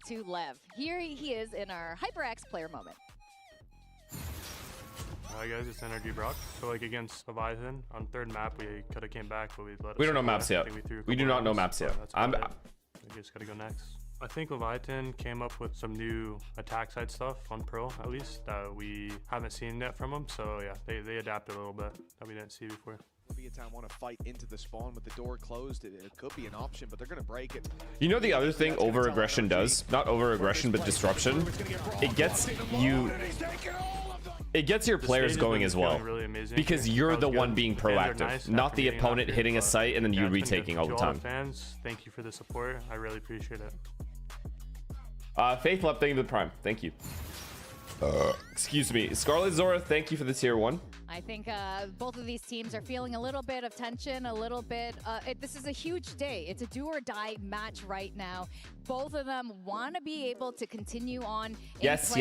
to Lev. Here he is in our HyperX player moment. Hi guys, it's Energy Brock. So like against Leviathan on third map, we could have came back, but we don't know maps yet. We do not know maps yet. I just gotta go next. I think Leviathan came up with some new attack side stuff on Pearl, at least, that we haven't seen yet from them. So yeah, they adapted a little bit that we didn't see before. Leviathan want to fight into the spawn with the door closed. It could be an option, but they're going to break it. You know the other thing over aggression does? Not over aggression, but disruption. It gets you. It gets your players going as well, really because you're the one being proactive, not the opponent hitting a site and then you retaking all the time. Fans, thank you for the support. I really appreciate it. Faith Love, thank you for the prime. Thank you. Excuse me. Scarlet Zora, thank you for the tier 1. I think both of these teams are feeling a little bit of tension, a little bit. This is a huge day. It's a do or die match right now. Both of them want to be able to continue on. Yes.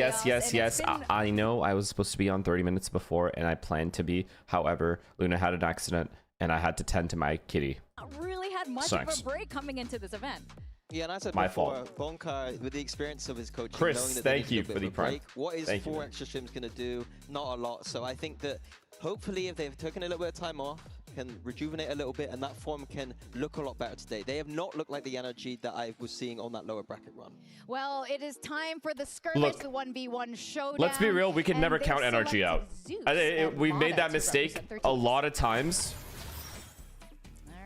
I know I was supposed to be on 30 minutes before, and I planned to be. However, Luna had an accident, and I had to tend to my kitty. Really had much of a break coming into this event. Yeah, and I said my before, fault. Bonka, with the experience of his coaching, Chris, knowing that thank you for the prime. What is 4 extra streams going to do? Not a lot. So I think that hopefully if they've taken a little bit of time off, can rejuvenate a little bit, and that form can look a lot better today. They have not looked like the energy that I was seeing on that lower bracket run. Well, it is time for the skirmish, the 1v1 showdown. Let's be real, we can never count energy out. We've made that mistake a lot of times.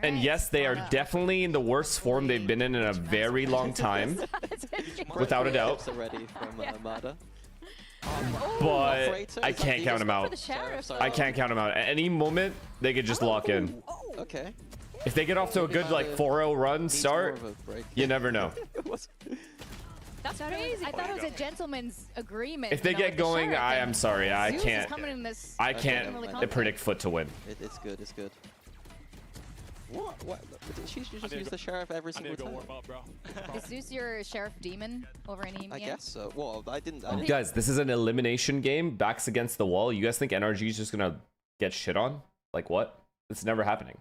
And yes, they are definitely in the worst form they've been in a very long time, without a doubt. But I can't count them out. I can't count them out. At any moment, they could just lock in. Okay. If they get off to a good like 4-0 run start, you never know. That's crazy. I thought it was a gentleman's agreement. If they get going, I am sorry. I can't. I can't predict Foot to win. It's good. It's good. What? Did she just use the sheriff every single time? Is Zeus your sheriff demon over any? I guess so. Well, I didn't. Guys, this is an elimination game. Backs against the wall. You guys think NRG is just gonna get shit on? Like what? It's never happening.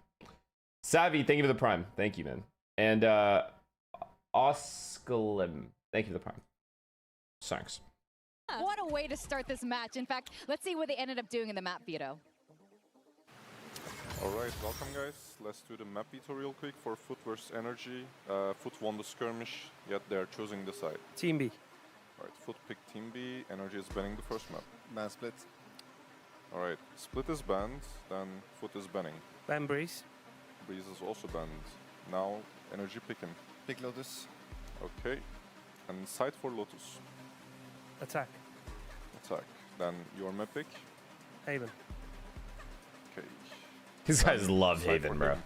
Savvy, thank you for the prime. Thank you, man. And Oscalim, thank you for the prime. Thanks. What a way to start this match. In fact, let's see what they ended up doing in the map veto. Alright, welcome guys. Let's do the map veto real quick for Foot versus Energy. Foot won the skirmish, yet they're choosing the side. Team B. Alright, Foot picked Team B, Energy is banning the first map. Ban split. Alright, Split is banned, then Foot is banning. Ban Breeze. Breeze is also banned. Now, Energy picking. Pick Lotus. Okay, and side for Lotus. Attack. Attack. Then your map pick. Haven. Okay. These guys love Haven, bro. Haven,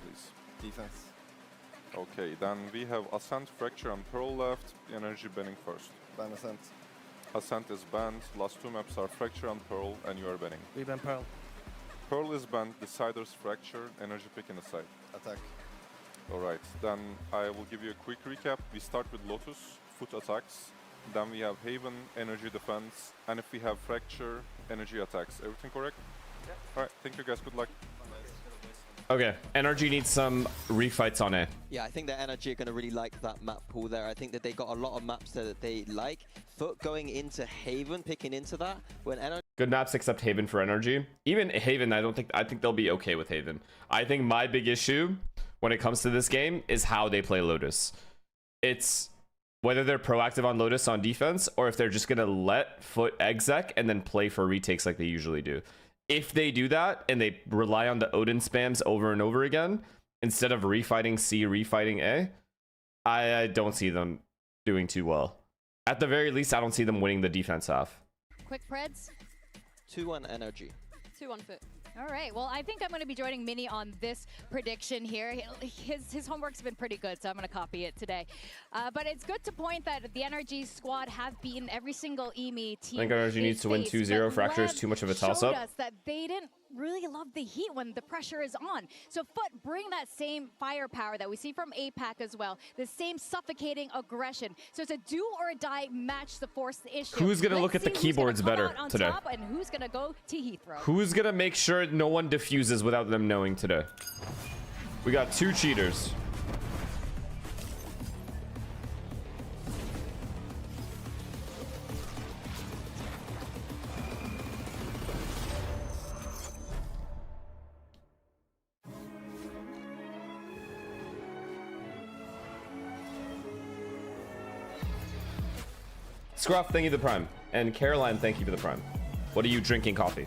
defense. Okay, then we have Ascent, Fracture, and Pearl left. Energy banning first. Ban Ascent. Ascent is banned. Last 2 maps are Fracture and Pearl, and you are banning. We ban Pearl. Pearl is banned. Deciders, Fracture, Energy pick in the side. Attack. Alright, then I will give you a quick recap. We start with Lotus, Foot attacks. Then we have Haven, Energy defense. And if we have Fracture, Energy attacks. Everything correct? Yeah. Alright, thank you guys. Good luck. Okay, NRG needs some refights on A. Yeah, I think that NRG are going to really like that map pool there. I think that they got a lot of maps there that they like. Foot going into Haven, picking into that. When NRG... Good maps except Haven for NRG. Even Haven, I think they'll be okay with Haven. I think my big issue when it comes to this game is how they play Lotus. It's whether they're proactive on Lotus on defense or if they're just going to let Foot exec and then play for retakes like they usually do. If they do that and they rely on the Odin spams over and over again, instead of refighting C, refighting A, I don't see them doing too well. At the very least, I don't see them winning the defense half. Quick Preds? 2-1 Energy. 2-1 Foot. All right, well, I think I'm going to be joining Mini on this prediction here. His homework's been pretty good, so I'm going to copy it today. But it's good to point that the NRG squad have beaten every single EME team. I think NRG needs to win 2-0. Fracture is too much of a toss-up. Us that they didn't really love the heat when the pressure is on. So Foot, bring that same firepower that we see from APAC as well, the same suffocating aggression. So it's a do or die match to force the issue. Who's going to look at the keyboards better today? And who's going to go to Heathrow? Who's going to make sure no one diffuses without them knowing today? We got 2 cheaters. Scruff, thank you for the prime. And Caroline, thank you for the prime. What are you drinking? Coffee.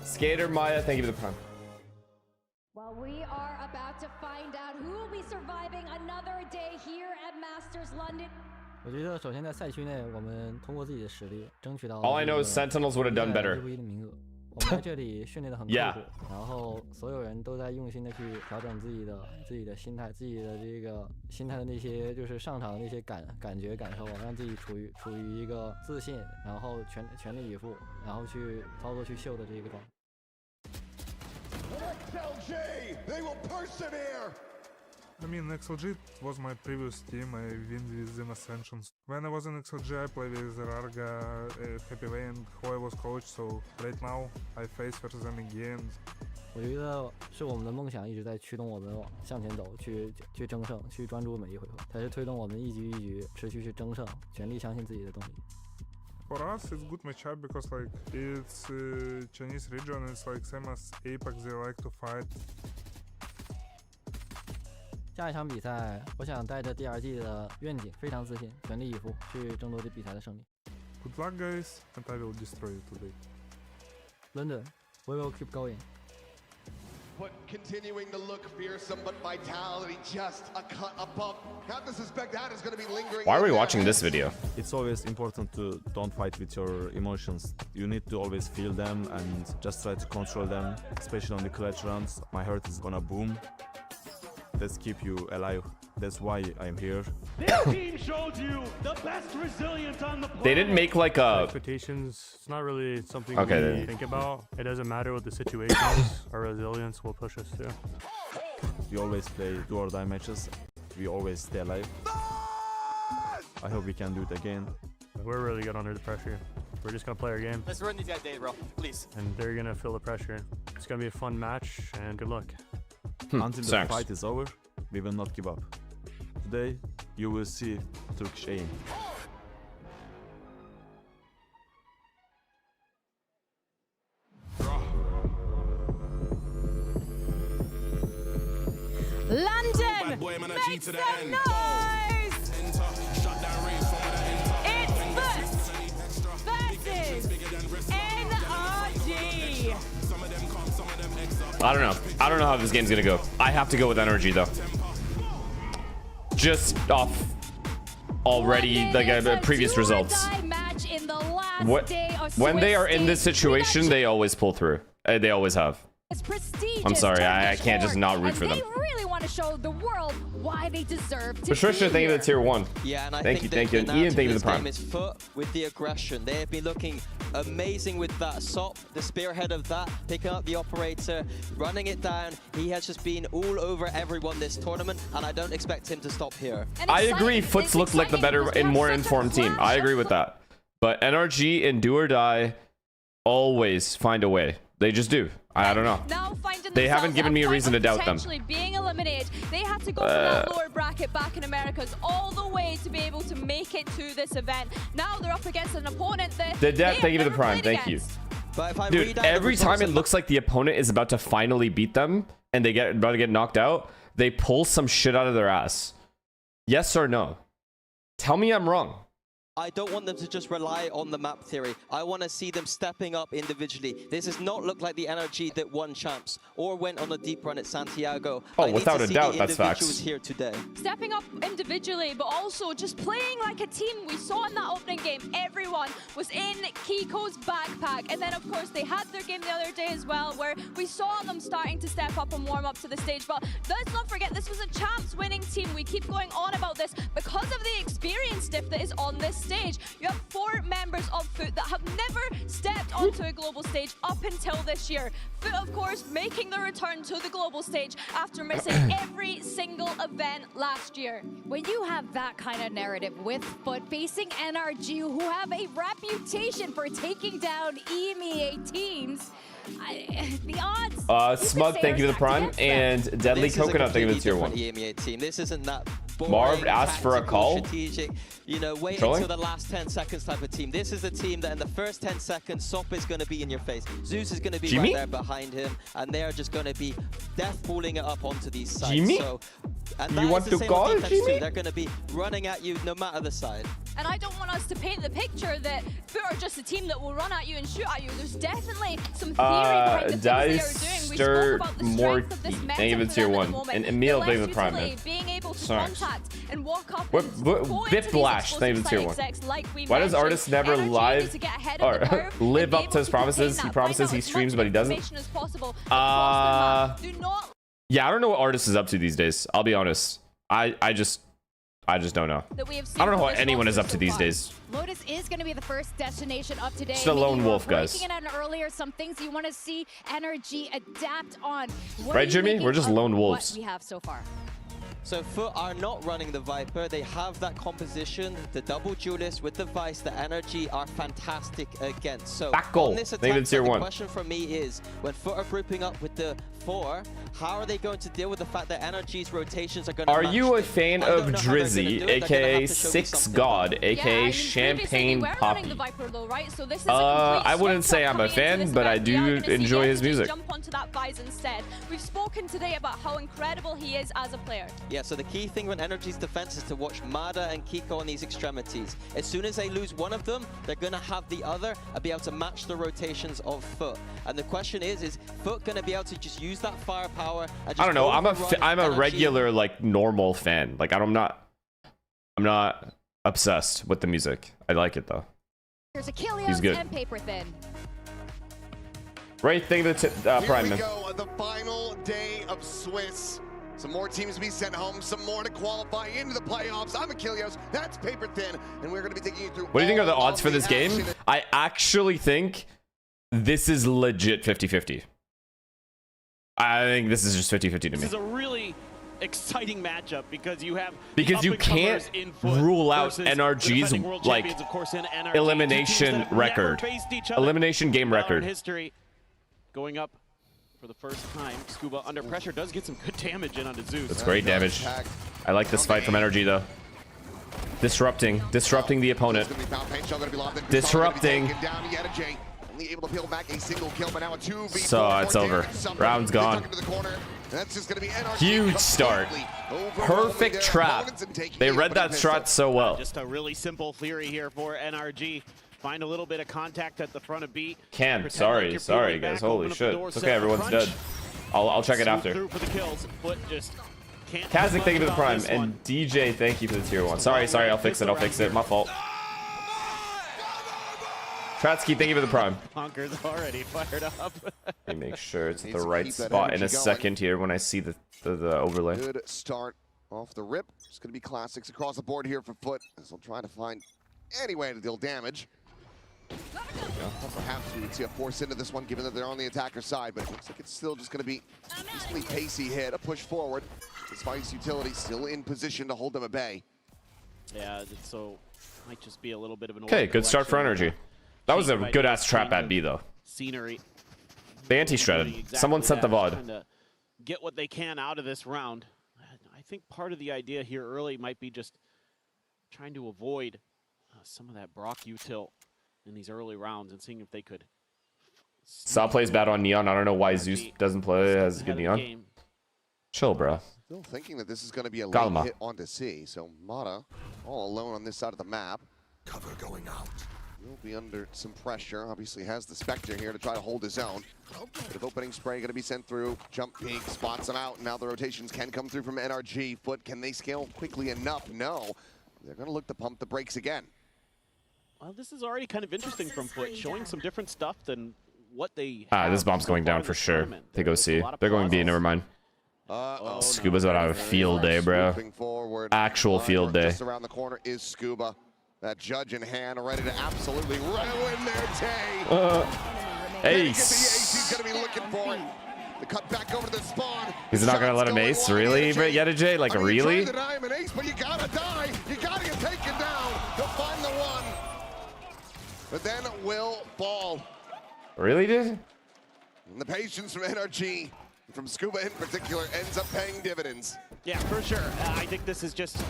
Skater Maya, thank you for the prime. Well, we are about to find out who will be surviving another day here at Masters London. 我觉得首先在赛区内，我们通过自己的实力争取到 All I know is Sentinels would have done better. 唯一的名额。我们在这里训练得很刻苦， Yeah. 然后所有人都在用心的去调整自己的心态，自己的这个心态的那些就是上场的那些感觉感受，让自己处于一个自信，然后全力以赴，然后去操作去秀的这个状态。 XLG, they will persevere. I mean, XLG was my previous team. I win with them Ascensions. When I was in XLG, I played with Rarga, Happy Way, and who I was coach. So right now, I face versus them again. 我觉得是我们的梦想一直在驱动我们向前走，去争胜，去专注每一回合，才是推动我们一局一局持续去争胜，全力相信自己的动力。 For us, it's good matchup because like it's Chinese region. It's like same as Apex. They like to fight. 下一场比赛，我想带着 DRG 的愿景，非常自信，全力以赴去争夺这比赛的胜利。 Good luck, guys, and I will destroy you today. London, we will keep going. But continuing to look fearsome, but vitality just a cut above. Have to suspect that is going to be lingering. Why are we watching this video? It's always important to don't fight with your emotions. You need to always feel them and just try to control them, especially on the clutch rounds. My heart is gonna boom. Let's keep you alive. That's why I'm here. This team showed you the best resilience on the planet. They didn't make like a expectations. It's not really something Okay, we think about. It doesn't matter what the situation is. Our resilience will push us through. We always play do or die matches. We always stay alive. I hope we can do it again. We're really good under the pressure. We're just gonna play our game. Let's run these guys day, bro. Please. And they're gonna feel the pressure. It's gonna be a fun match, and good luck. Until the fight is over, we will not give up. Today, you will see Turkish aim. London, make some noise! It's Foot versus NRG. I don't know. I don't know how this game's gonna go. I have to go with energy though. Just off already like previous results. When they are in this situation, they always pull through. They always have. I'm sorry, I can't just not root for them. They really want to show the world why they deserve to Patricia, thank you for the tier 1. Yeah, and I thank think you. And Ian, thank you for the prime. Is Foot with the aggression. They have been looking amazing with that SOP, the spearhead of that, picking up the operator, running it down. He has just been all over everyone this tournament, and I don't expect him to stop here. I agree, Foot's looked like the better and more informed team. I agree with that. But NRG and Do or Die always find a way. They just do. I don't know. They haven't given me a reason to doubt them. Being eliminated, they had to go from that lower bracket back in Americas all the way to be able to make it to this event. Now they're up against an opponent that The Death, thank you for the prime. Thank you. Dude, every time it looks like the opponent is about to finally beat them and they about to get knocked out, they pull some shit out of their ass. Yes or no? Tell me I'm wrong. I don't want them to just rely on the map theory. I want to see them stepping up individually. This does not look like the NRG that won champs or went on a deep run at Santiago. Oh, without a doubt, that's facts. Here today. Stepping up individually, but also just playing like a team. We saw in that opening game, everyone was in Kiko's backpack. And then, of course, they had their game the other day as well, where we saw them starting to step up and warm up to the stage. But let's not forget, this was a champs winning team. We keep going on about this because of the experience diff that is on this stage. You have 4 members of Foot that have never stepped onto a global stage up until this year. Foot, of course, making the return to the global stage after missing every single event last year. When you have that kind of narrative with Foot facing NRG, who have a reputation for taking down EMEA teams, the odds. Smug, thank you for the prime, and Deadly Coconut, thank you for the tier 1. EMEA team. This isn't that boring, Marv asked for a call. Strategic, you know, wait Trolling? until the last 10 seconds type of team. This is the team that in the first 10 seconds, Sop is going to be in your face. Zeus is going to be Jimmy? right there behind him, and they are just going to be death balling it up onto these sides. Jimmy? So, and You that is want the to same call on defense Jimmy? too. They're going to be running at you no matter the side. And I don't want us to paint the picture that Foot are just a team that will run at you and shoot at you. There's definitely some theory behind the things they are doing. We spoke about the strength of this meta even for tier them at 1. the moment. And Emil, The thank you less for the prime, utility, man. being able to Sorry. contact and walk up What- and what- go Bit into these Flash, thank you for tier explosive 1. execs like we Why does mentioned. Artist never Energy live needs to get ahead of the or curve live and be up to his able promises? contain He that, promises find he out as streams, much but he doesn't. information as possible across the map. Do not Yeah, I don't know what Artist is up to these days. I'll be honest. I just don't know. That we have seen I don't know from what this anyone is roster up to so these far. days. Lotus is going to be the first destination up today. Just a lone Maybe wolf, we're guys. breaking it out earlier, some things you want to see Energy adapt on. What Right, are you Jimmy? making We're just of lone what wolves. we have so far? So Foot are not running the Viper. They have that composition, the double duelist with the Vice, the energy are fantastic against. So Back goal. on this Think attack, it's tier the 1. question from me is, when Foot are grouping up with the 4, how are they going to deal with the fact that energy's rotations are going to Are you a fan of Drizzy, aka Six God, aka Champagne Poppy? the Viper though, right? So this is I wouldn't say I'm a fan, but I do enjoy his music. Jump onto that Vice instead. We've spoken today about how incredible he is as a player. Yeah, so the key thing with Energy's defense is to watch Mada and Kiko on these extremities. As soon as they lose one of them, they're going to have the other and be able to match the rotations of Foot. And the question is Foot going to be able to just use that firepower and just I don't know. I'm a Energy? regular like normal fan. Like I'm not obsessed with the music. I like it though. Here's He's Achilles good. and Paper Thin. Right thing of the prime Here we man. go, the final day of Swiss. Some more teams to be sent home, some more to qualify into the playoffs. I'm Achilles, that's Paper Thin, and we're going to be taking you through. What do you think are the all odds of for this game? action. I actually think this is legit 50-50. I think this is just 50-50 to This me. is a really exciting matchup because you have Because you can't rule out NRG's like elimination record, elimination game record. History going up for the first time. Scuba under pressure does get some good damage in onto Zeus. That's great damage. I like this fight from Energy though. Disrupting the opponent. Disrupting. Only able to peel back a single kill, but now a 2v4. So it's over. Round's gone. That's just going to be NRG. Huge start. Perfect trap. They read that strat so well. Just a really simple theory here for NRG. Find a little bit of contact at the front of B. Can. Pretend like Sorry you're sorry peeling guys. back, Holy open up the shit. door, It's set okay. up Everyone's crunch. dead. I'll check it Swoop after. through for the kills. Foot just can't Kazik, thank you for the on prime, this one. and DJ, thank you for the tier 1. Sorry, I'll fix it. My fault. Tratsky, thank you for the prime. Honker's already fired up. Let me make sure it's at Needs the to right keep that spot in a energy going. second here when I see the overlay. Good start off the rip. It's going to be classics across the board here for Foot, as they'll try to find any way to deal damage. Perhaps we would see a force into this one, given that they're on the attacker side, but it looks like it's still just going to be a decently pacey hit, a push forward. Despite utility still in position to hold them at bay. Yeah, so might just be a little bit of an. Okay, good start for Energy. That was a good ass trap at B though. Scenery. They anti-shredded. Exactly Someone sent the that, VOD. trying to get what they can out of this round. I think part of the idea here early might be just trying to avoid some of that Brock util in these early rounds and seeing if they could. Saw plays bad on Neon. I don't know why Zeus doesn't play as good Neon. Chill, bro. Still thinking that this is going to be a late Calma. hit onto C, so Mata all alone on this side of the map. Cover going out. Will be under some pressure. Obviously has the Spectre here to try to hold his own. Bit of opening spray going to be sent through. Jump peek, spots him out. Now the rotations can come through from NRG. Foot, can they scale quickly enough? No. They're going to look to pump the brakes again. Well, this is already kind of interesting from Foot, showing some different stuff than what they. This bomb's going down for sure. They go C. They're going B. Never mind. Scuba's about to have a field day, bro. Actual field day. Just around the corner is Scuba. That judge in hand, ready to absolutely ruin their day. Ace. He's going to be looking for it. The cut back over to the spawn. He's not gonna let him ace, really, Yedijay? Like, really? You deny him an ace, but you gotta die. You gotta get taken down to find the one. But then will fall. Really, dude? And the patience from NRG, from Scuba in particular, ends up paying dividends. Yeah, for sure. I think this is just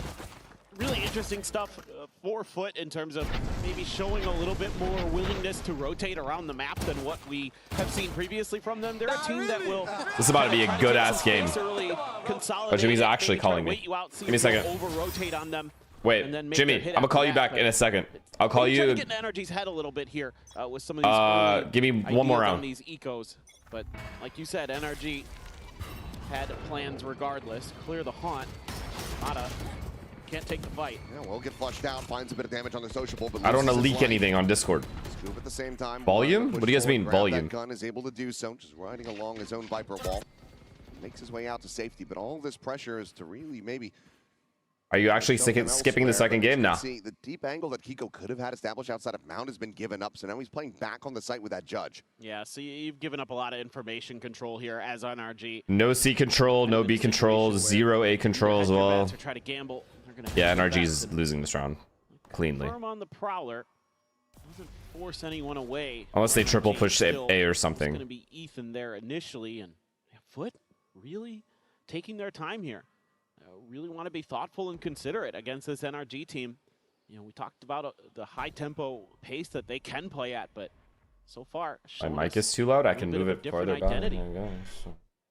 really interesting stuff for Foot in terms of maybe showing a little bit more willingness to rotate around the map than what we have seen previously from them. They're a team that will... This is about to be a good-ass game. Oh, Jimmy's actually calling me. Give me a second. Over-rotate on them. Wait, Jimmy, I'm gonna call you back in a second. I'll call you. Get Energy's head a little bit here with some of these give me one more round. These ecos, but like you said, NRG had plans regardless. Clear the haunt. Mata can't take the fight. Yeah, will get flushed out. Finds a bit of damage on the sociable, but I don't want to leak anything on Discord. Scoop at the same time. Volume? What do you guys mean volume? That gun is able to do so, just riding along his own Viper wall. Makes his way out to safety, but all this pressure is to really maybe. Are you actually skipping the second game now? See, the deep angle that Kiko could have had established outside of Mount has been given up, so now he's playing back on the site with that judge. Yeah, so you've given up a lot of information control here as NRG. No C control, no B control, 0 A control as well. Try to gamble. Yeah, NRG's losing this round cleanly. Firm on the Prowler. Doesn't force anyone away. Unless they triple push A or something. It's going to be Ethan there initially, and Foot really taking their time here. Really want to be thoughtful and considerate against this NRG team. You know, we talked about the high tempo pace that they can play at, but so far, my mic is too loud. I can move it farther back.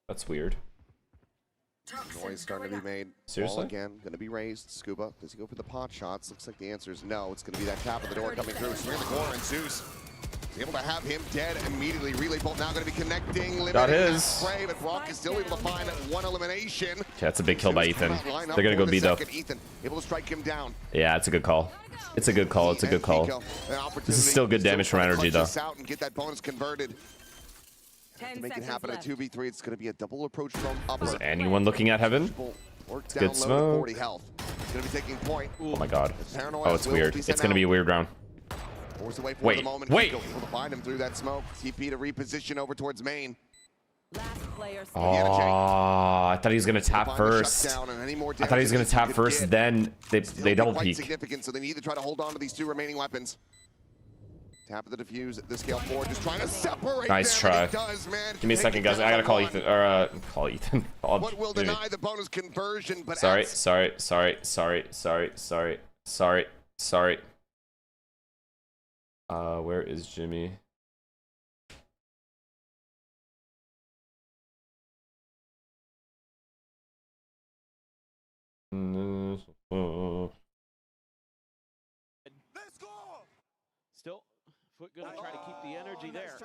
That's weird. Noise starting to be made. Seriously? Ball again, going to be raised. Scuba, does he go for the pot shots? Looks like the answer is no. It's going to be that tap of the door coming through. Swing the corner, and Zeus is able to have him dead immediately. Relay bolt now going to be connecting. Got his. Spray, but Brock is still able to find one elimination. Okay, that's a big kill by Ethan. They're going to go B though. Ethan able to strike him down. Yeah, it's a good call. It's a good call. It's a good call. This is still good damage from NRG though. Out and get that bonus converted. To make it happen at 2v3, it's going to be a double approach from upper. Is anyone looking at heaven? It's good smoke. 40 health. It's going to be taking point. Oh my god. Oh, it's weird. It's going to be a weird round. Wait, wait. Able to find him through that smoke. TP to reposition over towards main. Oh, I thought he was going to tap first. I thought he was going to tap first, then they double peek. Significant, so they need to try to hold on to these two remaining weapons. Tap of the defuse at the scale 4, just trying to separate. Nice try. Give me a second, guys. I gotta call Ethan. Or call Ethan. What will deny the bonus conversion? But sorry. Where is Jimmy? Still, Foot gonna try to keep the energy there.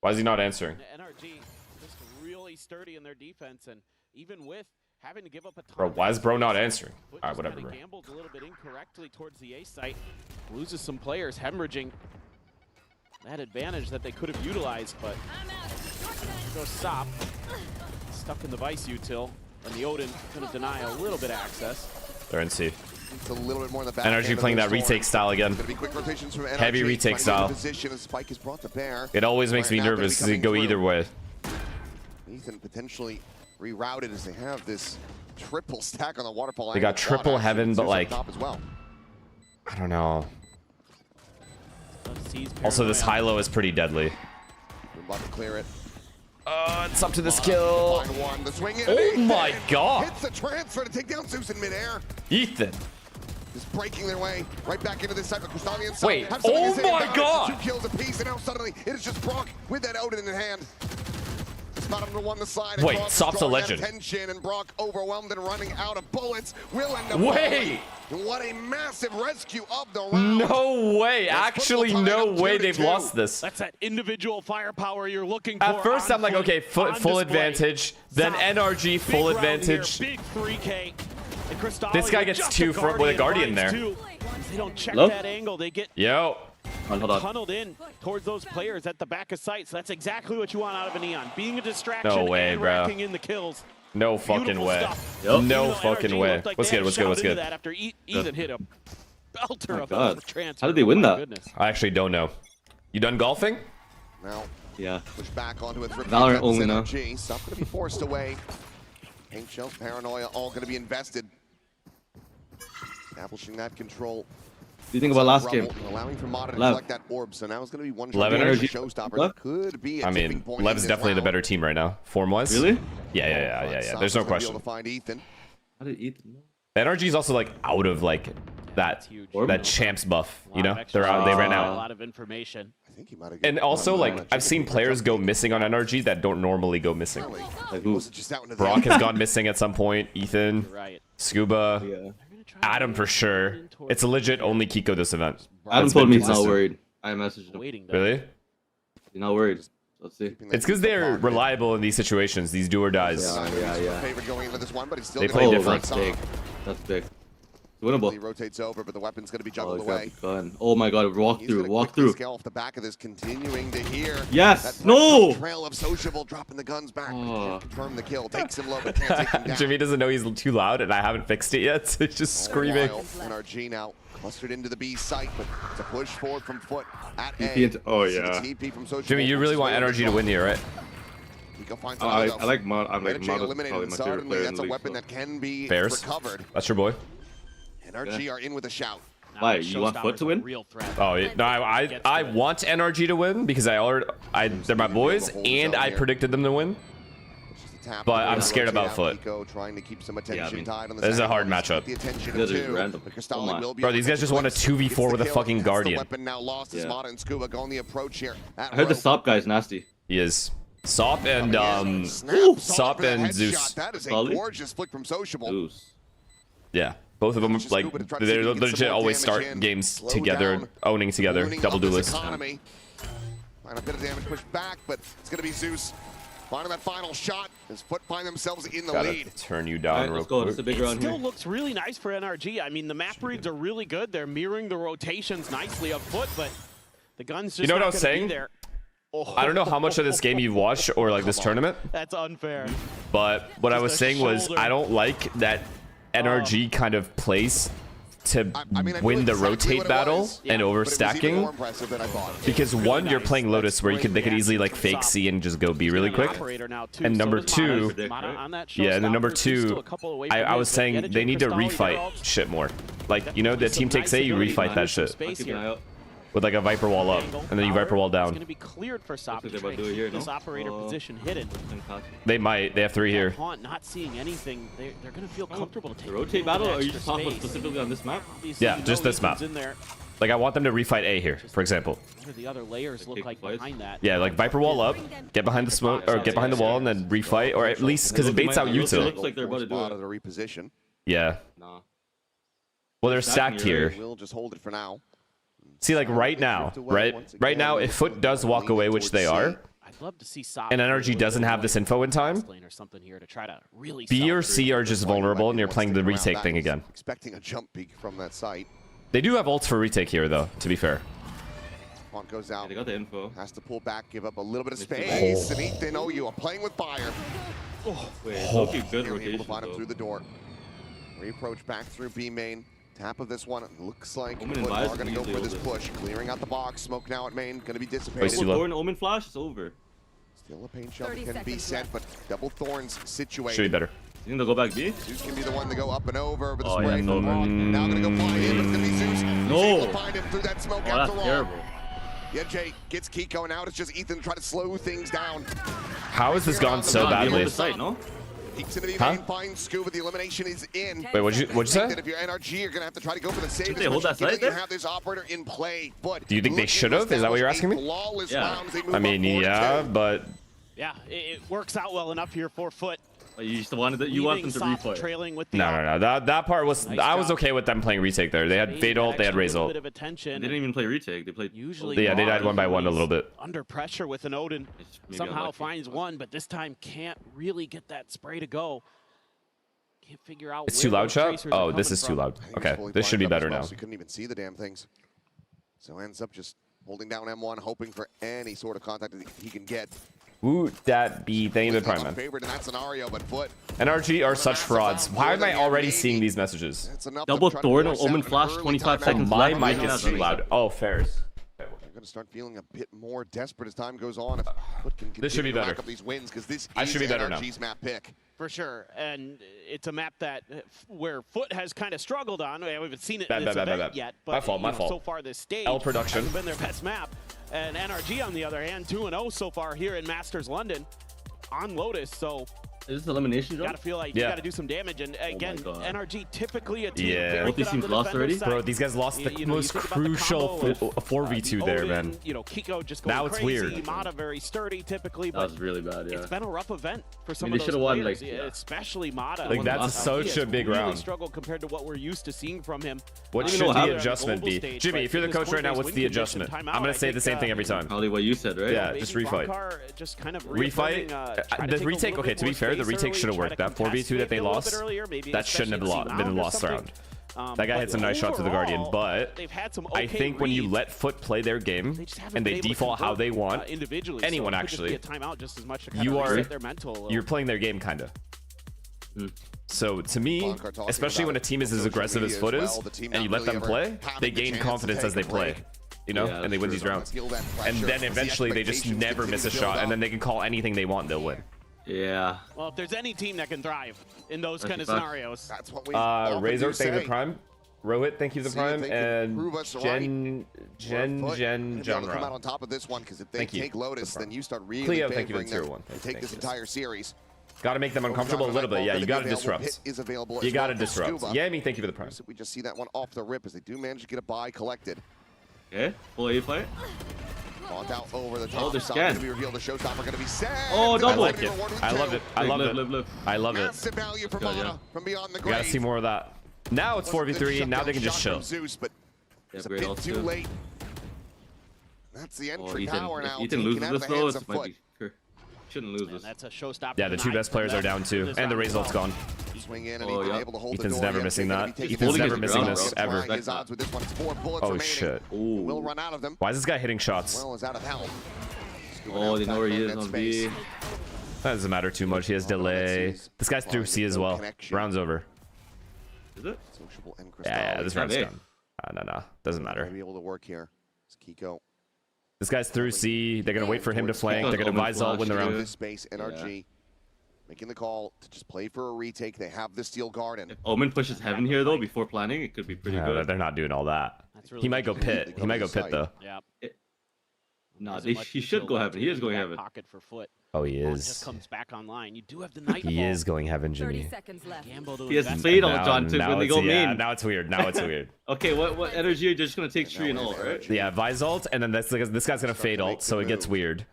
Why is he not answering? NRG just really sturdy in their defense, and even with having to give up a ton. Bro, why is bro not answering? Foot Alright, whatever, bro. Gambled a little bit incorrectly towards the A site, loses some players, hemorrhaging that advantage that they could have utilized, but goes Sop, stuck in the Vice util, and the Odin gonna deny a little bit of access. They're in C. It's a little bit more in the back. NRG playing that retake style again. Heavy retake style. It always makes me nervous because it go either way. Ethan potentially rerouted as they have this triple stack on the waterfall. They got triple heaven, but like, I don't know. Also, this high-low is pretty deadly. We're about to clear it. It's up to this kill. Oh my god! Hits the transfer to take down Zeus in midair. Ethan. Just breaking their way right back into this side of Crystallian. Wait, oh my god! 2 kills apiece, and now suddenly it is just Brock with that Odin in hand. Spot him to one the side. Wait, Sop's a legend. Attention, and Brock overwhelmed and running out of bullets will end up. Wait! What a massive rescue of the round. No way! Actually, no way they've lost this. That's that individual firepower you're looking for. At first, I'm like, okay, full advantage. Then NRG full advantage. Big 3K. This guy gets 2 with a Guardian there. They don't check that angle. They get tunneled in towards those players at the back of sight. So that's exactly what you want out of an Eon. Being a distraction and racking in the kills. No fucking way. No fucking way. What's good? What's good? What's good? After Ethan hit a belter of God. the transfer. How did they win that? I actually don't know. You done golfing? Now, yeah. Push back onto it. Valorant only now. Stuff going to be forced away. Paint shells, paranoia, all going to be invested. Establishing that control. Do you think about last game? Allowing for Motherboard to collect that orb, so now it's going to be one shot. Energy. Showstopper. Could be a I mean, Lev's definitely the better team right now, form-wise. Really? Yeah. There's no question. To find Ethan. How did Ethan? NRG is also like out of like that champs buff, you know? They're out. They ran out. A lot of information. I think he might have. And also, like, I've seen players go missing on NRG that don't normally go missing. Like who? Brock has gone missing at some point. Ethan, Right. Scuba, Adam for sure. It's a legit only Kiko this event. Adam told me he's not worried. I messaged him. Really? He's not worried. Let's see. It's because they're reliable in these situations. These do or dies. Yeah. Favorite going into this one, but he's still They play different. That's big. That's big. Winnable. He rotates over, but the weapon's going to be juggled Oh, away. gun. Oh my god, walk through, walk through. Scale off the back of this, continuing to hear. Yes! No! Trail of Sociable dropping the guns back. Can't confirm the kill. Takes him low, but can't take him down. Jimmy doesn't know he's too loud, and I haven't fixed it yet, so he's just screaming. NRG now clustered into the B site, but it's a push forward from Foot at A. Oh yeah. Jimmy, you really want NRG to win here, right? I like Mod. I'm like Mod. Probably my favorite player in That's the a league. weapon that can be Bears. recovered. That's your boy. NRG are in with a shout. Why? You want Foot to win? Oh, yeah. No, I want NRG to win because they're my boys, and I predicted them to win. But I'm scared about Foot. Trying to keep some attention tied on the This is a hard matchup. Bro, these guys just won a 2v4 with a fucking Guardian. I heard the Sop guy's nasty. He is. Sop and Sop and Zeus. That is a gorgeous flick from Sociable. Yeah. Both of them, like, they're legit always start games together, owning together, double duelists. Find a bit of damage pushed back, but it's going to be Zeus. Finding that final shot as Foot find themselves in the lead. Turn you down real quick. It still looks really nice for NRG. I mean, the map reads are really good. They're mirroring the rotations nicely of Foot, but the gun's just You know what I was not gonna saying? be there. Oh. I don't know how much of this game you've watched or like this tournament, That's unfair. but what I was saying was I don't like that NRG kind of plays to win the rotate battle and overstacking, because one, you're playing Lotus where they could easily like fake C and just go B really quick, and number two, yeah, and then number two, I was saying they need to refight shit more. Like, you know, the team takes A, you refight that shit with like a Viper wall up, and then you Viper wall down. It's going to be cleared for Sop to try to keep this operator position hidden. They might. They have three here. Not seeing anything, they're going to feel comfortable to take the rotate battle, or are you just talking about specifically on this map? Yeah, just this map. Like, I want them to refight A here, for example. What do the other layers look like behind that? Yeah, like Viper wall up, get behind the smoke, or get behind the wall, and then refight, or at least because it baits out util. Looks like they're about to do it. Reposition. Yeah. Nah. Well, they're stacked here. We'll just hold it for now. See, like right now, right now, if Foot does walk away, which they are, I'd love to see Sop and NRG doesn't have this info in time, B or C are just vulnerable, and you're playing the retake thing again. Expecting a jump peek from that site. They do have ults for retake here, though, to be fair. Pont goes out. They got the info. Has to pull back, give up a little bit of space. And Ethan, you are playing with fire. Wait, good rotation, able to find him through the door. Reapproach back through B main. Tap of this one. Looks like Foot are going to go for this push. Clearing out the box. Smoke now at main. Going to be dissipated. Thorn Omen flash is over. Still a pain shell can be sent, but double Thorns situated. Should be better. You think they'll go back B? Zeus can be the one to go up and over, but the Oh, spray yeah, from Rock. Now going to go fly in. It's going to be Zeus. No. Able to find him through that smoke Oh, after that's all. terrible. Yeah, Jay gets Kiko now. It's just Ethan trying to slow things down. How has this gone so badly? Peeks into the main, finds Scuba. The elimination is in. Wait, what'd you say? That if you're NRG, you're gonna have to try to go for the save. They hold that side there? You have this operator in play, but Do you think they should have? Is that what you're asking me? Yeah. I mean, yeah, but Yeah, it works out well enough here for Foot. You just wanted that. You want them to replay. Trailing with the no. That part was I was okay with them playing retake there. They had Fade ult, they had Raze ult. They didn't even play retake. They played. Usually, yeah, they died one by one a little bit. Under pressure with an Odin, somehow finds one, but this time can't really get that spray to go. Can't figure out. It's too loud, chat? Oh, this is too loud. Okay, this should be better now. You couldn't even see the damn things. So ends up just holding down M1, hoping for any sort of contact that he can get. Would that be? Thank you for Prime, man. Favorite in that scenario, but Foot. NRG are such frauds. Why am I already seeing these messages? Double Thorn Omen flash, 25 seconds My left. mic is too loud. Oh, fairs. You're going to start feeling a bit more desperate as time goes on. If Foot can This should be continue to better. rack up these wins, because this I is should be better now. NRG's map pick. For sure, and it's a map that where Foot has kind of struggled on. We haven't seen it in this Bad. event yet, but My fault. so far this stage L production. hasn't been their best map. And NRG, on the other hand, 2-0 so far here in Masters London on Lotus. So Is this elimination You jump? gotta feel like you gotta do some damage, and again, NRG typically a team. Yeah. Both these teams lost already? Bro, these guys lost the most crucial 4v2 there, man. You know, Kiko just going Now it's crazy. weird. Mata very sturdy typically, That but was really bad, yeah. it's been a rough event for some I mean, of they those should've won, players, like, yeah. especially Mata. Like, that's such a big really round. struggled compared to what we're used to seeing from him. What should the adjustment be? Jimmy, if you're the coach right now, what's the adjustment? I'm going to say the same thing every time. Probably what you said, right? Yeah, just refight. Just kind of Refight? The retake, okay, to be fair, the retake should have worked. That 4v2 that they lost, that shouldn't have been a lost round. That guy hit some nice shots to the Guardian, but I think when you let Foot play their game and they default how they want, anyone actually, you're playing their game, kind of. So to me, especially when a team is as aggressive as Foot is, and you let them play, they gain confidence as they play. You know, and they win these rounds. And then eventually they just never miss a shot, and then they can call anything they want, they'll win. Yeah. Well, if there's any team that can thrive in those kind of scenarios, that's what we Razor, thank you for the Prime. Rohit, thank you for the Prime. And Jen come out on top of this one, because if they take Lotus, then you start really Cleo, thank you favoring for the tier them 1. to take this entire series. Got to make them uncomfortable a little bit. Yeah, you got to disrupt. You got to disrupt. Yami, thank you for the Prime. So we just see that one off the rip as they do manage to get a buy collected. Okay, full A fight. Bought out over the top. Oh, there's Going scan. to be revealed. The showstopper going to be set. Oh, double. I like it. I love it. I love it. I love it. Massive value for Maono from beyond the grave. We got to see more of that. Now it's 4v3. Now they can just chill. Zeus, but it's a great bit ult too too. late. That's the entry tower now. Ethan loses this though, it might be shouldn't lose this. That's a showstopper. Yeah, the two best players are down too, and the Razor ult's gone. Swing in and able to hold Ethan's the door. never missing that. He's Ethan's never missing this ever. His odds with this one. It's 4 bullets Oh remaining. shit! Will run out of them. Why is this guy hitting shots? Well, is out of health. Oh, they know where he is on B. That doesn't matter too much. He has delay. This guy's through C as well. Round's over. Is it? Yeah, this round's done. No. Doesn't matter. Be able to work here. It's Kiko. This guy's through C. They're gonna wait for him to flank. They're gonna Vise ult, win the round. This space, NRG making the call to just play for a retake. They have the Steel Garden. If Omen pushes Heaven here though before planning, it could be pretty good. They're not doing all that. He might go pit. He might go pit though. Yeah. No, he should go Heaven. He is going Heaven. Pocket for Foot. Oh, he Just is. comes back online. You do have the night. He is going Heaven, Jimmy. 30 seconds left. He has fade on John too when they go Yeah, main. now it's weird. Now it's weird. Okay, what energy are you just gonna take 3 and ult, right? Yeah, Vise ult, and then this guy's gonna fade ult, so it gets weird.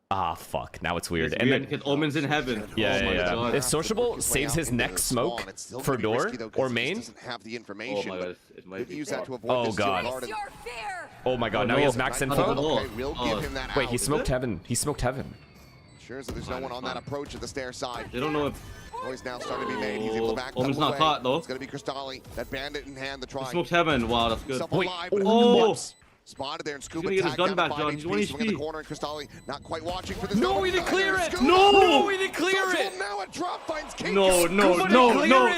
Ah, fuck. Now it's weird. And then Omen's in Heaven. Yeah. If Sociable saves his next smoke for door or main. Doesn't have the information. Oh my god, it might be. Use that to avoid Oh the Steel god. Garden. Oh my god. Now he has max info. Okay, we'll give him that Wait, out. he smoked Heaven. He smoked Heaven. Sure as there's no one on that approach at the stair side. They don't know if Noise now starting to be made. He's able to back Omen's up not away. caught though. It's going to be Cristalli. That bandit in hand, the try. Smoked Heaven. Wow, that's good. Himself Wait. alive, but Oh! spotted there and Scuba He's gonna get his tagged gun down back, to 5 John. He's HP, one swing in the HP. corner, and Cristalli not quite watching for this. No, he didn't clear it. Scuba. No, he didn't clear Social it. now a drop finds Kiko.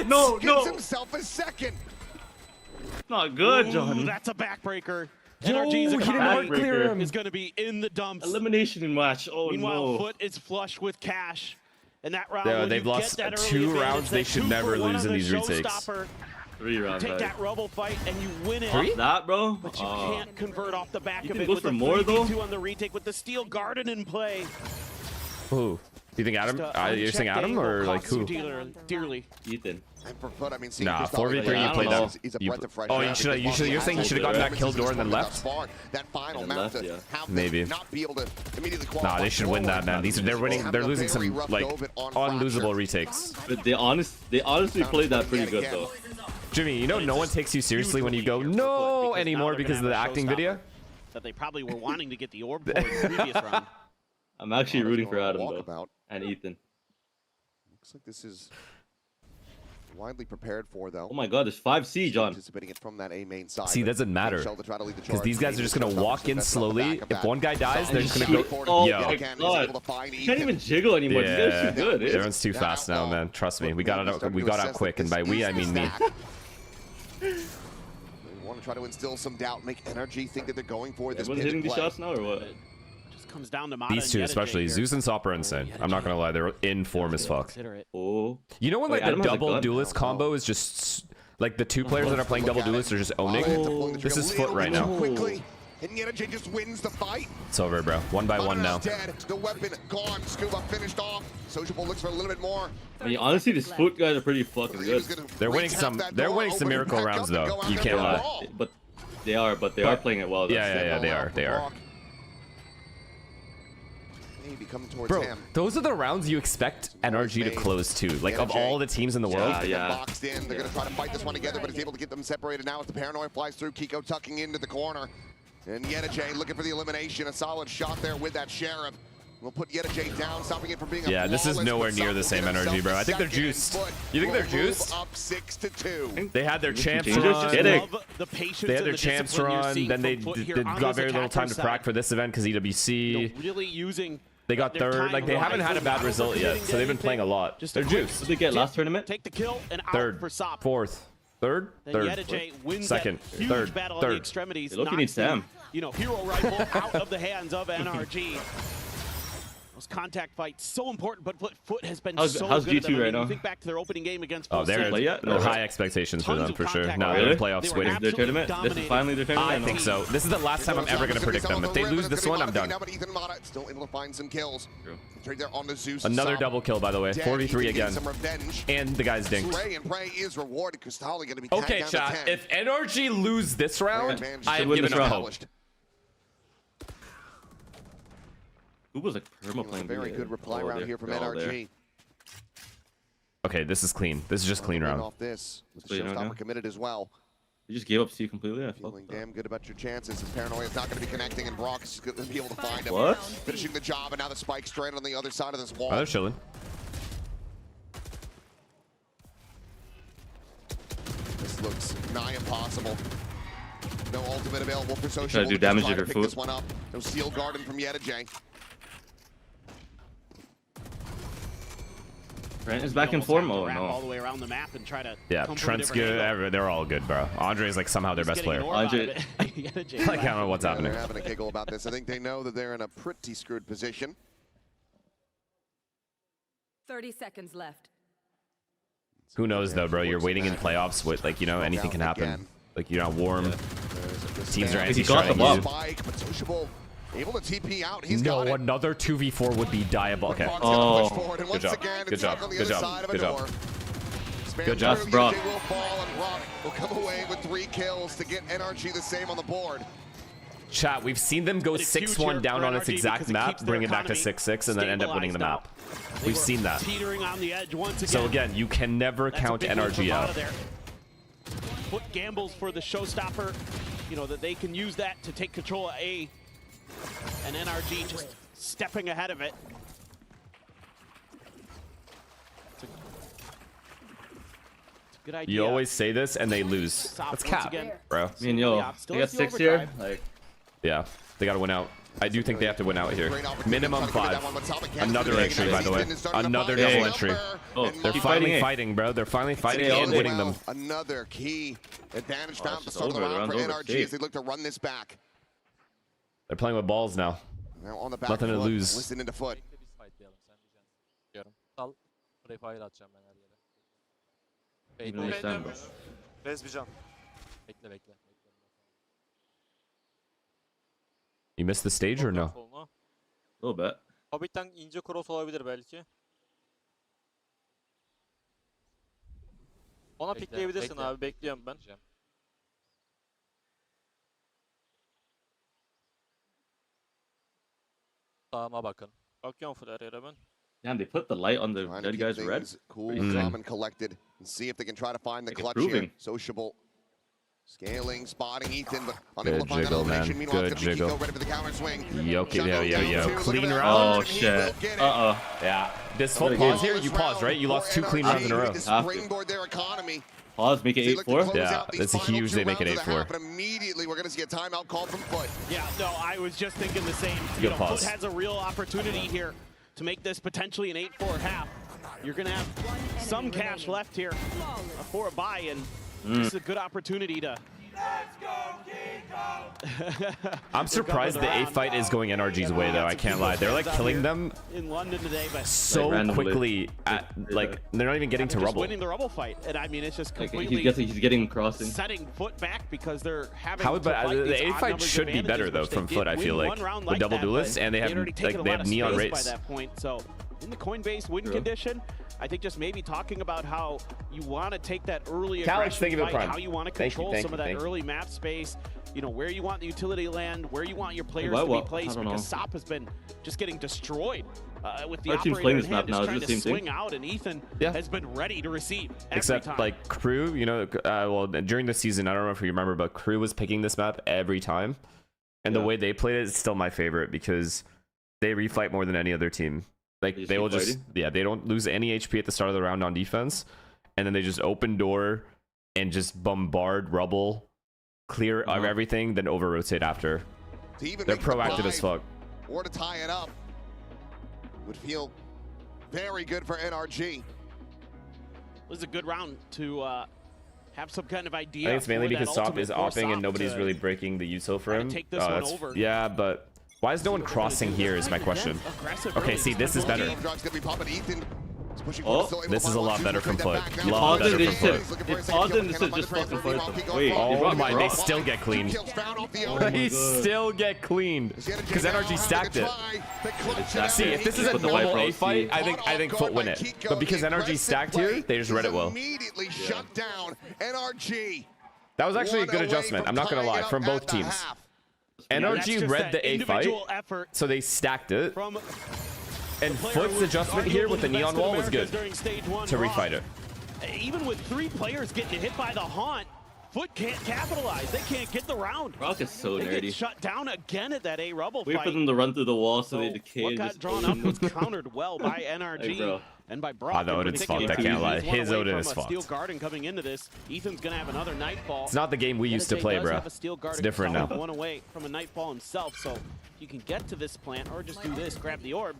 No. Gives himself a second. Not good, Ooh, John. that's a backbreaker. Yo, NRG's he did not clear him. is going to be in the dumps. Elimination match. Oh Meanwhile, no. Foot is flush with cash. And that round, Yeah, when they've you lost get that 2 early advantage, rounds they that should 2 never for 1 lose on in the these retakes. showstopper. 3 rounds. Take that rubble fight and you win it. 3? That, bro. But you can't convert off the back of Ethan it goes with for the more, though? 3v2 on the retake with the Steel Garden in play. Who? Do you think Adam? You're saying Adam or like who? Dearly. Ethan. And for Foot, I mean, Nah, Cristalli 4v3 you played that. He's a breath of fresh Oh, air. you're saying he should have gotten that kill door and then left? That final map to have them Maybe. not be able to immediately qualify. Nah, they should win that, man. They're losing some like unlosable retakes. But they honestly played that pretty good though. Jimmy, you know no one takes you seriously when you go no anymore because of the acting video. That they probably were wanting to get the orb for in the previous round. I'm actually rooting for Adam though, and Ethan. Looks like this is widely prepared for though. Oh my god, there's 5C, John. Anticipating it from that A main side. See, doesn't matter because these guys are just gonna walk in slowly. If one guy dies, they're just gonna go. Oh Yo. my god, you can't even jiggle anymore. Yeah, These guys are too good. everyone's too fast now, man. Trust me, we got out quick, and by we I mean me. They want to try to instill some doubt, make NRG think that they're going for this. Everyone's hitting the shots now or what? Comes down to Mata These two especially, Zeus and Sop are insane. I'm not gonna lie, they're in form as fuck. Oh. You know when like the double duelist combo is just like the 2 players that are playing double duelist are just owning? This is Foot right now. and YetaJ just wins the fight. It's over, bro. 1 by 1 now. Dead. The weapon gone. Scuba finished off. Sociable looks for a little bit more. I mean, honestly, these foot guys are pretty fucking good. They're winning some. They're winning some miracle rounds though. You can't lie. But they are playing it well. Yeah, they are. They are. Maybe coming towards Bro, him. those are the rounds you expect NRG to close to. Like, of all the teams in the world. Boxed in. They're going to try to fight this one together, but it's able to get them separated now as the paranoia flies through. Kiko tucking into the corner. And YetaJ looking for the elimination. A solid shot there with that Sheriff. We'll put YetaJ down, stopping it from being a this is nowhere near the same energy, bro. I think they're juiced. You think they're juiced? Up 6-2. They had their champs run. They had their champs run. Then they got very little time to prac for this event because EWC. Really using. They got third. Like, they haven't had a bad result yet, so they've been playing a lot. They're juiced. Did they get last tournament? Take the kill and out third, for Sop. fourth, third, second, third. Extremities. Loki needs Sam. You know, hero rifle out of the hands of NRG. Those contact fights so important, but Foot has been so how's good. G2 right now? You think back to their opening game against. Oh, they're high expectations for them for sure. No, they're in playoffs waiting. Their tournament. This is finally their tournament. I think so. This is the last time I'm ever gonna predict them. If they lose this one, I'm done. Still able to find some kills. Right there on the Zeus. Another double kill, by the way. 43 again. And the guy's dinked. Okay, chat. If NRG lose this round, I am giving up hope. Who was like perma playing? Very good reply round here from NRG. Okay, this is clean. This is just clean round. Off this. Showstopper committed as well. You just gave up C completely. I feeling damn good about your chances. His paranoia is not going to be connecting, and Brock's going to be able to find him. What? Finishing the job, and now the spike straight on the other side of this wall. Oh, they're chilling. This looks nigh impossible. No ultimate available for Social. Try to do damage to her foot. This one up. No seal garden from YetaJ. Trent is back in form. Oh no! All the way around the map and try to. Yeah, Trent's good. They're all good, bro. Andre's like somehow their best player. Andre. Like, I don't know what's happening. They're having a giggle about this. I think they know that they're in a pretty screwed position. 30 seconds left. Who knows though, bro? You're waiting in playoffs with, like, you know, anything can happen. Like, you're not warm. Teams are anti-strategy. Able to TP out. He's no, another 2v4 would be diabolical. Okay. Oh. Good job. Good job. Good job. Good job. Good job, Brock. Will come away with 3 kills to get NRG the same on the board. Chat, we've seen them go 6-1 down on its exact map, bring it back to 6-6, and then end up winning the map. We've seen that. So again, you can never count NRG out. Foot gambles for the showstopper, you know, that they can use that to take control of A. And NRG just stepping ahead of it. It's a good idea. You always say this and they lose. That's cap, bro. I mean, yo, they got 6 here. Like, yeah, they gotta win out. I do think they have to win out here. Minimum 5. Another entry, by the way. Another double entry. Oh, they're finally fighting, bro. They're finally fighting and winning them. Another key advantage found at the start of the round for NRG as they look to run this back. They're playing with balls now. On the back nothing to lose. Listen into Foot. You missed the stage or no? A little bit. Hobbit'ten ince cross olabilir belki. Ona pikleyebilirsin abi, bekliyorum ben. Sağıma bakın. Bakıyorum full area ben. Damn, they put the light on the dead guy's red. Cool, calm, and collected. And see if they can try to find the clutch here. Sociable. Scaling, spotting Ethan, but unable to find that elimination. Meanwhile, it's going to be Kiko ready for the counter swing. Yo. Clean round. Oh, shit. Uh-oh. Yeah. This whole pause here, you paused, right? You lost 2 clean rounds in a row. Springboard their economy. Pause, make it 8-4? Yeah, that's huge. They make it 8-4. But immediately, we're going to see a timeout called from Foot. Yeah, no, I was just thinking the same. You know, Foot has a real opportunity here to make this potentially an 8-4 half. You're going to have some cash left here for a buy, and this is a good opportunity to I'm surprised the A fight is going NRG's way though. I can't lie. They're like killing them in London today, but so like quickly. Like they're not even getting to just rubble. winning the rubble fight, and I mean it's just completely he's getting crossing, setting Foot back because they're having. How, but the A fight should be better though from Foot. I feel like with double duelists, and they have neon rays. By that point, so in the coin-based win condition, I think just maybe talking about how you want to take that early aggression fight, how you want to control some of that early map space, you know, where you want the utility land, where you want your players to be placed, because Sop has been just getting destroyed with the operator in hand, just trying to swing out, and Ethan has been ready to receive Except like Crew, you know, well, during the season, I don't know if you remember, but Crew was picking this map every time, and the way they played it is still my favorite because they refight more than any other team. Like they will just they don't lose any HP at the start of the round on defense, and then they just open door and just bombard rubble, clear everything, then over rotate after. They're proactive as fuck. Or to tie it up would feel very good for NRG. This is a good round to have some kind of idea. I think it's mainly because Sop is opping and nobody's really breaking the util for him. Yeah, but why is no one crossing here is my question. Okay, see, this is better. Oh, this is a lot better from Foot. Lot better from Foot. It's odd than this is just fucking fight them. Wait, oh my, they still get cleaned. They still get cleaned because NRG stacked it. See, if this is a normal A fight, I think Foot win it. But because NRG stacked here, they just read it well. Immediately shut down NRG. That was actually a good adjustment. I'm not gonna lie, from both teams. NRG read the A fight, so they stacked it. And Foot's adjustment here with the neon wall was good to refight it. Even with 3 players getting hit by the haunt, Foot can't capitalize. They can't get the round. Rock is so nerdy. They get shut down again at that A rubble fight. Wait for them to run through the wall so they decay. What got drawn up was countered well by NRG. And by Brock. The Odin's fucked, I can't lie. His Odin is fucked. Steel Garden coming into this. Ethan's gonna have another Nightfall. It's not the game we used to play, bro. It's different now. One away from a Nightfall himself, so you can get to this plant or just do this, grab the orb.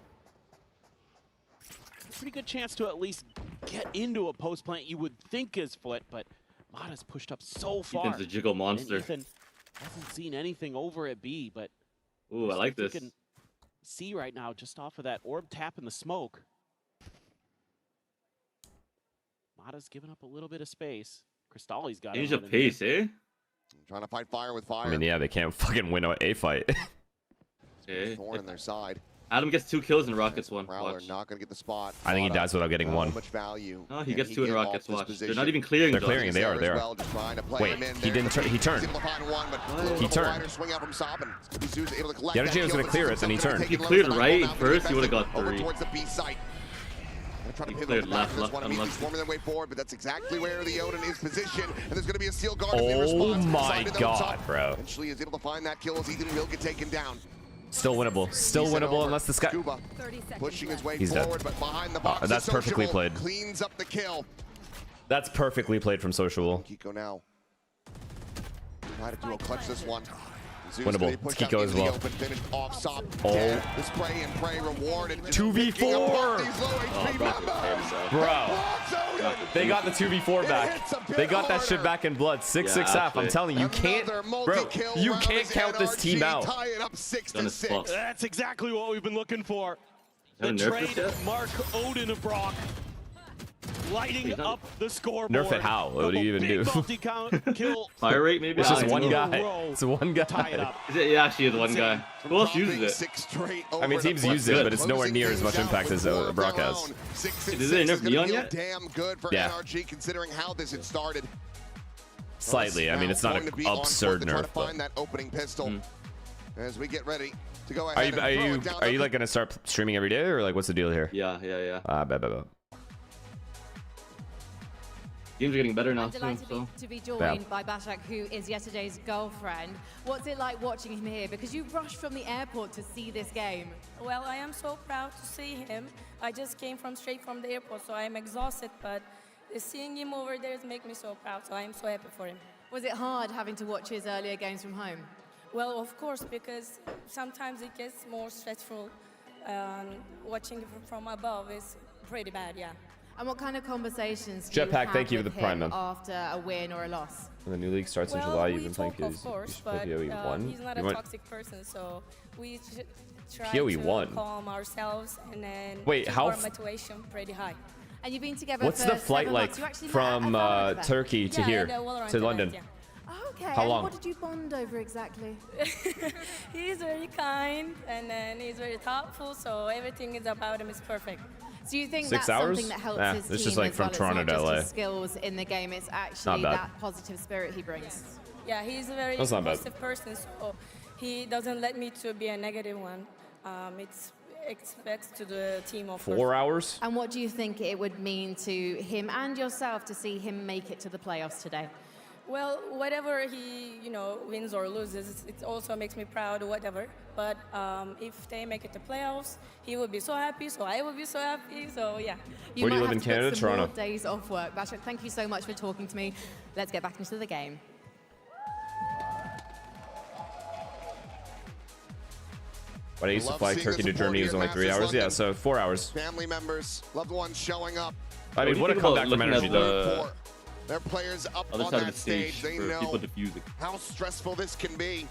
Pretty good chance to at least get into a post plant you would think is Foot, but Mata's pushed up so far. Ethan's a jiggle monster. And Ethan hasn't seen anything over at B, but ooh, I like this. You can see right now just off of that orb tap in the smoke. Mata's giving up a little bit of space. Cristalli's got change of pace, eh? Trying to fight fire with fire. I mean, yeah, they can't fucking win a fight. Okay. Thorn on their side. Adam gets 2 kills and Rockets 1. Prowler not gonna get the spot. I think he dies without getting 1. Much value. Oh, he gets 2 and Rockets. Watch. They're not even clearing. They're clearing. They are. Wait, he didn't turn. He turned. He turned. The other Jay was gonna clear it, then he turned. He cleared right first. He would have got 3. He cleared left, forming their way forward, but that's exactly where the Odin is positioned, and there's going to be a Steel Garden in response. Oh my god, bro. Eventually is able to find that kill as Ethan will get taken down. Still winnable. Still winnable unless this guy... Pushing his way He's forward, dead. but behind the box that's perfectly played. Cleans up the kill. That's perfectly played from Social. Kiko now. Try to do a clutch this one. Winnable. Kiko as well. The spray and pray rewarded. 2v4! Bro. They got the 2v4 back. They got that shit back in blood. 6-6 half. I'm telling you, you can't... Bro, you can't count this team out. That's exactly what we've been looking for. The trade Mark Odin of Brock. Lighting up the scoreboard. Nerf it how? What do you even do? Fire rate maybe? It's just one guy. It's one guy. Yeah, actually is one guy. Who else uses it? I mean, teams use it, but it's nowhere near as much impact as Brock has. Is it enough neon yet? Damn good for NRG considering how this had started. Slightly. I mean, it's not an absurd nerf. Find that opening pistol as we get ready to go ahead. Are you like gonna start streaming every day, or like what's the deal here? Yeah. Bet. Games are getting better now. Delighted to be joined by Bashak, who is yesterday's girlfriend. What's it like watching him here? Because you rushed from the airport to see this game. Well, I am so proud to see him. I just came straight from the airport, so I am exhausted, but seeing him over there makes me so proud, so I am so happy for him. Was it hard having to watch his earlier games from home? Well, of course, because sometimes it gets more stressful. Watching from above is pretty bad, yeah. And what kind of conversations do Jetpack, you have thank you for with the prime, him man. after a win or a loss? When the new league starts in Well, July, we you've been playing talk, of PoE. course, You should play but PoE 1. he's not a toxic person, so we try PoE to 1? calm ourselves and then Wait, keep how our f- motivation pretty high. And you've been together What's for the flight 7 like months. You actually met from at a Valorant event. Turkey to here at a Valorant to event, London? yeah. Okay. How and long? What did you bond over exactly? He's very kind and then he's very thoughtful, so everything is about him is perfect. So you think 6 that's hours? something that helps Nah, his it's team just like as from well? Toronto it's to not LA. just his skills in the game, it's actually bad. that positive spirit he brings. Yeah, he's a very That's not bad. positive person, so he doesn't let me to be a negative one. It's expects to the team of 4 hours? And what do you think it would mean to him and yourself to see him make it to the playoffs today? Well, whatever he, wins or loses, it also makes me proud or whatever. But if they make it to playoffs, he will be so happy, so I will be so happy, so yeah. You Where do might you live have in to Canada, book some Toronto? more days off work. Patrick, thank you so much for talking to me. Let's get back into the game. When I used to Love fly seeing Turkey the to Germany, it was support only here 3 at hours. Masters Yeah, London. so 4 hours. Family members, loved ones showing up. I mean, what a comeback from energy, though. For their players up Other on side of that the stage stage, they for people know defusing. how stressful this can be.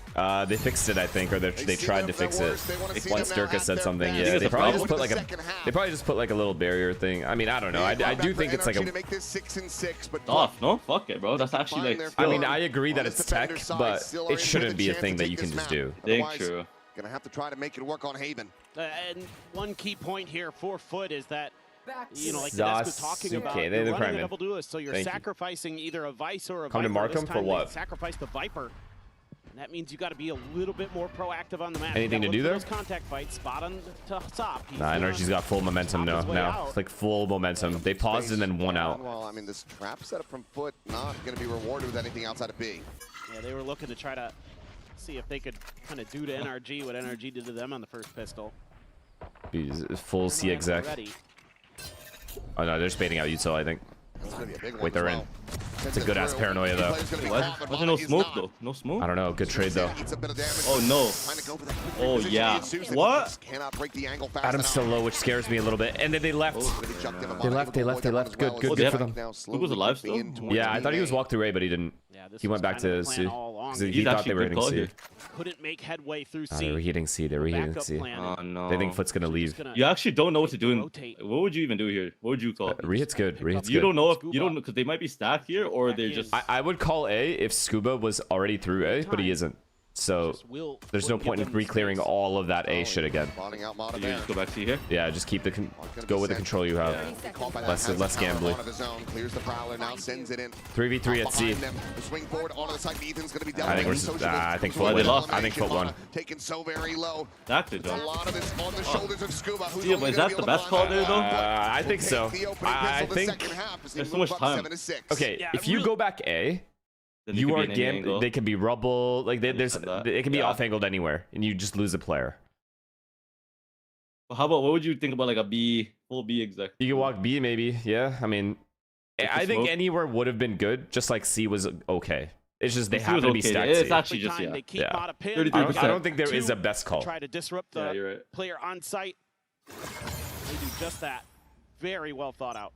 They fixed it, I think, or they see tried them to at their fix worst. They wanna it. see Once them now Durka at said their something, best. yeah, they It's probably a just put like a, second half. they probably just put like a little barrier thing. I mean, I don't know. I do think it's like Energy a. to make this 6-6, but Off, no? Fuck it, bro. That's actually like. I skill. mean, I agree that On it's this tech, defender's side, but still are in it shouldn't with be a chance thing to that you take can this just map. do. Think Otherwise, true. Gonna have to try to make it work on Haven. And one key point here for Foot is that, like Tedesco's talking about, Sasuke, you're they're running a priming. double duelist, so you're Thank you. sacrificing either a Vice or a Come to Viper. Markham This for time they what? Sacrifice the Viper. And that means you got to be a little bit more proactive on the map. Anything You to gotta do look for there? those contact fights, spot on to top. He's Nah, gonna Energy's got full momentum stop now. his way Now out. it's like full momentum. They paused and then one out. Well, I mean, this trap setup from Foot not going to be rewarded with anything outside of B. Yeah, they were looking to try to see if they could kind of do to NRG what NRG did to them on the first pistol. Full C exec. Ready. Oh no, they're just baiting out Util, I think. That's gonna be a big one Wait, they're as in. well. It's a good ass paranoia though. What? Was there no smoke though? No smoke? I don't know. Good trade though. Oh no. Oh yeah. What? Cannot break the angle fast Adam's enough. still low, which scares me a little bit. And then they left. They left. They left. They left. Good. Good. Oh, Good they for have- them. Luke was alive still? Yeah, I thought he was walked through A, but he didn't. Yeah, this He was went back kind of to the plan C. all along. 'Cause he He's thought actually they were good hitting call C. here. Couldn't make headway through They're C. reheating C. They're reheating Backup C. plan. Oh no. They think Foot's gonna leave. You actually don't know what to do. Rotate. What would you even do here? What would you call? Rehit's good. Rehit's You good. don't know if you don't because they might be stacked here or they're just. I would call A if Scuba was already through A, but he isn't. So there's no point in re-clearing all of that A shit again. Spawning out Motherboard. You just go back to here. Yeah, just keep the go with the control you have. Less gambly. Clears the prowler now, sends it in. 3v3 at C. The swing forward onto the side. Ethan's going to be I think dealt I think Well, Foot they won. lost. I think Foot won. Taken so very low. Stacked it, A John. lot of this on the shoulders of Scuba. Who's Yeah, only but is gonna that be the able to best call find there, though? I think so. the opening I pistol the think. second half as they There's so move much up time. 7-6. Okay, Yeah, if you go back A, Then they you could be are in any angle. They can be rubble. Like there's, Understand that. it can be Yeah. off-angled anywhere, and you just lose a player. Well, how about what would you think about like a B full B exec? You can walk B maybe. Yeah, I mean, Like I the think smoke? anywhere would have been good. Just like C was okay. It's just they C happen was to be okay. stacked. It's C. actually just Time yeah. they keep Yeah. out of pin. 33%. I don't think there is a best call. Try to disrupt Yeah, the you're right. player on site. They do just that. Very well thought out.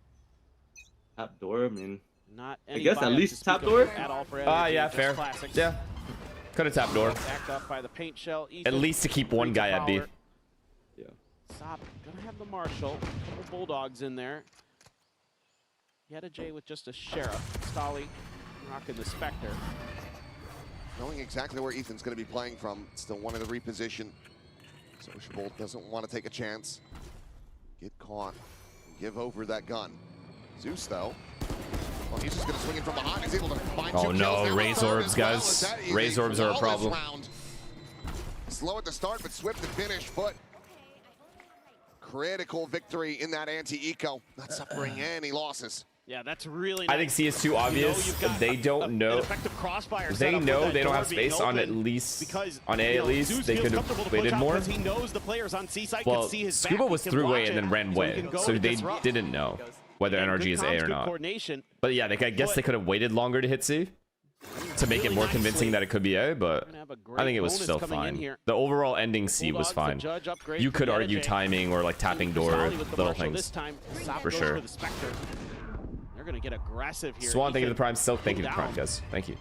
Tap door. I mean, Not I any guess at buy-up to least speak tap of door? At all for Ah, energy, yeah, just fair. classics. Yeah, could have tapped door. Backed up by the paint shell. At Ethan least to keep one guy at B. Prowler. yeah. Stop. Gonna have the Marshall. Couple Bulldogs in there. He had a J with just a Sheriff. Stolly rocking the Spectre. Knowing exactly where Ethan's going to be playing from, still one of the reposition. Sociable doesn't want to take a chance. Get caught. Give over that gun. Zeus, though. Well, he's just going to swing it from behind. He's able to find Oh two kills. no, Now Raise a third Orbs, as well. guys. Is that easy? Raise Orbs are a Flawless problem. round. Slow at the start, but swift to finish. Foot. Critical victory in that anti-eco. Not suffering any losses. Yeah, that's really I think C is too obvious. you've got They don't an know. effective crossfire They setup with know that they don't door have being space on at open least because, on A at least. Zeus They feels could comfortable have to push waited out more. because he knows the players on C side Well, can see his Scuba back, was he can through watch A and then it, ran so he away, can go so and they disrupt. didn't know whether Again, NRG good is A comms, or good not. coordination. But yeah, I guess they could have waited longer to hit C. to make it more convincing that it could be A, but I think it was still fine. The overall ending C was fine. You could argue timing or like tapping door, little things. For sure. They're gonna get aggressive here. Swan, thank you to the Prime. Silk, thank you to the Prime, guys. Thank you.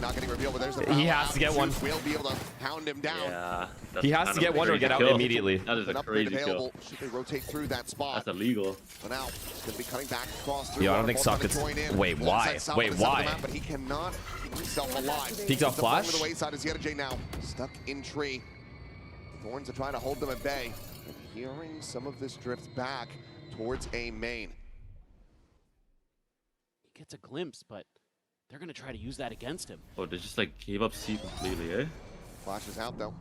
Not getting revealed, but there's the He has to get one. We'll be able to hound him down. Yeah, he has to get one or get out immediately. That is a crazy kill. Should they rotate through that spot? That's illegal. But now it's going to be cutting back across through. Yo, I don't think Socket's... Wait, why? Wait, why? But he cannot keep himself alive. Peeked off flash? The wayside is Xorro now stuck in tree. The Thorns are trying to hold them at bay. And hearing some of this drift back towards A main. He gets a glimpse, but they're going to try to use that against him. Oh, they just like gave up C completely, eh? Flash is out though.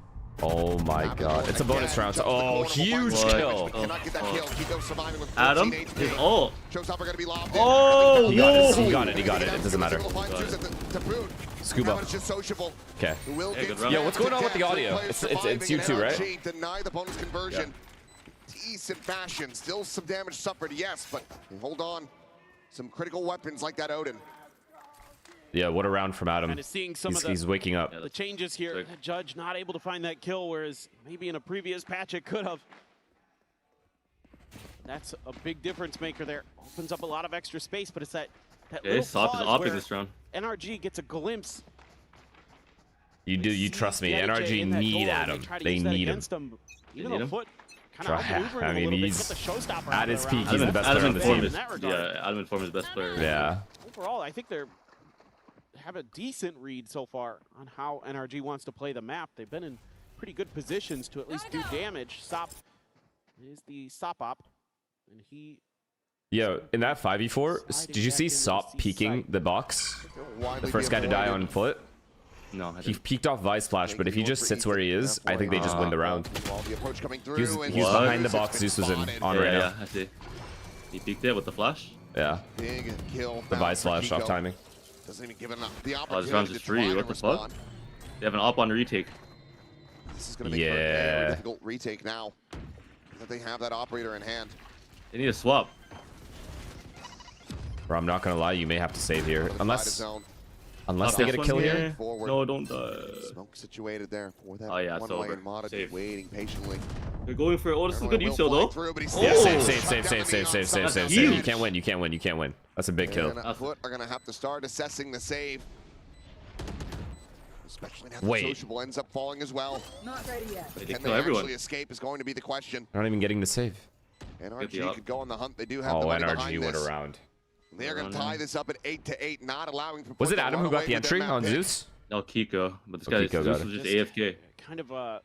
Oh my god. It's a bonus round. Oh, huge kill. Adam, his ult. Oh, he got it. He got it. It doesn't matter. Scuba. Okay. Yo, what's going on with the audio? It's you too, right? Deny the bonus conversion. Decent fashion. Still some damage suffered, yes, but hold on. Some critical weapons like that Odin. Yeah, what a round from Adam. Kind of seeing some he's waking up. The changes here. The Judge not able to find that kill, whereas maybe in a previous patch it could have. That's a big difference maker there. Opens up a lot of extra space, but it's that little Sop is pause opping this round. NRG gets a glimpse. You trust me. NRG need Adam. They need him. Even though Foot kind of outmaneuvering I mean, he's at his peak. He's the best player on the team. Yeah, Adam Inform is the best player. Yeah. Overall, I think they're have a decent read so far on how NRG wants to play the map. They've been in pretty good positions to at least do damage. Sop is the Sop op, and he... Yo, in that 5v4, did you see Sop peeking the box? The first guy to die on foot? No, he peeked off Vice Flash, but if he just sits where he is, I think they just win the round. He was behind the box Zeus was on right now. Yeah, I see. He peeked it with the flash? Yeah. Big kill. The Vice Flash off timing. Doesn't even give enough the opportunity. Oh, this round's just free. What the fuck? They have an op on retake. This is going to make for a very difficult retake now. That they have that operator in hand. They need a swap. Bro, I'm not gonna lie, you may have to save here. Unless they get a kill here. No, don't Smoke situated there for that. Oh yeah, it's over. Save. Waiting patiently. They're going for this is a good util though. Yeah, save. You can't win, you can't win. That's a big kill. Foot are gonna have to start assessing the save. Especially now Wait. the Sociable ends up falling as well. Not ready yet. Can they actually escape is going to be the question. They're not even getting the save. NRG could go on the hunt. They do have the money NRG went around. They're going to tie this up at 8-8, not allowing for... Was it Adam who got the entry on Zeus? No, Kiko. But this guy Zeus was just AFK. Kind of a...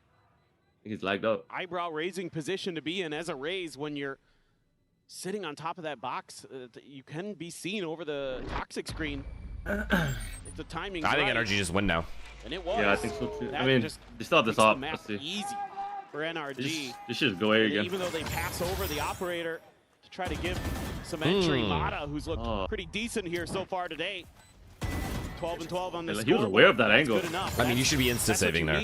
He's lagged out. Eyebrow-raising position to be in as a Raze when you're sitting on top of that box. You can be seen over the toxic screen. If the timing. I think NRG just win now. And it was. Yeah, I think so too. I mean, they still have this op. Let's see. Easy for NRG. They should just go A again. Even though they pass over the operator to try to give some entry. Mata, who's looked pretty decent here so far today. 12-12 on the score. He was aware of that angle. I mean, you should be insta-saving there.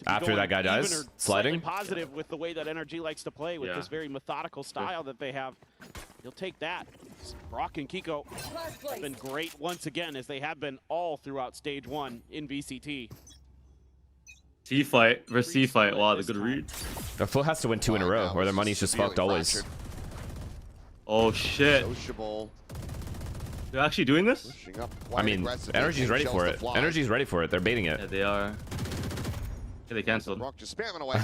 After that guy dies, sliding. Positive with the way that NRG likes to play with this very methodical style that they have. You'll take that. Brock and Kiko have been great once again, as they have been all throughout stage 1 in VCT. C fight versus C fight. Wow, the good read. The Foot has to win 2 in a row, or their money's just fucked always. Oh shit. They're actually doing this? I mean, NRG's ready for it. NRG's ready for it. They're baiting it. Yeah, they are. Yeah, they canceled. Brock just spamming away.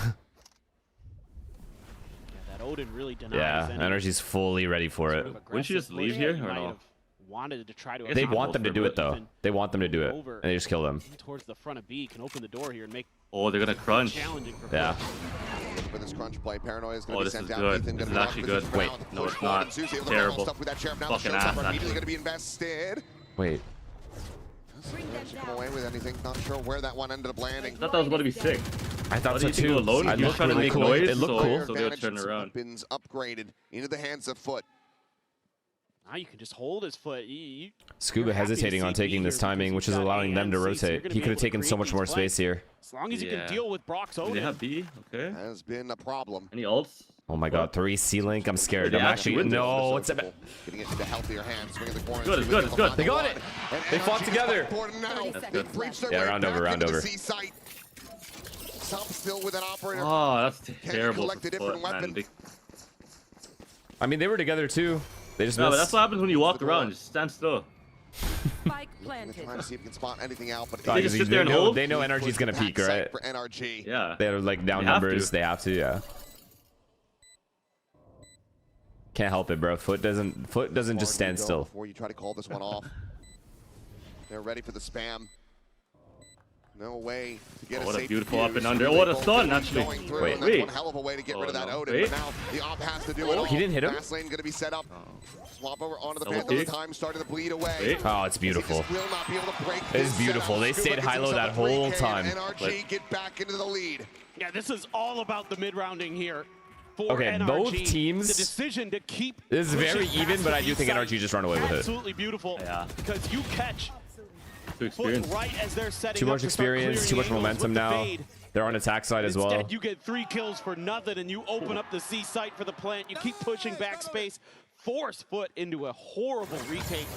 That Odin really denies. Yeah, NRG's fully ready for it. Wouldn't you just leave here or no? Wanted to try to. They want them to do it though. They want them to do it, and they just kill them. Towards the front of B, can open the door here and make. Oh, they're gonna crunch. Yeah. For this crunch play, Paranoia is going Oh, to this be is sent good. down. This is actually good. Wait, no, it's not. Terrible. Fucking ass, actually. Going to be invested. Wait. Come away with anything. Not sure where that one ended up landing. I thought that was about to be sick. I thought so too. Alone? I looked trying to make cool. noise, It looked cool. So they'll turn around. Weapons upgraded into the hands of Foot. Now you can just hold his foot. Scuba hesitating on taking this timing, which is allowing them to rotate. He could have taken so much more space here. As long as you can deal with Brock's Odin. They have B. Okay. Has been a problem. Any ults? Oh my god, 3 C-Link. I'm scared. I'm actually no. It's getting it into healthier hands. Swinging the corner. Good, it's good, it's good. They got it. They fought together. Yeah, round over, round over. Still with an operator. Oh, that's terrible. Collect a different weapon. I mean, they were together too. They just no, but that's what happens when you walk around. Just stand still. Trying to see if you can spot anything out, but they just sit there and hold. They know NRG's gonna peak, right? For NRG. Yeah. They're like down numbers. They have to, yeah. Can't help it, bro. Foot doesn't just stand still. Before you try to call this one off, they're ready for the spam. No way to get what a a beautiful up and under. Oh, what a stun, actually. Wait. One hell of a way to get rid of that Odin. But now the op has to do it all. He didn't hit him? Fast lane going to be set up. Swap over onto the Phantom. The time starting to bleed away. Oh, it's beautiful. It's beautiful. They stayed high-low that whole time. NRG get back into the lead. Yeah, this is all about the mid-rounding here. Okay, NRG. both teams. The decision to keep this is very even, but I do think NRG just run away with it. Absolutely beautiful. Yeah. Because you catch experience. Right as they're setting too much experience, too much momentum now. They're on attack side as well. Instead, you get 3 kills for nothing, and you open up the C site for the plant. You keep pushing backspace, force Foot into a horrible retake.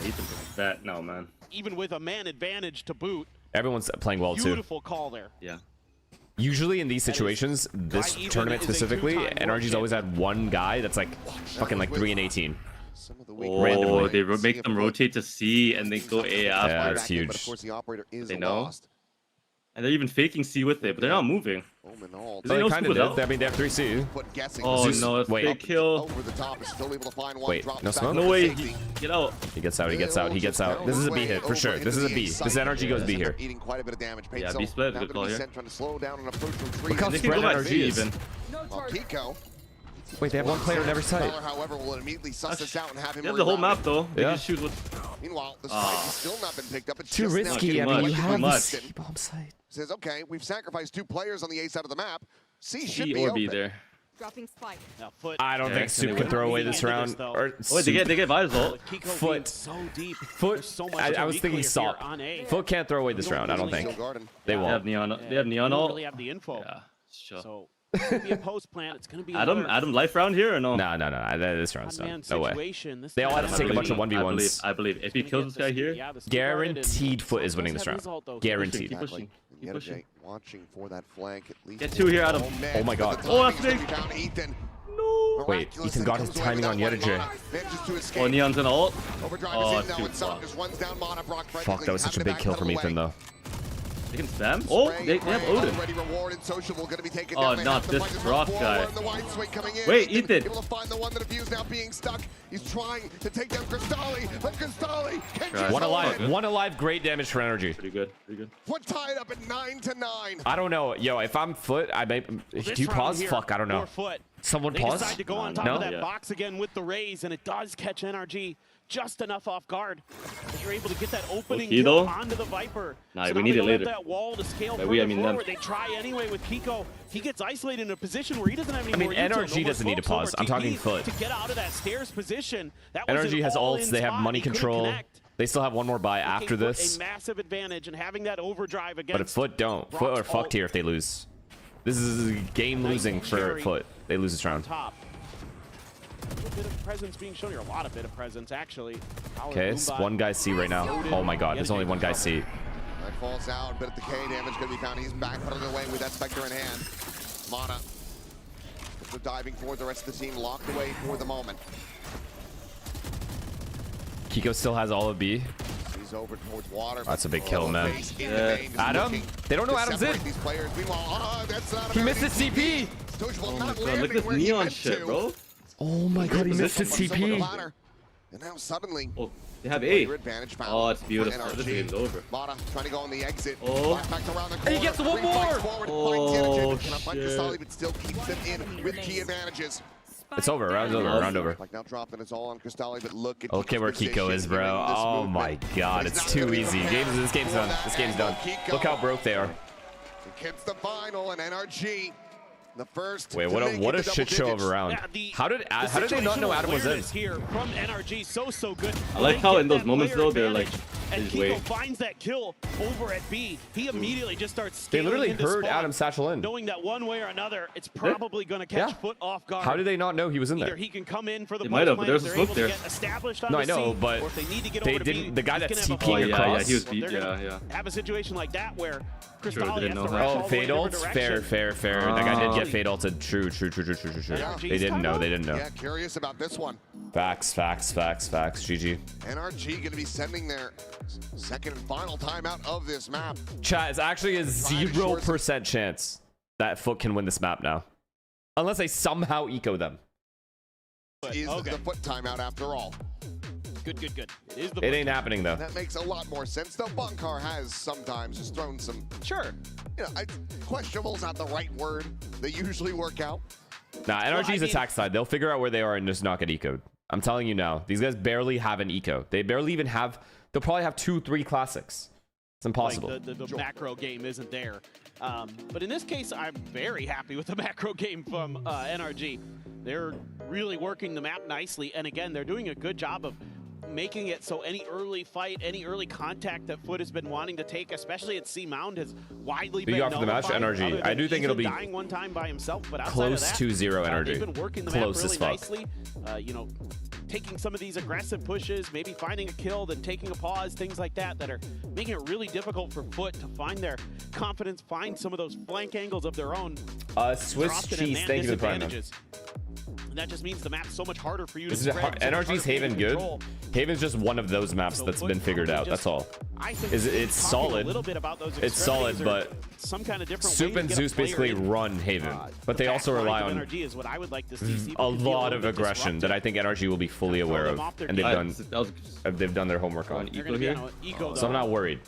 That no, man. Even with a man advantage to boot. Everyone's playing well too. Beautiful call there. Yeah. Usually in these situations, this tournament specifically, NRG's always had one guy that's like fucking like 3 and 18. Oh, they make them rotate to C and then go A after. Yeah, that's huge. But of course, the operator is they know. lost. And they're even faking C with it, but they're not moving. They kind of did. I mean, they have 3C. Oh no, it's wait. big kill. Wait, no smoke? No way. Get out. He gets out, he gets out, he gets out. This is a B hit, for sure. This is a B. This NRG goes B here. Eating quite a bit of damage. Yeah, B split. Good call here. Trying to slow down and approach from Look how spread NRG is. Kiko. Wait, they have one player on every side. However, will immediately suss this out and have him. They have the whole map though. They Yeah. just shoot with. Meanwhile, the site has still not been picked up. It's too just risky. now I mean, you too have the much. C-bomb site. Says, okay, we've sacrificed 2 players on the A side of the map. C should C be or B open. there. Dropping spike. I don't think Soup can throw away this round. Or Wait, they get Visol. Foot. Foot. I was thinking Salt. Foot can't throw away this round. I don't think. They won't. They have Neon. They have Neon ult. Really have the info. Yeah, sure. So it's gonna be a post plant. It's gonna be Adam life round here or no? No. This round's done. No way. They all have to take a bunch of 1v1s. I believe. If he kills this guy here, Guaranteed Foot is winning this round. Guaranteed. Keep pushing. Keep pushing. Watching for that flank at least. Get 2 here, Adam. Oh my god. Oh, that's big. No. Wait, Ethan got his timing on Yettage. Oh, Neon's an ult. Oh, Fuck, that was such a big kill from Ethan though. They can spam? Oh, they have Odin. Oh, not this rock guy. Wait, Ethan. Able to find the one that abused now being stuck. He's trying to take down Cristalli, but Cristalli can't. One alive, great damage for NRG. Pretty good, pretty good. Foot tied up at 9-9. I don't know. Yo, if I'm Foot, I may. Do you pause? Fuck, I don't know. Someone pause? They decide to go on top no? of that box again with the raise, and it does catch NRG just enough off guard. You're able to get that opening kill onto the Viper. Nah, so we need it later. That wall to scale By we, I mean forward. them. They try anyway with Kiko. He gets isolated in a position where he doesn't have any more NRG doesn't need to pause. I'm talking Foot. To get out of that stairs position. That NRG has ults. They have money control. They still have one more buy after this. A massive advantage and having that overdrive against. But if Foot don't, Foot are fucked here if they lose. This is game losing for Foot. They lose this round. A little bit of presence being shown here. A lot of bit of presence, actually. Okay, it's one guy C right now. Oh my god, there's only one guy C. That falls out, but the K damage going to be found. He's back, putting away with that Spectre in hand. Mana. So diving forward, the rest of the team locked away for the moment. Kiko still has all of B. He's over towards water. That's a big kill, man. Adam? They don't know Adam's in. He missed his CP. Oh my god, look at this Neon shit, bro. Oh my god, he missed his CP. And now suddenly, they have A. Advantage found. Oh, it's beautiful. This game's over. Mata trying to go on the exit. Oh. He gets one more. Oh, shit. But still keeps them in with key advantages. It's over. Round's over. Round over. Like now dropping it's all on Cristalli, but look at okay, where Kiko is, bro. Oh my god, it's too easy. This game's done. This game's done. Look how broke they are. Gets the final and NRG. The first. Wait, what a shit show of a round. How did they not know Adam was in? Here from NRG, so good. I like how in those moments though they're like And Kiko finds that kill over at B. He immediately just starts scaling. They literally into heard spawn, Adam satchel in. knowing that one way or another, it's probably going to catch Foot off guard. How did they not know he was in there? Either he can come in for the might have, but there's a they're smoke able there. to get established on No, the I know, C, but or if they need to get they over to didn't. B, The guy he's that's gonna have a TPing fire. across. he was Well, they're yeah, gonna yeah. have a situation like that where Sure, they Cristalli didn't has to know rush that. all Oh, the way fade in a ults? different Fair, direction. fair, fair. That guy did get fade ulted. True. They didn't know. They didn't know. Yeah, curious about this one. Facts. GG. NRG going to be sending their second and final timeout of this map. Chat, it's actually a 0% chance that Foot can win this map now. Unless they somehow eco them. Is the Foot timeout after all. Good. It is the It ain't happening though. That makes a lot more sense. Though Bunkar has sometimes just thrown some, questionable's not the right word. They usually work out. Nah, NRG's attack side. They'll figure out where they are and just not get ecoed. I'm telling you now. These guys barely have an eco. They barely even have. They'll probably have 2-3 classics. It's impossible. Like the macro game isn't there. But in this case, I'm very happy with the macro game from NRG. They're really working the map nicely. And again, they're doing a good job of making it so any early fight, any early contact that Foot has been wanting to take, especially at C Mound, has widely been Big off the match, NRG. I do think it'll be dying one time by himself, but close to 0 NRG. They've been working the Close map as really fuck. nicely. Taking some of these aggressive pushes, maybe finding a kill, then taking a pause, things like that are making it really difficult for Foot to find their confidence, find some of those flank angles of their own. Swiss cheese, thank you for the prime. And that just means the map's so much harder for you to Is it spread. NRG's Haven good? Haven's just one of those maps that's been figured out. That's all. It's solid. It's solid, but some kind of different Soup and Zeus basically run Haven, but they also rely on a lot of aggression that I think NRG will be fully aware of, and they've done their homework on. So I'm not worried.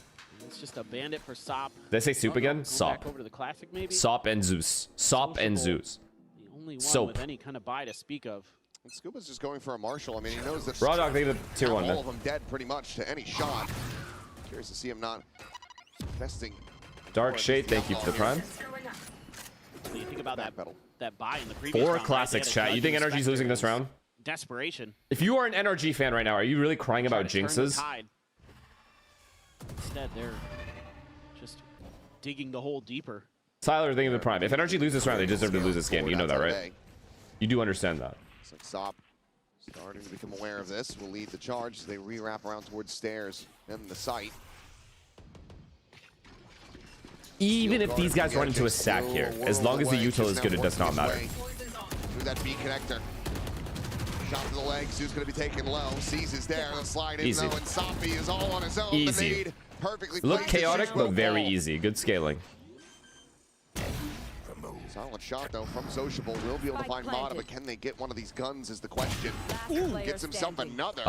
It's just a bandit for Sop. Did I say Soup again? Sop. Over to the classic, maybe? Sop and Zeus. Sop and Zeus. Only one Soap. with any kind of buy to speak of. And Scuba's just going for a Marshall. I mean, he knows that Raw Dog, they have a tier 1, all man. of them dead pretty much to any shot. Curious to see him not investing. Dark Shade, thank you for the prime. So you think about that buy in the previous 4 round, classics, chat. You think NRG's losing this round? Desperation. If you are an NRG fan right now, are you really crying about jinxes? Instead, they're just digging the hole deeper. Tyler, think of the prime. If NRG loses this round, they deserve to lose this game. You know that, right? You do understand that. Looks like Sop starting to become aware of this. Will lead the charge as they re-wrap around towards stairs and the site. Even if these guys run into a sack here, as long as the util is good, it does not matter. Through that B connector. Shot to the legs. Who's going to be taken low? Sees is there. The slide in Easy. though, and Soppy is all on his own. Easy. The nade perfectly Look placed. chaotic, Shoot but will very fall. easy. Good scaling. Solid shot though from Sociable. Will be able to find Mata, but can they get one of these guns is the question. Ooh, gets himself another.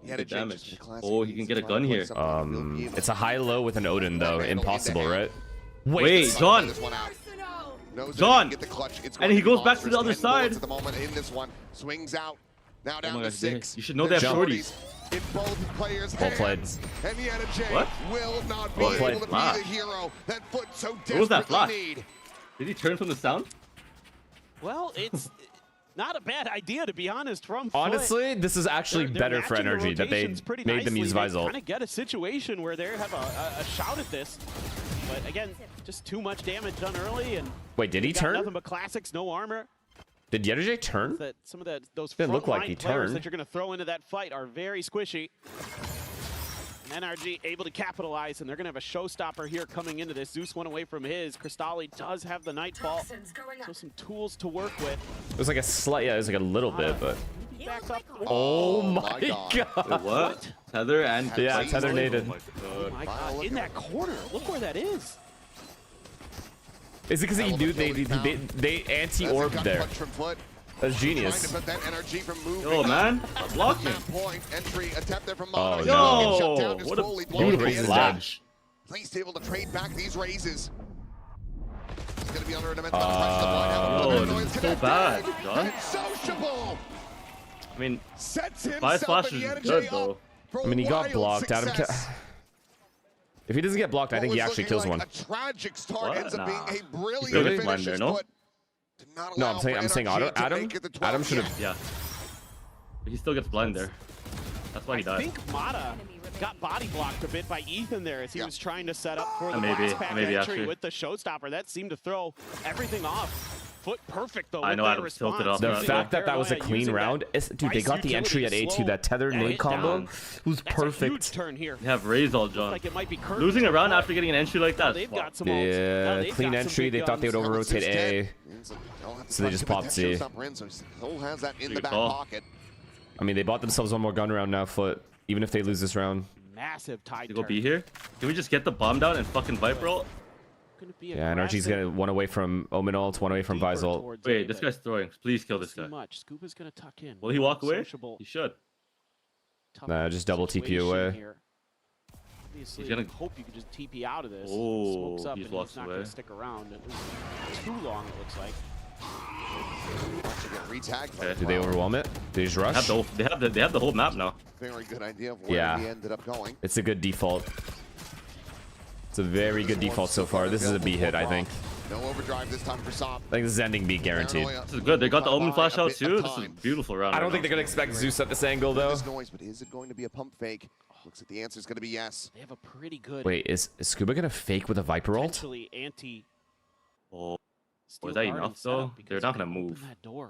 He had a damage. Oh, he can get a gun here. It's a high-low with an Odin though. Impossible, right? Wait, John. John. And he goes back to the other side. At the moment in this one, swings out. Now down to 6. You should know they have shorties. In both players' Well played. hands. And yet a J What? will not be Well able played. to be Wow. the hero that Foot so What was that desperately flash? need. Did he turn from the sound? Well, it's not a bad idea, to be honest, from Foot. Honestly, this is actually They're better for matching the NRG that they rotations pretty made them use nicely. They Visal. kind of get a situation where they have a shout at this. But again, just too much damage done early. And Wait, did he got turn? Nothing but classics, no armor. Did Yeterjay turn? That some of those Didn't look like frontline he players turned. that you're going to throw into that fight are very squishy. And NRG able to capitalize, and they're going to have a showstopper here coming into this. Zeus went away from his. Cristalli does have the Nightfall, so some tools to work with. It was like a slight, yeah, it was like a little bit, but. Back up. Oh my god. Wait, what? Tether and Yeah, Tether naded. Oh my god, in that corner. Look where that is. Is it because he knew they anti-orbed there? That's genius. Yo, man, stop blocking. Entry attempt there from Oh, Maono. no. Shut down, just What a fully beautiful blown. slash. At least able to trade back these raises. He's going to be under an immense amount of pressure. The blind Oh, out. this is so bad, John. And Sociable I mean, sets Bias himself Flash and is the good, NJ though. up for I mean, he got wild blocked. Adam, success. if he doesn't get blocked, I think he What was actually looking kills like one. A tragic start What? ends up being a He brilliant still gets finish. blind there, no? But did not No, allow I'm saying for Adam. NRG to Adam make it to 12. Adam should have. Yeah. But he still gets blind there. That's why he died. I think Mata got body blocked a bit by Ethan there as he was trying to set up for the Maybe, box pack maybe entry actually. with the showstopper. That seemed to throw everything off. Foot perfect though. I with know that Adam's response. tilted off. The fact that that was a clean round, dude, they got the entry at A2. That tether nade combo was perfect. Turn here. You have Raze all John. Like it might be Losing a round after getting an entry like that. They've got some Yeah, clean entry. They thought they would over rotate A, so they just popped C. has that in the back pocket. I mean, they bought themselves one more gun round now, Foot. Even if they lose this round. Massive tide. You go B here. Can we just get the bomb down and fucking Viper ult? Yeah, NRG's gonna one away from Omen ult, one away from Viz ult. Wait, this guy's throwing. Please kill this guy. Scuba's gonna tuck in. Will he walk away? He should. Nah, just double TP away. Obviously, He's gonna hope you can just TP out of this. Oh, Smokes up he's and walked he's not away. gonna stick around. It was too long, it looks like. Okay. Did they overwhelm it? They just rush? They have the whole map now. Very good idea of where he ended up going. It's a good default. It's a very good default so far. This is a B hit, I think. No overdrive this time for Sop. I think this is ending B guaranteed. This is good. They got the Omen flash out too. This is a beautiful round. I don't think they're gonna expect Zeus at this angle though. Noise, but is it going to be a pump fake? Looks like the answer is going to be yes. They have a pretty good. Wait, is Scuba gonna fake with a Viper ult? Potentially anti. Oh, was that enough though? They're not gonna move.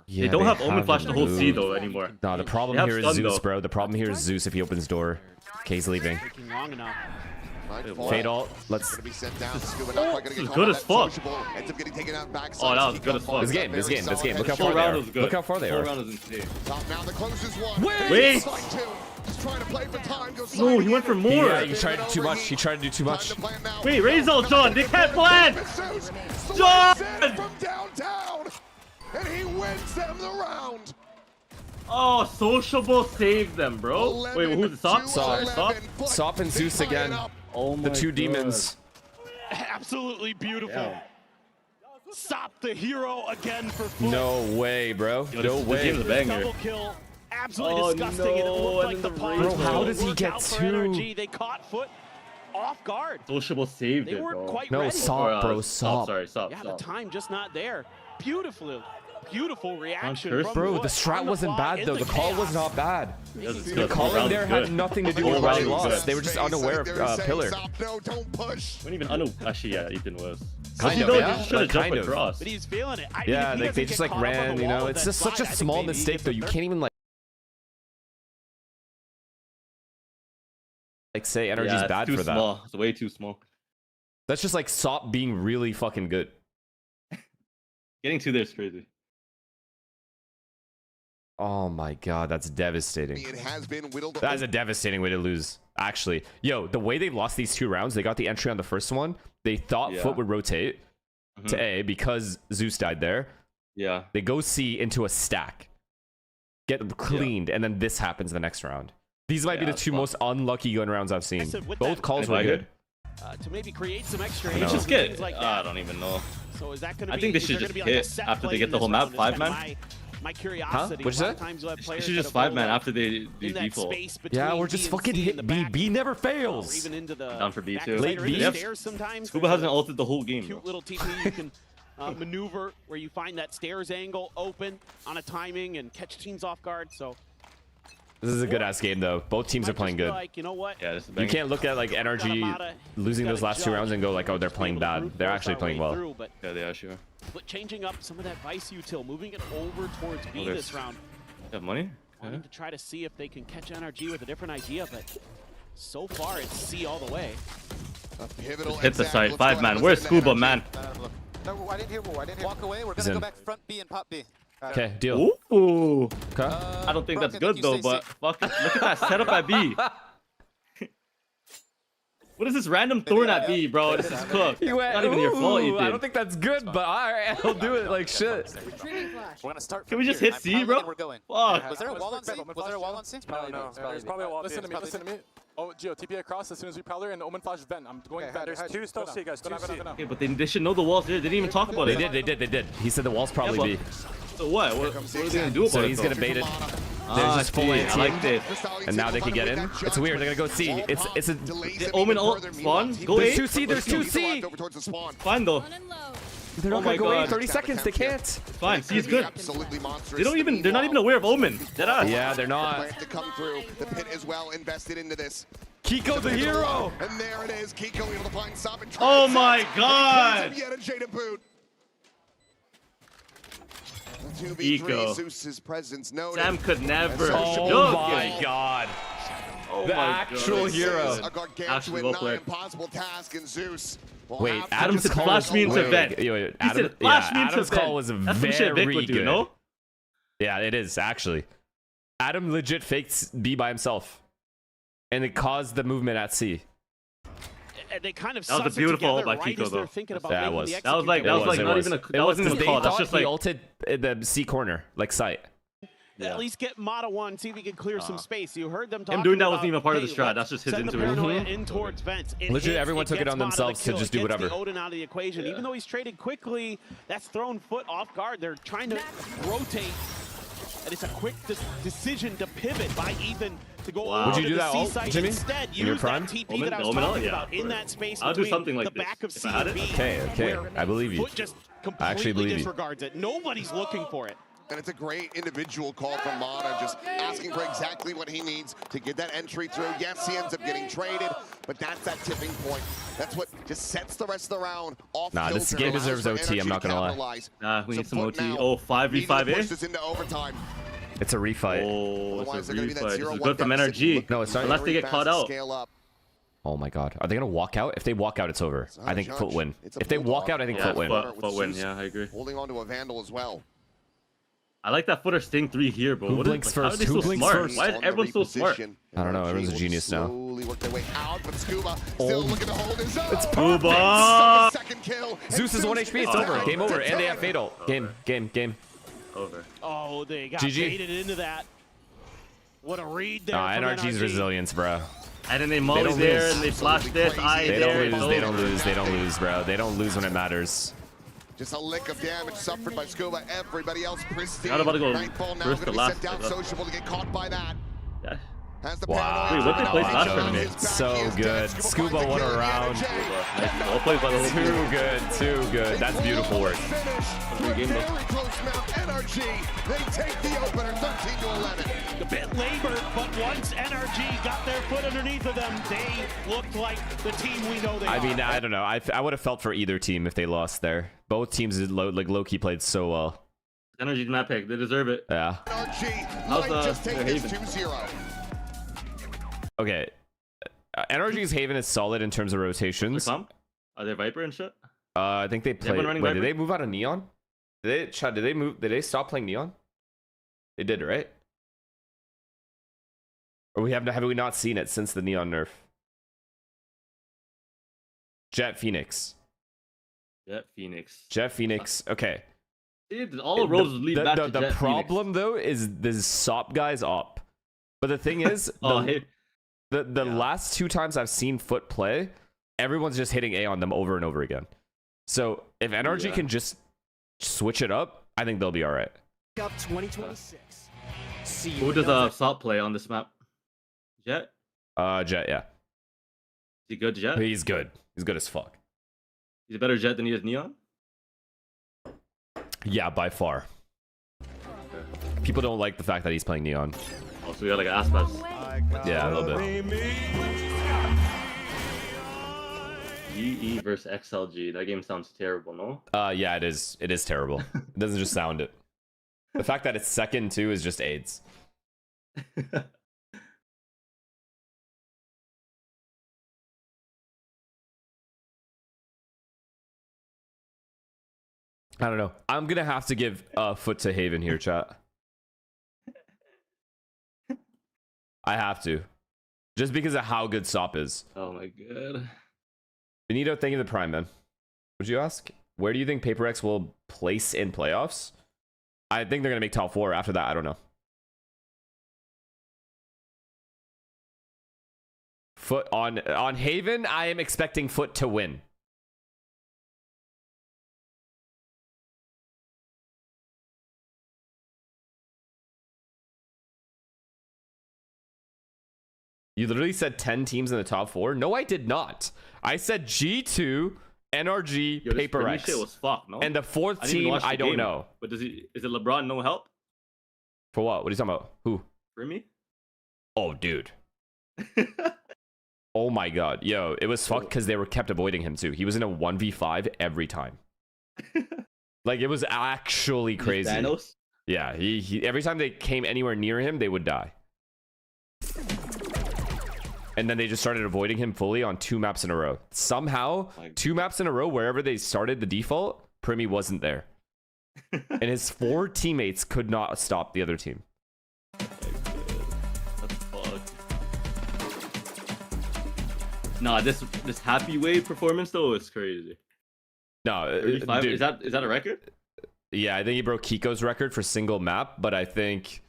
Yeah, they don't have Omen flash to hold C moved. though anymore. Nah, the problem They have here is stun, Zeus, though. bro. The problem here is Zeus if he opens door. K's leaving. Taking long enough. Fade ult. Let's. Gonna be sent down. Scuba not quite gonna This get is caught good on as that fuck. sociable. Ends up getting taken out backside. Oh, that was good as fuck. This game. Look how Full far they round are. was good. Look how far they Full are. round was insane. Top now, the closest one. Wait. Side two. Just trying to play for time. Goes No, he went for more. Yeah, he tried to do too much. He tried to do too much. Wait, raise ult, John. They can't plan. John. From downtown, and he wins them the round. Oh, Sociable saved them, bro. Wait, who's the Sop? Sop and Zeus again. Oh my The two God. demons. Absolutely beautiful. Stop the hero again for Foot. No way, bro. Yo, No this way. game's a banger. Double kill. Absolutely Oh, disgusting. no, And it looked like and the the players Bro, how does he worked get out for two? NRG. They caught Foot off guard. Sociable saved They it, weren't bro. quite No, ready. Sop, bro. Sop. Sorry, Sop. Yeah, the time just not there. Beautiful reaction Curse. from Bro, Foot the strat on wasn't fly bad in though. The call was chaos. not bad. It's The good. calling Round there was had good. nothing to do Whole with why they round was lost. good. They were just unaware of Pillar. No, don't push. When even actually, yeah, Ethan was. Kind of, though, yeah. They just should have Like, jumped across. But he's feeling it. Yeah, like they just like ran, you know. It's just such a small mistake though. You can't even like say NRG's Yeah, it's bad too for that. small. It's way too small. That's just like Sop being really fucking good. Getting to there is crazy. Oh my god, that's devastating. It has been whittled. That is a devastating way to lose. Actually, yo, the way they lost these two rounds, they got the entry on the first one. They thought Yeah. Foot would rotate to A because Zeus died there. Yeah. They go C into a stack, get cleaned, and then this happens the next round. These might be the two most unlucky gun rounds I've seen. Both calls were good. To maybe create some extra I know. Just get. things like I that. don't even know. So is that going to I be? think they is should there just gonna be like a hit set after play they get in the this whole map, round? Is 5-man. kinda My curiosity. What'd you A lot of say? times you'll have They players should that just have 5-man rolled after they in that default. space between Yeah, we're B just and fucking C in hit the B. back. B never Or fails. even into the Down for B back too. side or Late into B. the stairs sometimes. Scuba There's hasn't a ulted the whole game. Cute Bro. little TP you can maneuver where you find that stairs angle open on a timing and catch teams off guard. So This is a good ass game though. Both teams are might playing just be good. like, you know what? Yeah, this is You banging. can't look at like NRG losing those last two rounds and go like, oh, they're playing bad. They're actually playing well. Through, but Yeah, they are sure. changing up some of that Vice util, moving it over towards B there's- this round. You have money? Wanting to try to see if they can catch NRG with a different idea, but so far it's C all the way. Hit the site. 5-man. Where's Scuba, man? No, I didn't hear more. I didn't hear. Walk away. We're He's gonna in. go back front B and pop B. Okay, deal. Ooh. Okay. I don't think Brock, that's I good think you though, say but safe. fuck it. Look at that setup at B. What is this random thorn at B, bro? This is cooked. You went, Not even your fault, "Ooh, Ethan. I don't think that's good, but alright, I'll do it like shit. We're gonna start. Can we just here. hit I'm C, pounding bro? and We're going. Fuck. Was there a wall on C? Was there a wall on C? No, no. There's probably a wall. Listen to me. Listen to me. Oh, Gio, TP across as soon as we Prowler and Omen Flash vent. I'm going back. There's two still C, guys. Two C. Okay, but they should know the walls there. They didn't even talk about it. They did. He said the wall's probably Yeah, B. So what? What are they gonna do about So it? he's though? gonna bait it. There's Ah, just full I AT. like this. And now they can get in. It's weird. They're gonna go C. It's a. The Omen ult spawn. Go There's A. 2C. There's 2C. Fine though. They're not gonna go away in 30 seconds. They can't. It's fine. C is good. Absolutely monstrous. They don't even. They're not even aware of Omen. Deadass. Yeah, they're not. Plan to come through. The pit is well invested into this. Kiko the hero. And there it is. Kiko able to find Sop and Oh my god. to boot. Kiko. Zeus's presence noted. Sam could never. Oh my god. Oh the my actual god. hero. A gargantuan impossible task, and Zeus. Wait, Adam said flash me into vent. He said flash me into Adam's vent. call was That's some shit Vic very would do, good. no? Yeah, it is actually. Adam legit faked B by himself, and it caused the movement at C. And they kind of that was a beautiful ult by Kiko, though. That was. That was like not even a. That wasn't even a call. That's just like he ulted in the C corner, like sight. Yeah. At least get Mata 1, see if he can clear some space. You heard them talking him doing that about, wasn't even part of the strat. That's just his intuition. In towards vents. Legit, everyone took it on themselves to just do whatever. The Odin out of the equation. Even though he's traded quickly, that's thrown Foot off guard. They're trying to rotate, and it's a quick decision to pivot by Ethan to go over Would you to do the that C ult, site Jimmy? instead. In your Use prime? that TP that I was talking about in that space I'll do between something like the back of this. C If I had and it. B. Okay, I believe you. Foot just I actually completely believe you. disregards it. Nobody's looking for it. And it's a great individual call from Mata, just asking for exactly what he needs to get that entry through. Yes, he ends up getting traded, but that's that tipping point. That's what just sets the rest of the round off. Nah, this game deserves OT, I'm not gonna lie. Nah, we need some OT. Oh, 5v5, push this into overtime. It's a refight. Oh, it's a refight. This is good from NRG. No, it's not. Unless they get caught out. Oh my god. Are they gonna walk out? If they walk out, it's over. I think Foot win. If they walk out, I think Foot win. Foot win, yeah, I agree. Holding on to a Vandal as well. I like that Footer Sting 3 here, bro. Who blinks first? How are they so smart? First? Why is everyone so smart? I don't know. Everyone's a genius now. Slowly work their way out, but Scuba still looking to hold his own. It's Scuba! Second kill. Zeus is 1 HP. It's over. Game over. And they have Fatal. Game. Over. Oh, they got GG. baited into that. What a read there. NRG's resilience, bro. And then they molly there and they flash this. They don't lose, bro. They don't lose when it matters. Just a lick of damage suffered by Scuba. Everybody else pristine. Not about to go Nightfall now first going to to be last. sent down sociable to get caught by that. Yeah. Has the Wow. Wait, what they play last tournament? So good. Scuba won a round. All plays by the whole team. Too good. That's beautiful work. Very close mount NRG. They take the opener 13-11. A bit labored, but once NRG got their foot underneath of them, they looked like the team we know they are. I mean, I don't know. I would have felt for either team if they lost there. Both teams low-key played so well. NRG's map pick. They deserve it. NRG How's might just take this Haven? 2-0. Okay. NRG's Haven is solid in terms of rotations. Are they Viper and shit? I think they played. everyone running Wait, Viper? did they move out of Neon? Did they move? Did they stop playing Neon? They did, right? Or have we not seen it since the Neon nerf? Jet Phoenix. Jet Phoenix. Okay. Dude, all roads lead back to The Jet problem though is the SOP guys op. But the thing is, the last 2 times I've seen Foot play, everyone's just hitting A on them over and over again. So if NRG can just switch it up, I think they'll be all right. Up 2026. Who does SOP play on this map? Jet? Jet, yeah. Is he good, Jet? He's good. He's good as fuck. He's a better Jet than he is Neon? Yeah, by far. People don't like the fact that he's playing Neon. Oh, so we got like an ass pass. Yeah, a little bit. GE versus XLG. That game sounds terrible, no? Yeah, it is. It is terrible. It doesn't just sound it. The fact that it's second too is just AIDS. I don't know. I'm gonna have to give Foot to Haven here, chat. I have to. Just because of how good SOP is. Oh my god. Benito, thank you for the Prime, man. Would you ask? Where do you think Paper X will place in playoffs? I think they're gonna make top 4. After that, I don't know. Foot on Haven, I am expecting Foot to win. You literally said 10 teams in the top 4? No, I did not. I said G2, NRG, Yo, this Paper Primy X. shit was fucked, no? And the fourth I didn't even team, watch the I don't game. know. But is it LeBron no help? For what? What are you talking about? Who? Primy? Oh, dude. Oh my god. Yo, it was fucked because they were kept avoiding him too. He was in a 1v5 every time. Like, it was actually crazy. Thanos? Yeah, he every time they came anywhere near him, they would die. And then they just started avoiding him fully on 2 maps in a row. Somehow, 2 maps in a row, wherever they started the default, Primy wasn't there. And his 4 teammates could not stop the other team. That's fucked. Nah, this Happy Wave performance though is crazy. No, 35? dude, Is that a record? Yeah, I think he broke Kiko's record for single map, but I think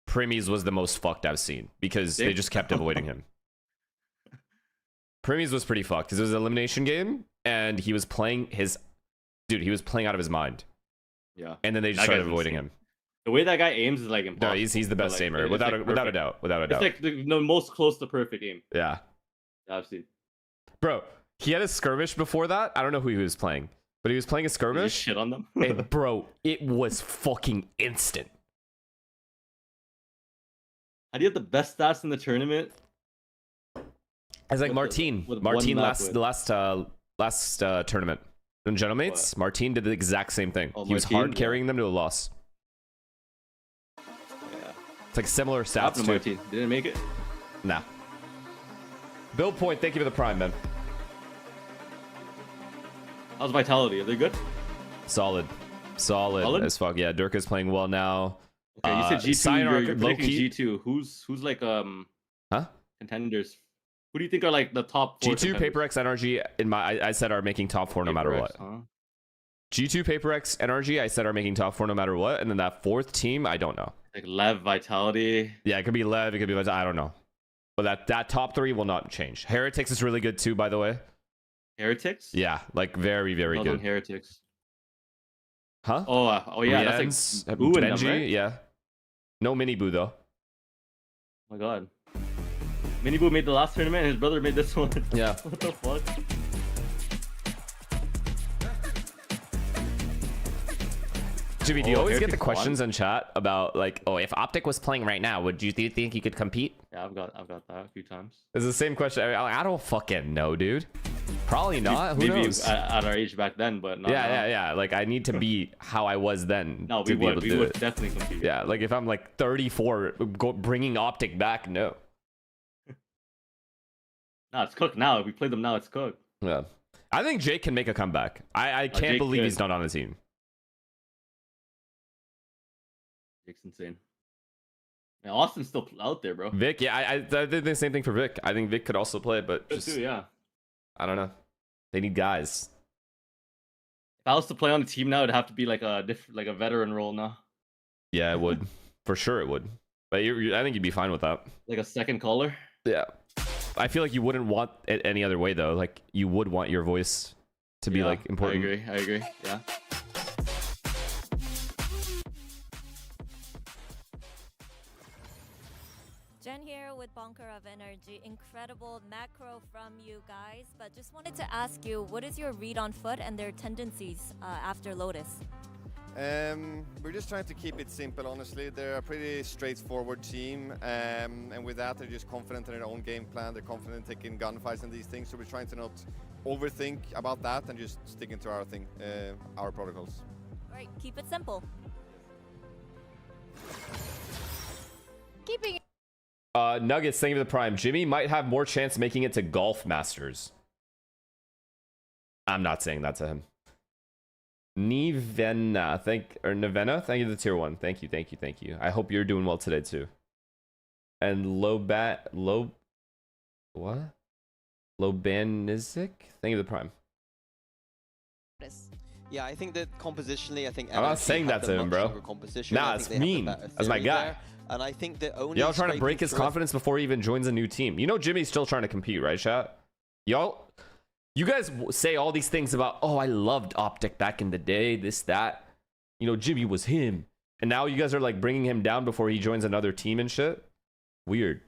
Primy's was the most fucked I've seen because they just kept avoiding him. Primy's was pretty fucked because it was an elimination game and he was playing his... Dude, he was playing out of his mind. Yeah. And then they just started avoiding him. The way that guy aims is like impossible. No, he's the best aimer, it's without like a doubt. Without a doubt. It's like the most close to perfect aim Yeah. I've seen. Bro, he had a skirmish before that. I don't know who he was playing, but he was playing a skirmish. Shit on them. And bro, it was fucking instant. How do you have the best stats in the tournament? It's like Martin last tournament. In Gentlemates, Martin did the exact same thing. Oh, he was Martin, hard carrying them to a loss. Yeah. It's like similar stats too. Martin didn't make it. Nah. Bill Point, thank you for the prime, man. How's Vitality? Are they good? Solid as fuck. Yeah, Dirk is playing well now. Okay, you said G2. You're predicting G2. Who's like contenders? Who do you think are like the top 4 G2, contenders? Paper X, NRG I said are making top 4 no matter what. Huh? G2, Paper X, NRG I said are making top 4 no matter what, and then that 4th team I don't know. Like Lev, Vitality. Yeah, it could be Lev, it could be Vitality, I don't know. But that top 3 will not change. Heretics is really good too, by the way. Heretics? Yeah, like very, very good. Heretics. Huh? Oh yeah, Riens, that's like Boo and them, Benji, right? yeah. No mini Boo though. Oh my god. Mini Boo made the last tournament and his brother made this one. Yeah. What the fuck? Jimmy, do you always get the questions in chat about like, oh, if Optic was playing right now, would you think he could compete? Yeah, I've got that a few times. It's the same question. I don't fucking know, dude. Probably not. Who Maybe knows? at our age back then, but not now. Yeah. Like I need to be how I was then. No, to we would do it. definitely compete. Yeah, like if I'm like 34, bringing Optic back, no. No, it's cooked now. If we play them now, it's cooked. Yeah, I think Jake can make a comeback. I can't Jake believe could. he's not on the team. Jake's insane. Man, Austin's still out there, bro. Vic, yeah, I did the same thing for Vic. I think Vic could also play, but Good just too, yeah. I don't know. They need guys. If I was to play on the team now, it'd have to be like a veteran role now. Yeah, it would. For sure it would. But I think you'd be fine with that. Like a second caller. Yeah. I feel like you wouldn't want it any other way though. Like you would want your voice to be like important. I agree. Yeah. Jen here with Bunker of Energy. Incredible macro from you guys, but just wanted to ask you, what is your read on Foot and their tendencies after Lotus? We're just trying to keep it simple, honestly. They're a pretty straightforward team, and with that, they're just confident in their own game plan. They're confident in taking gunfights and these things, so we're trying to not overthink about that and just sticking to our thing, our protocols. All right, keep it simple. Keeping Nuggets, thank you for the prime. Jimmy might have more chance making it to Golf Masters. I'm not saying that to him. Nivena, thank you for the tier 1. Thank you. I hope you're doing well today too. And Lobanizik, thank you for the prime. Yeah, I think that compositionally, I think I'm not saying that to him, bro. Nah, it's mean. That's my guy. There. And I think that only y'all trying to break his confidence before he even joins a new team. You know Jimmy's still trying to compete, right, chat? You guys say all these things about, oh, I loved Optic back in the day, this, that. You know, Jimmy was him. And now you guys are like bringing him down before he joins another team and shit. Weird.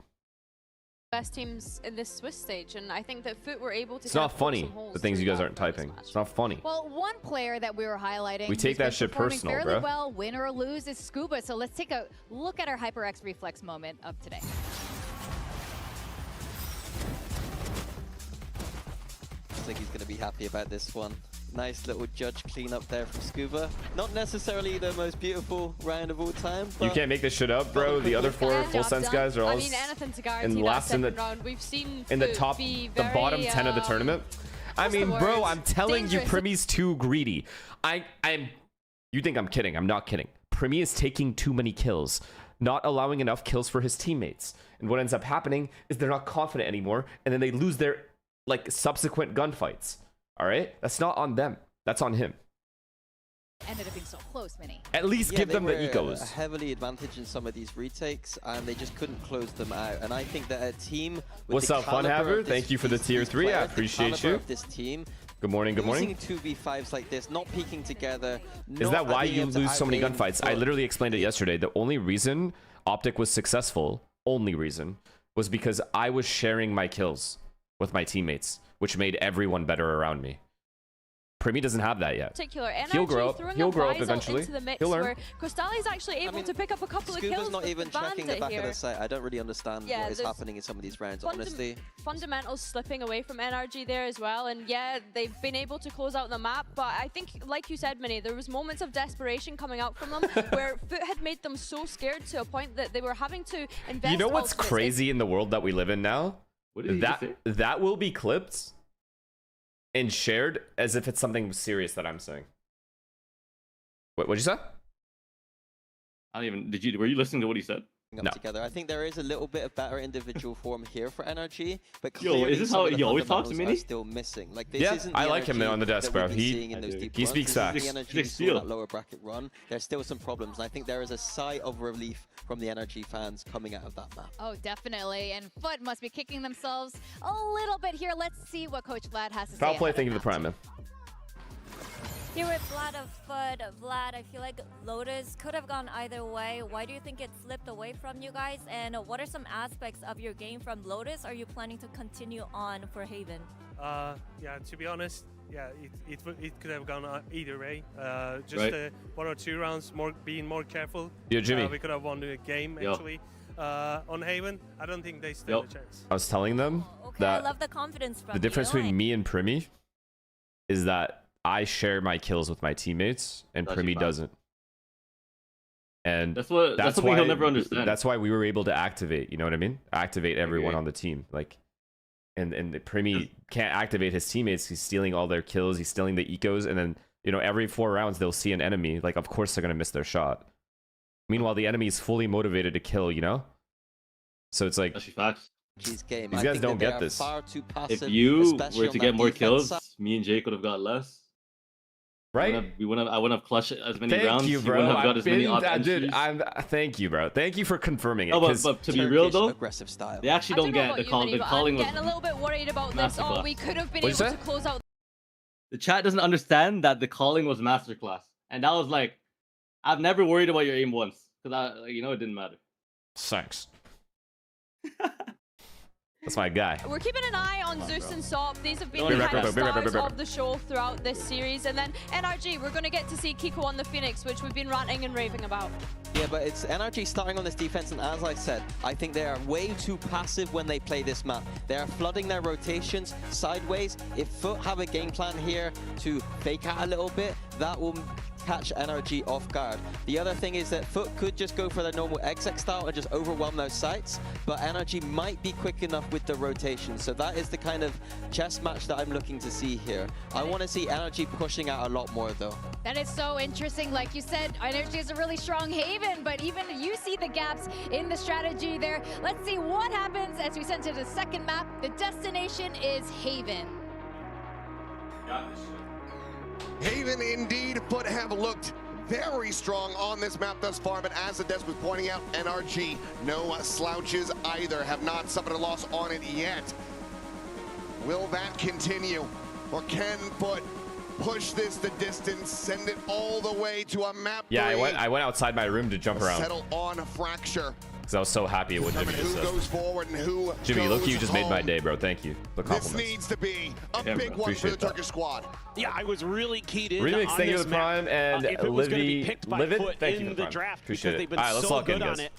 best teams in this Swiss stage, and I think that Foot were able to. It's not funny, the things you guys aren't typing. It's not funny. Well, one player that we were highlighting, We take that shit personal, fairly bro. well, win or lose, is Scuba. So let's take a look at our HyperX Reflex moment of today. Looks like he's going to be happy about this one. Nice little judge cleanup there from Scuba. Not necessarily the most beautiful round of all time. You can't make this shit up, bro. The other four full sense guys are all anything to guarantee in last in the round. We've seen in the top, the bottom 10 of the tournament. I mean, bro, I'm telling you, Primmy's too greedy. You think I'm kidding? I'm not kidding. Primmy is taking too many kills, not allowing enough kills for his teammates, and what ends up happening is they're not confident anymore, and then they lose their subsequent gunfights. All right, that's not on them. That's on him. Ended up being so close, Mini. At least give them the ecos. Heavily advantaged in some of these retakes, and they just couldn't close them out. And I think that a team with What's up, Funhaver? Thank you for the tier 3. I appreciate you. This team. Good morning. Good morning. Using 2v5s like this, not peeking together. Is that why you lose so many gunfights? I literally explained it yesterday. The only reason Optic was successful, was because I was sharing my kills with my teammates, which made everyone better around me. Primmy doesn't have that yet. He'll grow up. He'll grow up eventually. He'll learn. Crystalli's actually able to pick up a couple of kills. Scuba's not even checking the back of the site. I don't really understand what is happening in some of these rounds, honestly. Fundamentals slipping away from NRG there as well, and yeah, they've been able to close out the map, but I think, like you said, Minnie, there was moments of desperation coming out from them where Foot had made them so scared to a point that they were having to invest. You know what's crazy in the world that we live in now? That will be clipped and shared as if it's something serious that I'm saying. What'd you say? I don't even. Were you listening to what he said? No. Together. I think there is a little bit of better individual form here for NRG, but clearly is this how he always talks to me? Still missing. Like this isn't I like him on the desk, bro. He speaks facts. That lower bracket run. There's still some problems, and I think there is a sigh of relief from the NRG fans coming out of that map. Oh, definitely. And Foot must be kicking themselves a little bit here. Let's see what Coach Vlad has to say. Foul play. Thank you for the prime, man. Here with Vlad of Foot. Vlad, I feel like Lotus could have gone either way. Why do you think it slipped away from you guys? And what are some aspects of your game from Lotus are you planning to continue on for Haven? Yeah, to be honest, yeah, it could have gone either way. Just Right. 1 or 2 rounds, being more careful. Yo, Jimmy. We could have won the game, actually. On Haven, I don't think they stand a chance. I was telling them I that love the confidence from the difference you. between me and Primmy is that I share my kills with my teammates, and Primmy doesn't. And that's something he'll never understand. That's why we were able to activate. You know what I mean? Activate everyone on the team. And Primmy can't activate his teammates. He's stealing all their kills. He's stealing the ecos, and then every 4 rounds they'll see an enemy. Like, of course they're gonna miss their shot. Meanwhile, the enemy is fully motivated to kill. So it's like These guys don't get this. If you were to get more kills, me and Jay could have got less. Right? I wouldn't have clutched as many Thank rounds. you, bro. You wouldn't have got as many dude, thank you, bro. Thank you for confirming it. No, but to be real though, aggressive style. They actually don't get the calling. The calling was getting a little bit worried about this. Oh, we could have been able to close out. The chat doesn't understand that the calling was masterclass, and that was like, I've never worried about your aim once because it didn't matter. Thanks. That's my guy. We're keeping an eye on Zeus and Sop. These have been the kind of stars of the show throughout this series. And then NRG, we're going to get to see Kiko on the Phoenix, which we've been ranting and raving about. Yeah, but it's NRG starting on this defense, and as I said, I think they are way too passive when they play this map. They are flooding their rotations sideways. If Foot have a game plan here to fake out a little bit, that will catch NRG off guard. The other thing is that Foot could just go for their normal XX style and just overwhelm those sites, but NRG might be quick enough with the rotation. So that is the kind of chess match that I'm looking to see here. I want to see NRG pushing out a lot more though. That is so interesting. Like you said, NRG is a really strong Haven, but even you see the gaps in the strategy there. Let's see what happens as we send to the second map. The destination is Haven. Haven indeed, Foot have looked very strong on this map thus far, but as the desk was pointing out, NRG, no slouches either, have not suffered a loss on it yet. Will that continue, or can Foot push this the distance, send it all the way to a map? Yeah, I went outside my room to jump around. Settle on a Fracture. because I was so happy at what Jimmy just Who goes forward and who Jimmy, look, goes you just made my home. day, bro. Thank you. The This compliments. needs to be a Yeah, big bro. one for the Appreciate that. Turkish squad. Yeah, I was really keyed in Remix, on thank you this to the Prime, map. and If it was going to be Livy, picked by Livid, Foot thank you in for the the Prime. draft Appreciate because it. they've been All right, let's so lock in, good on guys.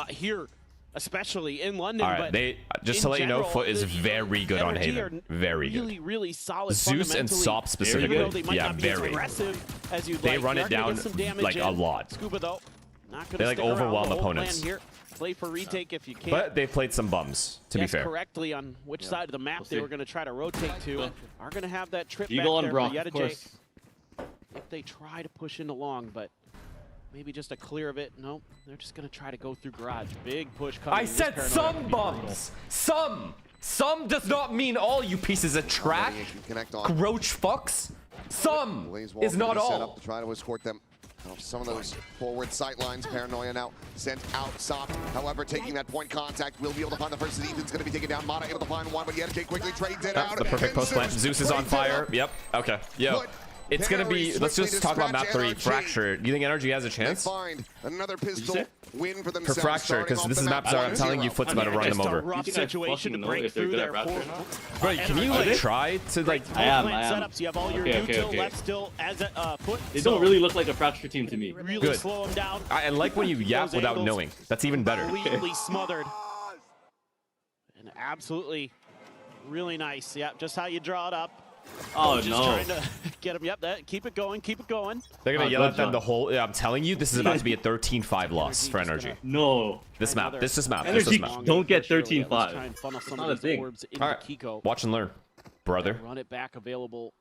it here, especially in London. All right, but they just to in let you know, general, Foot is the very good on NRG Haven. are Very really, good. really solid. Zeus and fundamentally, Sop specifically, even though they might yeah, not be very. As aggressive as you'd They like. run You it are gonna down get some damage like in. a lot. Scuba though, not gonna They like stick around. overwhelm The whole plan opponents. here, play for retake if you can. But they played some bums, to be Guess fair. correctly on which side of the map they see. were going to try to rotate to. Are going to have that trip Eagle back on there Brock, for of Yeta course. If they try to push into long, but maybe just a clear of it. No, they're just going to try to go through garage. Big push coming. I said some bums. Some. Some does not mean all, you pieces of trash. Roach fucks. Some is not Set up all. to try to escort them off some of those forward sight lines. Paranoia now sent out. Sop, however, taking that point contact, will be able to find the first. Ethan's going to be taken down. Mata able to find one, but Yeta quickly trades it That's out. the perfect And post plant. Zeus is on trades it fire. up. Yep. Okay. Yo. It's gonna be. Let's just talk about map 3. Fracture. Do you think Energy has a chance? Find another pistol win for For themselves. Fracture, because this is map 0. I'm telling you, Foot's about to run them over. Rough situation to break through there. Bro, can you like try to like? I am. Setups. You have all your util left still as a Foot. They don't really look like a Fracture team to me. Really Good. slow them down. I like when you yap Those without angles. knowing. That's even better. Completely smothered. And absolutely really nice. Yep, just how you draw it up. Oh, Just no. trying to get him. Yep, that. Keep it going. Keep it going. They're gonna Oh, yell good at them job. the whole. Yeah, I'm telling you, this is about to be a 13-5 loss for Energy. No. This map. This is map. This Energy is map. don't get Let's 13-5. try and funnel some Not of a these thing. orbs into All right. Kiko. Watch and learn, brother. Run it back available,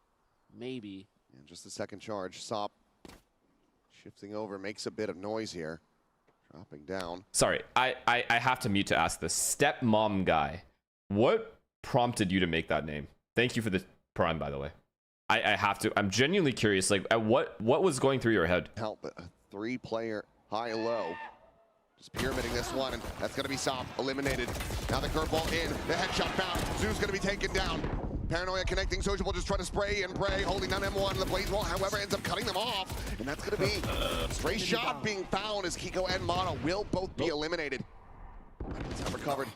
maybe. And just the second charge. Sop shifting over, makes a bit of noise here. Dropping down. Sorry, I have to mute to ask this. Stepmom guy, what prompted you to make that name? Thank you for the Prime, by the way. I have to. I'm genuinely curious. Like, what was going through your head? Help, but a 3-player high-low. Just pyramiding this one, and that's going to be Sop eliminated. Now the curveball in, the headshot found. Zoo's going to be taken down. Paranoia connecting, Sociable just trying to spray and pray, holding down M1. The blaze wall, however, ends up cutting them off, and that's going to be a stray shot being found as Kiko and Mono will both be eliminated. It's not recovered.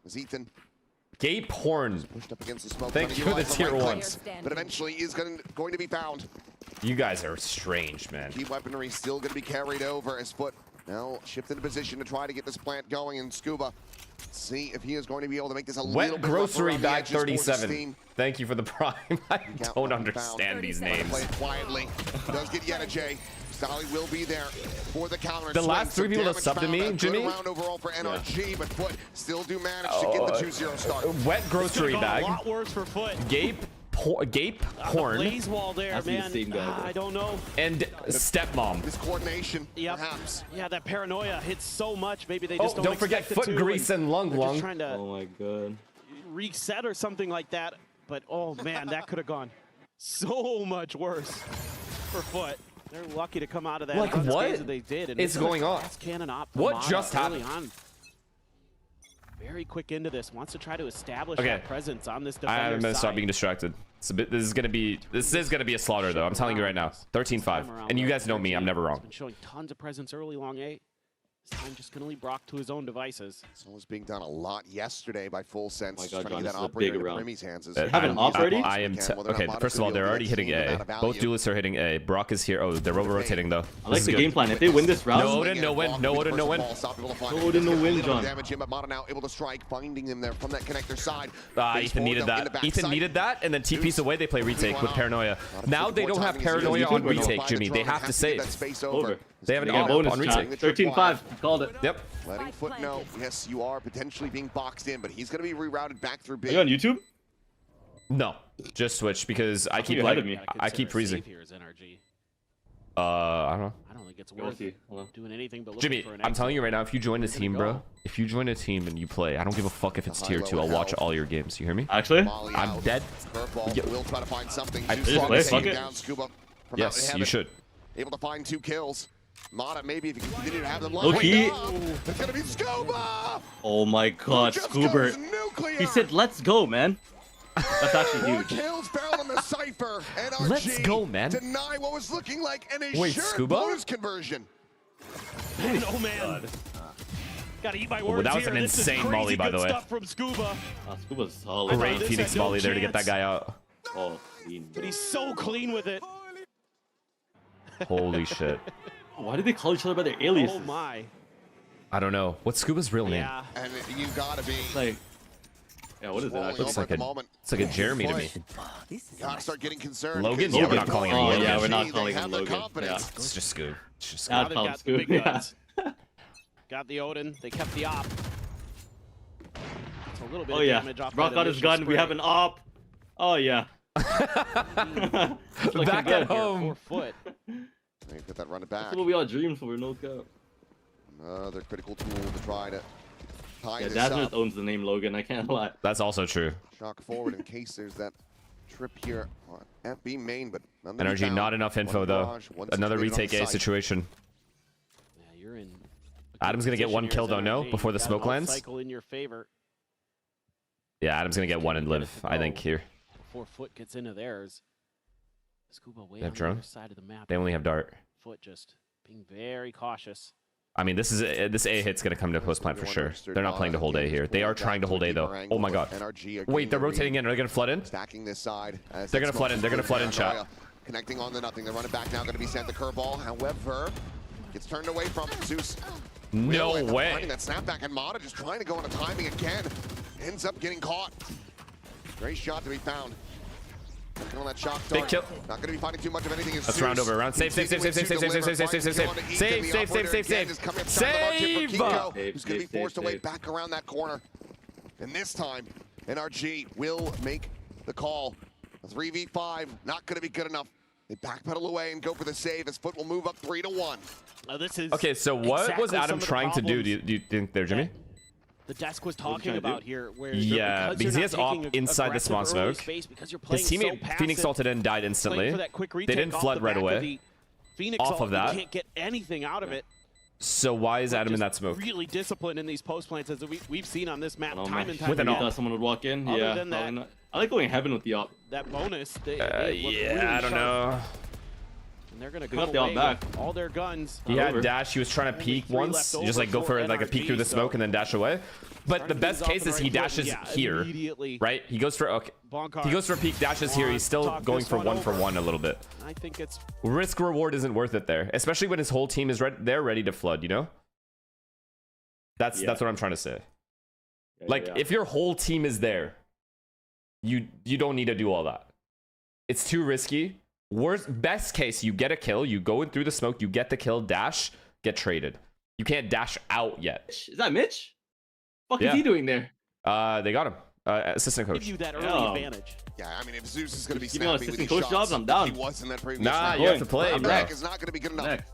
As Ethan Gabe Horn. pushed up against the smoke. Thank trying you to for the utilize tier right ones. clicks, but eventually is going to be found. You guys are strange, man. Key weaponry still going to be carried over as Foot now shift into position to try to get this plant going. And Scuba, see if he is going to be able to make this a little Wet bit Grocery rougher around Bag the edges for this 37. team. Thank you for the Prime. I Count don't one understand found. these Trying to names. Play it quietly. Does get Yeta J. Sally will be there for the counter. The swing. last 3 Some people that damage subbed to found. me, A good Jimmy. round overall for NRG, but Foot still do manage to get the 2-0 start. Wet Grocery Could've gone Bag. A lot worse for Foot. Gape Horn. Blaze wall there, That's the man. same guy, I don't know. And Stepmom. This coordination, Yep. perhaps. Yeah, that paranoia hits so much. Maybe they Oh, just don't don't forget expect it foot to, grease and lung they're just lung. trying to Oh my god. reset or something like that. But oh man, that could have gone so much worse for Foot. They're lucky to come out of that. Like, unscathed what as they did. And is it's a going on? fast cannon op for What Mata just early happened? on. Very quick into this. Wants to try to establish Okay. that presence on this defender I'm gonna stop side. being distracted. It's a bit, this is gonna be a slaughter though. I'm telling you right now. 13-5. And you guys know me. I'm never He's wrong. been showing tons of presence early, long A. This time just going to leave Brock to his own devices. So was being done a lot yesterday by Full Sense. Oh my God, trying to John, get this that is a operator big into round. Primmy's hands. They have an op already? I am okay. First of all, they're already hitting A. Both duelists are hitting A. Brock is here. Oh, they're over rotating though. I like the game plan. If they win this round, No Odin, no win. No Odin, no win. No Odin, no win, John. Damage him, but Mata now able to strike, finding them there from that connector side. Ethan needed that. Ethan needed that, and then TP's away. They play retake with paranoia. Now they don't have paranoia on retake, Jimmy. They have to save. Over. They have an They got op bonus on chat. retake. 13-5. Called it. Yep. Letting Foot know, yes, you are potentially being boxed in, but he's going to be rerouted back through Are B. you on YouTube? No, just Switch because I keep you're ahead like of me. I keep freezing. Here is NRG. I don't know. I don't think it's Go worth see. Hold on. doing anything but looking Jimmy, for an I'm exit. telling you right now, if you join a team, bro, go. if you join a team and you play, I don't give a fuck if it's tier 2. I'll watch all your games. You hear me? Actually? Molly I'm out. dead. Curveball Yo. will try to find something. I Zeus promise taking you. down Scuba from out in Yes, heaven. you should. Able to find 2 kills. Mata, maybe if you can continue to have them Low lined key. up. It's going to be Scuba! Oh my god, Just Scuba. goes nuclear. He said, let's go, man. That's actually 4 huge. kills found on the Cypher. NRG Let's go, man. deny what was looking like an Wait, assured Scuba? bonus conversion. Oh man. Gotta eat my Oh, words that was here. an This is insane crazy molly, by good the way. stuff from Scuba. Scuba's solid. Great this Phoenix had no molly there to get that chance. guy out. Oh, clean. But he's so clean with it. Holy shit. Why did they call each other by their aliases? Oh my. I don't know. What's Scuba's real name? Yeah. And you gotta be Like, yeah, what is it actually? Looks like it's like a Jeremy to me. gotta start getting concerned. Logan? 'cause Yeah, we're not calling him Oh Logan. yeah, we're not they calling have him their Logan. Yeah. confidence. It's just Scoob. It's just Now Scoob. it's They've called got the Scoop. big Yeah. guns. Got the Odin. They kept the op. It's a little bit Oh of yeah, damage off Brock that got his initial gun. We spray. have an op. Oh yeah. It's looking Back good. at home. 4 foot. They put that run it back. That's what we all dreamed for. No cap. Another critical tool to try to tie Yeah, this Dazzler up. owns the name Logan. I can't lie. That's also true. Shock forward in case there's that trip here at B main, but none to be Energy, found. not enough info One though. barrage, one Another situated on retake the A site. situation. Yeah, you're in. Adam's gonna get one kill though, no? Before the smoke lands? Cycle in your favor. Yeah, Adam's gonna get one and live, I think, here. 4 foot gets into theirs. Scuba way They have on the drone? other side of the map. They only have dart. Foot just being very cautious. I mean, this A hit's gonna come to post plant for sure. They're not playing to hold A here. They are trying to hold A though. Oh my god. Wait, they're rotating in. Are they gonna flood in? Stacking this side. as They're gonna that flood in. They're gonna flood in, smoke chat. Connecting on the nothing. They're running back now. Going to be sent the curveball. However, gets turned away from Zeus. No Will, way. Finding that snapback, and Mata just trying to go into timing again. Ends up getting caught. Great shot to be found. Looking on that shock Big dart. kill. Not going to be finding too much of anything. Let's round over. Round. Save, save, save, save, save, save, save, save, save, save, save, save, save, save, save, save, save. Save! Who's going Save, to be forced save, away save. back around that corner. And this time, NRG will make the call. A 3v5, not going to be good enough. They backpedal away and go for the save as Foot will move up 3-1. This is Okay, so what exactly was some Adam of the trying to do? problems Do you think there, Jimmy? the desk was he talking trying to do? about here, where Yeah, because he has op inside the spawn smoke. His His teammate Phoenix ulted in and died instantly. They didn't flood right away. Phoenix Off of that. can't get anything out of it. So why is Adam in that smoke? Really disciplined in these post plants, as we've seen on this map Oh, time man. and time With an again. op. Thought someone would walk in. Other Yeah. than probably that- not. I like going heaven with the op. That bonus, they look really Yeah, I don't sharp. know. And they're gonna Got come the op away back. with all their guns. He had over. dash. He was trying to Only peek 3 once. left Just like go over for like a peek through the NRG, smoke and then dash away. But Trying the to best get it off case on is the he right foot, dashes yeah, here, immediately. right? He goes for okay. Bonkar He goes for a peek, dashes here. He's still Talk going this for one one for over. one a little bit. I think it's Risk reward isn't worth it there, especially when his whole team is they're ready to flood. You know. That's what I'm trying to say. Like if your whole team is there, you don't need to do all that. It's too risky. Best case, you get a kill, you go in through the smoke, you get the kill, dash, get traded. You can't dash out yet. Is that Mitch? What Yeah. is he doing there? They got him. Assistant coach. give you that early Yeah. advantage. Yeah, I mean, if Zeus is going to be Give me all snappy with assistant these coach shots, jobs, I'm down. he was in that previous Nah, round. you have to play, That bro. back is not going to be good enough. Next.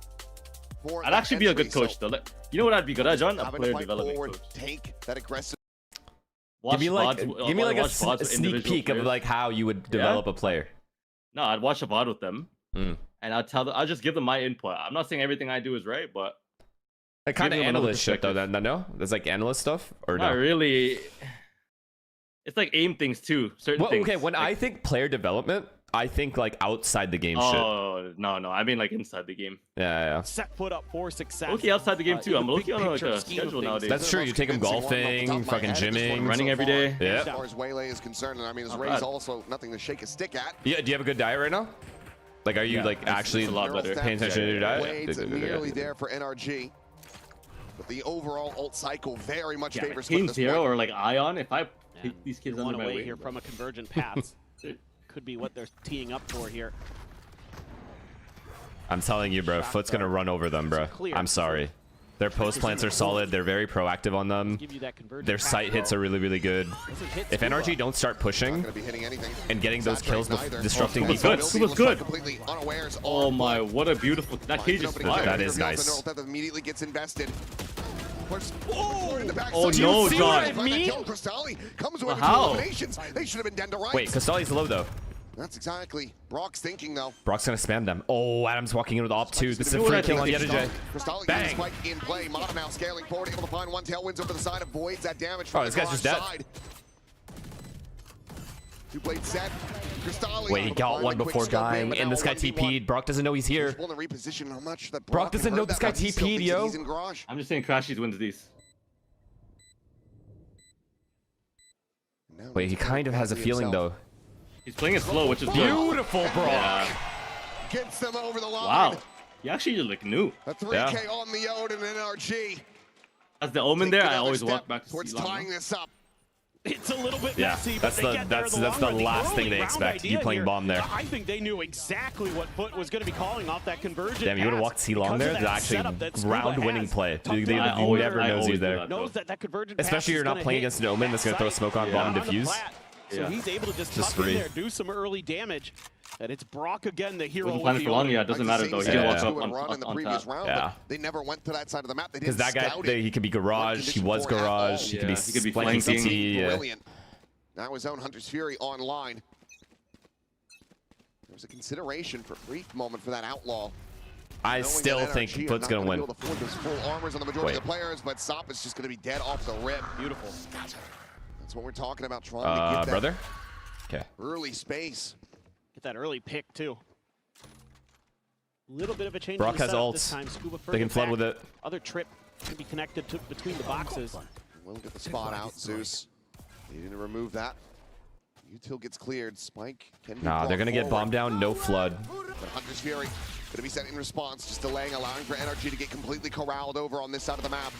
for I'd that actually be a good entry, coach so though. You know what I'd be good at, John? A having to player fight development forward, coach. take that aggressive. Give me like a watch VODs with sneak individual peek of players. like how you would develop a player. No, I'd watch a VOD with them, Mm. and I'll just give them my input. I'm not saying everything I do is right, but Like kind of Give them another analyst shit though. perspective. No, there's like analyst stuff or not no. really. It's like aim things too. Certain Well, things. okay, when I like, think player development, I think like outside the game shit. oh no, I mean like inside the game. Yeah. Set foot up for success. Okay, outside the game too. in I'm the looking big on like picture a scheme of schedule things. nowadays. That's true. You take him golfing, fucking gymming, running every day. Yeah. As far as Waylay is concerned, and I mean, his Not Ray's bad. also nothing to shake a stick at. Yeah. Do you have a good diet right now? Like, are you Yeah, like it's- actually it's a lot better. paying attention to your diet? Wade's nearly there for NRG. But the overall ult cycle very much Yeah, favors Team Split Zero this or like Ion. If I And take these kids one under my away wing, here from a convergent paths. Could be what they're teeing up for here. I'm telling you, bro. Foot's gonna run over them, bro. Clear. I'm sorry. Their post plants are solid. They're very proactive on them. Give you that convergent Their path sight hits roll. are really, really good. Doesn't hit If Scuba. NRG don't start pushing Not gonna be hitting anything. and getting those kills, Neither. disrupting Scuba's defense. Scuba's good. Completely unawares. oh my, what a beautiful. That cage is Finds an opening fire. here. That is Reveals nice. the neural death immediately gets invested. Push forward in the backside. Oh, no, See John. what I mean? Cristalli comes away with two How? eliminations. They should have been dead to rights. Wait, Costali's low though. That's exactly Brock's thinking though. Brock's gonna spam them. Oh, Adam's walking in with op 2. This is a Doing free it. kill on Yeta J. Cristalli Bang. gets quite in play. Mata now scaling forward, able to find one tailwinds over the side, avoids that damage from Oh, the this guy's just garage dead. side. Two-blade set. Cristalli. Wait, he able to got find one the quick before scope in, dying, but and now this guy 1v1. TP'd. Brock doesn't know he's here. Just want to reposition how much that Brock doesn't can know hurt this that, guy but he still TP'd, thinks that yo. he's in garage. I'm just saying, Crashies wins these. Wait, he kind of has a feeling though. He's playing it slow, which is beautiful, Brock. Yeah. Gets them over the line. Wow. He actually like new. A 3K on the Odin and NRG. As the Omen there, I always walk back to towards see tying this up. It's a little bit Yeah, messy, that's but they get there that's in the long run. last thing early they round expect. idea You playing here, bomb there. I think they knew exactly what Foot was going to be calling off that conversion. Damn, you would have pass walked C-long there. because of That's that actually setup that Scuba round-winning has. play. Tucked You out never there. knows he's there. Knows that conversion pass Especially is you're not gonna playing hit against an Omen that's going to throw smoke on bomb and diffuse. So he's able to just tuck in there, do some early damage. And it's Brock again, the hero. Wasn't planning for long, yeah. It doesn't matter though. He can walk up on top. Round, Yeah. They never went to that side of the map. Because that guy, he could be garage. He was garage. He could be flanking CT. Brilliant. Now his own Hunter's Fury online. There was a consideration for a brief moment for that outlaw. I still think Foot's going to win. There's full armors on the majority of the players, but Sop is just going to be dead off the rip. Beautiful. That's what we're talking about, trying to get that brother? Okay. early space. Get that early pick too. Little bit of a change. Brock in the has setup ult. this time. Scuba They can further flood back. with it. Other trip can be connected to between the boxes. We'll get the spot out, Zeus. Needing to remove that. Util gets cleared. Spike can be Nah, they're going to get bombed down. No flood. But Hunter's Fury going to be sent in response, just delaying, allowing for energy to get completely corralled over on this side of the map.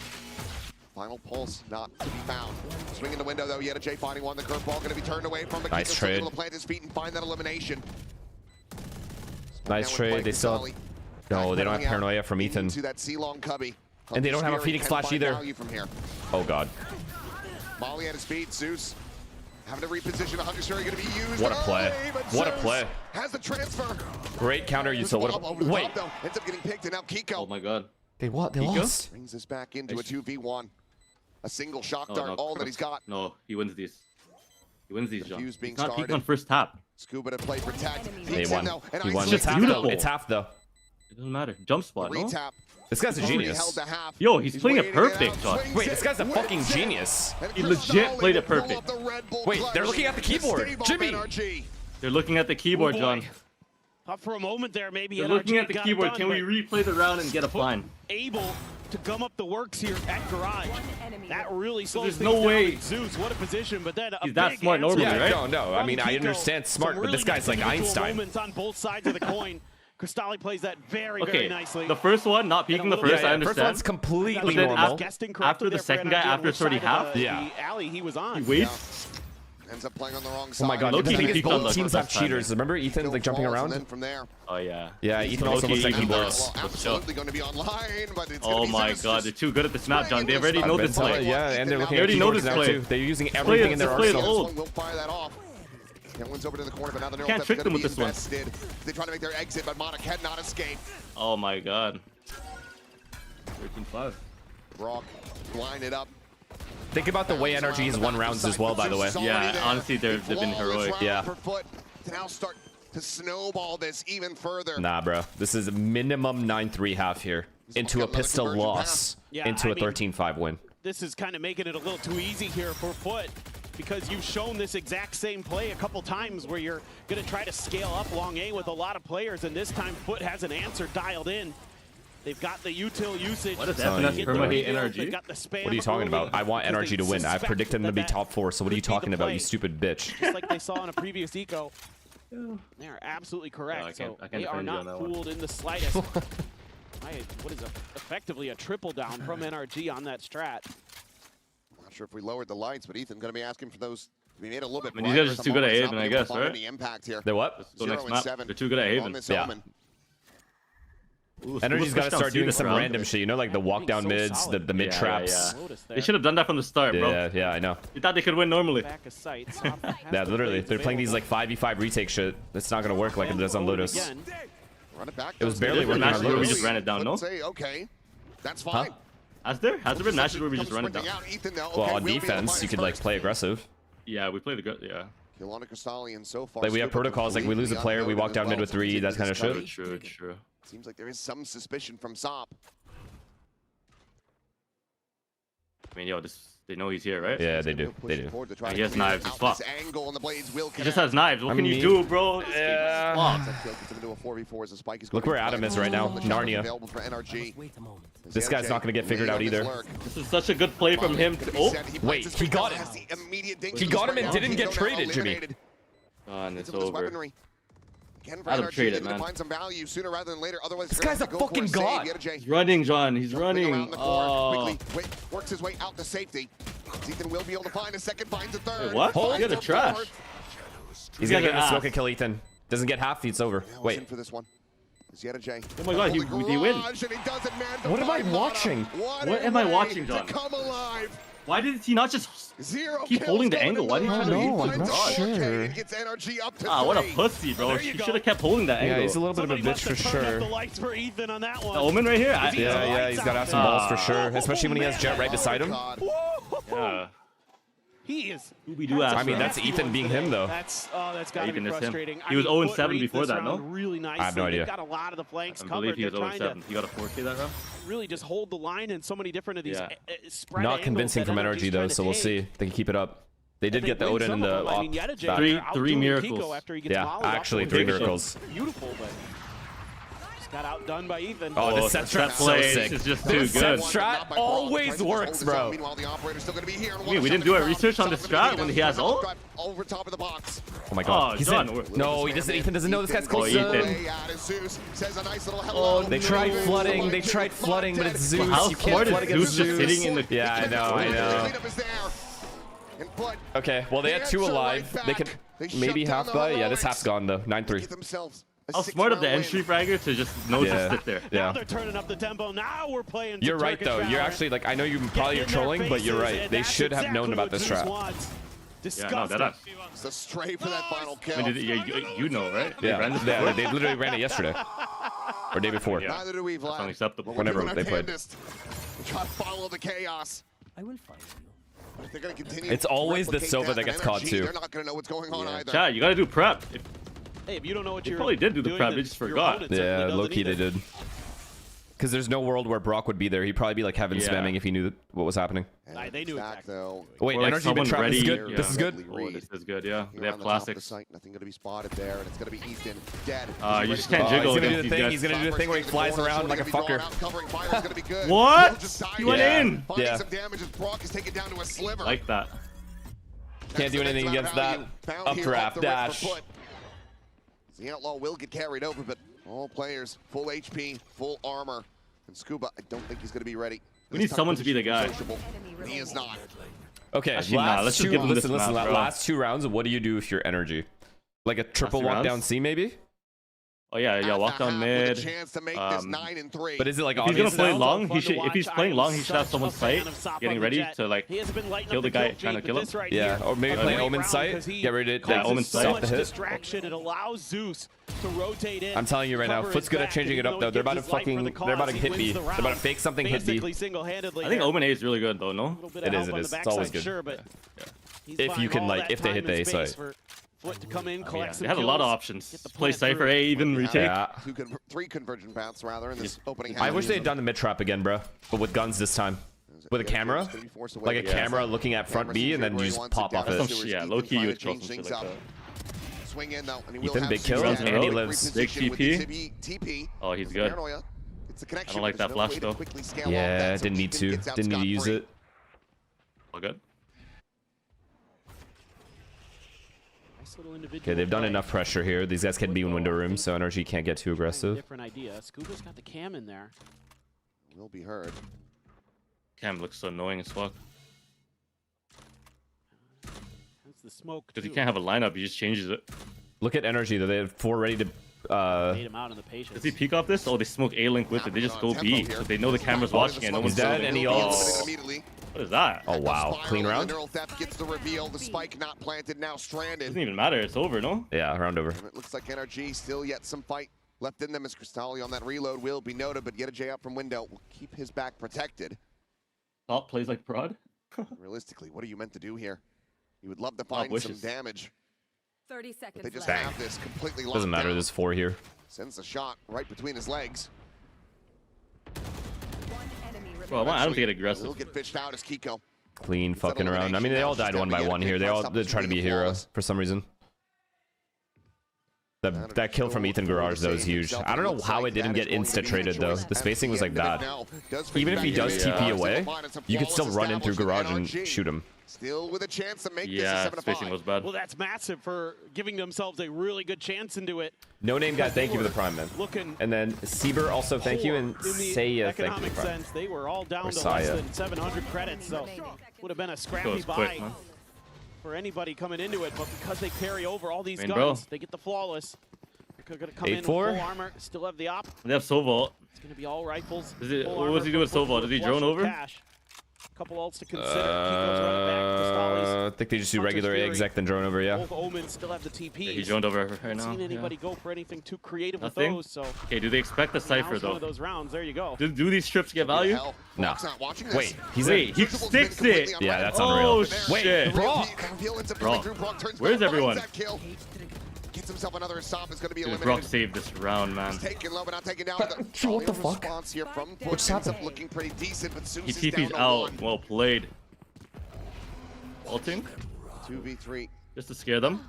Final pulse not to be found. Swinging the window though, yet a J finding one. The curveball going to be turned away from. Nice trade. Able to plant his feet and find that elimination. Nice trade. They still have... No, they don't have paranoia from Ethan. To that C-long cubby. And they don't have a Phoenix Flash either. From here. Oh, God. Molly at his feet. Zeus having to reposition. 100 Fury going to be used. What a play. What a play. Has the transfer. Great counter, Util. Wait. Ends up getting picked, and now Kiko. Oh, my God. They what? They lost. Brings us back into a 2v1. A single shock dart, all that he's got. No, he wins these. He wins these, John. Fuse being He's not peeking started. on first tap. Scuba to play protect. They won. He won. It's It's half, beautiful. though. It's half, though. It doesn't matter. Jump spot, no? Retap. This guy's a genius. Yo, he's playing it perfect, John. Wait, this guy's a fucking genius. He legit played it perfect. Wait, they're looking at the keyboard. Jimmy! They're looking at the keyboard, John. Thought for a moment there, maybe They're NRG looking at the got keyboard. done, Can we replay the round and get a fine? Able to gum up the works here at garage. That really slows There's things no down way. with Zeus. What a position, but then He's that smart normally, Yeah, right? no. I mean, I understand smart, but this guy's like Einstein. Moments on both sides of the coin. Cristalli plays that very nicely. The first one, not peeking the first, I understand. First one's completely But then normal. after the second guy, after it's already half, the alley he was on. he waits. Ends up playing on the wrong side. Oh my God, Low-key, the thing he is peeked on both the teams have first time. cheaters. Remember Ethan like jumping And around? then from there, Oh, yeah. Yeah, Ethan also looks like he works. absolutely going to be online, but it's Oh gonna be my Zeus God, just they're too good at this map, John. They already know this play. Yeah, and they're looking They at already know keyboards this now play. too. They're using everything in their Just play it arsenal. old. will fire that off. That one's over to the corner, but now the neural Can't depth's trick gonna them with be this one. invested. They try to make their exit, but Mono cannot escape. Oh my God. 13-5. Brock blinded up. Think about the way NRG has won rounds as well, by the way. Yeah, honestly, they've been heroic. Yeah. Per foot to now start to snowball this even further. Nah, bro. This is a minimum 9-3 half here. Into a pistol loss. Yeah, Into a I mean, 13-5 win. This is kind of making it a little too easy here for Foot because you've shown this exact same play a couple times where you're going to try to scale up long A with a lot of players, and this time Foot has an answer dialed in. They've got the util usage. What is FNS perma-hate NRG? Got the spam What are you talking early about? I want because NRG they to win. I suspect predicted them to be that top 4, so what are you could be the talking about, play. you stupid bitch? Just like they saw in a previous eco. They're absolutely correct. I So can't they are defend you on not that one. fooled in the slightest. What is effectively a triple down from NRG on that strat. Not sure if we lowered the lights, but Ethan going to be asking for those. We made it a little bit. I mean, these guys are just too good at Haven, I guess, right? The impact here. They're what? Let's go next map. They're too good at Haven. Yeah. Ooh, NRG's got to start doing some around. random shit, you know, like the walk down mids, the mid traps. They should have done that from the start, bro. Yeah, I know. They thought they could win normally. Back of sight. Yeah, literally. They're playing these like 5v5 retake shit. It's not going to work like it does on Lotus. Run it back. It was barely working matches on where we Lotus. just ran it down, no? Say, okay, that's fine. Has there been matches where we just run it down? Well, on defense, you could like play aggressive. Yeah, we play the good. Yeah. Kilana Cristallian so far. Like we have protocols, like we lose a player, we walk down mid with 3, that kind of shit. True. Seems like there is some suspicion from Sop. I mean, yo, they know he's here, right? Yeah, they do. They do. And he has knives. He's fucked. Angle and the blades will He just has knives. What can you do, bro? Yeah. Look where Adam is right now. Narnia. This guy's not going to get figured out either. This is such a good play from him. Oh, wait, he got him. He got him and didn't get traded, Jimmy. And it's over. Adam traded, man. This guy's a fucking god. He's running, John. He's running. Oh. Works his way out to safety. Ethan will be able to find a second, finds a third. Wait, what? He got a trash. He's going to get the smoke and kill Ethan. Doesn't get half, it's over. Wait. For this one. Oh my god, he wins. What am I watching? What am I watching, John? Why did he not just keep holding the angle? Why did he try to know, I'm not sure. Ah, what a pussy, bro. He should have kept holding that angle. Yeah, he's a little bit of a bitch for sure. The Omen right here? Yeah, he's got to have some balls for sure. Especially when he has Jet right beside him. Yeah. He is. I mean, that's Ethan being him, though. That's got to be frustrating. He was 0-7 before that, no? Really nicely. I have no idea. Got a lot of the flanks I believe he was covered. 0-7. He got a 4K that round? Really just hold the line in so many different of these spread Not convincing from energy, though, so we'll see. They can keep it up. They did get the Odin and the off back. Three miracles. Yeah, actually 3 miracles. Beautiful, but got outdone by Ethan. Oh, this set strat so sick. Is just too good. Strat always works, bro. Wait, we didn't do our research on the strat when he has ult? Over top of the box. Oh my god. He's John, in. No, he doesn't. Ethan doesn't know this guy's close. They tried flooding. They tried flooding, but it's Zeus. How you can't flood against Zeus just sitting in the... Yeah, I know. Okay, well, they had 2 alive. They could maybe half buy. Yeah, this half's gone, though. 9-3. How smart of the entry fragger to just just sit there. Now they're turning up the tempo. Now we're playing. You're right, though. You're actually, like, I know you probably are trolling, but you're right. They should have known about this strat. Yeah, no, that It's a stray for that final kill. I mean, you know, right? Yeah, they literally ran it yesterday. Or day before. Neither do we, Vlad. That's unacceptable. Whenever they played. Try to follow the chaos. I will find you. They're gonna continue. It's always the Sova that gets caught, too. They're not gonna know what's going on either. Chad, you gotta do prep. Hey, if you don't know what you probably did do the prep, they just forgot. Yeah, low-key they did. Because there's no world where Brock would be there. He'd probably be like heaven spamming if he knew what was happening. They knew exactly. Wait, like energy been trapped. This is good. Yeah. This is good. Oh, this is good, yeah. They have classics. Nothing gonna be spotted there, and it's gonna be Ethan dead. You just can't jiggle. He's gonna do the thing. He's gonna do the thing where he flies around like a fucker. What? He went in. Yeah. Like that. Can't do anything against that. Updraft dash. The Outlaw will get carried over, but all players full HP, full armor. And Scuba, I don't think he's going to be ready. We need someone to be the guy. He is not. Okay, actually, let's just give him this map, bro. Last 2 rounds, what do you do with your energy? Like a triple walk down C, maybe? Oh yeah, walk down mid. But is it like if he's gonna play long? If he's playing long, he should have someone sight, getting ready to like kill the guy trying to kill him. Yeah, or maybe play Omen sight. Get ready to Omen sight. stop the hit. Distraction. It allows Zeus to rotate in. I'm telling you right now, Foot's good at changing it up though. They're about to fucking, they're about to hit me. They're about to fake something hit me. I think Omen A is really good though, no? It is. It's always good. If you can like, if they hit the A site. Foot to come in, collect they had a lot of options. Play Cypher A, even retake. Yeah. 3 conversion paths rather in this opening half. I wish they had done the mid trap again, bro. But with guns this time. With a camera. Like a camera looking at front B and then you just pop off it. Yeah, low key you would throw some shit like that. Swing in, though, and Ethan, big kill, and he lives. Big TP. Oh, he's good. I don't like that flash though. Yeah, didn't need to. Didn't need to use it. All good. Okay, they've done enough pressure here. These guys can be in window room, so energy can't get too aggressive. Different idea. Scuba's got the cam in there. Will be heard. Cam looks so annoying as fuck. That's the smoke. Because he can't have a lineup, he just changes it. Look at energy though. They have 4 ready to. Made him out in the patience. Does he peek off this? Oh, they smoke A link with it. They just go B. So they know the camera's watching and no one's dead. And he ults. What is that? Oh wow, clean round. Gets the reveal. The spike not planted, now stranded. Doesn't even matter. It's over, no? Yeah, round over. And it looks like NRG still yet some fight left in them as Cristalli on that reload will be noted, but J up from window will keep his back protected. Top plays like prod. Realistically, what are you meant to do here? You would love to find some damage. 30 seconds. But they just have this completely locked Doesn't matter. down. There's 4 here. Sends a shot right between his legs. Bro, I want Adam to get aggressive. He'll get fished out as Kiko. Clean fucking around. I mean, they all died 1 by 1 here. They all did try to be a hero for some reason. That kill from Ethan Garage though is huge. I don't know how it didn't get insta traded though. The spacing was like bad. Even if he does TP away, you could still run in through Garage and shoot him. Still with a chance to make this Yeah, a 7-5. spacing was bad. Well, that's massive for giving themselves a really good chance into it. No Name guy, thank you for the prime, man. And then Sieber also thank you, and Saya thank you for the prime. Sense, they were all down Or to Saya. less than 700 credits, so would have been a scrappy buy quick, man. for anybody coming into it. But because they carry over all these I guns, mean, bro. they get the flawless. They're going to come in with 8-4. full armor, still have the op. They have Soul It's going to be all rifles. What was he doing with Soul Vault? Did he drone over? Couple ults to consider. Kiko's running back to Stollies. I think they just do regular exec then drone over, yeah. Both Omens still have the TPs. Yeah, he droned over right now. Seen anybody go for anything too creative Nothing? with those? So Okay, do they expect the Cypher though? one of those rounds. There you go. Do these strips get value? No. Wait, he sticks it. Yeah, that's unreal. Oh Wait, shit. Brock. Where's everyone? Gets himself another stop. Is going to be Dude, eliminated. Brock saved this round, man. Taking low, but not taking down. What the fuck? Here from What just happened? looking pretty decent, but Zeus He is down TP's to out. one. Well played. Ulting 2v3. just to scare them.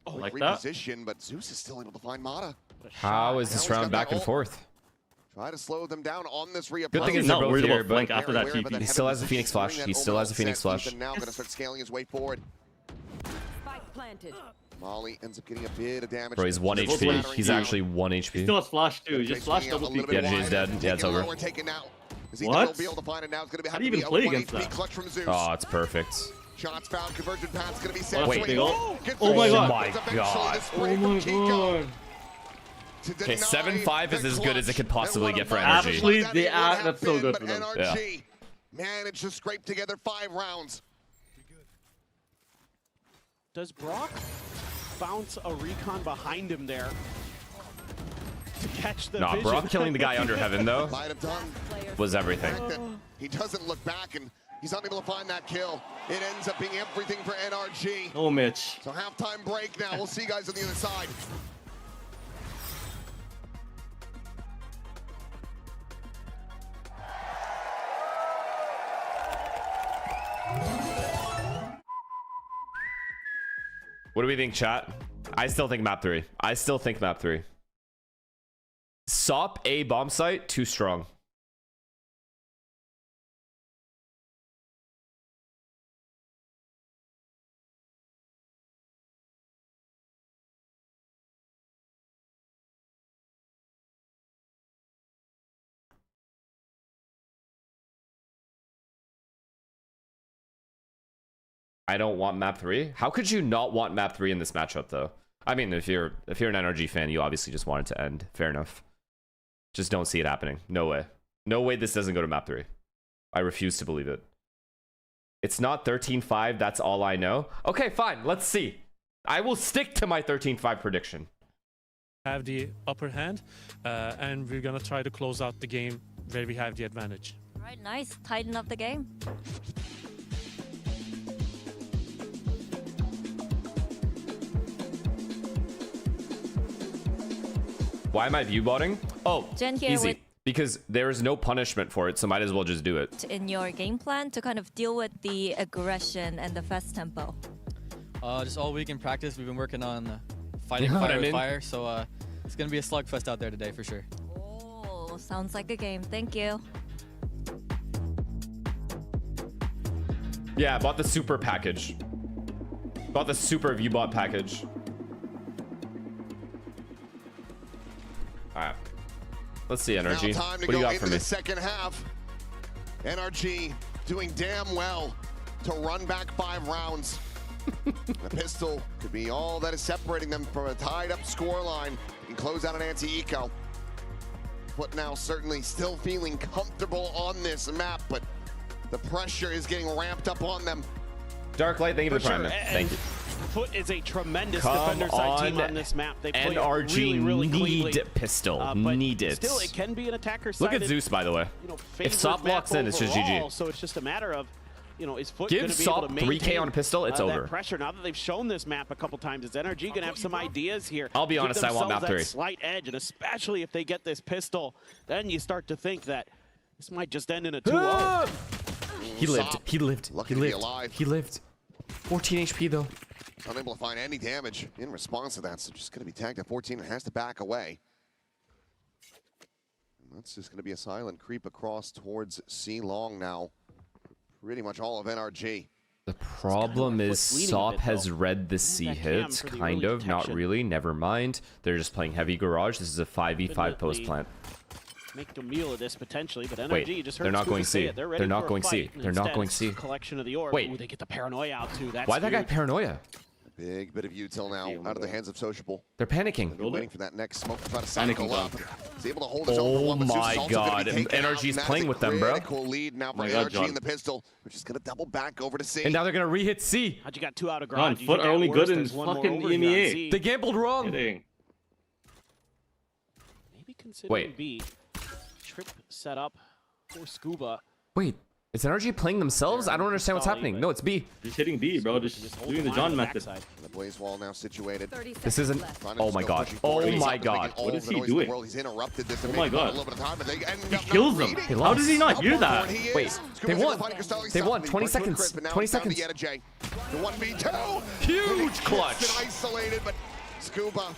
Like that. Reposition, but Zeus is still able to find Mata. How is this round back and forth? Try to slow them down on this reapply. Good thing is not they're both worried here, about but flank after that TP. he still has the Phoenix Flash. He still has the Phoenix Flash. Now going to start scaling his way forward. Spike planted. Molly ends up getting a bit of damage. Bro, he's 1 HP. He's actually 1 He HP. still has flash too. He just flashed double TP. Yeah, he's dead. Yeah, it's over. What? How How do you even play against that? Oh, it's perfect. Shots found, conversion path's gonna be set. Wait, Swing. oh my god. My god. Oh my god. Okay, 7-5 is as good as it could possibly get for energy. Actually, that's so good for them. Yeah. Managed to scrape together 5 rounds. Does Brock bounce a recon behind him there to catch the vision? Brock killing the guy under heaven though Might have done. was everything. He doesn't look back and he's unable to find that kill. It ends up being everything for NRG. Oh, Mitch. So halftime break now. We'll see you guys on the other side. What do we think, chat? I still think map 3. I still think map 3. SOP A bomb site, too strong. I don't want map 3. How could you not want map 3 in this matchup though? I mean, if you're an NRG fan, you obviously just want it to end. Fair enough. Just don't see it happening. No way. No way this doesn't go to map 3. I refuse to believe it. It's not 13-5, that's all I know. Okay, fine, let's see. I will stick to my 13-5 prediction. Have the upper hand, and we're gonna try to close out the game where we have the advantage. All right, nice. Tighten up the game. Why am I view botting? Oh, Jen here easy. with- Because there is no punishment for it, so might as well just do it. In your game plan to kind of deal with the aggression and the fast tempo. Just all week in practice, we've been working on fighting You know what fire I with mean? fire, so it's gonna be a slugfest out there today for sure. Oh, sounds like a game. Thank you. Yeah, I bought the super package. Bought the super ViewBot package. Alright. Let's see, NRG. Now time to What do you go got into for me? the second half. NRG doing damn well to run back 5 rounds. The pistol could be all that is separating them from a tied-up scoreline and close out an anti-eco. But now certainly still feeling comfortable on this map, but the pressure is getting ramped up on them. Dark Light, thank you for the prime, man. Thank you. Foot is a tremendous Come defender side team on, on this map. They play NRG really, really cleanly. need pistol. But Need it. Still, it can be an attacker Look side. at Zeus, by the way. If favored SOP map locks in, it's just overall, GG. So it's just a matter of, is Foot Give going to be SOP able to maintain 3K on a pistol, it's over. That pressure. Now that they've shown this map a couple times, is NRG going to have some ideas here? I'll be Give honest, I want themselves map that 3. Slight edge, and especially if they get this pistol, then you start to think that this might just end in a 2-0. He lived. He lived. Lucky He to be lived. alive. He lived. 14 HP though. Unable to find any damage in response to that, so just going to be tagged at 14 and has to back away. And that's just going to be a silent creep across towards C long now. Pretty much all of NRG. The problem is Sop has read the C hits, kind of, not really, never mind. They're just playing heavy garage. This is a 5v5 post plant. Make a meal of this potentially, but NRG Wait, just heard they're not Scuba going say C. it. They're They're not going for a C. fight, and They're not instead going it's C. Collection of the orb. Wait. Ooh, they get the paranoia out too. That's Why that guy huge. paranoia? Big bit of util now out of the hands of Sociable. They're panicking. They're waiting for that next smoke to try to cycle up. He's able to hold his own for Oh one, but Zeus is my also gonna god, be taken out, NRG's and that playing is a with them, bro. critical lead now for my God, NRG John. in the pistol, which is going to double back over to C. And now they're gonna re-hit C. How'd you got 2 out of John, garage? You Foot think are at only worst good in there's one more fucking over here on EMEA. C? They gambled wrong. Kidding. Maybe considering Wait. B. Trip set up for Scuba. Wait, is NRG playing themselves? I don't understand what's happening. No, it's B. Just hitting B, bro. Just doing the John method. The blaze wall now situated. This isn't. Oh my god. Oh my god. What is he doing? He's interrupted this. Oh my god. A little bit of time, but they end He up kills not them. reading. How does he not hear that? Wait, they won. They won. 20 seconds. 20 seconds. The 1v2. Huge clutch. It's isolated, but Scuba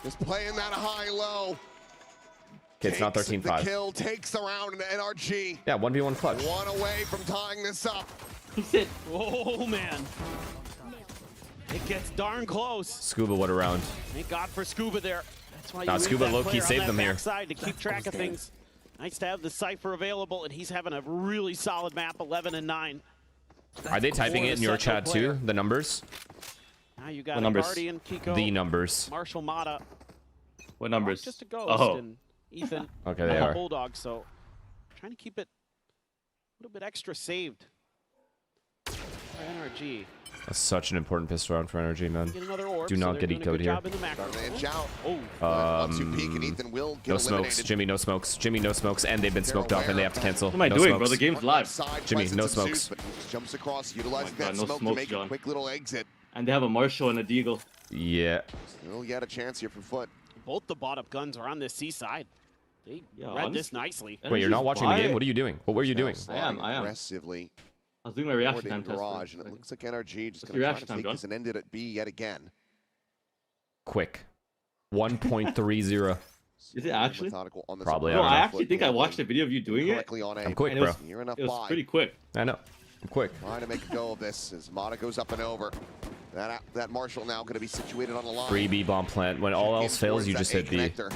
is playing that high-low. Okay, it's not The 13-5. kill takes the round, and NRG Yeah, 1v1 clutch. one away from tying this up. Oh man. It gets darn close. Scuba, what a round. Thank God for Scuba there. That's why Nah, you leave Scuba that low-key player on saved that them here. backside to keep track of things. Nice to have the Cypher available, and he's having a really solid map, 11 and 9. Are they typing it in your chat too? The numbers? Now you got What a numbers? Guardian, Kiko, The numbers. Marshall Mata, What numbers? just a ghost, Oh. and Ethan, Okay, they are. Bulldog. So trying to keep it a little bit extra saved for NRG. That's such an important pistol round for NRG, man. Get another orb, Do so not they're get doing a ecoed good here. job in the macro. Inch out. Oh, Once you peek, and Ethan will get No smokes. eliminated. Jimmy, no smokes. Jimmy, no smokes. And they've been smoked off and they have to cancel. What am I No doing, smokes. bro? The game's live. Side Jimmy, presence no of Zeus, smokes. but he just jumps across, utilizing God, that no smoke to smokes, make John. a quick little exit. And they have a Marshall and a Deagle. Yeah. Still yet a chance here for Foot. both the bottom guns are on this C side. They read this nicely. Wait, you're not watching the game? What are you doing? What were you doing? I am. Aggressively. I was doing my reaction toward time the test. garage, and it looks like NRG just What's going your to try reaction to time, take John? this and end it at B yet again. Quick. 1.30. Is it actually? Probably. No, I I don't know. actually think I watched a video of you doing it. I'm quick, and bro. It was pretty quick. I know. I'm quick. Trying to make a go of this as Mata goes up and over. That Marshall now going to be situated on the line. Free B bomb plant. When all else fails, you just hit B. Connector.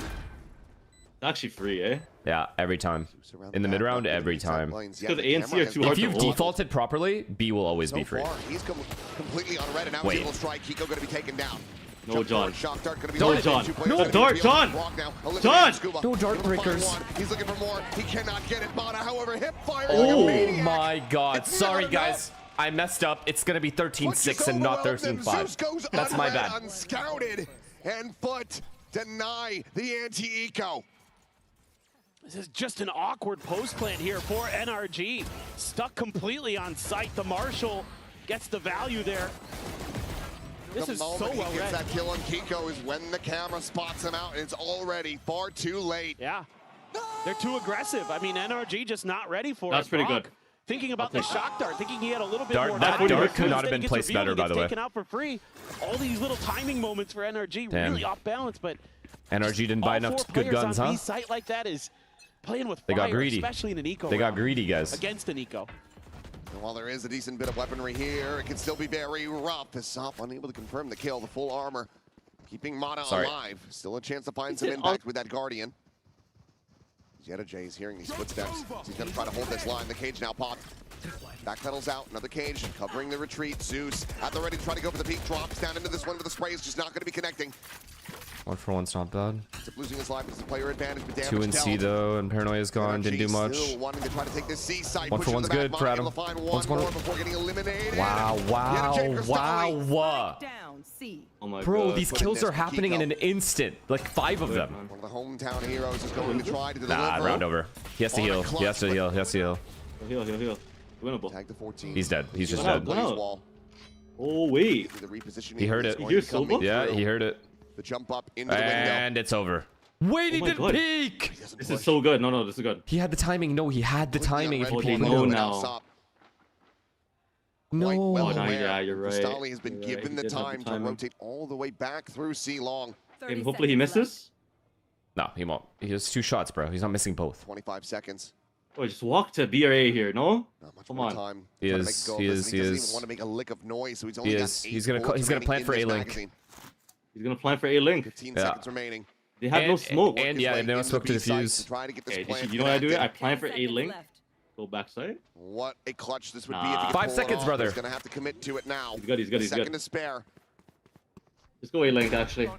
Actually free, eh? Yeah, every time. In the mid round, every time. Because A and C are too hard If you've to hold. defaulted properly, B will always be free. He's completely unread, and now Wait. he's able to strike. Kiko going to be taken down. No, John. Shock dart gonna be No, loaded. John. Two players No, gonna be dart, able to John. block now. Eliminating John. Scuba. No dart Able to find breakers. one. He's looking for more. He cannot get it. Mata, however, hip fire like a Oh maniac. my god. It's Sorry, not guys. I messed up. It's going to be 13-6 and not Overwhelms him. 13-5. Zeus goes That's my unread, bad. Unscouted, and Foot deny the anti-eco. This is just an awkward post plant here for NRG. Stuck completely on site. The Marshall gets the value there. This The is so moment well he gets read. that kill on Kiko is when the camera spots him out, and it's already far too late. Yeah, they're too aggressive. I mean, NRG just not ready for That's it. pretty Brock good. Thinking about the shock dart, thinking he had a little bit Dart- more that time. dart could not have Instead, been he gets placed revealed, better, he by gets the way. taken out for free. All these little timing moments for NRG, Damn. really off balance, but NRG didn't buy all enough four good players guns, on huh? B site like that is playing with They fire, got greedy. especially in an eco They got round. greedy, guys. Against an eco. And while there is a decent bit of weaponry here, it can still be very rough. As Sop unable to confirm the kill, the full armor, keeping Mata Sorry. alive. Still a chance to find some impact with that Guardian. Jetta J is hearing these footsteps. He's going to try to hold this line. The cage now popped. Backpedals out. Another cage covering the retreat. Zeus at the ready to try to go for the peak. Drops down into this one, but the spray is just not going to be connecting. 1 for 1's not bad. Ends up losing his life as the player advantage, but damage 2 in C dealt. though, and Paranoia's gone. Didn't do NRG much. Still wanting to try to take this C site. 1 for Pushing 1's to the back, good for Mata Adam. able to find 1's one more before getting eliminated. Wow, wow, Jetta J Cristalli. wow. Down, C. Oh my Bro, god. these Put in kills this are for happening in Kiko. an instant. Like 5 of them. One of the hometown heroes is going to try to deliver. Nah, round over. He has to On a heal. He has to clutch, heal. He has to heal. Heal. Winnable. Tag the 14. He's dead. He's just Wow, dead. wow. Blaze wall. Oh wait. The repositioning He heard is it. going You to hear be coming Silva? Yeah, through. he heard it. The jump up into the window. And it's over. Wait, he my didn't God. peek! This is so good. No, this is good. He had the timing. No, he had the timing if he Oh, they peeked. know No. now. quite well Oh, no, aware. yeah, you're right. Cristali has been You're right. given He the did have the time to timing. rotate all the way back through C-Long. And hopefully he misses. No, he won't. He has 2 shots, bro. He's not missing both. 25 seconds. Oh, just walk to B or A here, no? Come on. Time He trying to is. make go He of is. this, He and he doesn't is. even want to make a lick of noise, so he's He only got is. 8 He's gonna. bullets He's gonna remaining plan in for this A link. magazine. He's gonna plan for A link. 15 Yeah. seconds remaining. They have no smoke. And yeah, they don't smoke to defuse. Okay, you know what I do? I plan for A link. Go backside. What a clutch this would be Nah. if he could 5 pull it seconds, off. brother. He's gonna have to commit to it now. He's good. He's good. He's Second good. to spare. Let's go A link actually.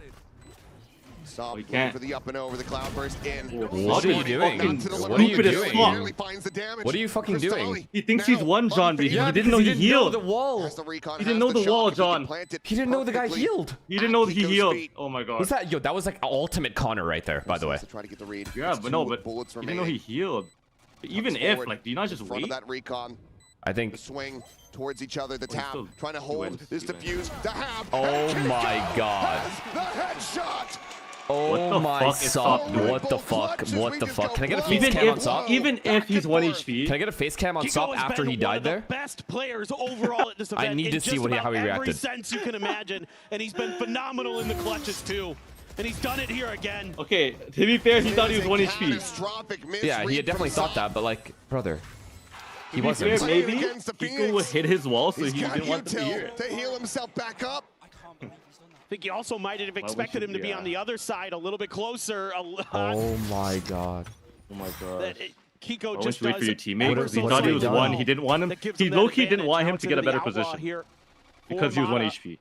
Stop he looking can't. for the up and over. The cloudburst in. What are you doing? What are you doing? What are you fucking doing? He thinks he's won, John, but he didn't know he healed. The wall. He didn't know the wall, John. He didn't know the guy healed. He didn't know that he healed. Oh my god. Was that? Yo, that was like ultimate Connor right there. By the way. To try to get the read. Yeah, but no, but he didn't know he healed. But even if, like, do you not just front wait? of that recon. I think. The swing towards each other. The tap. still Trying to hold this defuse. The hab. Oh my god. The headshot. Oh my fuck is sop. Sop doing? What the fuck? What the fuck? Can I get a face cam on Sop? Even if he's 1 HP. Can I get a face cam on Sop after he died there? Best players overall at this event. I need to see how he Every reacted. sense you can imagine, and he's been phenomenal in the clutches too. And he's done it here again. Okay, to be fair, he thought he was 1 HP. Yeah, he had definitely thought that, but like, brother, he To be wasn't. fair, maybe Kiko would hit his wall, so he didn't want to hear it. To heal himself back up. I think he also might have expected him to be on the other side a little bit closer. Oh my god. Oh my god. Kiko Always just wait for your does teammate. He what thought have he we was done? 1. He didn't want him. He low-key didn't want him to get a better position. Because he was 1 HP.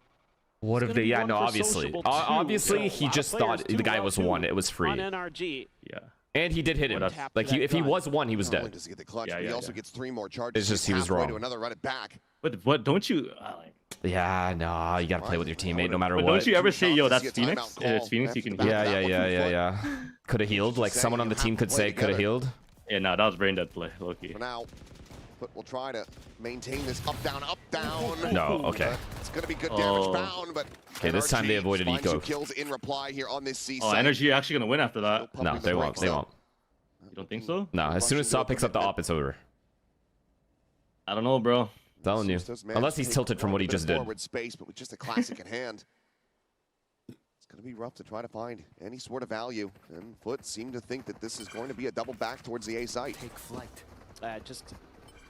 What if they? Yeah, no, obviously. Obviously, he just thought the guy was 1. It was free. On NRG. Yeah. And he did hit him. Like, if he was 1, he was Not only dead. does he get the clutch, Yeah, but he yeah, also yeah. gets 3 more charges. It's just he was Halfway wrong. To another run it back. But what? Don't you? Yeah, no, you gotta play with your teammate no matter But what. don't you ever say, yo, that's Get Phoenix? timeout Yeah, it's call Phoenix. You can after heal. the back. Yeah. Could have healed. Like, someone on the team could say could have healed. Yeah, no, that was brain dead play, low-key. For now, but we'll try to maintain this up, down, up, down. No, okay. It's going to be good damage bound, but Okay, this time they avoided finds eco. 2 kills in reply here on this C Oh, site. Energy are actually gonna win after that. No, they won't. They won't. You don't think so? No, as soon as Saw picks up the op, it's over. I don't know, bro. Telling you. Does manage Unless to he's take tilted from quite what a he bit just of did. Forward space, but with just a classic in hand. It's going to be rough to try to find any sort of value. And Foot seemed to think that this is going to be a double back towards the A site. Take flight. Just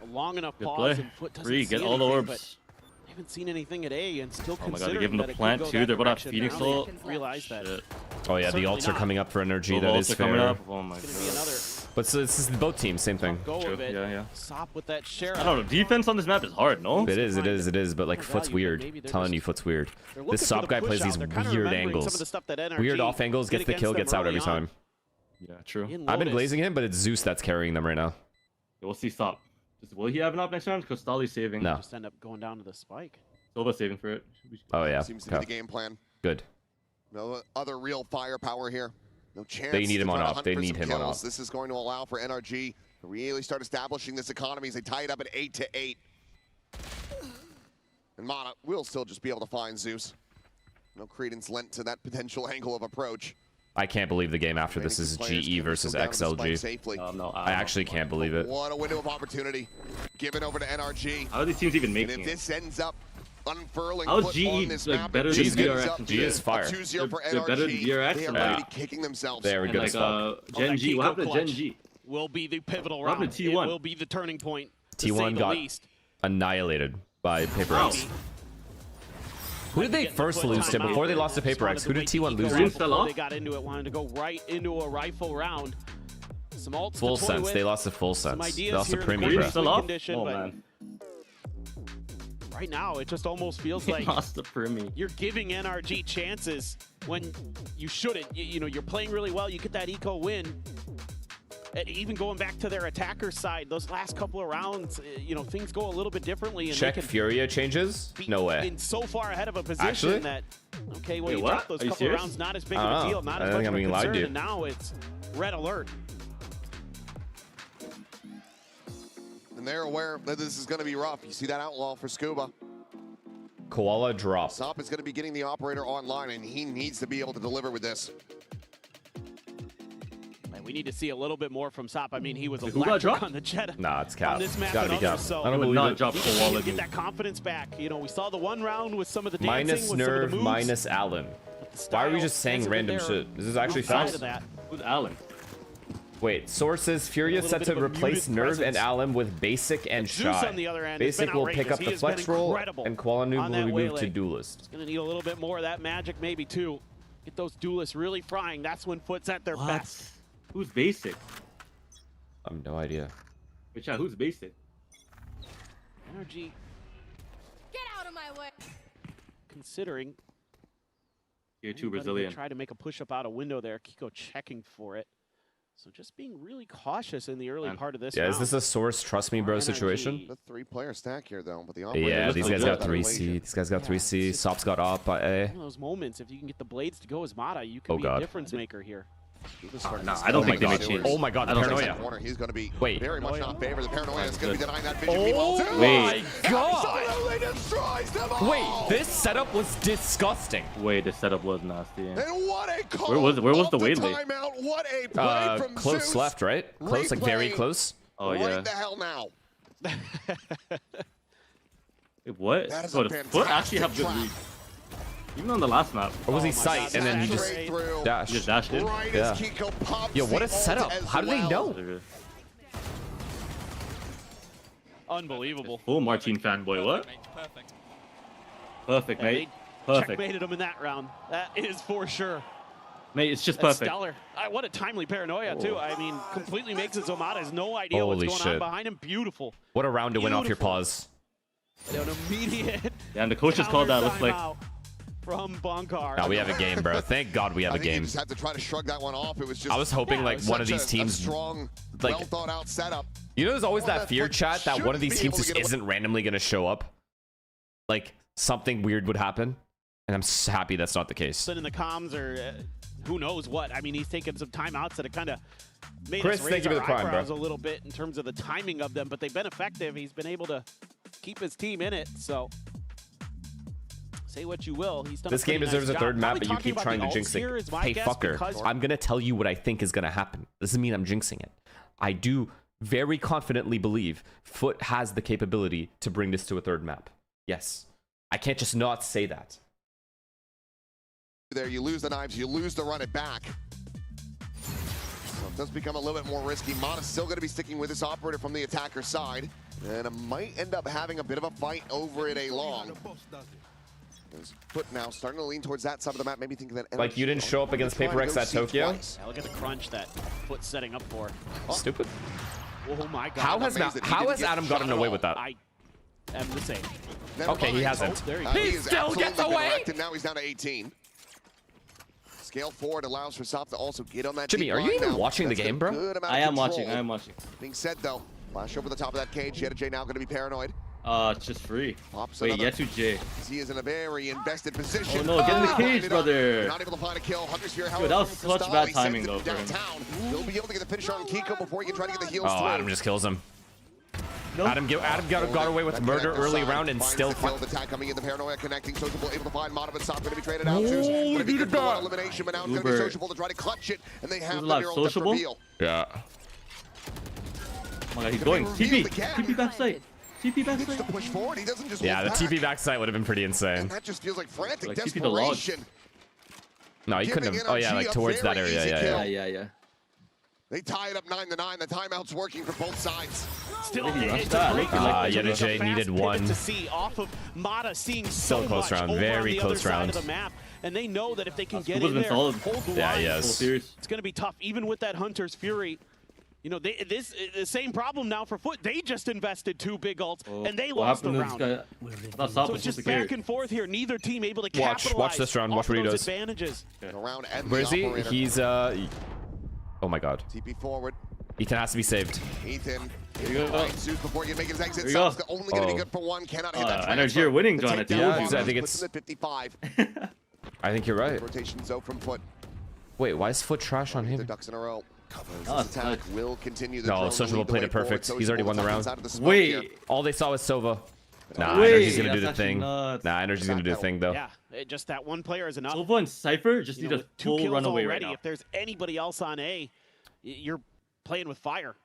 a long enough Good pause play. and Foot doesn't Free, see get all the anything, but orbs. they haven't seen anything at A and still Oh my god, they considering give him that the it could plant go too. that They're about to direction. Phoenix Now they ult. realize that. Shit. Oh yeah, the Certainly ults are not. coming up for energy. Those That ults is are coming fair. up. Oh my It's going to be god. another But so this is both teams, same thing. go True. of it. Yeah. Sop with that sheriff. I don't know. Defense on this map is hard, no? It is. But like, Value, Foot's but weird. maybe they're Telling just- you, Foot's weird. They're looking This for Sop the guy push plays out. these They're kinda weird remembering some angles. of the stuff that NRG Weird off angles, did gets the kill, against gets them out every early on. time. Yeah, true. In I've been Lotus. glazing him, but it's Zeus that's carrying them right now. We'll see. Stop. Will he have an op next round? Cristali's saving. No. Just end up going down to the spike. Silva saving for it. Oh yeah. Seems to be the game plan. Good. No other real firepower here. No chance. They need to him try on to op. hunt They for need some him on kills. op. This is going to allow for NRG to really start establishing this economy as they tie it up at 8-8. And Mana will still just be able to find Zeus. No credence lent to that potential angle of approach. I can't believe the game after this is GE versus XLG. No, I actually can't believe it. What a window of opportunity. Given over to NRG. How are these teams even And making if it? this ends up unfurling How's foot GE, on this like, map, better it than just VRX ends up and G is a fire. 2-0 for They're better than NRG. VRX They are and already that. kicking themselves. They are And good like as fuck. Gen G. Kiko What happened to Gen clutch G? will be the pivotal What round. happened to It T1? will be the turning point. to say T1 the got least. annihilated by Paper X. Who did they first lose to before they lost to Paper X? Who did T1 lose Green to? fell off? They got into it, wanted to go right into a rifle round. Some ults Full to toy sense. with. They lost to Full Some Sense. They ideas lost to here in the Premium. Green bro. fell off? condition, Oh but man. right now it just almost feels They like lost the Primi. you're giving NRG chances when you shouldn't. You know, you're playing really well. You get that eco win. And even going back to their attacker side, those last couple of rounds, you know, things go a little bit differently. And Check they can Furia changes? be No way. in so far ahead of a position Actually? that, okay, well, Wait, you what? dropped those Are you couple of serious? rounds, not as big I of don't a know. deal, not I as think much I'm of a being lied concern, to. and now it's red alert. And they're aware that this is going to be rough. You see that outlaw for Scuba. Koala drop. Sop is going to be getting the operator online, and he needs to be able to deliver with this. we need to see a little bit more from Sop. I mean, he was Who got electric dropped? on the Jetta. Nah, it's cap. On this map Gotta and be cap. others, so I don't would believe not it. drop full wall get that confidence back. You know, we saw the one round with some of the dancing, Minus with some of the Nerve, moves. minus Allen. Why are we just saying random shit? This is actually fast. Who's Allen? Wait, sources Furious set to replace Nerve and Allen with Basic and Zeus, Shy. on the other hand, has Basic been will pick outrageous. up He the has been flex roll, incredible and Qualanoo on will that be moved to Waylay. Duelist. It's gonna need a little bit more of that magic, maybe too. Get those duelists really frying. That's when Foot's at their best. Who's Basic? I have no idea. Wait, chat, who's Basic? Energy. Get out of my way. Considering. Tier 2 Anybody Brazilian. Try to make a push up out a window there. Kiko checking for it. So just being really cautious in the early part of this. Yeah, round. is this a source trust me bro situation? The 3-player stack here though, but the Yeah, these guys got 3C. These guys got 3C. Sop's got op by A. One of those moments, if you can get the blades to go as Mata, you can Oh, be God. a difference maker here. Nah, I don't think they may change. Oh my god, the paranoia. Corner, he's going to be Wait. very much not favored. The paranoia is going to be denying that vision. Oh Meanwhile, my Zeus god! absolutely destroys them all. Wait, this setup was disgusting. Wait, the setup was nasty. And what a call Where was the Waylay? timeout. What a play from Close Zeus. left, right? Close, like very Replay close. Oh right yeah. the hell now. Wait, what? That is So a the Foot actually have good fantastic read. Even on the last map. Or was he my sight God, and then he just Straight through. dashed? He just dashed in. Right Yeah. as Kiko pops Yo, what a the ult setup. as How do they well. know? Unbelievable. Full Martin fanboy, what? Perfect, mate. Perfect. Checkmated him in that round. That is for sure. Mate, it's just That's perfect. stellar. What a timely paranoia, too. I mean, completely makes it so Mata has no idea what's Holy going on shit. behind him. Beautiful. What a round to win off your Beautiful. paws. An immediate Yeah, and the coach just called that. Looks like. timeout from Bonkar. Now we have a game, bro. Thank God we have I a think he game. just had to try to shrug that one off. It was just. I was hoping like one of such these teams, a strong, like, well thought out setup. you know, there's always One that fear Foot chat that one of these shouldn't teams be able just to get isn't randomly gonna show up. Like something weird would happen, and I'm happy that's not the case. In the comms or who knows what. I mean, he's taken some timeouts that have kind of made Chris, us raise thank you for our the prime, bro. eyebrows a little bit in terms of the timing of them, but they've been effective. He's been able to keep his team in it, so say what you will. He's done This a game pretty deserves nice a third job. map, Probably but you talking keep about trying the to jinx ults here it. is my Hey, guess, fucker, because I'm gonna tell you what I think is gonna happen. Doesn't mean I'm jinxing it. I do very confidently believe Foot has the capability to bring this to a third map. Yes. I can't just not say that. There, you lose the knives, you lose the run it back. So it does become a little bit more risky. Mata's still going to be sticking with this operator from the attacker side, and it might end up having a bit of a fight over it along. Foot now starting to lean towards that side of the map, maybe thinking that. Like you didn't show up against Paper X at Tokyo? Yeah, look at the crunch that Foot's setting up for. Stupid. Oh my God. How has Adam gotten away with that? I am the same. Okay, he hasn't. There you He is still absolutely gets been away. wrecked, and now he's down to 18. Scale forward allows for Sop to also get on that. Jimmy, deep are you line even now. watching the That's game, a bro? good amount I of am watching. control. I am watching. Being said though, flash over the top of that cage. J now going to be paranoid. It's just free. Pops Wait, another. Yetu J. He is in a very invested position. Oh no, get in the cage, Ended up brother. Not able to find a kill. Hunter Sphere, Dude, however, that was from such Cristal, bad he timing, sends though, it for him. downtown. He'll be able to get the finish on Kiko before he can try to get the heals Oh, through. Adam just kills him. Nope. Adam got away with murder early round and Finds still the kill. The attack coming in, the paranoia connecting. Sociable able to find Mata, but Sop going to be traded out. Zeus Oh, going to be needed good for one that. elimination, but now it's going to be Uber. Sociable to try to clutch it, and they have Who's the alive? neural depth Sociable? reveal. Yeah. Oh my God, he's Gonna going. be TP. revealed again. TP backside. TP Gets to backside. push forward. He doesn't just Yeah, the look TP back. backside would have been pretty insane. And that just feels like frantic Like TP the log. desperation. No, you couldn't Giving have. Oh yeah, energy like a towards that very area. easy Yeah, kill. yeah. Yeah. They tie it up 9-9. The timeout's working for both sides. Still, Maybe rush it's that. a great Yeta J needed one. to see off of Mata seeing Still so a close much round, over very on the close other round. side of the map, and they know that if they can get Scuba's in been there, solid. hold the Yeah, line, yes. it's going to be tough, even with that Hunter's Fury. You know, the same problem now for Foot. They just invested 2 big ults, and they What lost the happened to round. this guy? That's Sop So was it's supposed just to carry. back and forth here. Neither team able to Watch capitalize this round. off Watch what he those does. advantages. Around and Where is the he? operator. He's Oh my God. TP forward. Ethan has to be saved. Ethan. Here you go. Finds Zeus before he can make his exit. Here you go. Sop's only going to be Oh. good for one. Cannot hit that Energy transfer. are winning, The John. I takedown told Yeah, you. I think puts it's- him at 55. I think you're right. Rotation zone from Foot. Wait, why is Foot trash on The him? ducks in a row. Oh, This attack will continue. The No, drone Social will lead the played way it perfect. forward. He's already won the Social round. out of the smoke Wait. here. All they saw was Sova. Nah, Wait, Energy's gonna do the that's actually thing. nuts. Nah, Energy's gonna do the thing though. Yeah, just that one player is enough. Silva and Cypher just You need know, a with 2 full kills runaway right already, now. if there's anybody else on A, you're playing with fire.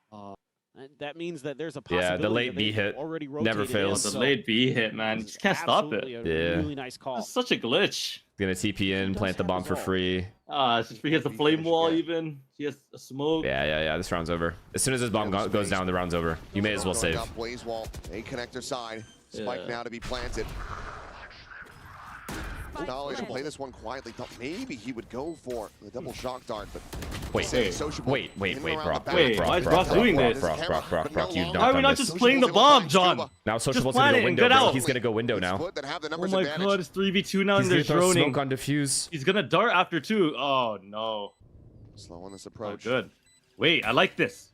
That means that there's a possibility. Yeah, the late B hit already never fails. The late B hit, man. You just can't stop it. Yeah. Really nice call. It's such a glitch. Gonna TP in, plant the bomb for free. It's just he has the flame wall even. He has a smoke. Yeah. This round's over. As soon as this bomb goes down, the round's over. You may as well save. Blaze wall, a connector side. Spike now to be planted. Dolly to play this one quietly. Thought maybe he would go for the double shock dart, but wait, Brock. Why is Brock doing this? Brock, you Why are we not just playing the bomb, John? Now Sociable's gonna go window, bro. He's gonna go window now. Oh my god, it's 3v2 now and they're droning. Smoke on defuse. He's gonna dart after 2. Oh no. Slow on this approach. Oh, good. Wait, I like this.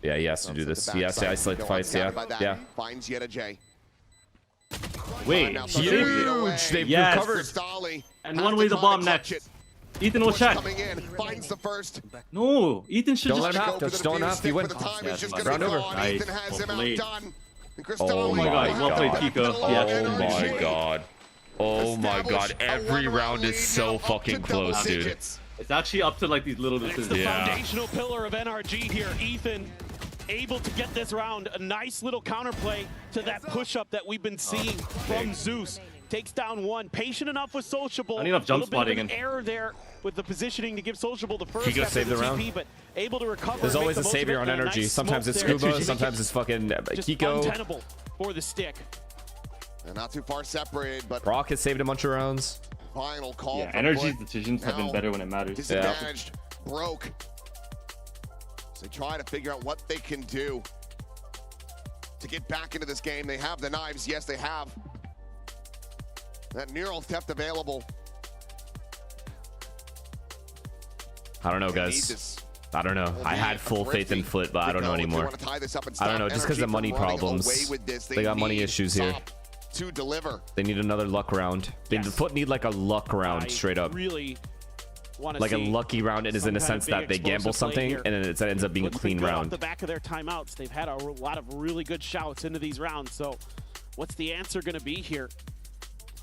Yeah, he has to do this. He has to isolate the fights, yeah. Finds yet a J. Wait, huge! They've recovered. And one way the bomb next. Ethan will check. Finds the first. No, Ethan should just check. Don't have. You win. Round over. Nice. Oh my god. Well played, Kiko. Oh my god. Oh my god. Every round is so fucking close, dude. It's actually up to like these little decisions. The foundational pillar of NRG here, Ethan. Able to get this round, a nice little counterplay to that push-up that we've been seeing from Zeus. Takes down one, patient enough with Sociable. I need enough jump spotting. An error there with the positioning to give Sociable the first. He goes save the round. TP, but able to recover. There's always a savior on energy. Nice sometimes it's Scuba, sometimes it's fucking Kiko. Untenable for the stick. And not too far separated, but Brock has saved a bunch of rounds. Final call. Yeah, energy's decisions have been better when it matters. Disadvantaged, broke. They try to figure out what they can do to get back into this game. They have the knives. Yes, they have that neural theft available. I don't know, guys. I don't know. I had full faith in Foot, but I don't know anymore. I don't know, just because of money problems. They got money issues here. To deliver. They need another luck round. The Foot need like a luck round, straight up. Really like a lucky round. It is in a sense that they gamble something and then it ends up being a clean round. Off the back of their timeouts, they've had a lot of really good shouts into these rounds. So what's the answer going to be here?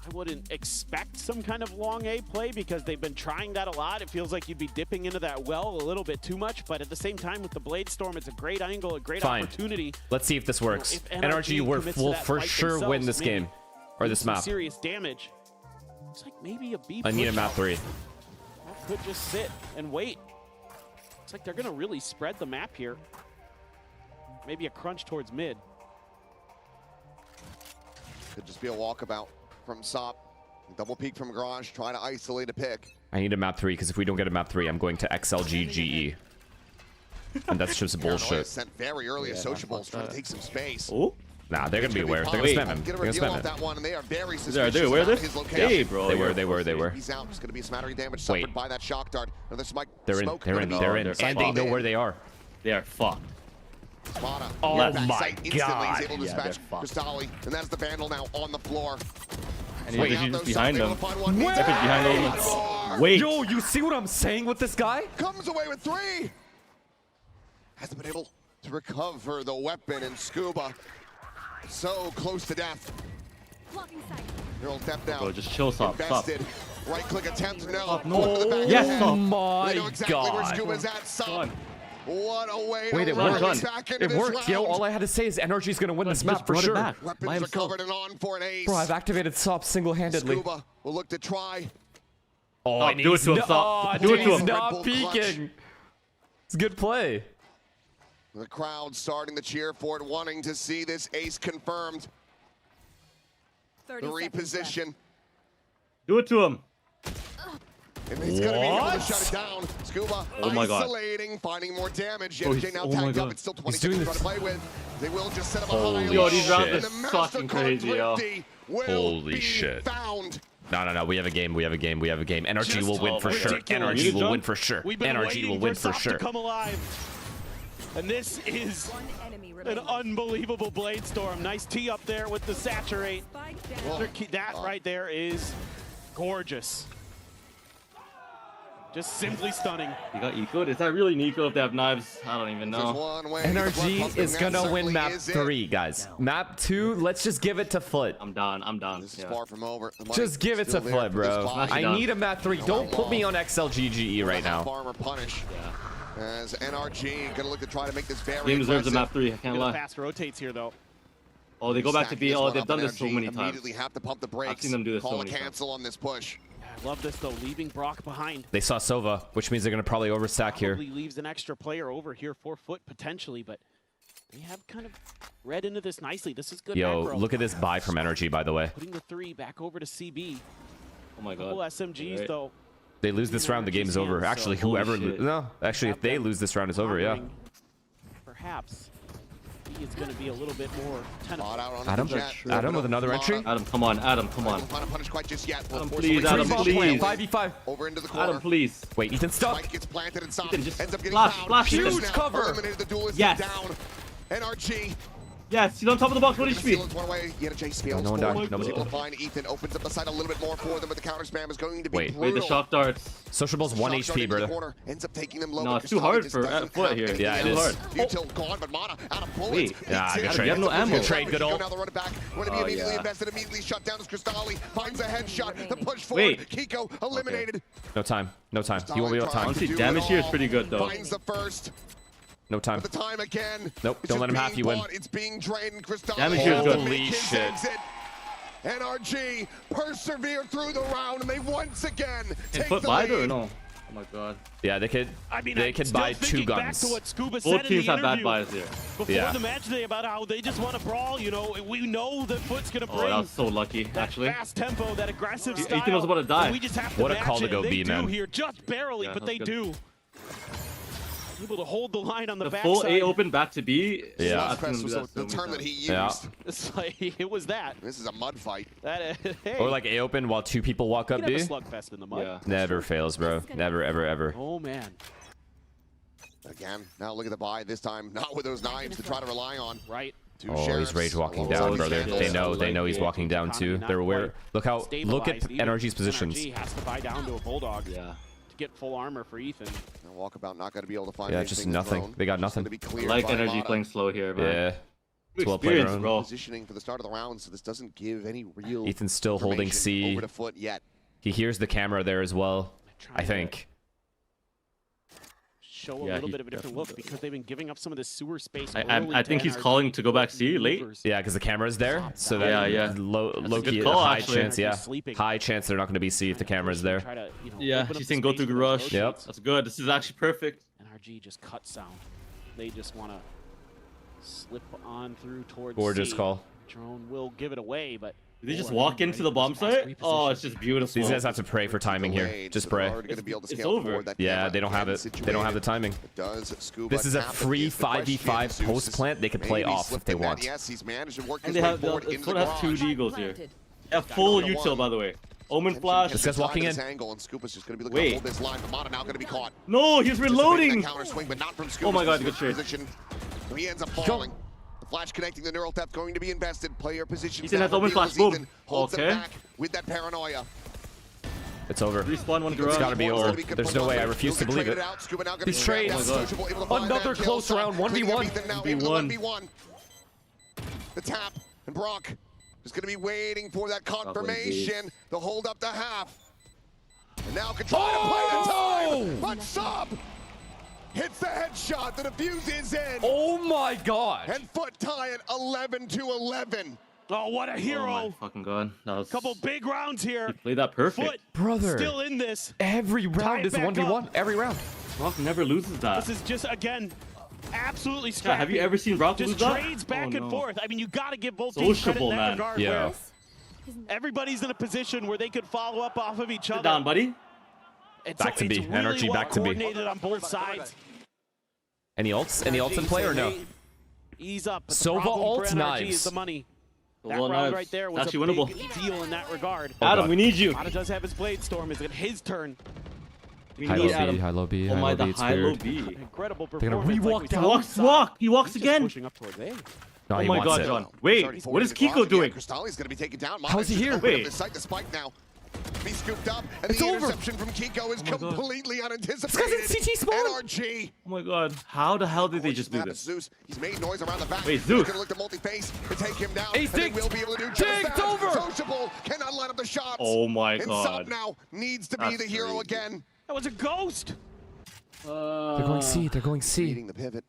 I wouldn't expect some kind of long A play because they've been trying that a lot. It feels like you'd be dipping into that well a little bit too much, but at the same time with the Blade Storm, it's a great angle, a great opportunity. Let's see if this works. NRG will for sure win this game or this map. Serious damage. Looks like maybe a B. I need a map 3. Could just sit and wait. Looks like they're going to really spread the map here. Maybe a crunch towards mid. Could just be a walkabout from Sop. Double peek from Garage, try to isolate a pick. I need a map 3 because if we don't get a map 3, I'm going to XLG GE. And that's just bullshit. Sent very early as Sociables trying to take some space. Oh. Nah, they're gonna be aware. They're gonna spam him. They're gonna spam him. That one, and they are very suspicious. Are they aware of this? Hey, bro. They were. He's out. It's gonna be a smattering damage suffered by that shock dart. Another smoke. They're in. And they know where they are. They are fucked. Oh my god. He's able to dispatch Crystalli, and that's the Vandal now on the floor. And he's just behind them. Wait. Yo, you see what I'm saying with this guy? Comes away with 3. Hasn't been able to recover the weapon, and Scuba so close to death. Neural theft down. Bro, just chill, Stop. Right click attempt, no. No. Yes, oh my exactly where Scuba's at. Stop. What a way to run back into it worked, yo. All I had to say is NRG's gonna win this map for sure. Weapons recovered and on for an ace. Bro, I've activated Sop single-handedly. Scuba will look to try. Oh, do it to him, Sop. Do it to him. He's not peeking. It's a good play. The crowd starting to cheer for it, wanting to see this ace confirmed. The reposition. Do it to him. And he's going to be able to shut it down. Scuba isolating, finding more damage. MJ now tagged up. It's still 20 seconds to play with. They will just set up a high. Yo, these rounds are fucking crazy, yo. Holy shit. No. We have a game. NRG will win for sure. NRG will win for sure. NRG will win for sure. Come alive. And this is an unbelievable Blade Storm. Nice tee up there with the saturate. That right there is gorgeous. Just simply stunning. You got ecoed? Is that really Nico if they have knives? I don't even know. NRG is gonna win map 3, guys. Map 2, let's just give it to Foot. I'm done. This is far from over. Just give it to Foot, bro. I need a map 3. Don't put me on XLG GE right now. Farmer punish. As NRG gonna look to try to make this very Game deserves a aggressive. map 3. I can't lie. Fast rotates here though. Oh, they go back to B. Stacking Oh, this they've one done up, this so NRG many times. Immediately have to pump the brakes. I've seen them do this Call so a many times. cancel on this push. I love this though, leaving Brock behind. They saw Sova, which means they're gonna probably overstack here. Probably leaves an extra player over here for Foot potentially, but they have kind of read into this nicely. This is good Yo, macro. look at this buy from NRG, by the way. Putting the 3 back over to CB. Oh my god. Couple SMGs though. They lose this round, the game is over. Actually, whoever no, actually, if they lose this round, it's over. Yeah. Perhaps he is going to be a little bit more tentative. Adam with another entry. Adam, come on. Adam, come on. Punish quite just yet. Adam, please. Adam, please. 5v5. Over into the corner. Adam, please. Wait, Ethan, stop. Spike gets planted and stopped. Ethan, just Ends up getting flash, found. flash, Huge Ethan. cover. Eliminated the duelist. Yes. Down. NRG. Yes, he's on top of the box. What is Steal HP? one away. Yet a chase fails. No one died. Nobody's Able to dead. find Ethan. Opens up the side a little bit more for them, but the counter spam is going to be Wait. brutal. Wait, the shock darts. Social Ball's 1 Shock dart HP, into the brother. corner. Ends up taking them low. No, but it's too Cristalli hard just for doesn't Foot have here. anything Yeah, it else. is. Util gone, but Mana out of bullets. Wait. Nah, good trade. You have no ammo. Good trade, good ult. Now the run it back. Going to be immediately invested. Immediately shut down as Cristalli finds a headshot. The push forward. Wait. Kiko eliminated. No time. No time. He won't be able to time. Honestly, damage here is pretty good though. Finds the first. No time. The time again. Nope, It's don't just let him have being you win. bought. It's being drained. Cristalli. Damage here is good. Holy shit. NRG persevere through the round, and they once again Can take Foot the buy lead. it or no? Oh my god. Yeah, they could. I mean, They I'm could still buy 2 thinking back guns. to what Scuba Both said in teams the have bad interview buys here. before Yeah. the match today about how they just want to brawl. You know, we know that Foot's going to Oh, bring that was so lucky, that actually. fast tempo, that aggressive style. Ethan was about to die. And we just have to What a match call to it, go and B, they do man. here, just barely, Yeah, but that's they good. do. Able to hold the line on the The backside. full A open back to B. Yeah. I've seen them do was that so the many term that times. he used. Yeah. It's like, it was that. This is a mud fight. That hey, Or like A open while 2 people walk you up can B. have a slugfest in the mud. Yeah. Never fails, bro. Never, ever, ever. Oh man. Again, now look at the buy. This time, not with those knives to try to rely on. Right. Two Oh, he's sheriffs rage walking alongside down, these brother. candles. They know he's walking down too. They're aware. Look at Stabilized. Even NRG's positions. NRG has to buy down to a bulldog. Yeah. To get full armor for Ethan. Now Walkabout not going to be able to find Yeah, anything just in nothing. zone. They got Just nothing. gonna be I cleared like by energy Mata. playing slow here, man. Yeah. Good It's well played, experience, Aaron. bro. Positioning for the start of the round, so this doesn't give any real. Ethan's still holding information C. over to Foot yet. He hears the camera there as well, I think. Show a Yeah, little he bit of a different look because they've been giving up some of this sewer space. I think he's calling to go back C late. Yeah, because the camera's there. So that Yeah. low That's a good key, call, high actually. chance, yeah. Sleeping. High chance they're not going to be C if the camera's there. Try to, you know, Yeah, open up she's the saying go space through for those garage. Yep. rotates. That's good. This is actually perfect. NRG just cut sound. They just want to slip on through towards Gorgeous C. call. Drone will give it away, but Did they just walk into the bomb site? Oh, it's just beautiful. These guys have to pray for timing here. Just pray. It's over. Yeah, they don't have it. They don't have the timing. This is a free 5v5 post plant they could play off if they want. Yes, he's managed to work And his they way have forward into Foot the has 2 garage. deagles here. They have full util, by the way. Omen flash. This guy's walking in. Angle, and Scoop is just going to be looking to hold this line. Mata now going to be caught. No, he's reloading. Counter swing, but not from Scoop. Oh my god, good trade. He ends up falling. The flash connecting the neural theft going to be invested. Player position. Ethan has open flash. Boom. Holds Okay. them back with that paranoia. It's over. Respawn one garage. It's got to be over. There's no way. I refuse to believe it. These trades. Another close round. 1v1. 1v1. The tap, and Brock is going to be waiting for that confirmation to hold up the half. And now can try to play the time, but Sub hits the headshot. The defuse is in. Oh my god. And Foot tie it 11-11. Oh, what a hero! Oh my fucking god. That was... Couple big rounds here. He played that perfect. Foot Brother. still in this. Every round is 1v1. Every round. Brock never loses that. This is just, again, absolutely Yeah, scrappy. have you ever seen Brock lose Just that? trades back Oh, and no. forth. I mean, you got to give both teams credit Sociable, in that man. regard. Yeah. Where everybody's in a position where they could follow up off of each Sit other. down, buddy. Back to B. It's really Energy well back to B. coordinated on both sides. Any ults? Any ults in play or no? Ease up. But the Sova problem ult for NRG knives. is the money. The That one round knives. right there was Actually a winnable. big deal in that regard. Adam, we need you. Mata does have his blade storm. Is it his turn? We High need low B, Adam. high low B, Oh high my, low the B. It's high low weird. B. Incredible They're gonna performance. re-walk we down. saw. He walks He's just again. pushing up towards A. No, Oh he my wants god, it. John. Wait, what is Kiko doing? Cristalli's going to be taken down. How is he here? Wait. Wait. The site, the spike now. Be scooped up, and It's the over. interception from Kiko is Oh my God. completely unanticipated. This guy's in CT spawn. NRG. Oh my god. How the hell did they just do Snap this? Zeus. He's made noise around the back. Wait, He's Zeus. going to look to multi-face to take him down. He's and they dinked. will be able to do just Dinked that. over. Sociable cannot line up the shots. Oh my and god. Sub now needs to be That's the hero crazy. again. That was a ghost. Yeah, They're going C. They're going C. Reading the pivot.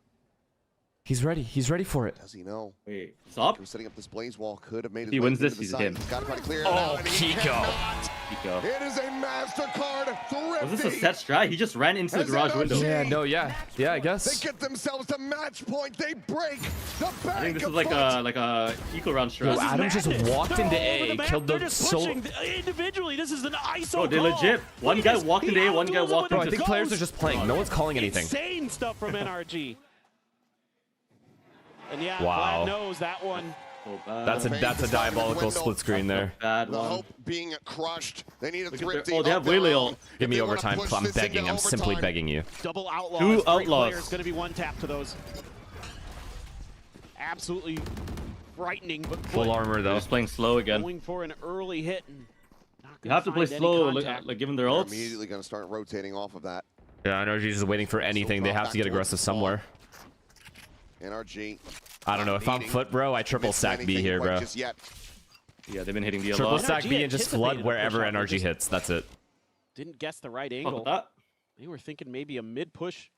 He's ready. He's ready for it. Does he know? Wait, stop. Setting up this blaze wall could have made If he wins this, he's him. He's got to try to clear it Oh, out, and he Kiko. cannot. Kiko. It is a MasterCard thrifty. Was this a set strat? He just ran into the garage window. Yeah, no, yeah. Yeah, I guess. They get themselves to match point. They break the bank. I think this is like a eco round strat. Yo, Adam just walked into A, killed They're the just soul. pushing individually. This is an ISO Bro, they call. legit. One guy walked into A, one guy walked Bro, I into think players are just playing. No one's calling anything. Insane stuff from NRG. And yeah, Wow. Vlad knows that one. That's a diabolical split screen there. Bad The one. hope being crushed. They need a Look at thrifty. their- oh, they have Waylay ult. Give me overtime. I'm begging. I'm simply begging you. Double outlaws. 2 Great outlaws. players. Going to be one tap to those. Absolutely frightening, but Full armor though. Just playing slow again. going for an early hit. And not You gonna have to play find any slow, contact. like given their They're ults. immediately going to start rotating off of that. Yeah, NRG's just waiting for anything. They have to get aggressive somewhere. NRG. I don't know. If I'm foot, bro, I triple stack B here, bro. Just yet. Yeah, they've been hitting B a Triple lot. stack B and just flood anticipated a wherever push-out, NRG just hits. That's it. Didn't guess the right Fuck angle. with that. They were thinking maybe a mid push,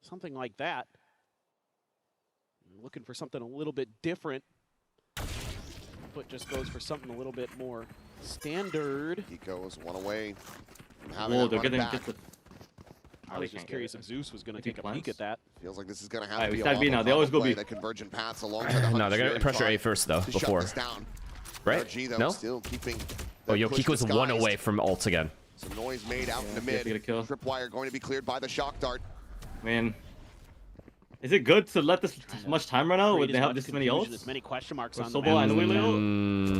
something like that. Looking for something a little bit different. Foot just goes for something a little bit more standard. Kiko is one away from having Whoa, that they're run getting back. get the. I was just curious if Zeus was going to Think take a he peek at that. Feels like this is going to have Alright, to we be a stack B level now. They always go play, B. the convergent paths alongside the No, they're gonna pressure A first though. to shut Before, this down. right? RG, though, No. still keeping Oh, that yo, push Kiko's one disguised. away from ult again. Some noise made out in the they have to get a mid. kill. Tripwire going to be cleared by the shock dart. Man, is it good to let this much time run out when Create they as have much this many confusion, ults? as many question marks Or on the Sobol map. and Waylay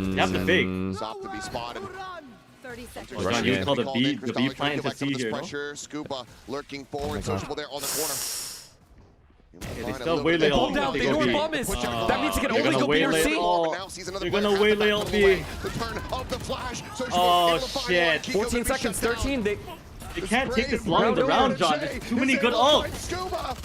ult? They have to fake. Stop to be spotted. 30 seconds. Oh, John, you would call the B plant into C here, no? Pressure. Scuba lurking forward. Sociable there on the corner. Yeah, they still Waylay They ult. pulled out. They They go know where B. bomb is. That means you can They're only gonna go B or Waylay C. ult. They're gonna Waylay ult B. The turn of the flash. Oh shit. 14 seconds. 13. They can't take this long in the round, John. There's too many good ults. Scuba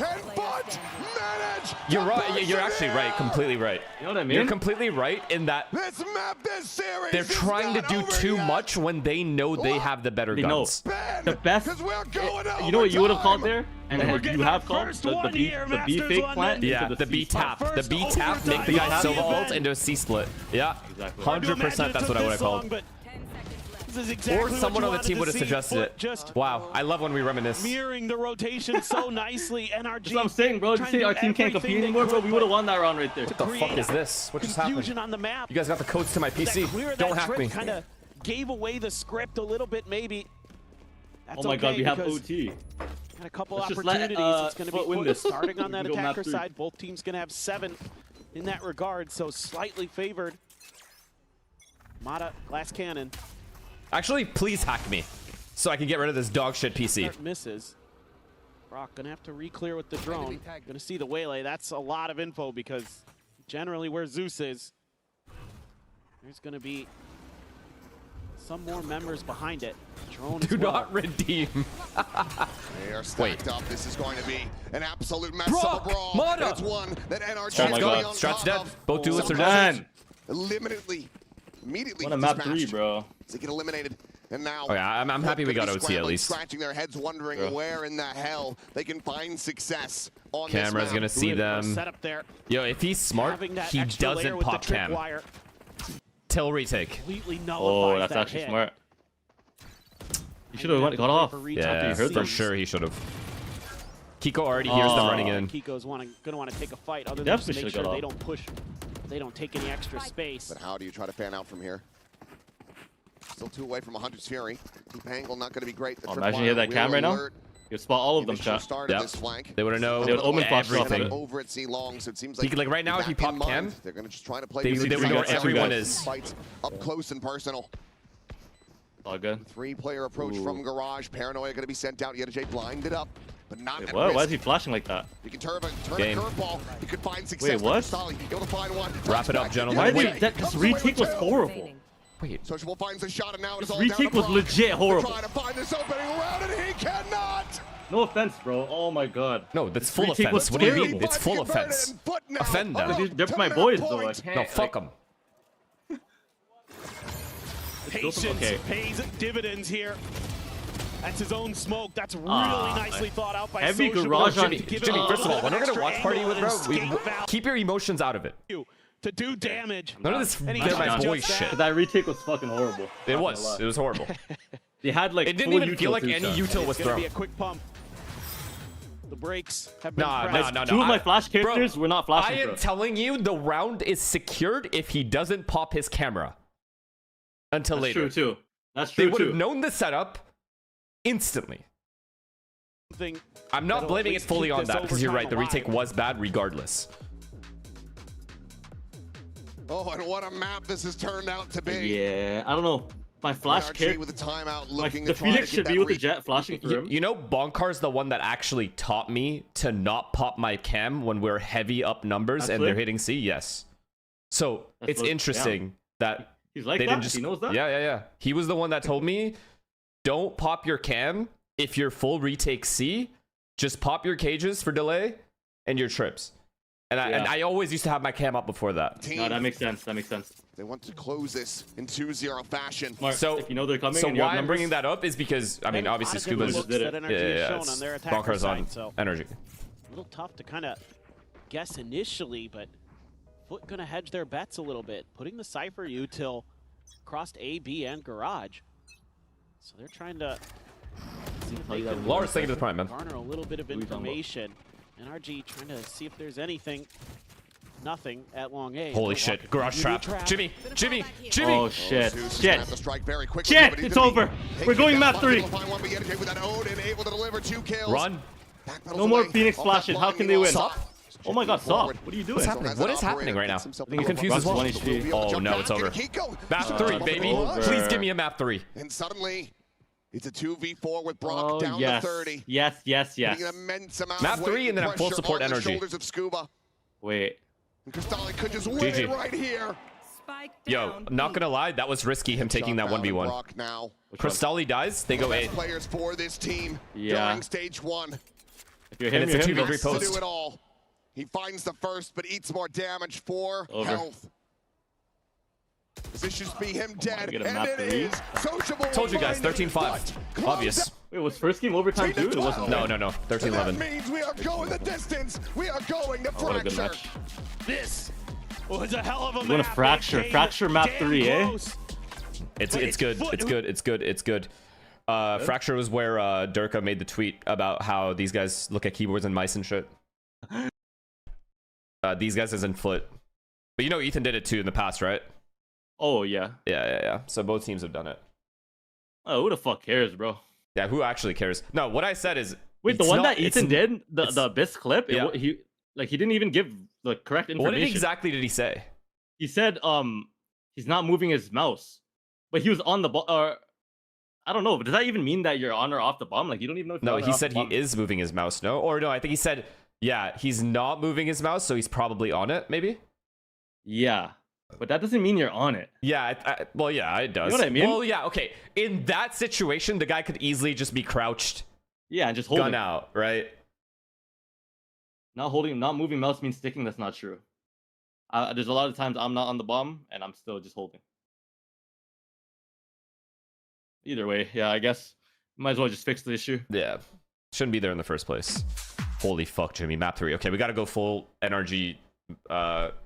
and Foot manage. You're right. You're actually right. Completely right. You know what I mean? You're completely right in that This map, this series. they're is trying to not do over too yet. much when they know they have the better They know. guns. The best. We're going You know what you would have called overtime. there? And We're then getting you our have called first the one B here, the B Masters fake London. plant. Yeah, into the B C spot. tap. The First B tap make the overtime guy Silva event. ult into a C split. Yeah, Exactly. 100%. That's what I would have called. This is exactly Or someone on the team would have suggested Foot it. Just Wow, I love when we reminisce. mirroring the rotation so nicely. NRG. That's what I'm saying, bro. Just say our team can't compete anymore, bro. We would have won that round right there. What the fuck is this? What just happened? Confusion on the map. You guys got the codes to my PC. Don't hack me. Kind of gave away the script a little bit, maybe. That's Oh my god, okay we have because OT. Got a couple Let's just let, opportunities. It's going to Foot be win Foot this. starting on We that can go map attacker 3. side. Both teams going to have 7 in that regard, so slightly favored. Mata, last cannon. Actually, please hack me so I can get rid of this dog shit PC. Start misses. Brock going to have to re-clear with the drone. Going to see the Waylay. That's a lot of info because generally where Zeus is, there's going to be some more members behind it. Drone Do as well. not redeem. They are stacked up. This is going to be an absolute mess Brock, of a brawl. Mata. It's one that NRG Strat's is gone. going on Strat's top dead. of. Both duelists are Done. Immediately What a map 3, dispatched. bro. They get eliminated. And now, Oh yeah, I'm happy we got OT at scrambling, least. Scratching their heads, wondering Yeah. where in the hell they can find success on Camera's this map. gonna see them. Set up there. Yo, if he's smart, Having that he extra layer doesn't with the pop cam tripwire till retake. completely Oh, nullifies that's that actually hit. smart. You should have got off. Yeah, heard for them. sure he should have. Kiko already hears them running in. Kiko's going to want to take a fight. Other than Definitely just make should've sure got they off. don't push, they don't take any extra space. But how do you try to fan out from here? Still 2 away from 100's Fury. Deep angle not going to be great. The Imagine you had that tripwire cam will right now. alert. You would spot all of them, Initial chat. start of Yep. this flank. They would have known They would omen flash off of everything. it. Over at C long, so it seems He like could, like, right now, with if he that in popped cam, mind, they're going to just try to play they position would know where against everyone everyone. is. Fights up close and personal. All good. 3-player approach Ooh. from Garage. Paranoia going to be sent out. Yedajay blinded up, but not Wait, at what? risk. Why is he flashing like that? You can turn a Game. curveball. You could find success. Wait, what? Stolly able to find one. Wrap it up, Touchback. gentlemen. Why Wait. did that? This retake was horrible. Wait. Sociable finds a shot, and now it's This all down retake to was Brock. legit horrible. They're trying to find this opening around, and he cannot. No offense, bro. Oh my god. No, that's This full retake offense. was What do you terrible. mean? It's full Converted offense. and Foot now Offend them. up They're to my map boys, though. I point. can't. No, fuck them. Patience Okay. pays dividends here. That's his own smoke. That's really nicely thought out by heavy Social. garage on Jimmy, first of all, when we're gonna watch party with bro, keep your emotions out of it. To do damage. None of this get my boy shit. That retake was fucking horrible. It was. It was horrible. They had like it didn't even feel like any util was thrown. Be a quick pump. The brakes have been No. Two of my flash characters were not flashing. I am telling you, the round is secured if he doesn't pop his camera until later. That's true too. That's true They would too. have known the setup instantly. I'm not blaming it fully on that because you're right. The retake was bad regardless. Oh, and what a map this has turned out to be. Yeah, I don't know. My flash character with the timeout looking the Phoenix should be with the jet flashing through him. You know, Bonkar's the one that actually taught me to not pop my cam when we're heavy up numbers and they're hitting C. Yes. So it's interesting that he's like they that. didn't just, he knows that. Yeah. He was the one that told me, don't pop your cam if you're full retake C. Just pop your cages for delay and your trips. And I always used to have my cam up before that. No, that makes sense. That makes sense. They want to close this in 2-0 fashion. So if you know they're coming. So why I'm bringing that up is because I mean obviously Scuba's Bonkar's on energy. A little tough to kind of guess initially, but Foot gonna hedge their bets a little bit, putting the Cypher util across A, B, and garage. So they're trying to see if they can Laura's taking to the prime, man. garner a little bit of information. NRG trying to see if there's anything. Nothing at long A. Holy shit. Garage trap. Jimmy. Oh shit. Shit. Shit, it's over. We're going map 3. Run. No more Phoenix flashes. How can they win? Oh my god, stop. What are you doing? What's happening? What is happening right now? I'm confused as well. Oh no, it's over. Map 3, baby. Please give me a map 3. And suddenly, it's a 2v4 with Brock down to 30. Yes. An immense amount map of 3 and then I'm full support energy. Shoulders of Scuba. Wait. And Crystalli could just win it right here. Yo, I'm not gonna lie, that was risky him taking that 1v1. Crystalli dies, they go A. Players for this team during stage 1. If you're him, and it's a 2v3 To post. do it all. He finds the first, but eats more damage for health. This should be him dead, and it is. Sociable. Told you guys, 13-5. Obvious. Wait, was first game overtime too? It wasn't. No. 13-11. That means we are going the distance. We are going to What a good fracture. match. This was a hell of a We're gonna fracture. Fracture map 3, eh? It's good. Fracture was where Durka made the tweet about how these guys look at keyboards and mice and shit. These guys isn't Foot. But you know Ethan did it too in the past, right? Oh yeah. Yeah. So both teams have done it. Oh, who the fuck cares, bro? Yeah, who actually cares? No, what I said is wait, the one that Ethan did, the Abyss clip, yeah. he didn't even give the correct information. What exactly did he say? He said he's not moving his mouse, but he was on the I don't know, but does that even mean that you're on or off the bomb? Like you don't even know if you're No, on or he off said the he bomb. is moving his mouse, no? Or no, I think he said, yeah, he's not moving his mouse, so he's probably on it, maybe? Yeah, but that doesn't mean you're on it. Yeah, well, yeah, it does. You know what I mean? Well, yeah, okay. In that situation, the guy could easily just be crouched. Yeah, and just holding. Gun out, right? Not moving mouse means sticking. That's not true. There's a lot of times I'm not on the bomb and I'm still just holding. Either way, yeah, I guess might as well just fix the issue. Yeah, shouldn't be there in the first place. Holy fuck, Jimmy. Map 3. Okay, we gotta go full NRG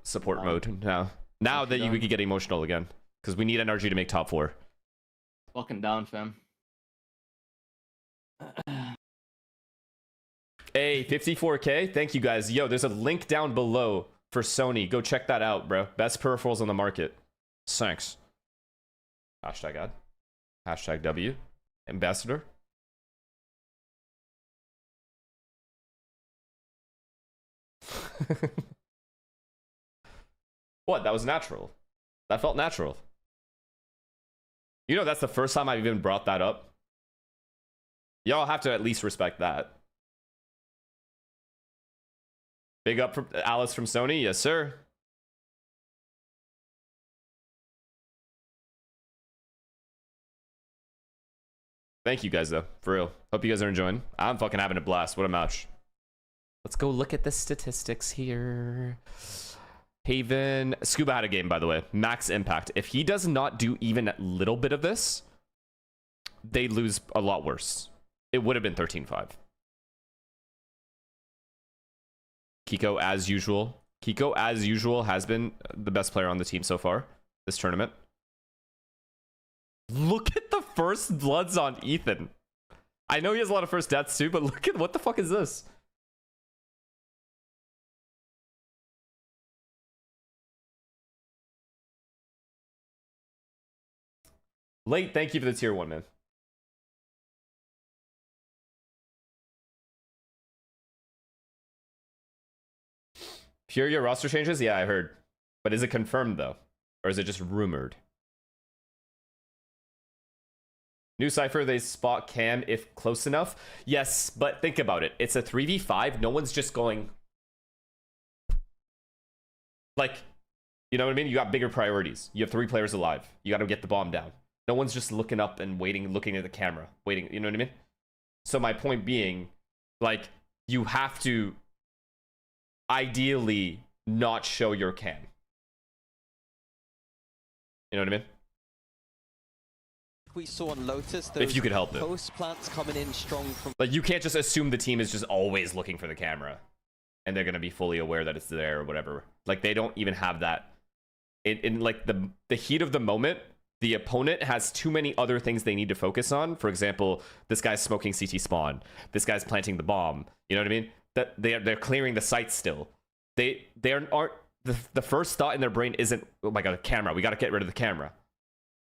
support mode now. Now that we could get emotional again, because we need NRG to make top 4. Fucking down, fam. Hey, 54K. Thank you guys. Yo, there's a link down below for Sony. Go check that out, bro. Best peripherals on the market. Thanks. Hashtag ad. Hashtag W. Ambassador. What? That was natural. That felt natural. You know, that's the first time I've even brought that up. Y'all have to at least respect that. Big up for Alice from Sony. Yes, sir. Thank you guys, though. For real. Hope you guys are enjoying. I'm fucking having a blast. What a match. Let's go look at the statistics here. Haven. Scuba had a game, by the way. Max impact. If he does not do even a little bit of this, they lose a lot worse. It would have been 13-5. Kiko, as usual. Kiko, as usual, has been the best player on the team so far this tournament. Look at the first bloods on Ethan. I know he has a lot of first deaths too, but look at what the fuck is this? Late, thank you for the tier 1, man. Furia roster changes? Yeah, I heard. But is it confirmed though? Or is it just rumored? New Cypher, they spot cam if close enough. Yes, but think about it. It's a 3v5. No one's just going... Like, you know what I mean? You got bigger priorities. You have 3 players alive. You got to get the bomb down. No one's just looking up and waiting, looking at the camera. Waiting, you know what I mean? So my point being, like, you have to ideally not show your cam. You know what I mean? We saw on Lotus, if you could help it. Post plants coming in strong from... Like, you can't just assume the team is just always looking for the camera and they're going to be fully aware that it's there or whatever. Like, they don't even have that. In like the heat of the moment, the opponent has too many other things they need to focus on. For example, this guy's smoking CT spawn. This guy's planting the bomb. You know what I mean? That they're clearing the site still. They aren't... The first thought in their brain isn't, oh my god, a camera. We got to get rid of the camera.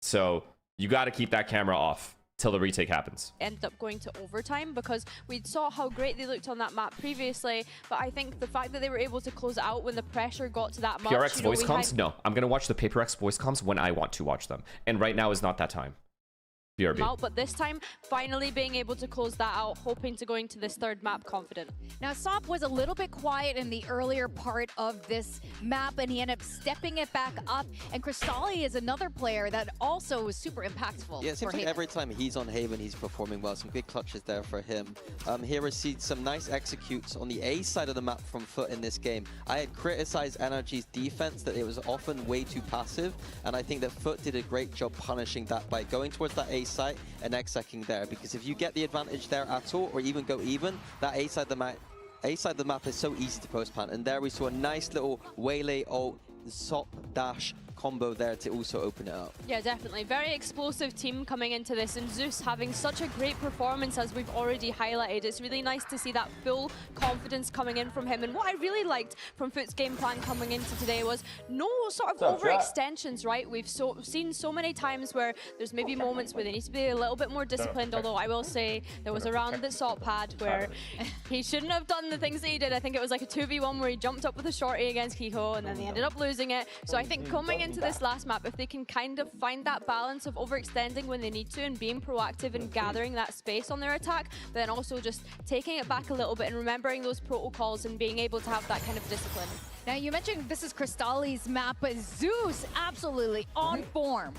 So... you got to keep that camera off till the retake happens. Ended up going to overtime because we saw how great they looked on that map previously, but I think the fact that they were able to close it out when the pressure got to that much... PRX voice comms? No. I'm going to watch the PaperX voice comms when I want to watch them. And right now is not that time. BRB. Out, but this time, finally being able to close that out, hoping to go into this third map confident. Now, Sop was a little bit quiet in the earlier part of this map, and he ended up stepping it back up. And Crystalli is another player that also was super impactful. Yeah, it seems like every time he's on Haven, he's performing well. Some good clutches there for him. Here we see some nice executes on the A side of the map from Foot in this game. I had criticized Energy's defense, that it was often way too passive, and I think that Foot did a great job punishing that by going towards that A site and execing there, because if you get the advantage there at all, or even go even, that A side of the map is so easy to post plant. And there we saw a nice little waylay ult, Sop dash combo there to also open it up. Yeah, definitely. Very explosive team coming into this, and Zeus having such a great performance as we've already highlighted. It's really nice to see that full confidence coming in from him. And what I really liked from Foot's game plan coming into today was no sort of overextensions, right? We've seen so many times where there's maybe moments where they need to be a little bit more disciplined, although I will say there was a round that Sop had where he shouldn't have done the things that he did. I think it was like a 2v1 where he jumped up with a shorty against Kiko and then they ended up losing it. So I think coming into this last map, if they can kind of find that balance of overextending when they need to and being proactive and gathering that space on their attack, but then also just taking it back a little bit and remembering those protocols and being able to have that kind of discipline. Now, you mentioned this is Crystalli's map, but Zeus absolutely on form.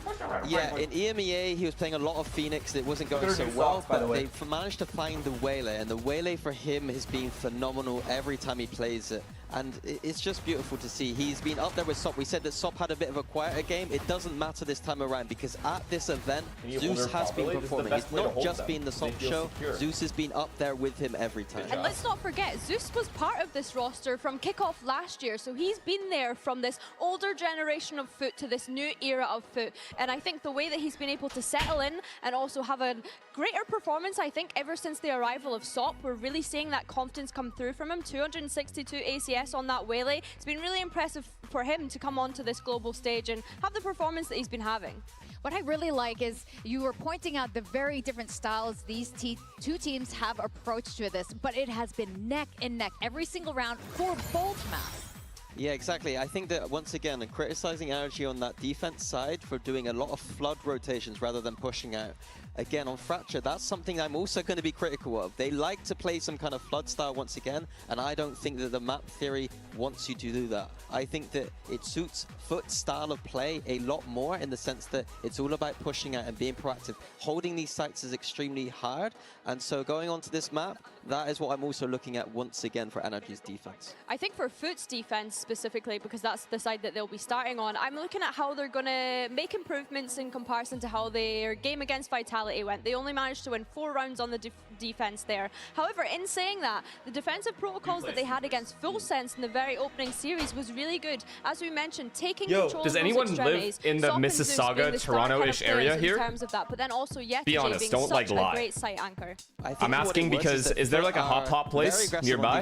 Yeah, in EMEA, he was playing a lot of Phoenix. It wasn't going so well, but they managed to find the waylay, and the waylay for him has been phenomenal every time he plays it. And it's just beautiful to see. He's been up there with Sop. We said that Sop had a bit of a quieter game. It doesn't matter this time around, because at this event, Zeus has been performing. It's not just been the Sop show. Zeus has been up there with him every time. And let's not forget, Zeus was part of this roster from kickoff last year, so he's been there from this older generation of Foot to this new era of Foot. And I think the way that he's been able to settle in and also have a greater performance, I think, ever since the arrival of Sop, we're really seeing that confidence come through from him. 262 ACS on that waylay. It's been really impressive for him to come onto this global stage and have the performance that he's been having. What I really like is you were pointing out the very different styles these two teams have approached to this, but it has been neck and neck every single round for both maps. Yeah, exactly. I think that, once again, criticizing Energy on that defense side for doing a lot of flood rotations rather than pushing out. Again, on Fracture, that's something I'm also going to be critical of. They like to play some kind of flood style once again, and I don't think that the map theory wants you to do that. I think that it suits Foot's style of play a lot more, in the sense that it's all about pushing out and being proactive. Holding these sites is extremely hard, and so going onto this map, that is what I'm also looking at once again for Energy's defense. I think for Foot's defense specifically, because that's the side that they'll be starting on, I'm looking at how they're going to make improvements in comparison to how their game against Vitality Vitality went. They only managed to win 4 rounds on the defense there. However, in saying that, the defensive protocols that they had against Full Sense in the very opening series was really good. As we mentioned, taking control does of anyone those live extremities, in the Sop and Zeus Mississauga, being the start Toronto-ish kind of area players here? in terms of that, but then also Yeti Be honest, being don't, such like, a lie. great site anchor. I'm asking because is there like a hot pot place nearby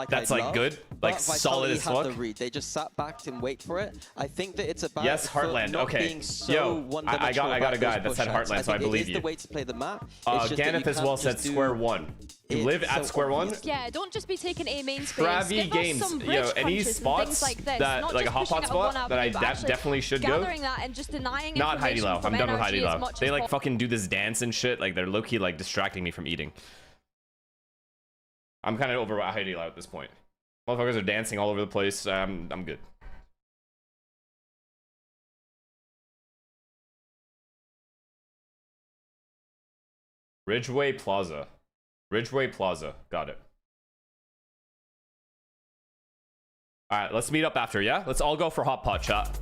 that's like good, like solid as fuck? They just sat back and wait for it. I think that it's about Yes, Heartland. not Okay. being so Yo, I got a guy that said Heartland, so I believe you. The way to play the map. It's just that Ganeth you as can't well just said do square one. You live at square one. Yeah, don't just be taking A main space. Travi Give us Games, some yo, bridge any punches and spots things like this. that Not like a just hot pushing pot out one spot that I avenue, but actually definitely should go. gathering that and just denying Not Heidi information Lau. from I'm done with NRG Heidi as Lau. much They as like possible. fucking do this dance and shit. Like they're low key like distracting me from eating. I'm kind of over Heidi Lau at this point. Motherfuckers are dancing all over the place. I'm good. Ridgeway Plaza. Ridgeway Plaza. Got it. All right, let's meet up after, yeah? Let's all go for hot pot, chat.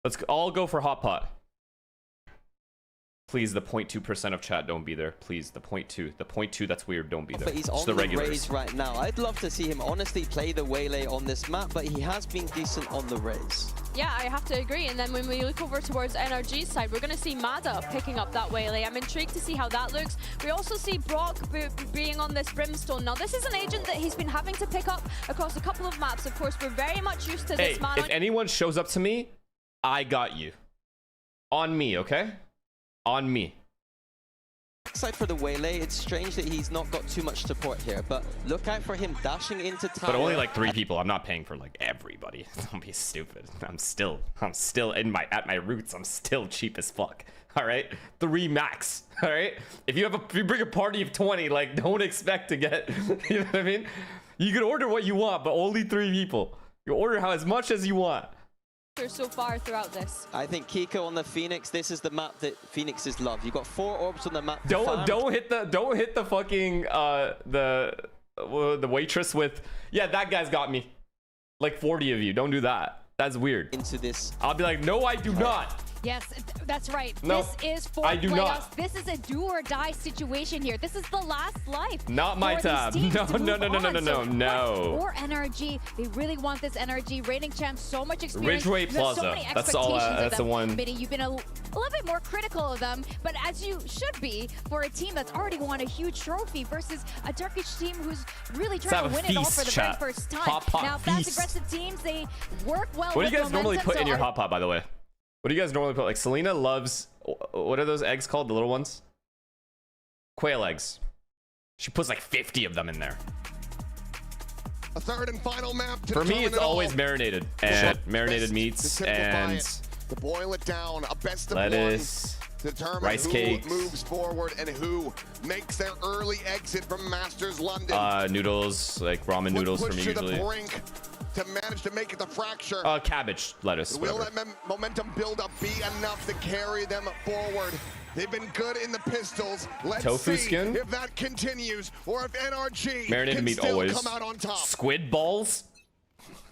Let's all go for hot pot. Please, the 0.2% of chat don't be there. Please, the 0.2. The 0.2, that's weird. Don't be there. But he's Just on the regulars. raise right now. I'd love to see him honestly play the Waylay on this map, but he has been decent on the raise. Yeah, I have to agree. And then when we look over towards NRG's side, we're going to see Mada picking up that Waylay. I'm intrigued to see how that looks. We also see Brock being on this Brimstone. Now, this is an agent that he's been having to pick up across a couple of maps. Of course, we're very much used to this man. If anyone shows up to me, I got you. On me, okay? On me. Aside for the Waylay, it's strange that he's not got too much support here, but look out for him dashing into tower. But only like 3 people. I'm not paying for like everybody. Don't be stupid. I'm still at my roots. I'm still cheap as fuck. All right, 3 max. All right. If you bring a party of 20, like don't expect to get. You know what I mean? You can order what you want, but only 3 people. You order as much as you want. So far throughout this. I think Kiko on the Phoenix, this is the map that Phoenixes love. You've got 4 orbs on the map. Don't hit the fucking the waitress with, yeah, that guy's got me. Like 40 of you. Don't do that. That's weird. Into this. I'll be like, no, I do not. Yes, that's right. No, this is for I do playoffs. not. This is a do or die situation here. This is the last life. Not my time. No. Or NRG, they really want this NRG. Reigning champs, so much experience. Ridgeway You have so Plaza. many That's all. expectations of That's the them. one. Minnie, you've been a little bit more critical of them, but as you should be for a team that's already won a huge trophy versus a Turkish team who's really trying to win it all for the very first time. Hot pot now, fast aggressive teams, they work well. What do you guys normally put in your hot hot pot, by the way? What do you guys normally put? Like Selena loves, what are those eggs called? The little ones? Quail eggs. She puts like 50 of them in there. A third and final map. For me, it's always marinated and marinated meats and to boil it down. A best of lettuce, one to determine rice who cakes, moves forward and who makes their early exit from Masters London. noodles, like ramen noodles for me to usually. The brink to manage to make it the fracture. Cabbage, lettuce. Will that momentum build up be enough to carry them forward? They've been good in the pistols. Let's Tofu see skin? if that continues or if NRG Marinated can meat still always. come out on top. Squid balls.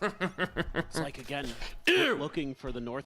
It's like, again, looking for the North.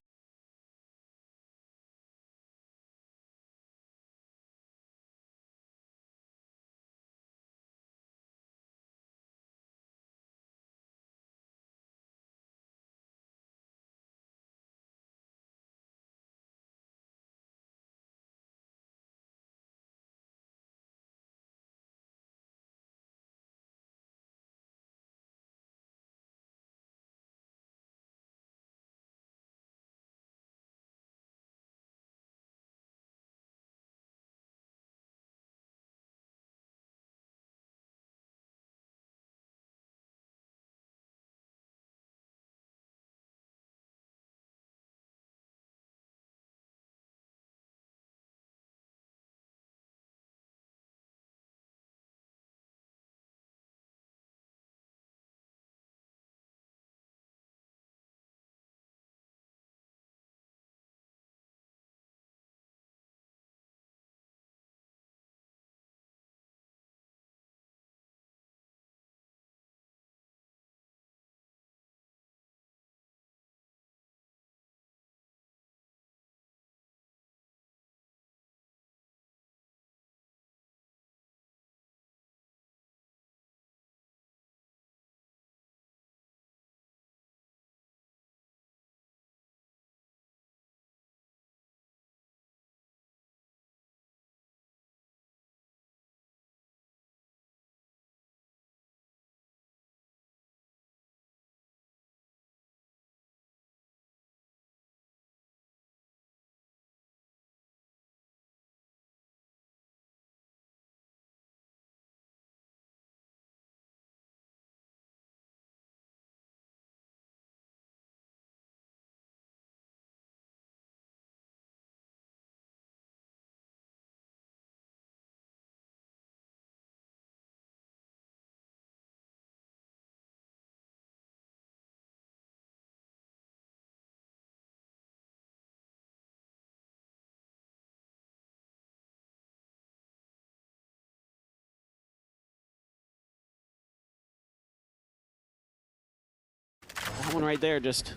That one right there, just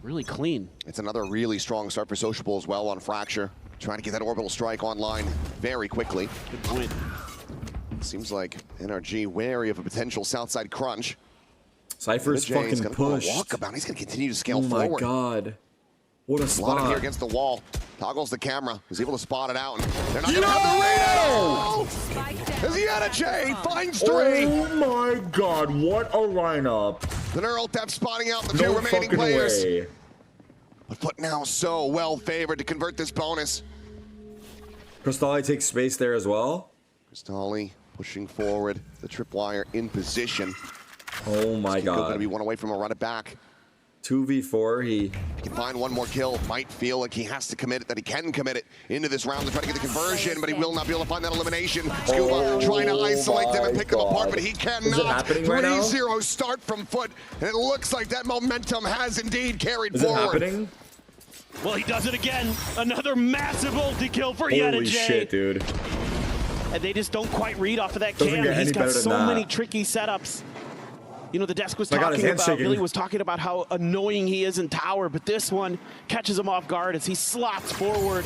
really clean. It's another really strong start for Sociable as well on Fracture. Trying to get that orbital strike online very quickly. Good point. Seems like NRG wary of a potential Southside crunch. Cypher's fucking pushed. Walkabout. He's going to continue to scale forward. forward. Oh my god. What a spot. Slotted here against the wall. Toggles the camera. He's able to spot it out. And they're not going to have the read out. As Yannick finds 3. Oh my god, what a lineup. The Neural Theft spotting out the 2 remaining players. Way. But Foot now so well favored to convert this bonus. Cristali takes space there as well. Cristali pushing forward. The tripwire in position. Oh my god. Going to be one away from a run it back. 2v4, he can find one more kill. Might feel like he has to commit it, that he can commit it into this round to try to get the conversion, but he will not be able to find that elimination. Scuba trying to isolate them and pick them apart, but he cannot. 3-0 start from Foot, and it looks like that momentum has indeed carried forward. Is it happening? Well, he does it again. Another massive ulti kill for Yannick. Holy shit, dude. And they just don't quite read off of that cam. He's got so many tricky setups. You know, the desk was talking about, Billy was talking about how annoying he is in tower, but this one catches him off guard as he slots forward.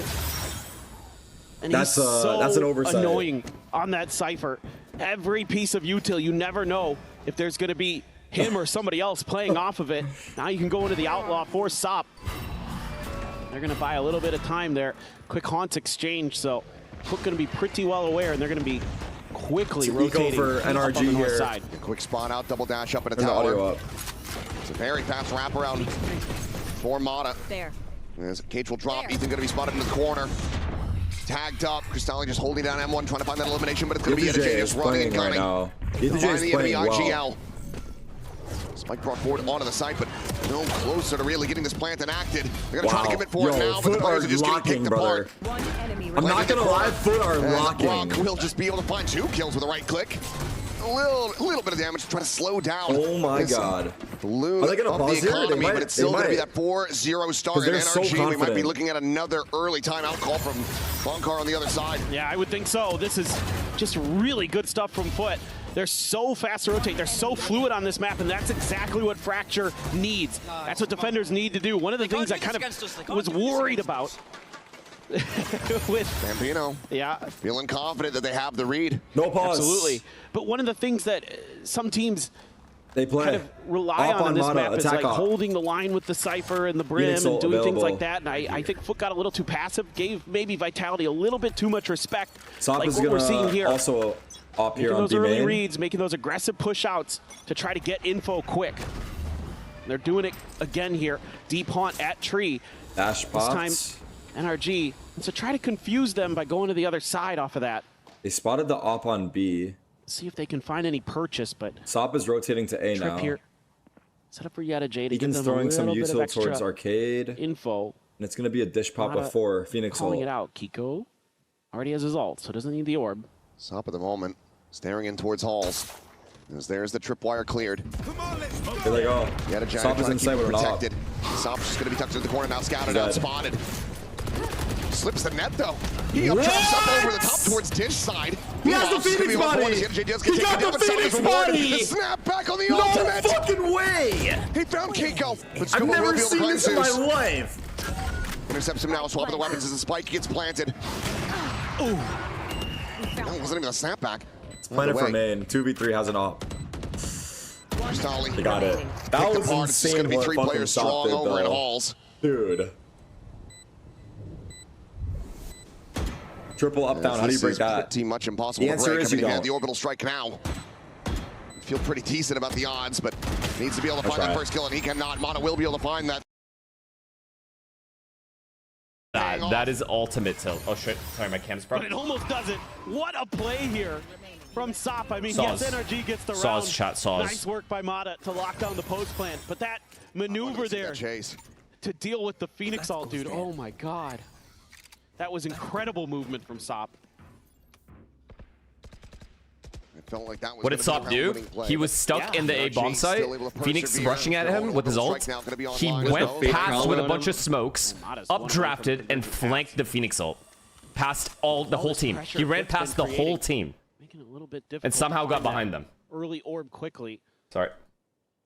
And that's he's so that's an oversight. Annoying on that Cypher. Every piece of util, you never know if there's going to be him or somebody else playing off of it. Now you can go into the Outlaw for Sop. They're going to buy a little bit of time there. Quick haunts exchange, so Foot going to be pretty well aware, and they're going to be quickly rotating for NRG up on the north here. side. A quick spawn out, double dash up in a tower. It's a very fast wraparound for Mata. There. As Cage will drop, Ethan going to be spotted in the corner. Tagged up, Cristali just holding down M1, trying to find that elimination, but it's going to be Edge just running and gunning. Find the enemy IGL. Spike brought forward onto the site, but no closer to really getting this plant enacted. They're going to try to commit for it now, but the players are just getting picked apart. I'm not going to lie, Foot are locking. Rock will just be able to find 2 kills with the right click. A little bit of damage to try to slow down. Oh my god. Balloon are they going to pause here? They might, but it's still going to be that 4-0 start in NRG. So we might be looking at another early timeout call from Bonkar on the other side. Yeah, I would think so. This is just really good stuff from Foot. They're so fast to rotate. They're so fluid on this map, and that's exactly what Fracture needs. That's what defenders need to do. One of the things I kind of was worried about with Bambino, feeling confident that they have the read. No pause. Absolutely. But one of the things that some teams they play kind of rely on this map is like holding the line with the Cypher and the Brim and doing things like that. And I think Foot got a little too passive, gave maybe Vitality a little bit too much respect. Sop like what we're seeing here. Also up here making on those early main. reads, making those aggressive push outs to try to get info quick. They're doing it again here. Deep haunt at tree. Dash pops. This time NRG. And so try to confuse them by going to the other side off of that. They spotted the op on B. See if they can find any purchase, but Sop is rotating to A now. Here. Set up for Yada Jade. Egan's throwing some util towards arcade. Info. And it's going to be a dish pop before Phoenix calling ult. it out. Kiko already has his ult, so doesn't need the orb. Sop at the moment, staring in towards halls. As there's the tripwire cleared. Here they go. Yada Jade Sop is inside with an op. protected. Sop's just going to be tucked to the corner now, scouted out, spotted. Slips the net though. He jumps up over the top towards dish side. He has the Phoenix body. He got the Phoenix body. The snap back on the ultimate. No fucking way. He found Kiko. But I've never seen this in my life. Intercepts him now. Swap of the weapons as the spike gets planted. Ooh. That wasn't even a snapback. It's planted for main. 2v3 has an op. They got it. That was insane. It's going to be 3 players strong over in halls. Dude. Triple up down. How do you break that? Pretty much impossible the answer to break. is you don't. The orbital strike now. Feel pretty decent about the odds, but needs to be able to find that first kill, and he cannot. Mata will be able to find that. That is ultimate tilt. Oh shit! Sorry, my cam's broken. But it almost doesn't. What a play here from Sop. I mean, yes, NRG gets the round. Nice work by Mata to lock down the post plant, but that maneuver there to deal with the Phoenix ult, dude. Oh my god. That was incredible movement from Sop. It felt like that was what did Sop do? He was stuck in the A bomb site. Phoenix rushing at him with his ult. He went past with a bunch of smokes, updrafted, and flanked the Phoenix ult. Past the whole team. He ran past the whole team. Making it a little bit difficult and somehow got behind them. Early orb quickly. Sorry.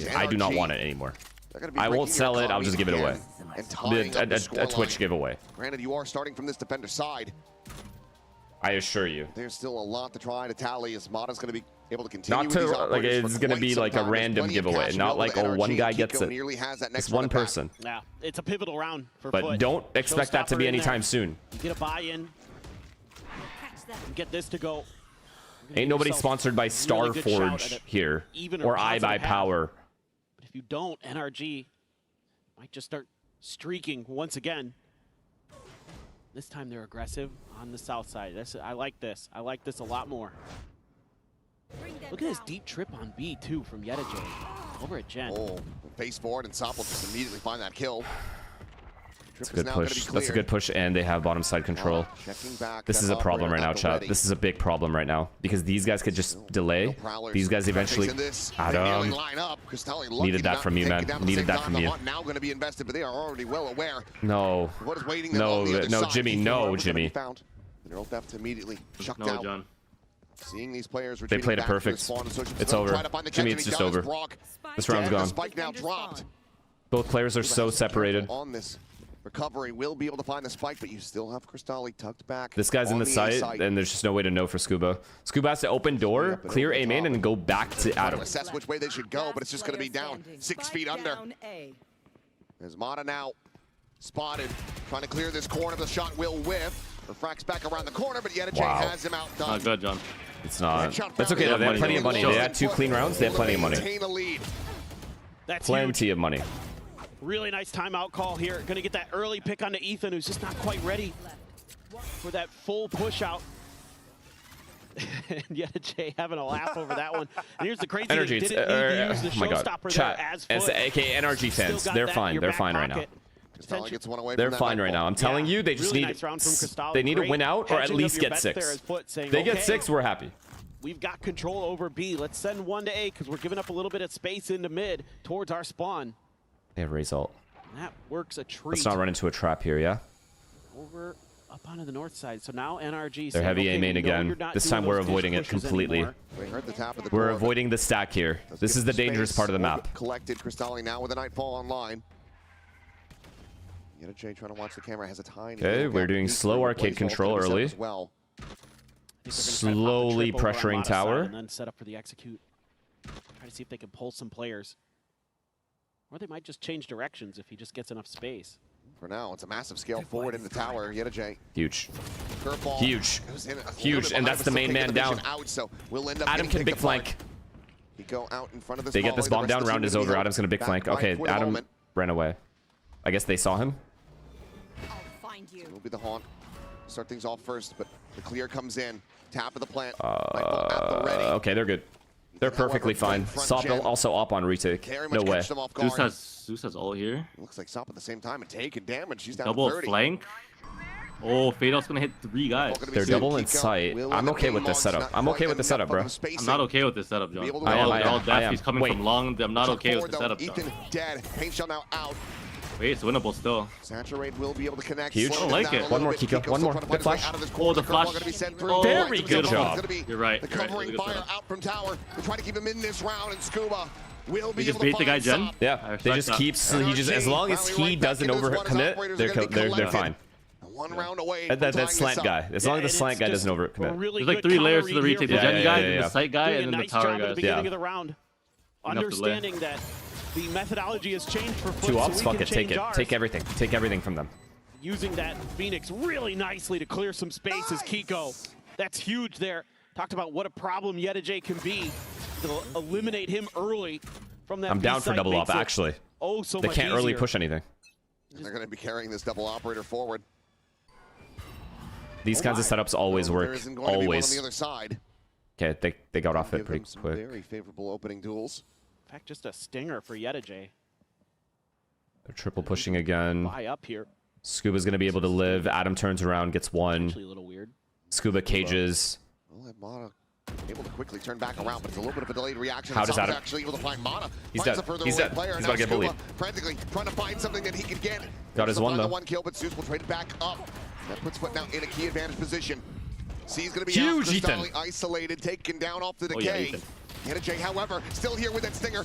season. I do not want it anymore. I won't sell it. I'll just give it away. A Twitch giveaway. Granted, you are starting from this defender side. I assure you. There's still a lot to try to tally as Mata's going to be able to continue. Not to like it's going to be like a random giveaway, not like one guy gets it. It's one person. Yeah, it's a pivotal round for But Foot. don't expect that to be anytime soon. You get a buy-in. Get this to go. Ain't nobody sponsored by Starforge here or iBuyPower. But if you don't, NRG might just start streaking once again. This time they're aggressive on the south side. I like this. I like this a lot more. Look at this deep trip on B too from Yedajay over at Gen. Oh, face forward and Sop will just immediately find that kill. That's a good push. That's a good push, and they have bottom side control. This is a problem right now, chat. This is a big problem right now because these guys could just delay. These guys eventually. Adam, needed that from you, man. Needed that from you. Now going to be invested, but they are already well aware. No. No, Jimmy. No, Jimmy. They'll have to immediately chucked out. John. Seeing these players they played it perfect. It's over. Jimmy, it's just over. This round's gone. Spike now dropped. Both players are so separated. On this recovery, will be able to find the spike, but you still have Cristalli tucked back. This guy's in the site, and there's just no way to know for Scuba. Scuba has to open door, clear A main, and go back to Adam. Assess which way they should go, but it's just going to be down 6 feet under. As Mata now spotted, trying to clear this corner. The shot will whiff. Refracts back around the corner, but Yedajay has him outdone. Not good, John. It's not. That's okay, though. They have plenty of money. They had 2 clean rounds. They have plenty of money. That's plenty of money. Really nice timeout call here. Going to get that early pick onto Ethan, who's just not quite ready for that full push out. And Yedajay having a laugh over that one. And here's the crazy thing. Didn't need to use the showstopper there as Foot. AKA NRG fans, they're fine. They're fine right now. They're fine right now. I'm telling you, they just need they need to win out or at least get 6. They get 6, we're happy. We've got control over B. Let's send 1 to A because we're giving up a little bit of space into mid towards our spawn. They have result. And that works a treat. Let's not run into a trap here, yeah? Over up onto the north side. So now NRG. They're heavy A main again. This time we're avoiding it completely. We're avoiding the stack here. This is the dangerous part of the map. Collected Cristalli now with a Nightfall online. Yedajay trying to watch the camera, has a tiny. Okay, we're doing slow arcade control early. Slowly pressuring tower. And then set up for the execute. Try to see if they can pull some players. Or they might just change directions if he just gets enough space. For now, it's a massive scale forward in the tower. Yedajay. Huge. Huge. Huge. And that's the main man down. Adam can big flank. They get this bomb down. Round is over. Adam's going to big flank. Okay, Adam ran away. I guess they saw him. Will be the haunt. Start things off first, but the clear comes in. Tap of the plant. Okay, they're good. They're perfectly fine. Sop also up on retake. No way. Zeus has all here. Looks like Sop at the same time and taking damage. She's down double 30. Flank. Oh, Fadeout's gonna hit 3 guys. They're double in sight. I'm okay with this setup. I'm okay with the setup, bro. I'm not okay with this setup, John. I am. He's coming from long. I'm not okay with the setup, John. Ethan dead. Paint shell now out. Wait, it's winnable still. Saturate will be able to connect. Huge. I don't like it. One more, Kiko. One more. Good flash. Oh, the flash. Very good job. You're right. The covering fire out from tower. We're trying to keep him in this round, and Scuba will be able to find the guy, Jen. Yeah, they just keeps. He just as long as he doesn't overcommit, they're fine. One round away. That slant guy. As long as the slant guy doesn't overcommit. There's like 3 layers to the retake. The Jen guy, the site guy, and then the tower guy. Beginning of the round. Understanding that the methodology has changed for Foot. 2 ops, so fuck it, take it. Take everything. Take everything from them. Using that Phoenix really nicely to clear some space as Kiko. That's huge there. Talked about what a problem Yedajay can be to eliminate him early from that. I'm down for double up, actually. Oh, so they much can't really easier. push anything. They're going to be carrying this double operator forward. These kinds of setups always work. Always. On the other side. Okay, they got off it pretty quick. Very favorable opening duels. In fact, just a stinger for Yedajay. They're triple pushing again. Buy up here. Scuba's gonna be able to live. Adam turns around, gets 1. Actually a little weird. Scuba cages. Well, Mata able to quickly turn back around, but it's a little bit of a delayed reaction. How does Adam? Actually able to find Mata. He's dead. He's dead. He's about to get bullied. Frantically trying to find something that he can get. Got his 1 though. 1 kill, but Zeus will trade it back up. That puts Foot now in a key advantage position. C's gonna be huge. Ethan isolated, taken down off the decay. Yedajay, however, still here with that stinger.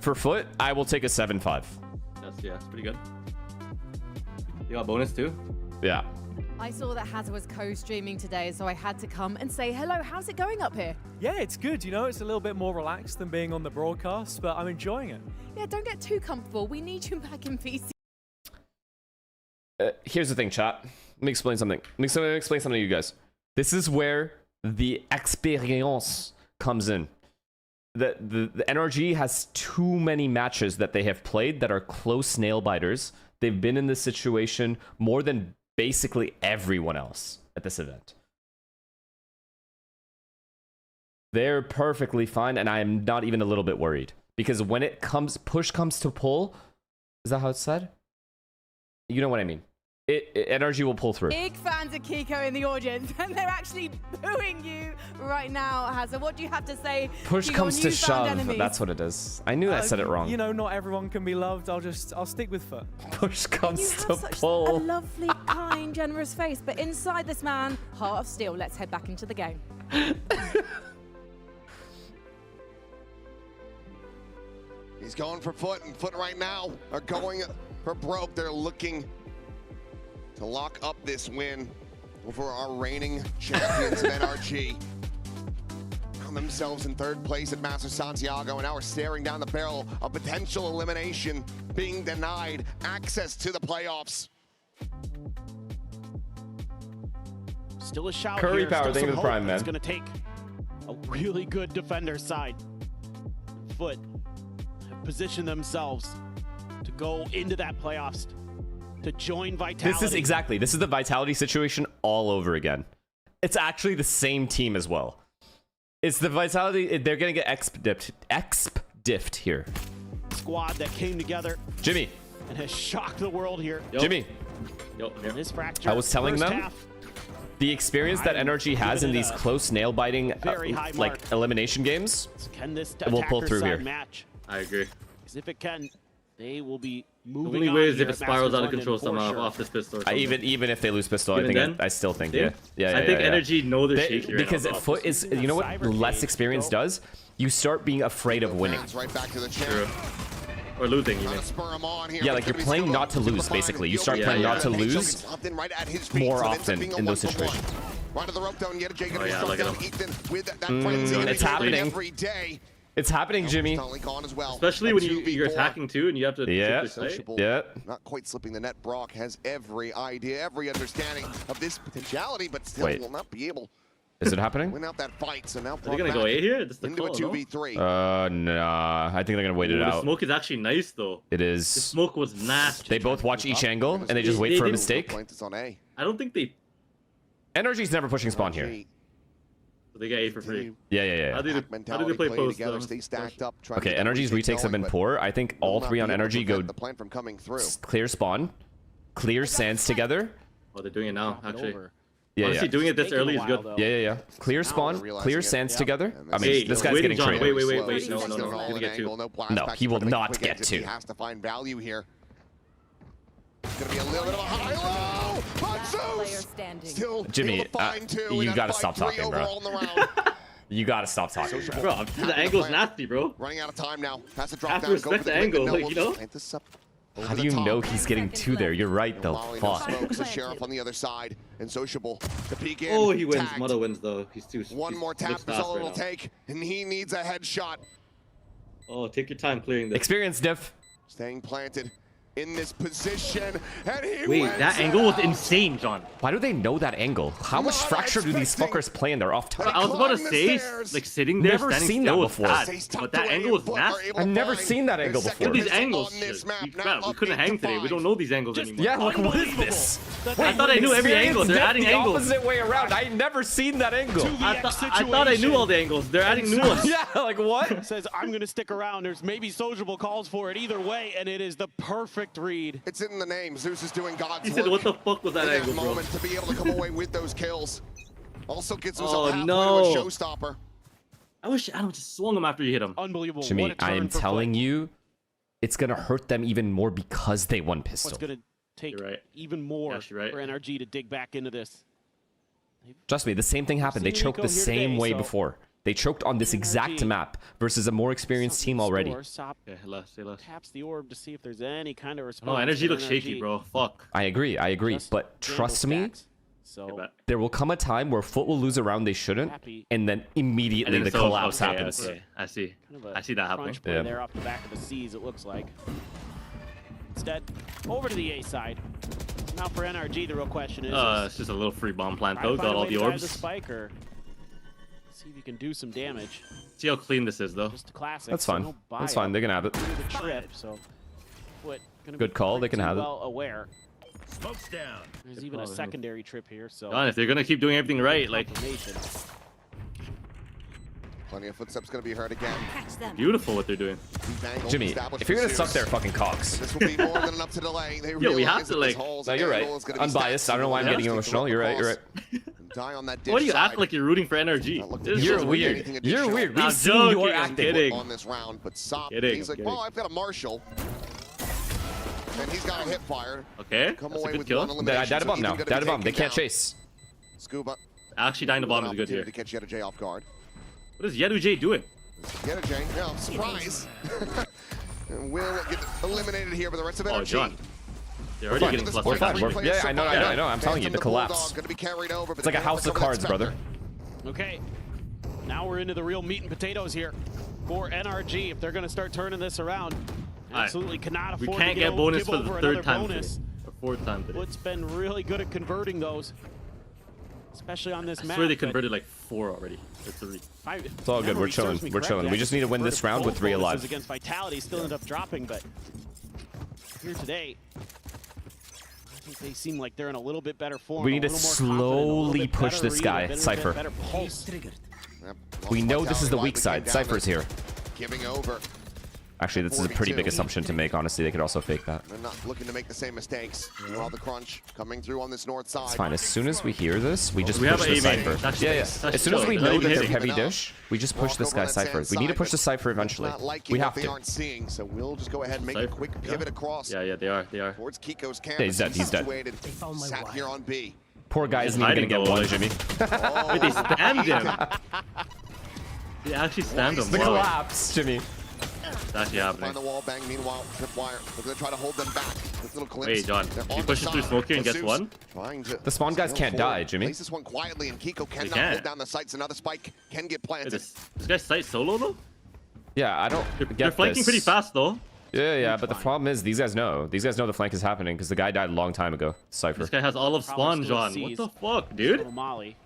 for Foot, I will take a 7-5. That's pretty good. You got bonus too? Yeah. I saw that Hazza was co-streaming today, so I had to come and say hello. How's it going up here? Yeah, it's good. You know, it's a little bit more relaxed than being on the broadcast, but I'm enjoying it. Yeah, don't get too comfortable. We need you back in VC. Here's the thing, chat. Let me explain something. Let me explain something to you guys. This is where the experience comes in. The NRG has too many matches that they have played that are close nail biters. They've been in this situation more than basically everyone else at this event. They're perfectly fine, and I am not even a little bit worried. Because when it comes, push comes to pull, is that how it's said? You know what I mean. NRG will pull through. Big fans of Kiko in the audience, and they're actually booing you right now, Hazza. What do you have to say? Push comes to shove. That's what it is. I knew I said it wrong. You know, not everyone can be loved. I'll stick with foot. Push comes to You have such pull. a lovely, kind, generous face, but inside this man, heart of steel. Let's head back into the game. He's going for foot, and foot right now are going for broke. They're looking to lock up this win over our reigning champions of NRG. Found themselves in third place at Master Santiago, and now we're staring down the barrel of potential elimination, being denied access to the playoffs. Still a shout Curry here. power, Still thank you some for the prime, hope. man. It's going to take a really good defender side. Foot have positioned themselves to go into that playoffs, to join Vitality. This is the Vitality situation all over again. It's actually the same team as well. It's the Vitality, they're gonna get exp-diffed here. Squad that came together. Jimmy. And has shocked the world here. Jimmy. This fracture. I was telling first them half, the experience that NRG has in these close nail-biting very high like mark. elimination games, can this we'll pull through attacker here. side match? I agree. Because if it can, they will be The moving only on way is here if it at spirals out of Masters control London, somehow for sure. off this pistol or something. Even if they lose pistol, I Even think then? I still think See? yeah. I think NRG know they're They- shaky right because now. foot is, you know what less experience does? You start being afraid of winning. Right back to the True. Or losing, you mean. Yeah, like you're playing not to lose, basically. You start playing not to lose more often in those situations. Right to the rope down, yet Oh yeah, look at him. It's happening. It's happening, Jimmy. Especially when you're attacking too, and you have to Yeah, yeah. Not quite slipping the net. Brock has every idea, every understanding of this potentiality, but still Wait. will not be able Is it happening? win out that fight. So now Are they gonna go A here? That's the into a call, no? 2v3. Nah. I think they're gonna wait it Ooh, the out. smoke is actually nice though. It The is. smoke was nasty. They both watch each angle and they just wait for a didn't- mistake. Point is on A. I don't think they. NRG's never pushing spawn here. They get A for free. Yeah. How do they play post? Together, stay stacked up, try to Okay, get that NRG's retake retakes have going, been but poor. I think all will not three on be able to NRG prevent go the plan from coming through. clear spawn, clear sands together. Oh, they're doing it now, actually. Yeah, Honestly, doing it this early is good. Yeah. Clear spawn, clear sands together. I mean, Hey, this guy's waiting, getting John, traded. wait. No. He's gonna get two. No, he will not get He two. has to find value here. It's gonna be a little bit of a high-low. Montages! Still Jimmy, able to find two you in gotta that stop fight, 3 talking, bro. overall in the round. You gotta stop talking, Bro, the angle's nasty, bro. Running out of time now. Has to drop Have to down and go respect for the win, but angle, no, like, we'll you just know? plant this up How over do the you top. know he's getting two there? You're right, though. Molly, no Fuck. smokes, the Sheriff on the other side, and Sociable to peek in. Oh, he wins. tagged. Mother wins though. He's too. One more tap looks is fast all right it'll now. take, and he needs a headshot. Oh, take your time clearing this. Experience diff. Staying planted in this position, and he Wait, wins that it. angle was insane, John. Why do they know that angle? How much fracture do these fuckers play in their off time? I was about to say, like sitting there, Never standing seen still that was before. bad, but that angle was nasty. I've never seen that angle Look before. at these angles. We couldn't hang today. We don't know these angles anymore. Yeah, like what is this? I thought I knew every angle. They're adding the angles. opposite way around. I never seen that angle. I thought I knew all the angles. They're adding new ones. Yeah, like what? Says, I'm going to stick around. There's maybe Sociable calls for it either way, and it is the perfect read. It's in the name. Zeus is doing God's He said, work "What the fuck was that in angle, bro?" moment to be able to come away with those kills. Also gets himself Oh, halfway no. to a showstopper. I wish Adam just swung him after you hit him. Unbelievable. Jimmy, What a turn I am for telling Foot. you, it's gonna hurt them even more because they won pistol. What's going to take You're right. even more Yes, you're right. for NRG to dig back into this. Trust me, the same thing happened. They seen choked Rico the here same today, way so- before. They choked on this exact map versus a more experienced team already. Sop Okay, less, say less. taps the orb to see if there's any kind of response. No, energy from looks shaky, bro. Fuck. I agree, Just but trust me, stacks. So There will come a time where Foot will lose a round they shouldn't, and then immediately the collapse happens. Okay, I see. kind of I see that happening. crunch play there off the back of the C's, it looks like. Instead, over to the A side. Now for NRG, the real question is... It's just a little free bomb plant try to though. find Got a all way the to drive orbs. The spike or see if you can do some damage. See how clean this is though. Just a classic. That's fine. That's fine. They can have it. The trip, so Foot gonna Good be call. They can pretty have it. well aware. Smoke's down. There's even a secondary trip here, so... John, if they're gonna keep doing everything right, like Plenty of footsteps going to be heard again. beautiful what they're doing. Jimmy, if you're gonna suck their fucking cocks. This will be more than enough to delay. They Yo, we have realize to that this like. hole's No, you're right. angle is gonna be Unbiased. stacked I don't know why I'm so getting they'll emotional. have to You're right. You're right. Die on that What do you dish act side. like you're rooting for NRG? This You're is weird. You're weird. I'm We've seen your joking, I'm acting. kidding. On this round, but Sop, Kidding, he's like, kidding. well, I've got a Marshall. And he's got a hip fire. Okay, Come that's a away good with kill. one elimination. Died a so bomb Ethan now. gonna Died a be bomb. They taken can't down. chase. Scuba. Actually, dying the bomb is good here. To catch Yeta J off guard. What is Yedu J doing? Yeta J, no, surprise. And will get eliminated here, but the rest of Oh, NRG. John. They're already getting plus We're one. fine. Yeah, I know. I'm telling you, the collapse. Gonna be carried over, but It's like a house of cards, brother. Okay, now we're into the real meat and potatoes here for NRG. If they're going to start turning this around, absolutely cannot We afford can't to get bonus give for the over third another time bonus. today. Or fourth time today. Foot's been really good at converting those, especially on this I map. swear they but converted like 4 already. Or 3. It's all good. We're chilling. We're chilling. We just need to win this round with 3 alive. Against Vitality, still end up dropping, but here today, I think they seem like they're in a little bit better form. We need to a little more confident, a little slowly bit push better this read, guy, a bit Cypher. better pulse. We know this is the weak side. Cypher's here. Giving over. Actually, this is a pretty big assumption to make. Honestly, they could also fake that. They're not looking to make the same mistakes. While the crunch coming through on this north side. It's fine. As soon as we hear this, we just We push have the a main. Cypher. That's Yeah, yeah. nice. That's As soon as we chill. know They're that they're hitting. heavy dish, we just push this guy Cypher. We need to push the Cypher eventually. We have They to. aren't seeing, so we'll just go ahead and make a Cypher, quick pivot across. Yeah, they are. They are. Towards Kiko's camp. Yeah, he's dead, he's dead. Sat here on B. Poor guy isn't He's even gonna get hiding one, though, Jimmy. Wait, they spammed him. They actually spammed him. The Wow. collapse, Jimmy. It's actually happening. Find the wall bang. Meanwhile, tripwire. They're gonna try to hold them back. This little glimpse. Wait, John. They're He on the pushes through side. smoke here and gets Jesus one? Trying to The spawn guys steal can't forward. die, Jimmy. Place this one quietly, and Kiko cannot can. hold down the sights. Another spike can get Wait, planted. this guy's sight solo though? Yeah, I don't They're get flanking this. pretty fast though. Yeah, but the problem is these guys know. These guys know the flank is happening because the guy died a long time ago. Cypher. This guy has all of spawn, John. What the fuck, dude? Molly.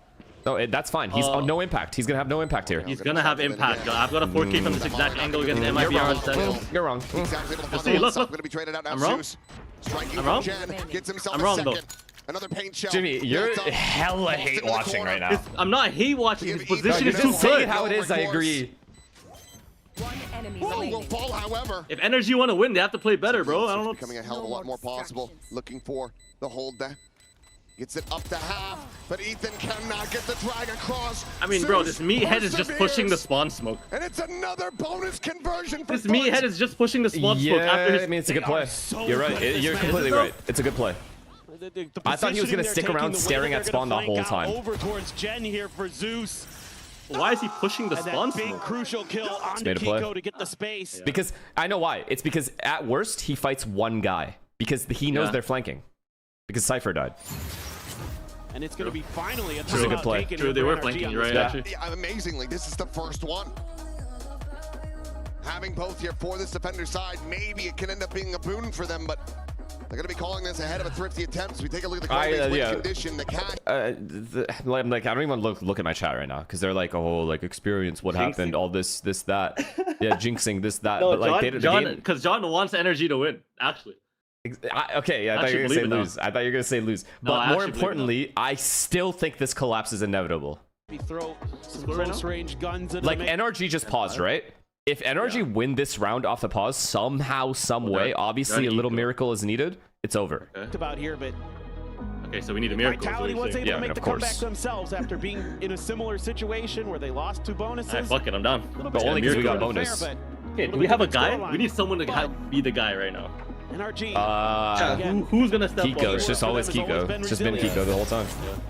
No, that's fine. He's on no impact. He's gonna have no impact here. He's gonna have impact. I've got a 4K from this exact angle against You're MIBR wrong. on 7. You're wrong. Exactly. Let's see, look. Gonna be traded out now. I'm wrong? Zeus striking I'm from wrong? Jen. Gets himself I'm a wrong, second. though. Another paint shell. Jimmy, you're Built up. hella Lost hate in the watching corner. right now. I'm not hate watching. His position is You're too just saying good. how it is. I agree. One enemy Will remaining. fall, however. If NRG want to win, they have to play better, bro. I don't know. Becoming a hell of a lot more possible. Looking for the hold there. Gets it up to half, but Ethan cannot get the drag across. I mean, bro, Zeus this meathead is just pushing the perseveres, spawn smoke. and it's another bonus conversion for This meathead is just pushing the spawn smoke after his. I mean, it's a good play. so You're good right. at this You're match. completely Is it right. It's a good play. The I thought he was positioning gonna they're stick taking, around the way staring they're at spawn the gonna whole flank out time. Over towards Jen here for Zeus. Why is he pushing the And spawn that big smoke? crucial kill onto made a play. Kiko to get the space. Because I know why. It's because at worst he fights one guy because he knows Yeah. they're flanking. Because Cypher died. And it's going to be finally a This is a good timeout play. taken True, here they for were NRG flanking, on you're this right, map. actually. Yeah, amazingly, this is the first one. Having both here for this defender side, maybe it can end up being a boon for them, but they're going to be calling this ahead of a thrifty attempt. So we take a look at the Kobe's win condition. The cat. I'm like, I don't even look at my chat right now because they're like, oh, like experience what happened, all this, that. Yeah, jinxing this, that. No, but like, John, because John wants NRG to win, actually. Okay, I thought you were gonna say lose. I thought you were gonna say lose. No, But I more actually believe importantly, I still think this collapse is inevitable. We throw some Score right close now? range guns in Like the mix. NRG just paused, right? If NRG win this round off the pause somehow, some way, obviously a little miracle is needed. It's over. About here, but Okay, so we need a miracle. is what Vitality you're was saying. able to make of the comeback course. themselves after being in a similar situation where they lost 2 bonuses. Alright, fuck it, I'm down. But only because we got Unfair, bonus. but Okay, a do we little have a bit guy? scoreline. We need someone to be the guy right now. NRG. Who's gonna step Kiko, up? it's just always Kiko. It's just been Kiko the whole time.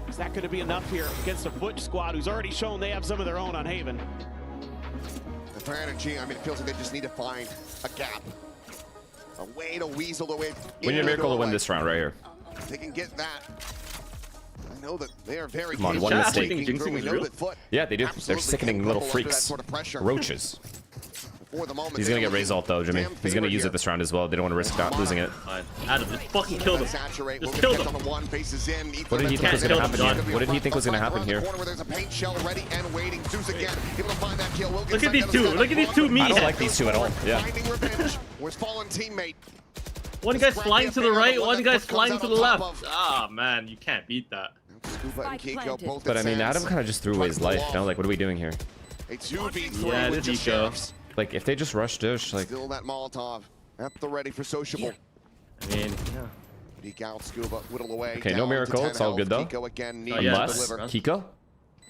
Is that going to be enough here against a Butch squad who's already shown they have some of their own on Haven? For energy, I mean, it feels like they just need to find a gap. A way to weasel the way. We need a miracle to win this round right here. If they can get that, know that they are very Come on, one capable of mistake. breaking through. We know that Foot Yeah, they do. They're absolutely sickening can little crumble under that freaks. sort of pressure. Roaches. For the moment, He's gonna get raised ult though, Jimmy. He's gonna use it this round as well. They don't want to risk not losing it. Adam, just fucking kill them. Just kill them. What did he think was gonna happen here? What did he think was gonna happen here? Look at these two. Look at these two meat. I don't like these two at all. Yeah. One guy's flying to the right, one guy's flying to the left. Ah, man, you can't beat that. But I mean, Adam kind of just threw away his life. You know, like, what are we doing here? A 2v3 Yeah, with this just eco. sheriffs. Like, if they just rush Dish, like... Still that Molotov at the ready for sociable. I mean, Peek out, Scuba, whittle away. Okay, no miracle. It's all good, though. Kiko again, Unless... Kiko?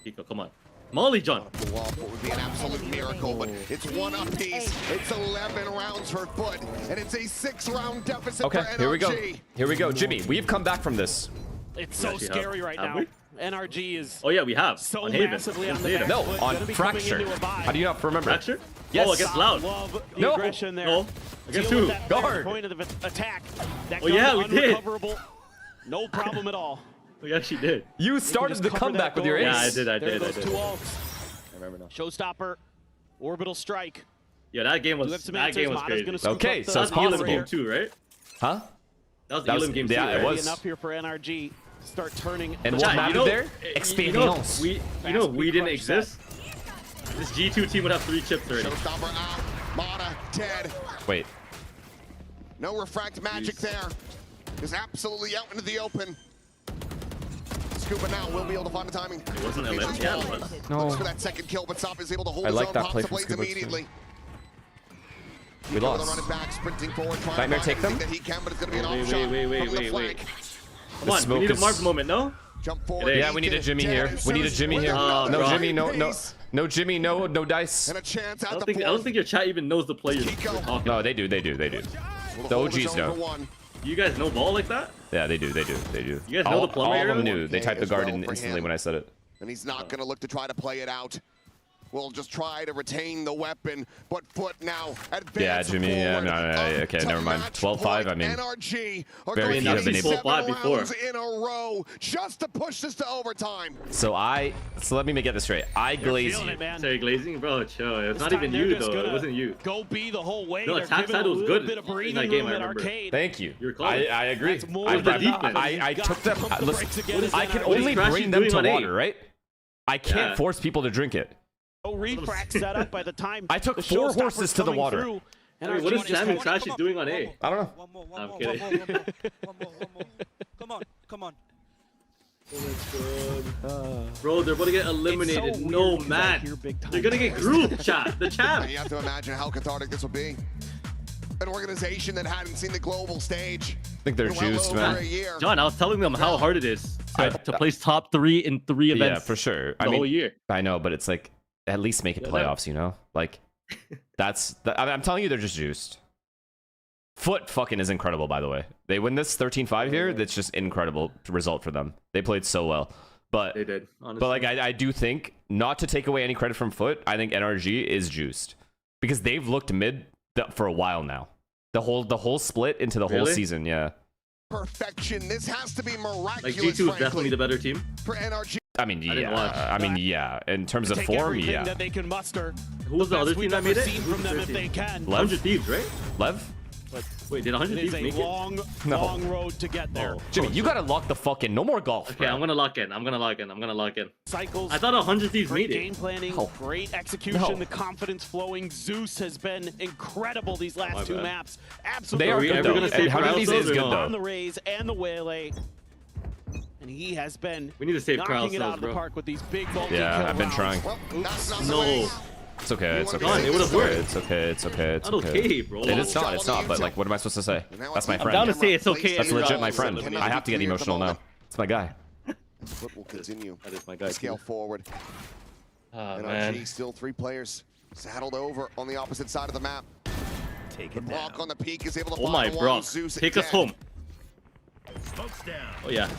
Kiko, come on. Molly John. What would be an absolute miracle, but it's one apiece. It's 11 rounds for Foot, and it's a 6-round deficit for NRG. Here we go. Here we go. Jimmy, we've come back from this. It's so scary right now. NRG is Oh yeah, we have. so on Haven. massively on the back No, foot, on gonna be Fracture. coming into a bye. How do you not remember? Fracture? Yes. Oh, against Loud. Love the No. aggression there. No. Against Deal who? with that Guard. point of the attack. That Oh, yeah, we did. unrecoverable. No problem at all. We actually did. You started the cover comeback that with your ace. door. Yeah, I did. I There are did. I those did. two ults. I remember now. Showstopper, orbital strike. Yeah, that game Do was have some that answers. game was Mata's crazy. gonna scoop Okay, up the so That it's was the Elam possible. game too, right? Huh? That was the Elam game too. yeah, it right? was. Enough here for NRG to start turning. And the what Chat, happened you know- there? you know, Experience. we didn't exist. This G2 team would have 3 chips already. Showstopper out. Mata dead. Wait. No refract magic there. Is absolutely out into the open. Scuba now will be able to find the timing. It wasn't LM. Yeah, it was. No. Looks for that second kill, but Sop is able to hold I his like own. that Pops play the from blades Scuba, too. immediately. We Gonna lost. run it back, sprinting forward, trying Nightmare to take find them? everything that he can, but it's gonna be an Wait, off shot wait, from the wait. flank. Come on, we smoke need a is- Marv moment, no? Jump forward. Yeah, we need a Jimmy here. We need a Jimmy here. Oh, No bro. Jimmy, no Jimmy, no dice. And a chance I at don't the think fourth. your chat even knows the players. Kiko. we're talking. No, they do. The Hold his OGs own know. for one. You guys know ball like that? Yeah, they do. You guys know all, the plumber all of them area? knew. They Okay, typed the as well garden for instantly him. when I said it. And he's not going to look to try to play it out. We'll just try to retain the weapon, but Foot now advances Yeah, Jimmy. Yeah, forward. no. Okay, Up never to mind. match 12-5. I point. mean, NRG are very going few have been able. 7 before. rounds in a row just to push this to overtime. so let me get this straight. I glaze feeling you. it, man. Sorry, glazing, bro. Chill. It's This not time even they're you just though. It gonna wasn't you. Go B the whole way. No, They're attack giving side a was little good bit of in breathing that game, room I at remember. Arcade. Thank you. You're calling. I agree. That's more I, than enough. I Got took them. to pump the Listen, brakes again as I can NRG. only What is bring Crashy them doing to on A? water, right? I can't Yeah. force people to drink it. No refract set up by the time I took the 4 showstopper's horses to the coming water. through. Hey, what is Sam and Trashy doing on A? I don't know. I'm kidding. Come on. Bro, they're about to get eliminated. It's so No weird 'cause I man. hear big time They're gonna get grouped, chat. The champ. You have to imagine how cathartic this will be. An organization that hadn't seen the global stage. I think they're in well juiced, over man. a year. John, I was telling them how hard it is to place top 3 in 3 Yeah, events. for sure. The whole year. I know, but it's like at least make it Yeah, playoffs, you know? Like I'm telling you, they're just juiced. Foot fucking is incredible, by the way. They win this 13-5 here. That's just incredible result for them. They played so well. But They did. Honestly. but like I do think, not to take away any credit from Foot, I think NRG is juiced because they've looked mid for a while now. The whole split into the whole Really? season, yeah. Perfection. This has to be miraculous. Like G2 is definitely frankly, the better team. for NRG. I mean, didn't watch. yeah. I mean, yeah. In terms of Take form, everything yeah. that they can muster. Who was the other best team we've that ever made it? seen Who's from the them third if they team? can. 100 Thieves, right? Lev? Wait, did 100 It is Thieves a make long, No. long road to get there. Jimmy, you gotta lock the fucking no more golf. it? Okay, bro. I'm gonna lock in. I'm gonna lock in. Cycles. I thought 100 Thieves Great made it. game planning, No. great execution, No. the confidence flowing. Zeus has been incredible these My last 2 bad. maps. Absolutely. They are we good ever though. gonna And save 100 Thieves Krausos is or good no? On though. the Rays and the Waylay. And he has been We need to save knocking it Krausos, out of the bro. park with these big multi Yeah, I've been trying. Well, that's not the No. way. It's okay. It's okay. John, it would've worked. It's okay. It's okay. It's Not okay, bro. It is not. It's not. But like, what am I supposed to say? That's my I'm down to friend. say it's okay. That's every legit round. my friend. I have to get emotional now. It's my guy. Foot will continue. That is my guy. to scale too. forward. Ah, NRG man. still 3 players saddled over on the opposite side of the map. Take The it block down. on the peak is able to Oh find my one. bro. Zeus Take us dead. home. Smokes down. Oh yeah.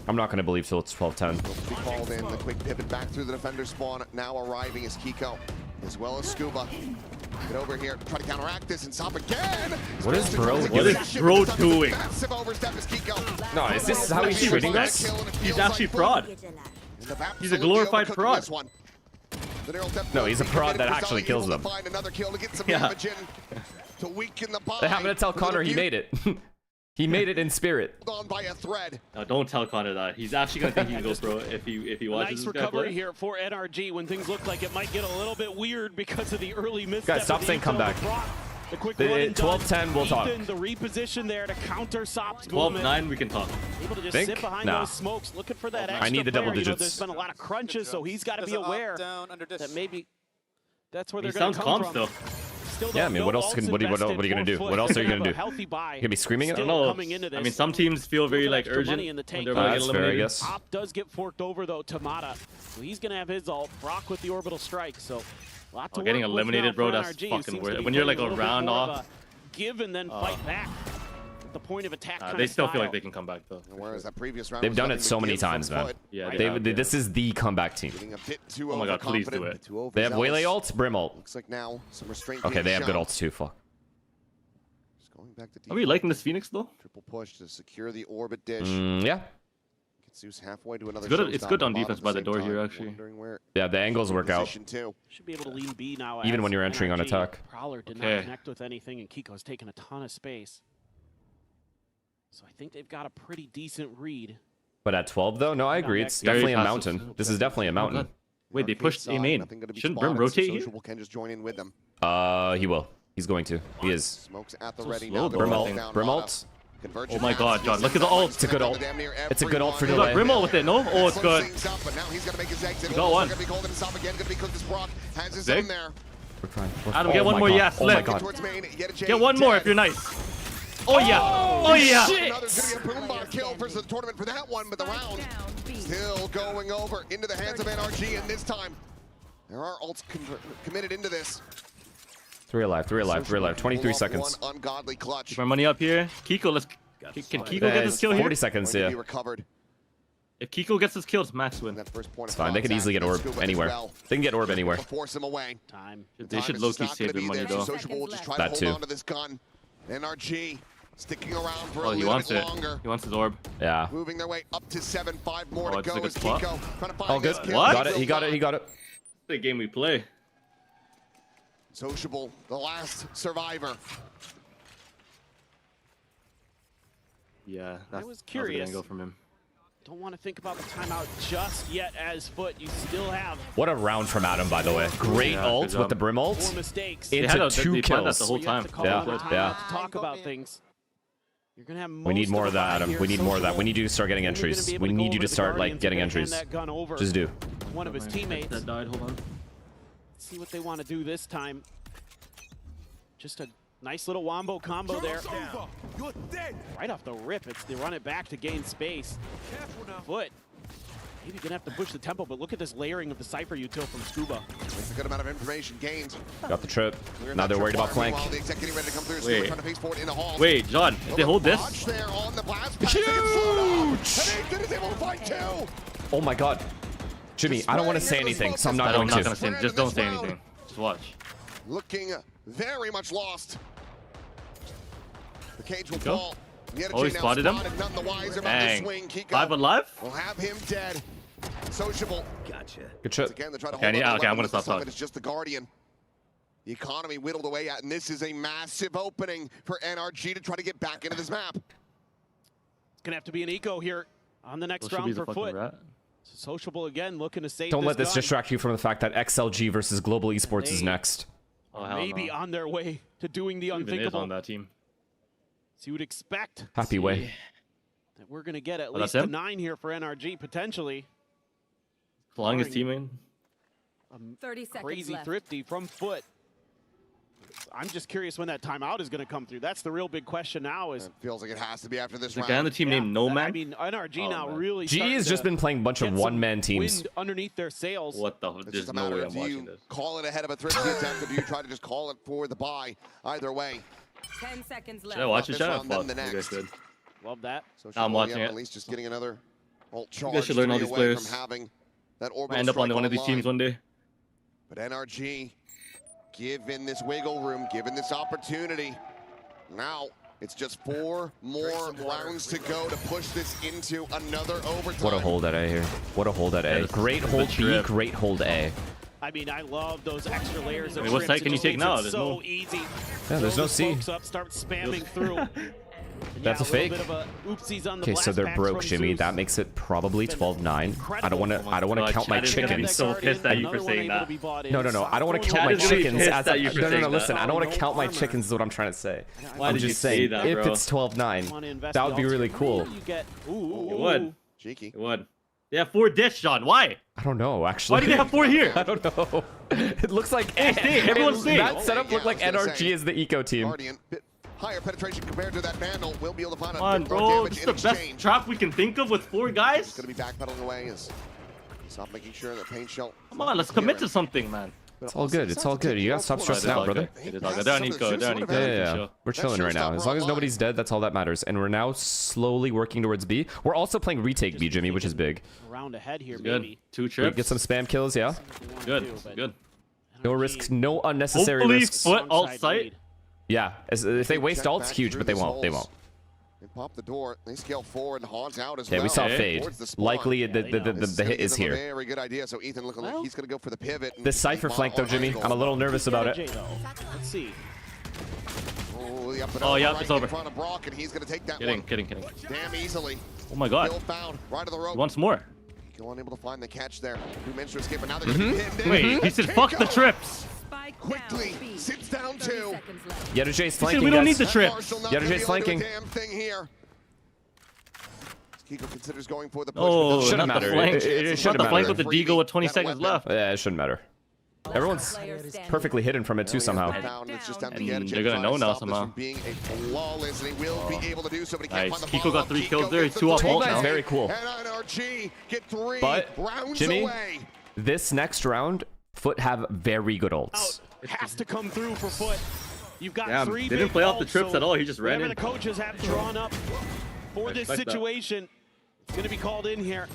I'm not gonna believe till it's 12-10. Be called in. The quick pivot back through the defender spawn. Now arriving is Kiko, as well as Scuba. Get over here, try to counteract this and stop again. What is bro doing? What is bro doing? Massive overstep as Kiko. No, is this how he's treating us? He's actually fraud. He's a glorified fraud. No, he's a prod that actually kills them. Yeah. They happen to tell Connor he made it. He made it in spirit. No, don't tell Connor that. He's actually gonna think he can go pro if he watches Nice this guy recovery play. here for NRG when things look like it might get a little bit weird because of the early misstep. Guys, stop saying comeback. The quick The- run and done. 12-10, we'll talk. Ethan, the reposition there to counter Sop's 12-9, we can talk. Able to just Think? sit behind Nah. those smokes, looking for that I extra need the double player. You know, digits. there's been a lot of crunches, so he's got to be aware that maybe that's where He they're going sounds to calm come still. from. Still Yeah, I don't mean, know what else can? What are you gonna do? What else are you gonna do? Healthy buy. You gonna be screaming it? I don't Still know. coming into I mean, this. some teams feel very like Extra urgent money in the when tank. they're about to get That's fair, I eliminated. guess. Op does get forked over though, Tamada. So he's gonna have his ult. Brock with the orbital strike. So a lot to Getting work with eliminated, now bro, for that's NRG, who fucking seems to weird. be When you're playing like a little bit round more of off. a give and then fight back. The point of attack. They still feel like they can come back though. Whereas that previous round They've was done nothing it so but many give from times, man. foot. Yeah, This is the comeback team. Getting a bit too Oh my god, please do overconfident, it. too They have overzealous. Waylay ult, Brim ult. Looks like now some restraint. Okay, being they have good shown. ults too. Fuck. Just going back to Are we liking this Phoenix though? triple push to secure the orbit dish. Yeah. Get Zeus halfway to another. It's good showstop on bottom defense at by the same door here, time. actually. Wondering where Yeah, the angles work out. position too. Should be able to lean B now. Even as when you're entering on NRG. attack. Prowler did Okay. not connect with anything, and Kiko's taken a ton of space. So I think they've got a pretty decent read. But at 12 though, no, I agree. It's Very definitely a passive. mountain. This is definitely a mountain. Wait, they pushed A main. Shouldn't Brim rotate here? Sociable can just join in with them. He will. He's going to. He is. Smokes at the So ready slow, now. bro. Brim I ult. think. Brim ult. Oh my god, John, look at the ult. It's a good ult. It's a good ult for You got delay. Brim ult with it, no? Oh, it's good. You got one. Zig? We're fine. Adam, Oh get one my more God. yes. Oh my Left. god. Get one more if you're nice. Oh yeah. Oh yeah. Another boom bar kill for the tournament for that one, but the round still going over into the hands of NRG, and this time there are ults committed into this. 3 alive, 3 alive, 3 alive. 23 seconds. One ungodly clutch. Keep our money up here. Kiko, let's. Can Kiko get this kill 40 here? seconds, Going to yeah. be recovered. If Kiko gets this kill, it's max win. That first point It's of fine. They could contact, easily get and orb Scuba as anywhere. well. They can get orb anywhere. To force him away. Time. They should low-key save their money though. Sociable will just try That to too. hold on to this gun. NRG sticking around for Oh, a he little wants bit it. longer. He wants his orb. Yeah. Moving their way up to 7, 5 more Oh, to it's a go good as spot. Kiko trying to find Oh, good. this kill. What? Got it. He got it. He got it. The game we play. Sociable, the last survivor. Yeah, I that's was a good curious. angle from him. Don't want to think about the timeout just yet as Foot. You still have What a round from Adam, by the way. Great Yeah, ult good with the job. Brim 4 ult mistakes. They into had a- 2 they planned that kills. the whole You have time. to call Yeah, on the yeah. timeout to talk about things. You're gonna have We need most more of of the that, vibe Adam. here We need more of that. Sociable. We need you to start getting And you're gonna entries. be able We to go need you over to the start, like, Guardians getting and hand entries. that gun over Just do. to one of his teammates. That died. Hold on. See what they want to do this time. Just a nice little wombo combo there. You're dead. Right off the rip, they run it back to gain space. Foot. Maybe gonna have to push the tempo, but look at this layering of the Cypher util from Scuba. It's a good amount of information gained. Got the trip. Now they're worried about flank. Meanwhile, the exec getting ready to come through. Wait. Scuba trying to face forward in the halls. Wait, John, if they hold this, Dodge there on the blast pass. They get slowed up. And Nathan is able to fight too. Oh my god. Jimmy, I don't want to say anything, so I'm not I'm going not gonna to. say. Just don't say anything. Just watch. Looking very much lost. The cage will Kiko? fall. The Oh, he now spotted him? None the wiser about the Dang. swing. Kiko 5 alive? will have him dead. Sociable. Gotcha. Good trip. Again, they try to Okay, hold on to okay, I'm weapons. gonna stop This time talking. It's just the Guardian. The economy whittled away at, and this is a massive opening for NRG to try to get back into this map. It's gonna have to be an eco here on the next Those should be round the for fucking Foot. rat. Sociable again, looking to save Don't let this gun. distract you from the fact that XLG versus Global Esports is They- next. Oh, hell Maybe no. on their way to doing the Who even is unthinkable. on that team? So you would expect Happy way. that we're gonna get at Oh, least that's a him? 9 here for NRG potentially. Flying his team in. 30 seconds Crazy left. thrifty from Foot. I'm just curious when that timeout is going to come through. That's the real big question now. Is It feels like it has to be after this There's a round. guy on the team named No I Man. mean, NRG Oh, now man. really. G starting has just to been playing a bunch of get some one-man teams. wind underneath their sails. What the? It's There's just a no matter way of I'm watching you this. call it ahead of a thrifty attempt, if you try to just call it for the buy. Either way. 10 seconds Should I left. watch it? This Should I round, then fuck? the You guys next. good. Love that. Sociable, I'm watching yeah, it. At least just getting another ult You charge guys should learn all these away players. from having that Might orbital end up on strike one of these online. teams one day. But NRG given this wiggle room, given this opportunity. Now, it's just 4 more rounds to go to push this into another overtime. What a hold at A here. What a hold at A. Great hold B, great hold A. I mean, I love those extra layers of what side can you take now? There's so no... easy. Yeah, there's no C. Up, start spamming through. That's a fake. Okay, so they're broke, Jimmy. That makes it probably 12-9. I don't want to count my chickens. So pissed at you for saying that. No. I don't want to count my chickens. No. Listen, I don't want to count my chickens. Is what I'm trying to say. Why did you say that, bro? If it's 12-9, that would be really cool. It would. Cheeky. It would. They have 4 dish, John. Why? I don't know, actually. Why do they have 4 here? I don't know. It looks like everyone's saying that setup looked like NRG is the eco team. Guardian, higher penetration compared to that Vandal. We'll be able to find Come on, bro. This is the best trap we can think of with 4 guys. It's going to be backpedaling away as stop making sure that paint shell. Come on, let's commit to something, man. It's all good. It's all good. You gotta stop stressing out, brother. It is all good. They're on eco. They're on eco. Yeah. We're chilling right now. As long as nobody's dead, that's all that matters. And we're now slowly working towards B. We're also playing retake B, Jimmy, which is big. Round ahead here, good. baby. 2 trips. We get some spam kills, yeah. Good. Good. No risks, no unnecessary Hopefully risks. Foot alt site. Yeah, if they waste ult, it's huge, but they won't. They won't. They pop the door. They scale forward and haunt out as Yeah, well. we saw fade. Likely the hit is here. Very good idea. So Ethan looking like he's going to go for the pivot. This Cypher flank, though, Jimmy, I'm a little nervous about it. Let's see. Oh, yeah, it's over. In front of Brock, and he's going to take that Kidding. damn easily. Oh my god. Found right to the rope. Once more. Unable to find the catch there. 2 minutes to escape, but now they're going to be pinned in. Wait, he said fuck the trips. Quickly sits down 2. Yedojay's flanking, we don't need guys. the trips. Yedojay's flanking. Damn thing here. Kiko considers going for the push. Oh, shouldn't not matter. the flank. It shouldn't not the flank matter. with the Deagle with 20 seconds left. Yeah, it shouldn't matter. Everyone's perfectly hidden from it too somehow. And they're gonna know now somehow. Being a flawless, and he will be able to do so, but he can't Nice. find the Kiko got 3 kills there. He's 2 off ult now. Very cool. And NRG get 3 But rounds Jimmy, away. this next round, Foot have very good ults. It has to come through for Foot. You've got 3 they big didn't play off the ults, trips so at all. He just ran whatever in. the coaches have drawn up for this expect that. situation, it's going to be called in here.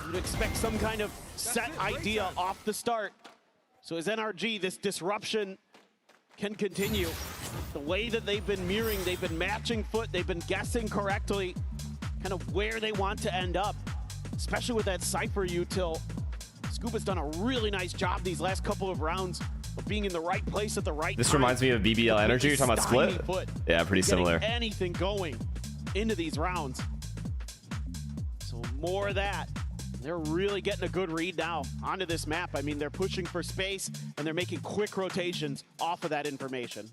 You'd expect some kind of set idea off the start. So as NRG, this disruption can continue. The way that they've been mirroring, they've been matching Foot, they've been guessing correctly kind of where they want to end up, especially with that Cypher util. Scuba's done a really nice job these last couple of rounds of being in the right place at the right time. This reminds me of BBL Energy. You're talking about Split? Foot. Yeah, pretty similar. Anything going into these rounds. So more of that. They're really getting a good read now onto this map. I mean, they're pushing for space, and they're making quick rotations off of that information.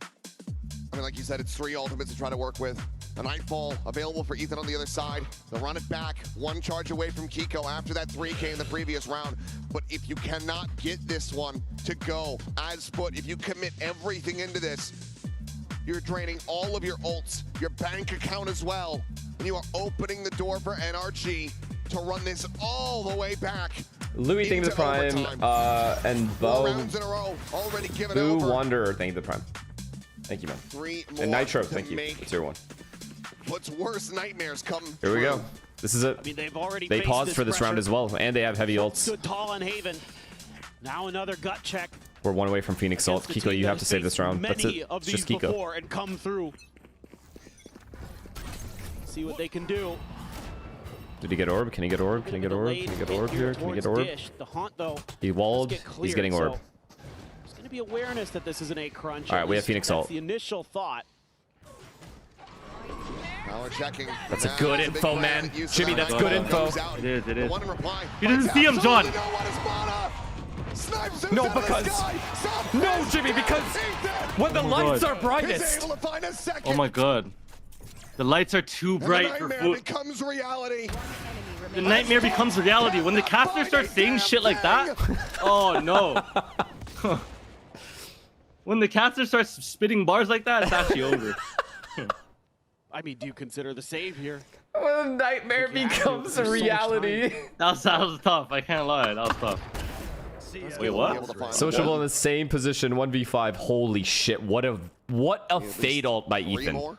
I mean, like you said, it's 3 ultimates to try to work with. A Nightfall available for Ethan on the other side. They'll run it back, 1 charge away from Kiko after that 3K in the previous round. But if you cannot get this one to go as Foot, if you commit everything into this, you're draining all of your ults, your bank account as well, and you are opening the door for NRG to run this all the way back. Louis, thank you for the prime, and Bo. Rounds in a row, already given Boo over. Wanderer, thank you for the prime. Thank you, man. 3 more And Nitro, to thank you. make It's your one. What's worse nightmares come Here we go. true. This is it. I mean, they've already They faced paused for this round pressure. as well, and they have heavy ults. Stood tall on Haven. Now another gut check. We're 1 away from Phoenix ult. Against the Kiko, team you that have has to save this faced round. That's many it. of It's just these Kiko. before and come through. See what they can do. Did he get orb? Can he get orb? Can he get orb? Can he get orb here? Can he get orb? The haunt, though, He walled. get He's cleared, getting orb. so there's going to be awareness that this isn't a crunch. All right, At we have least Phoenix that's ult. the initial thought. Now we're checking. That's a good info, man. Jimmy, that's good info. It is, it is. One in reply. He doesn't see him, John. No, because... No, Jimmy, because when the lights are brightest... Oh my god. The lights are too bright for Foot. becomes reality. The nightmare becomes reality. When the caster starts saying shit like that, oh no. When the caster starts spitting bars like that, it's actually over. I mean, do you consider the save here? When a nightmare becomes a reality. That was tough. I can't lie. That was tough. Wait, what? Sociable in the same position, 1v5. Holy shit! What a fade ult by Ethan.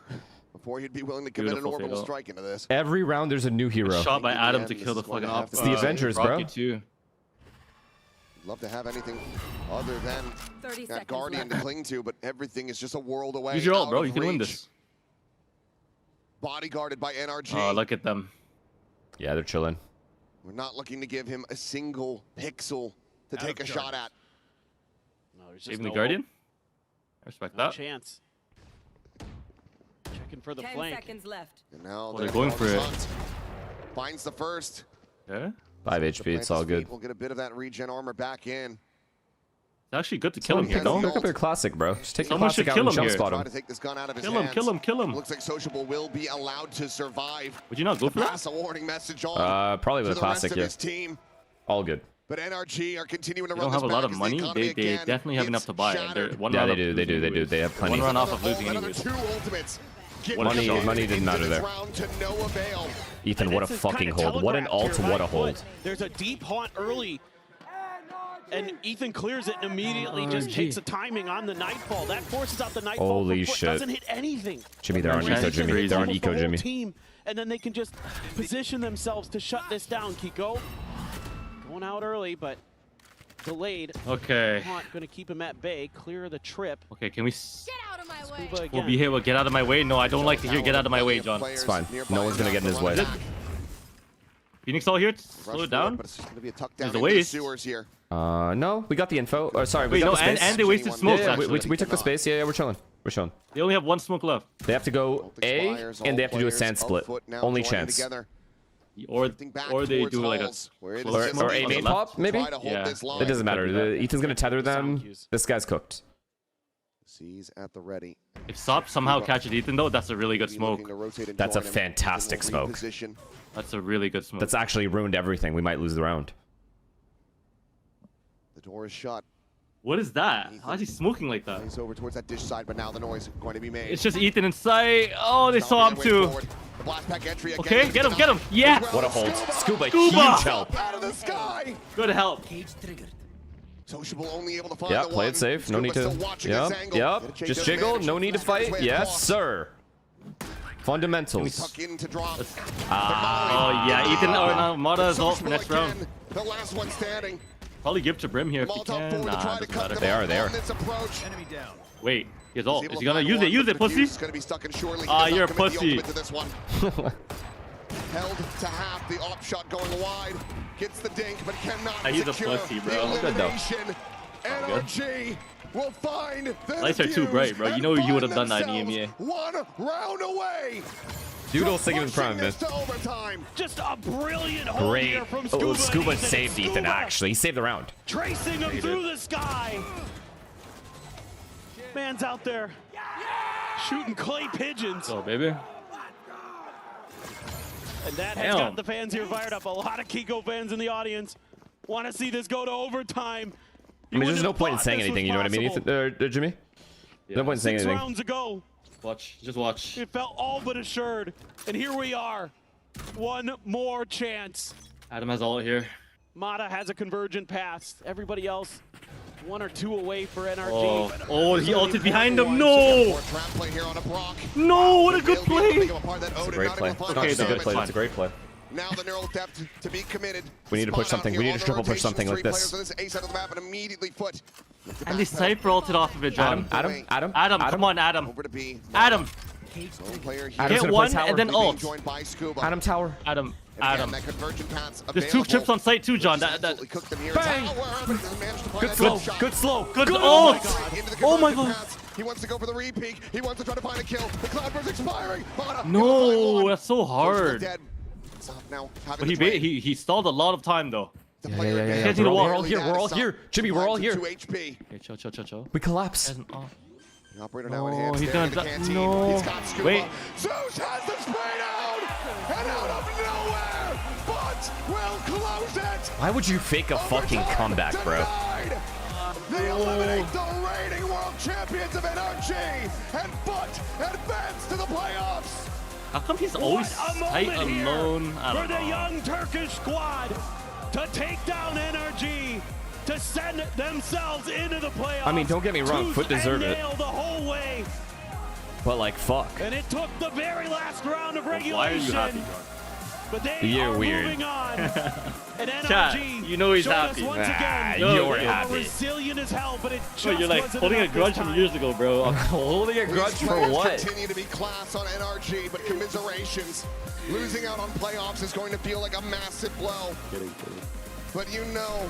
Before he'd be willing to commit an orbital strike into this. Every round there's a new hero. Shot by Adam to kill the fucking op. It's the Avengers, bro. Too. Love to have anything other than 30 that seconds Guardian left. to cling to, but everything is just a world away. Use your ult, out bro. of You can win reach. this. Bodyguarded by NRG. Oh, look at them. Yeah, they're chilling. We're not looking to give him a single pixel to take a shot at. No, there's just Saving no the Guardian. hope. I respect No that. chance. Checking for the 10 flank. seconds left. And now they're going for it. Finds the first. Yeah. 5 HP, it's all good. We'll get a bit of that regen armor back in. It's actually good to kill him here, Pick no? up your classic, bro. Just take your Someone classic should out kill and him jump here. spot Try him. to take this gun out of his Kill him, hands. kill him, kill him. Looks like Sociable will be allowed to survive. Would you not go for that? Pass a warning message on Probably with to a the rest classic, of yeah. his team. All good. But NRG are continuing to They run don't have this a lot back of as money. the economy They again definitely have gets enough to buy. They're shattered. one Yeah, round they off do, of they do, losing they do. anyways. They have plenty. One round off of Another losing another anyways. two ultimates. Get Money into didn't this matter there. round to no avail. Ethan, what a This is fucking kinda hold. What an telegraphed ult, here what a by hold. Foot. There's a deep haunt early. And Ethan clears it and immediately just takes a timing on the nightfall. That forces out the nightfall. Holy Foot shit. doesn't hit anything. Jimmy, they're on eco, Jimmy. They're on eco, The whole Jimmy. team, and then they can just position themselves to shut this down. Kiko going out early, but delayed. Okay. Haunt going to keep him at bay. Clear the trip. Okay, can we... Get out of my way. Scuba We'll again. be here. We'll get out of my way. No, I don't like to hear get out of my way, John. It's fine. No one's gonna get in his way. Phoenix all here. Slow it down. But it's just going to be a tuck down There's a into the waste. sewers here. No, we got the info. Oh, sorry, we Wait, got no, the space. and they wasted smoke, Yeah, actually. we took the space. Yeah, we're chilling. We're chilling. They only have one smoke left. They have to go A, and they have to do a sand split. Only chance. Or they do like a... Or A main pop, maybe? Yeah. It doesn't matter. Ethan's gonna tether them. This guy's cooked. C's at the ready. If Sop somehow catches Ethan, though, that's a really good smoke. That's a fantastic smoke. That's a really good smoke. That's actually ruined everything. We might lose the round. The door is shut. What is that? How is he smoking like that? He's over towards that dish side, but now the noise is going to be made. It's just Ethan in sight. Oh, they saw him too. The blast pack entry again. Okay, get him, get him. Yeah. What a hold. Scuba, Scuba. huge help. Out of the sky. Good help. Sociable only able to find Yeah, the play one. it safe. No need to. Still watching his Yep, angle. yep. Gonna change Just those jiggle. advantage. No need to Finds his fight. way Yes, across. sir. Fundamentals. Tuck in to drop. Oh, yeah. Ethan or no, Mata is ult for next round. The last one standing. Probably give to Brim here if you can. Nah, doesn't matter. They are, they are. This approach. Wait, he has ult. He's Is able he to gonna find use one, it? Use but it, the pussy. fuse is gonna be stuck in surely. He Ah, does not you're a commit the pussy. ultimate to this one. Held to half, the op shot going wide. Gets the dink, but cannot He's a secure pussy, the bro. Good though. elimination. NRG will find the Lights are too fuse bright, bro. You and know you find would have done that in themselves EMEA. One round away. Doodle's thinking in prime, man. This to overtime. Just a brilliant hold Great. here from Scuba. Oh, Scuba and saved Ethan, actually. He saved the round. Tracing him through the sky. Man's out there shooting clay pigeons. Oh, baby. And that has Damn. got the fans here fired up. A lot of Kiko fans in the audience want to see this go to overtime. I mean, there's no point in saying anything, you know what I mean, Ethan, Jimmy? No point in saying 6 anything. rounds ago, Watch. Just watch. it felt all but assured. And here we are. One more chance. Adam has ult here. Mata has a convergent pass. Everybody else, 1 or 2 away for NRG. Oh, he ulted behind him. No! No, what a good play. It's a great play. Okay, It's a good that's play. fine. It's a great play. Now the neural depth to be committed. We need to push something. We need to triple push something like this. Ace out of the map and immediately foot. And they Cypher ulted off of it, John. Adam, Adam, come on, Adam. Over to B. Adam. Player here. Adam's Get gonna one play tower. and then ult. Joined by Scuba. Adam Tower. Adam. Again, that convergent path's There's 2 trips on site too, John. That Absolutely cooked them here. Bang! Tower, but he doesn't manage to find Good that slow. shot. Good slow. Good Oh ult. my God, into the Oh my convergent God. paths. He wants to go for the re-peek. He wants to try to find a kill. The Cloudburst expiring. Mata, No, that's so Sociable hard. dead. Stop now. But Having the he stalled a lot of time though. The Yeah, player yeah, yeah, again yeah. Can't do the We're wall. all here. We're all here. Jimmy, we're all here. 2 HP. Okay, chill. We collapse. Hasn't off. The operator now No, in hand. he's staring gonna at the die. canteen. No. He's got Scuba. Wait. Zeus has the spray down. And out of nowhere, but will close it. Why would you fake a fucking comeback, bro? Denied. They eliminate the reigning world champions of NRG, and Foot advance to the playoffs. How come he's always tight alone? I For don't the know. young Turkish squad to take down NRG, to send themselves into the playoffs. I mean, don't get me wrong, Tooth Foot deserved and it. nail the whole way. But like, fuck. And it took the very last round of regulation. Why are you happy, John? But they You're are weird. moving on. And Chat, NRG you know he's showed us happy. once Nah, again, you're they happy. are resilient as hell, but it Bro, just you're like wasn't holding a enough this grudge from time. years ago, bro. Holding a grudge These for players what? continue to be class on NRG, but commiserations. Losing out on playoffs is going to feel like a massive blow. But you know,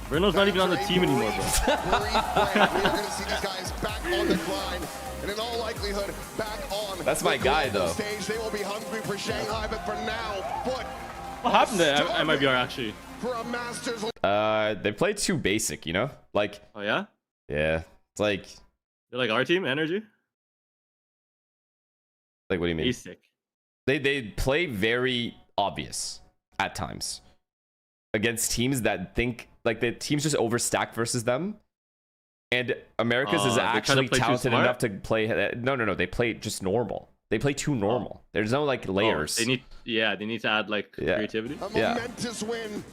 Bruno's not even on the team anymore, bro. we are going to see these guys back on the grind, and in all likelihood, back on That's my the guy, global though. stage. They will be hungry for Shanghai, but for now, Foot What happened to MIBR actually? for a Masters. They play too basic, you know? Like, Oh yeah? yeah. It's like They're like our team, Energy? what do you mean? Basic. They play very obvious at times against teams that think like the teams just overstack versus them. And America's is they try to actually play too talented smart? enough to play. No. They play just normal. They play too normal. There's no like layers. They need to add like creativity. A Yeah. momentous win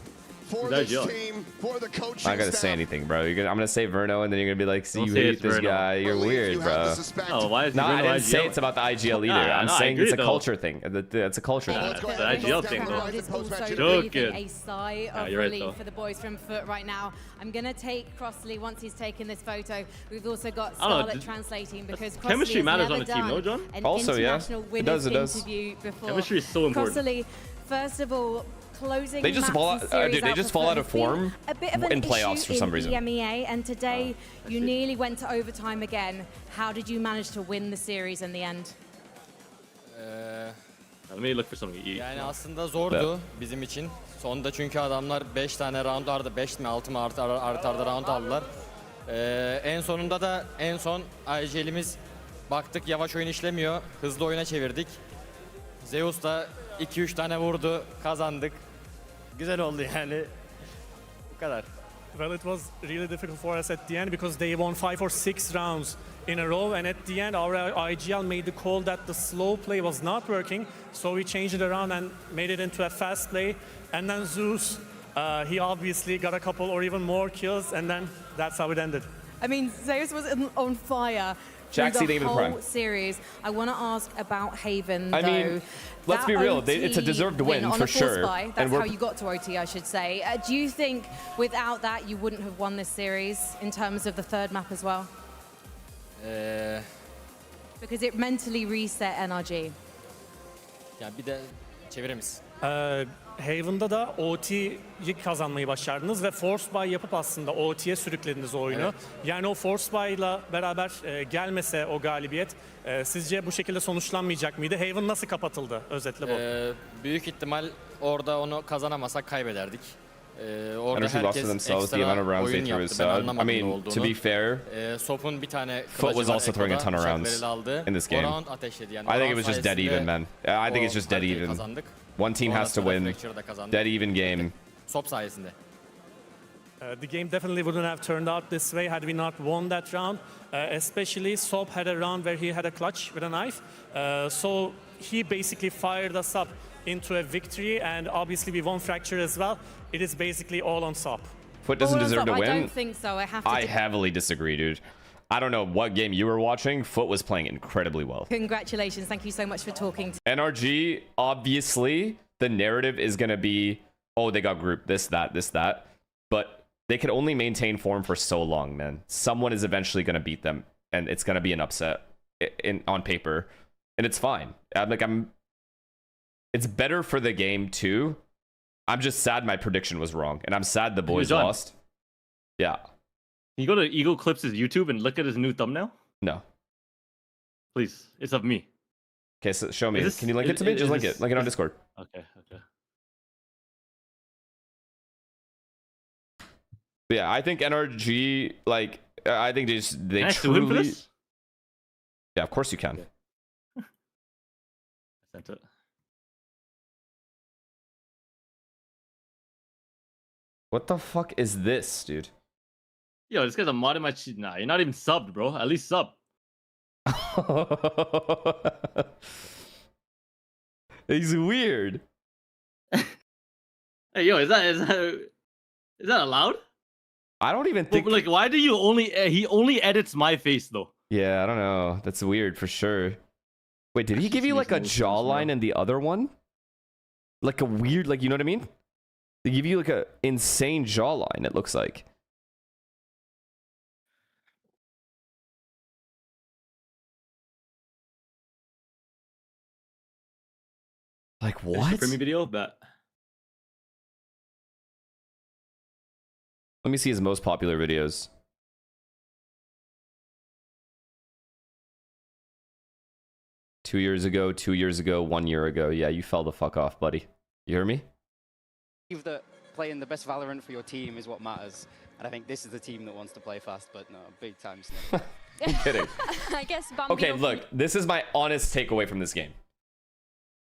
for That's this young. team, for the coaching I'm not gonna staff. say anything, bro. I'm gonna say Verno, and then you're gonna be like, "See, Don't you say hate it's this Verno. guy. You're Believe weird, you have the bro." suspect. Oh, why is No, I Bruno didn't say IGL? it's about the IGL either. Nah, I'm no, I saying agree, it's a though. culture thing. It's a culture thing. It's the IGL thing, though. It's also Joking. breathing a sigh of you're right, relief though. for the boys from Foot right now. I'm going to take Crossley once he's taken this photo. We've also got I don't know, Scarlett translating because Crossley chemistry has matters never on a team, done no, John? an Also, yeah. international It winners does. interview before. Chemistry is so important. Crossley, first of all, closing They just maps fall and out- series dude, they out just for fall Foot out of has been form a bit of an in playoffs issue for some in reason. EMEA, and today you nearly went to overtime again. How did you manage to win the series in the end? Let me look for something to eat. Yani aslında zordu bizim için. Sonda çünkü adamlar 5 tane round vardı. 5 mi 6 mı ardarda round aldılar. En sonunda da en son IGL'imiz baktık yavaş oyun işlemiyor. Hızlı oyuna çevirdik. Zeus da 2-3 tane vurdu. Kazandık. Güzel oldu yani. Bu kadar. Well, it was really difficult for us at the end because they won 5 or 6 rounds in a row, and at the end our IGL made the call that the slow play was not working, so we changed it around and made it into a fast play. And then Zeus, he obviously got a couple or even more kills, and then that's how it ended. I mean, Zeus was on fire Jaxie, through they the even whole prime. series. I want to ask about Haven, I mean, though. let's be That real. OT It's a deserved win on for a force sure. buy, And that's we're- how you got to OT, I should say. Do you think without that you wouldn't have won this series in terms of the third map as well? Because it mentally reset NRG. Ya bir de çevirir misin? Haven'da da OT'yi kazanmayı başardınız ve Force Buy yapıp aslında OT'ye sürüklediniz oyunu. Evet. Yani o Force Buy'la beraber gelmese o galibiyet sizce bu şekilde sonuçlanmayacak mıydı? Haven nasıl kapatıldı? Özetle bu. Büyük ihtimal orada onu kazanamasak kaybederdik. Orada Energy lost to herkes themselves. The amount of ekstra rounds they oyun threw is yaptı. Ben sad. I anlamadım ne mean, olduğunu. to be fair, Sop'un bir tane Foot was kılıcı var also throwing a Eko'da, ton of bıçak rounds bereli aldı. in this O game. round ateşledi yani. I O think it round was just dead sayesinde even, man. I think o it's just dead haritayı even. kazandık. One team Ondan has to sonra win. Fracture'ı da kazandık. Dead even game. Sop sayesinde. The game definitely wouldn't have turned out this way had we not won that round. Especially Soap had a round where he had a clutch with a knife. So he basically fired us up into a victory, and obviously we won Fracture as well. It is basically all on Soap. Foot doesn't deserve to I win. don't think so. I have to. I heavily disagree, dude. I don't know what game you were watching. Foot was playing incredibly well. Congratulations. Thank you so much for talking to NRG, obviously, the narrative is going to be, oh, they got grouped, this, that. But they can only maintain form for so long, man. Someone is eventually going to beat them, and it's going to be an upset on paper. And it's fine. It's better for the game, too. I'm just sad my prediction was wrong, and I'm sad the boys John, lost. Yeah. Can you go to Eagle Clips' YouTube and look at his new thumbnail? No. Please, it's of me. Okay, so show me. Is this- Can you link it to me? is Just link this- it. Link it on is- Discord. Okay, okay. But yeah, I think NRG, like, I think they Can I sue him for truly... this? Yeah, of course you can. I sent it. What the fuck is this, dude? Yo, this guy's a mod in my cheat. Nah, you're not even subbed, bro. At least sub. He's weird. Hey, yo, is that allowed? I don't even think. But, like, why do you only? He only edits my face though. Yeah, I don't know. That's weird for sure. Wait, did he give you like a makes no sense, bro. jawline in the other one? like a weird, like, you know what I mean? They give you like a insane jawline, it looks like. Like what? Premium video, bet. Let me see his most popular videos. Two years ago, 1 year ago. Yeah, you fell the fuck off, buddy. You hear me? That playing the best Valorant for your team is what matters. And I think this is the team that wants to play fast, but no, big time snake. I'm kidding. I guess Bambino. Okay, look, this is my honest takeaway from this game.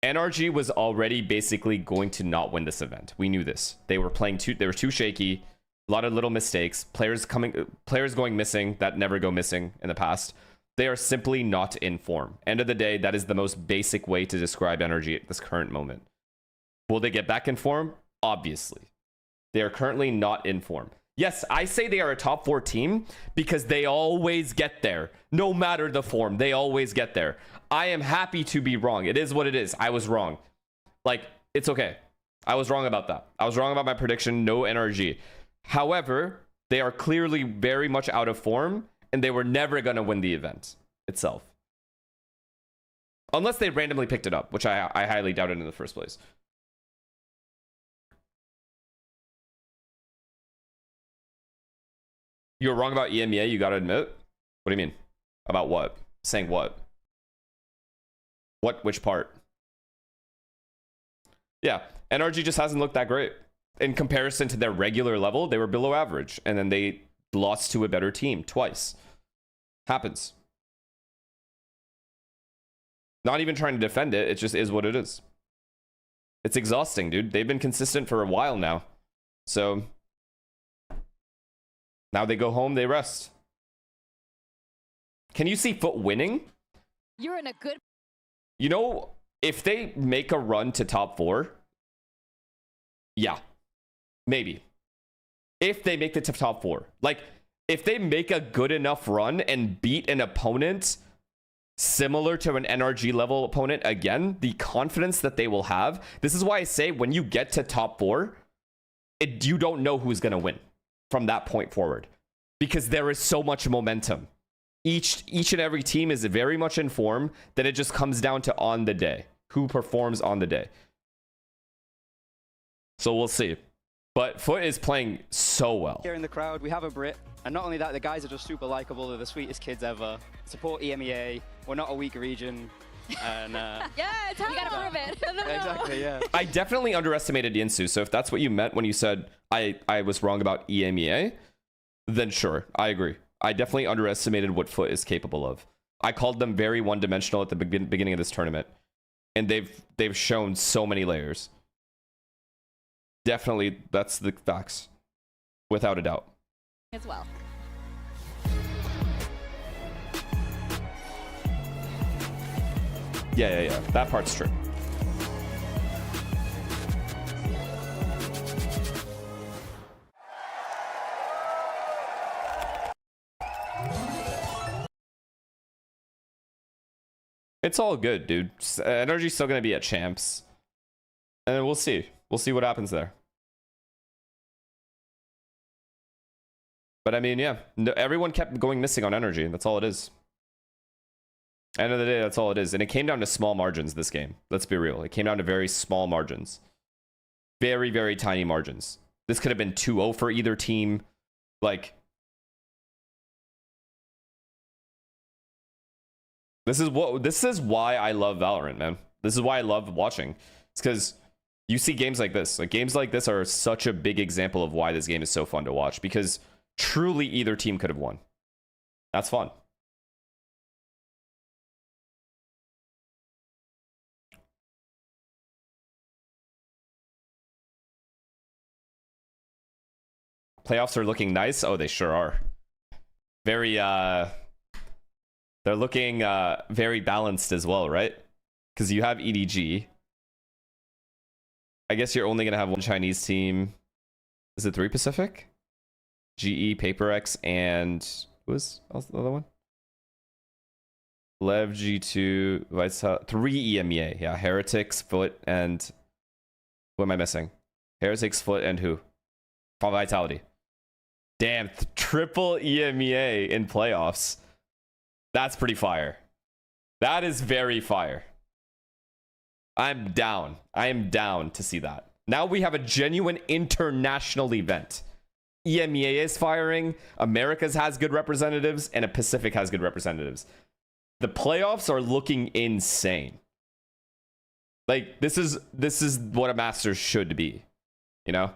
NRG was already basically going to not win this event. We knew this. They were playing they were too shaky. A lot of little mistakes. Players going missing that never go missing in the past. They are simply not in form. End of the day, that is the most basic way to describe NRG at this current moment. Will they get back in form? Obviously. They are currently not in form. Yes, I say they are a top 4 team because they always get there. No matter the form, they always get there. I am happy to be wrong. It is what it is. I was wrong. Like, it's okay. I was wrong about that. I was wrong about my prediction. No NRG. However, they are clearly very much out of form, and they were never going to win the event itself. Unless they randomly picked it up, which I highly doubted in the first place. You were wrong about EMEA, you gotta admit? What do you mean? About what? Saying what? Which part? Yeah, NRG just hasn't looked that great. In comparison to their regular level, they were below average. And then they lost to a better team twice. Happens. Not even trying to defend it, it just is what it is. It's exhausting, dude. They've been consistent for a while now. So now they go home, they rest. Can you see Foot winning? You're in a good... You know, if they make a run to top 4, yeah, maybe. If they make the top 4. Like, if they make a good enough run and beat an opponent similar to an NRG level opponent again, the confidence that they will have. This is why I say when you get to top 4, you don't know who's going to win from that point forward. Because there is so much momentum. Each and every team is very much in form. Then it just comes down to on the day. Who performs on the day. So we'll see. But Foot is playing so well. Here in the crowd, we have a Brit. And not only that, the guys are just super likable. They're the sweetest kids ever. Support EMEA. We're not a weak region. And yeah, it's how you gotta prove it. Exactly, yeah. I definitely underestimated Yinsu. So if that's what you meant when you said I was wrong about EMEA, then sure, I agree. I definitely underestimated what Foot is capable of. I called them very one-dimensional at the beginning of this tournament. And they've shown so many layers. Definitely, that's the facts. Without a doubt. As well. Yeah. That part's true. It's all good, dude. Energy's still going to be at champs. And then we'll see. We'll see what happens there. But I mean, yeah. No, everyone kept going missing on energy. That's all it is. End of the day, that's all it is. And it came down to small margins this game. Let's be real. It came down to very small margins. Very, very tiny margins. This could have been 2-0 for either team. Like... This is why I love Valorant, man. This is why I love watching. It's because you see games like this. Like, games like this are such a big example of why this game is so fun to watch. Because truly either team could have won. That's fun. Playoffs are looking nice. Oh, they sure are. Very, they're looking very balanced as well, right? Because you have EDG. I guess you're only going to have one Chinese team. Is it 3 Pacific? GE, PaperX, and... Who was the other one? Lev, G2, 3 EMEA. Yeah, Heretics, Foot, and Who am I missing? Arous, Foot, and who? Vitality. Damn, triple EMEA in playoffs. That's pretty fire. That is very fire. I'm down. I am down to see that. Now we have a genuine international event. EMEA is firing, Americas has good representatives, and a Pacific has good representatives. The playoffs are looking insane. Like, this is what a Masters should be, you know?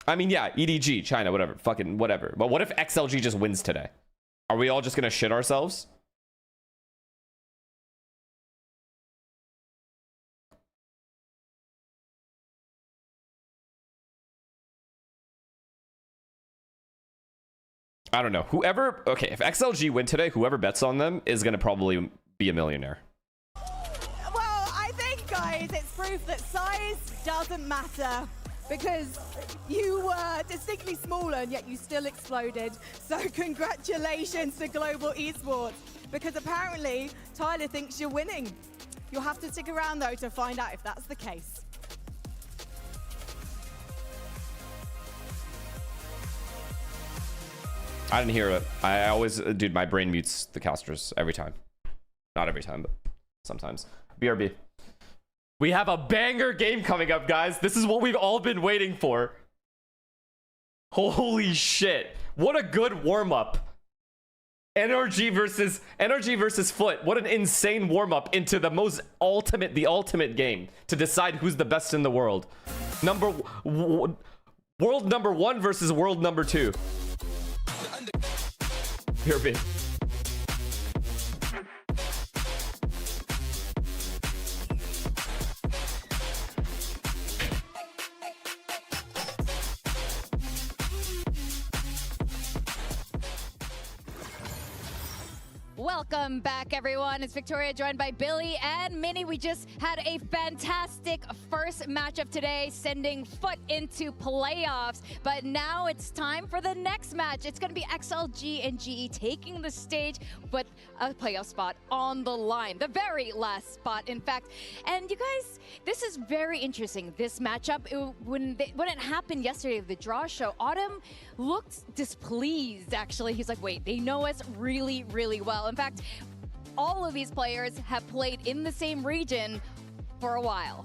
I mean, yeah, EDG, China, whatever, fucking whatever. But what if XLG just wins today? Are we all just gonna shit ourselves? I don't know. Whoever, okay, if XLG win today, whoever bets on them is gonna probably be a millionaire. Well, I think, guys, it's proof that size doesn't matter, because you were distinctly smaller and yet you still exploded. So congratulations to Global Esports, because apparently Tyler thinks you're winning. You'll have to stick around though to find out if that's the case. I didn't hear it. I always, dude, my brain mutes the casters every time. Not every time, but sometimes. BRB. We have a banger game coming up, guys. This is what we've all been waiting for. Holy shit. What a good warm-up. NRG versus Foot. What an insane warm-up into the ultimate game to decide who's the best in the world. World number 1 versus world number 2. BRB. Welcome back, everyone. It's Victoria, joined by Billy and Minnie. We just had a fantastic first matchup today, sending Foot into playoffs. But now it's time for the next match. It's going to be XLG and GE taking the stage with a playoff spot on the line. The very last spot, in fact. And you guys, this is very interesting, this matchup. When it happened yesterday, the draw show, Autumn looked displeased, actually. He's like, wait, they know us really, really well. In fact, all of these players have played in the same region for a while.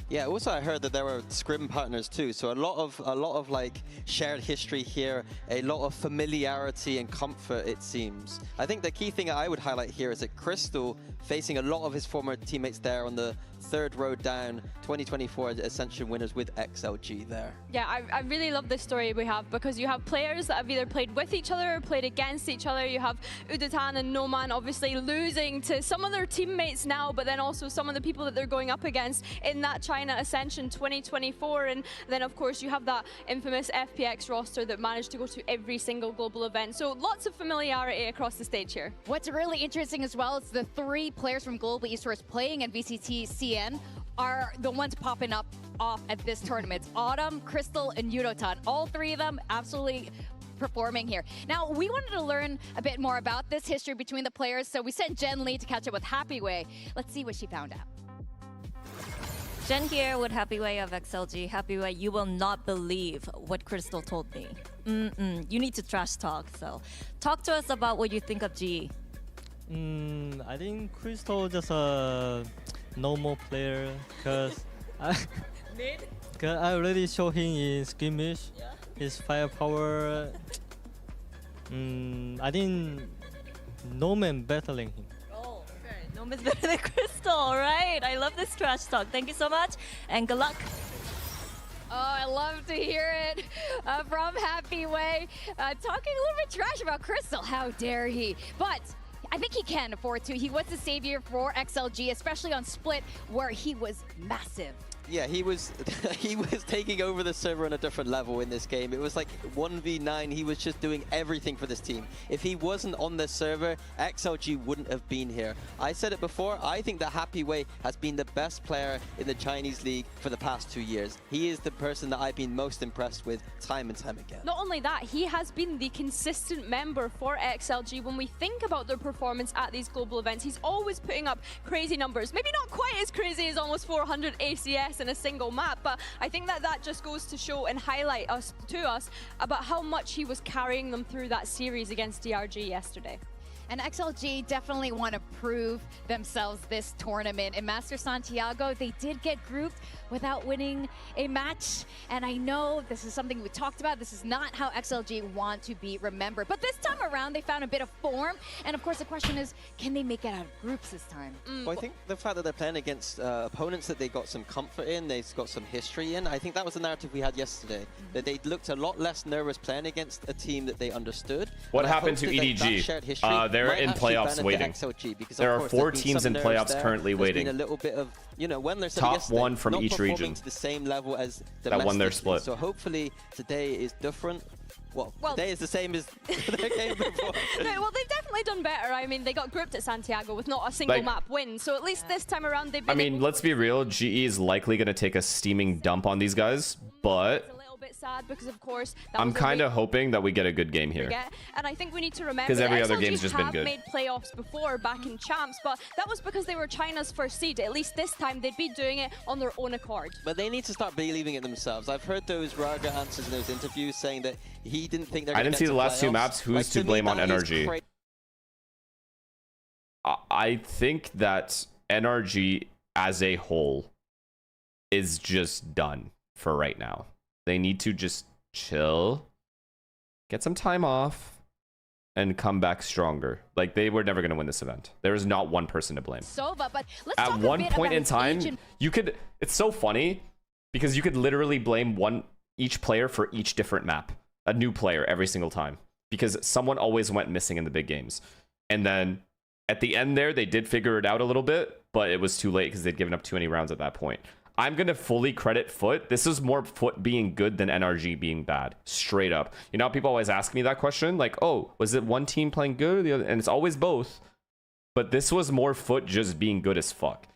Yeah, also I heard that there were scrim partners too, so a lot of like shared history here, a lot of familiarity and comfort, it seems. I think the key thing I would highlight here is that Crystal facing a lot of his former teammates there on the third road down, 2024 Ascension winners with XLG there. Yeah, I really love this story we have, because you have players that have either played with each other or played against each other. You have Udatan and Noman obviously losing to some of their teammates now, but then also some of the people that they're going up against in that China Ascension 2024. And then of course you have that infamous FPX roster that managed to go to every single global event. So lots of familiarity across the stage here. What's really interesting as well is the 3 players from Global Esports playing at VCT CN are the ones popping off at this tournament. Autumn, Crystal, and Yudotan. All 3 of them absolutely performing here. Now, we wanted to learn a bit more about this history between the players, so we sent Jen Lee to catch up with Happy Way. Let's see what she found out. Jen here with Happy Way of XLG. Happy Way, you will not believe what Crystal told me. You need to trash talk, so talk to us about what you think of GE. I think Crystal just a normal player, because I already showed him in skirmish. Yeah. His firepower. I think Noman battling him. Oh, okay. Noman's better than Crystal, right? I love this trash talk. Thank you so much, and good luck. Oh, I love to hear it from Happy Way. Talking a little bit trash about Crystal. How dare he? But I think he can afford to. He was the savior for XLG, especially on Split, where he was massive. Yeah, he was he was taking over the server on a different level in this game. It was like 1v9. He was just doing everything for this team. If he wasn't on this server, XLG wouldn't have been here. I said it before, I think that Happy Wei has been the best player in the Chinese league for the past 2 years. He is the person that I've been most impressed with time and time again. Not only that, he has been the consistent member for XLG. When we think about their performance at these global events, he's always putting up crazy numbers. Maybe not quite as crazy as almost 400 ACS in a single map, but I think that just goes to show and highlight to us about how much he was carrying them through that series against DRG yesterday. And XLG definitely want to prove themselves this tournament. In Master Santiago, they did get grouped without winning a match. And I know this is something we talked about. This is not how XLG want to be remembered. But this time around, they found a bit of form. And of course, the question is, can they make it out of groups this time? Well, I think the fact that they're playing against opponents that they got some comfort in, they've got some history in, I think that was the narrative we had yesterday. That they looked a lot less nervous playing against a team that they understood. What happened to EDG? They're in playoffs waiting. There are 4 teams in playoffs currently waiting. A little bit of, you know, when they're top one from not each region to the same level as that won their split. So hopefully today is different. Well, today is the same as their game before. No, well, they've definitely done better. I mean, they got grouped at Santiago with not a single map win. So at least this time around, they've been. I mean, let's be real. GE is likely going to take a steaming dump on these guys, but bit sad because of course I'm kind of hoping that we get a good game here. And I think we need to remember because every other game's XLG just been good. Made playoffs before back in champs, but that was because they were China's first seed. At least this time they'd be doing it on their own accord. But they need to start believing it themselves. I've heard those Raga answers in those interviews saying that he didn't think they're going to I didn't see the last 2 maps. Who's to blame on NRG? I think that NRG as a whole is just done for right now. They need to just chill, get some time off, and come back stronger. Like, they were never going to win this event. There is not one person to blame. Sova, but let's at talk one a bit point about in time, you could. It's so funny because you could literally blame each player for each different map, a new player every single time, because someone always went missing in the big games. And then at the end there, they did figure it out a little bit, but it was too late because they'd given up too many rounds at that point. I'm going to fully credit Foot. This is more Foot being good than NRG being bad. Straight up. You know how people always ask me that question? Like, oh, was it one team playing good or the other? And it's always both. But this was more Foot just being good as fuck.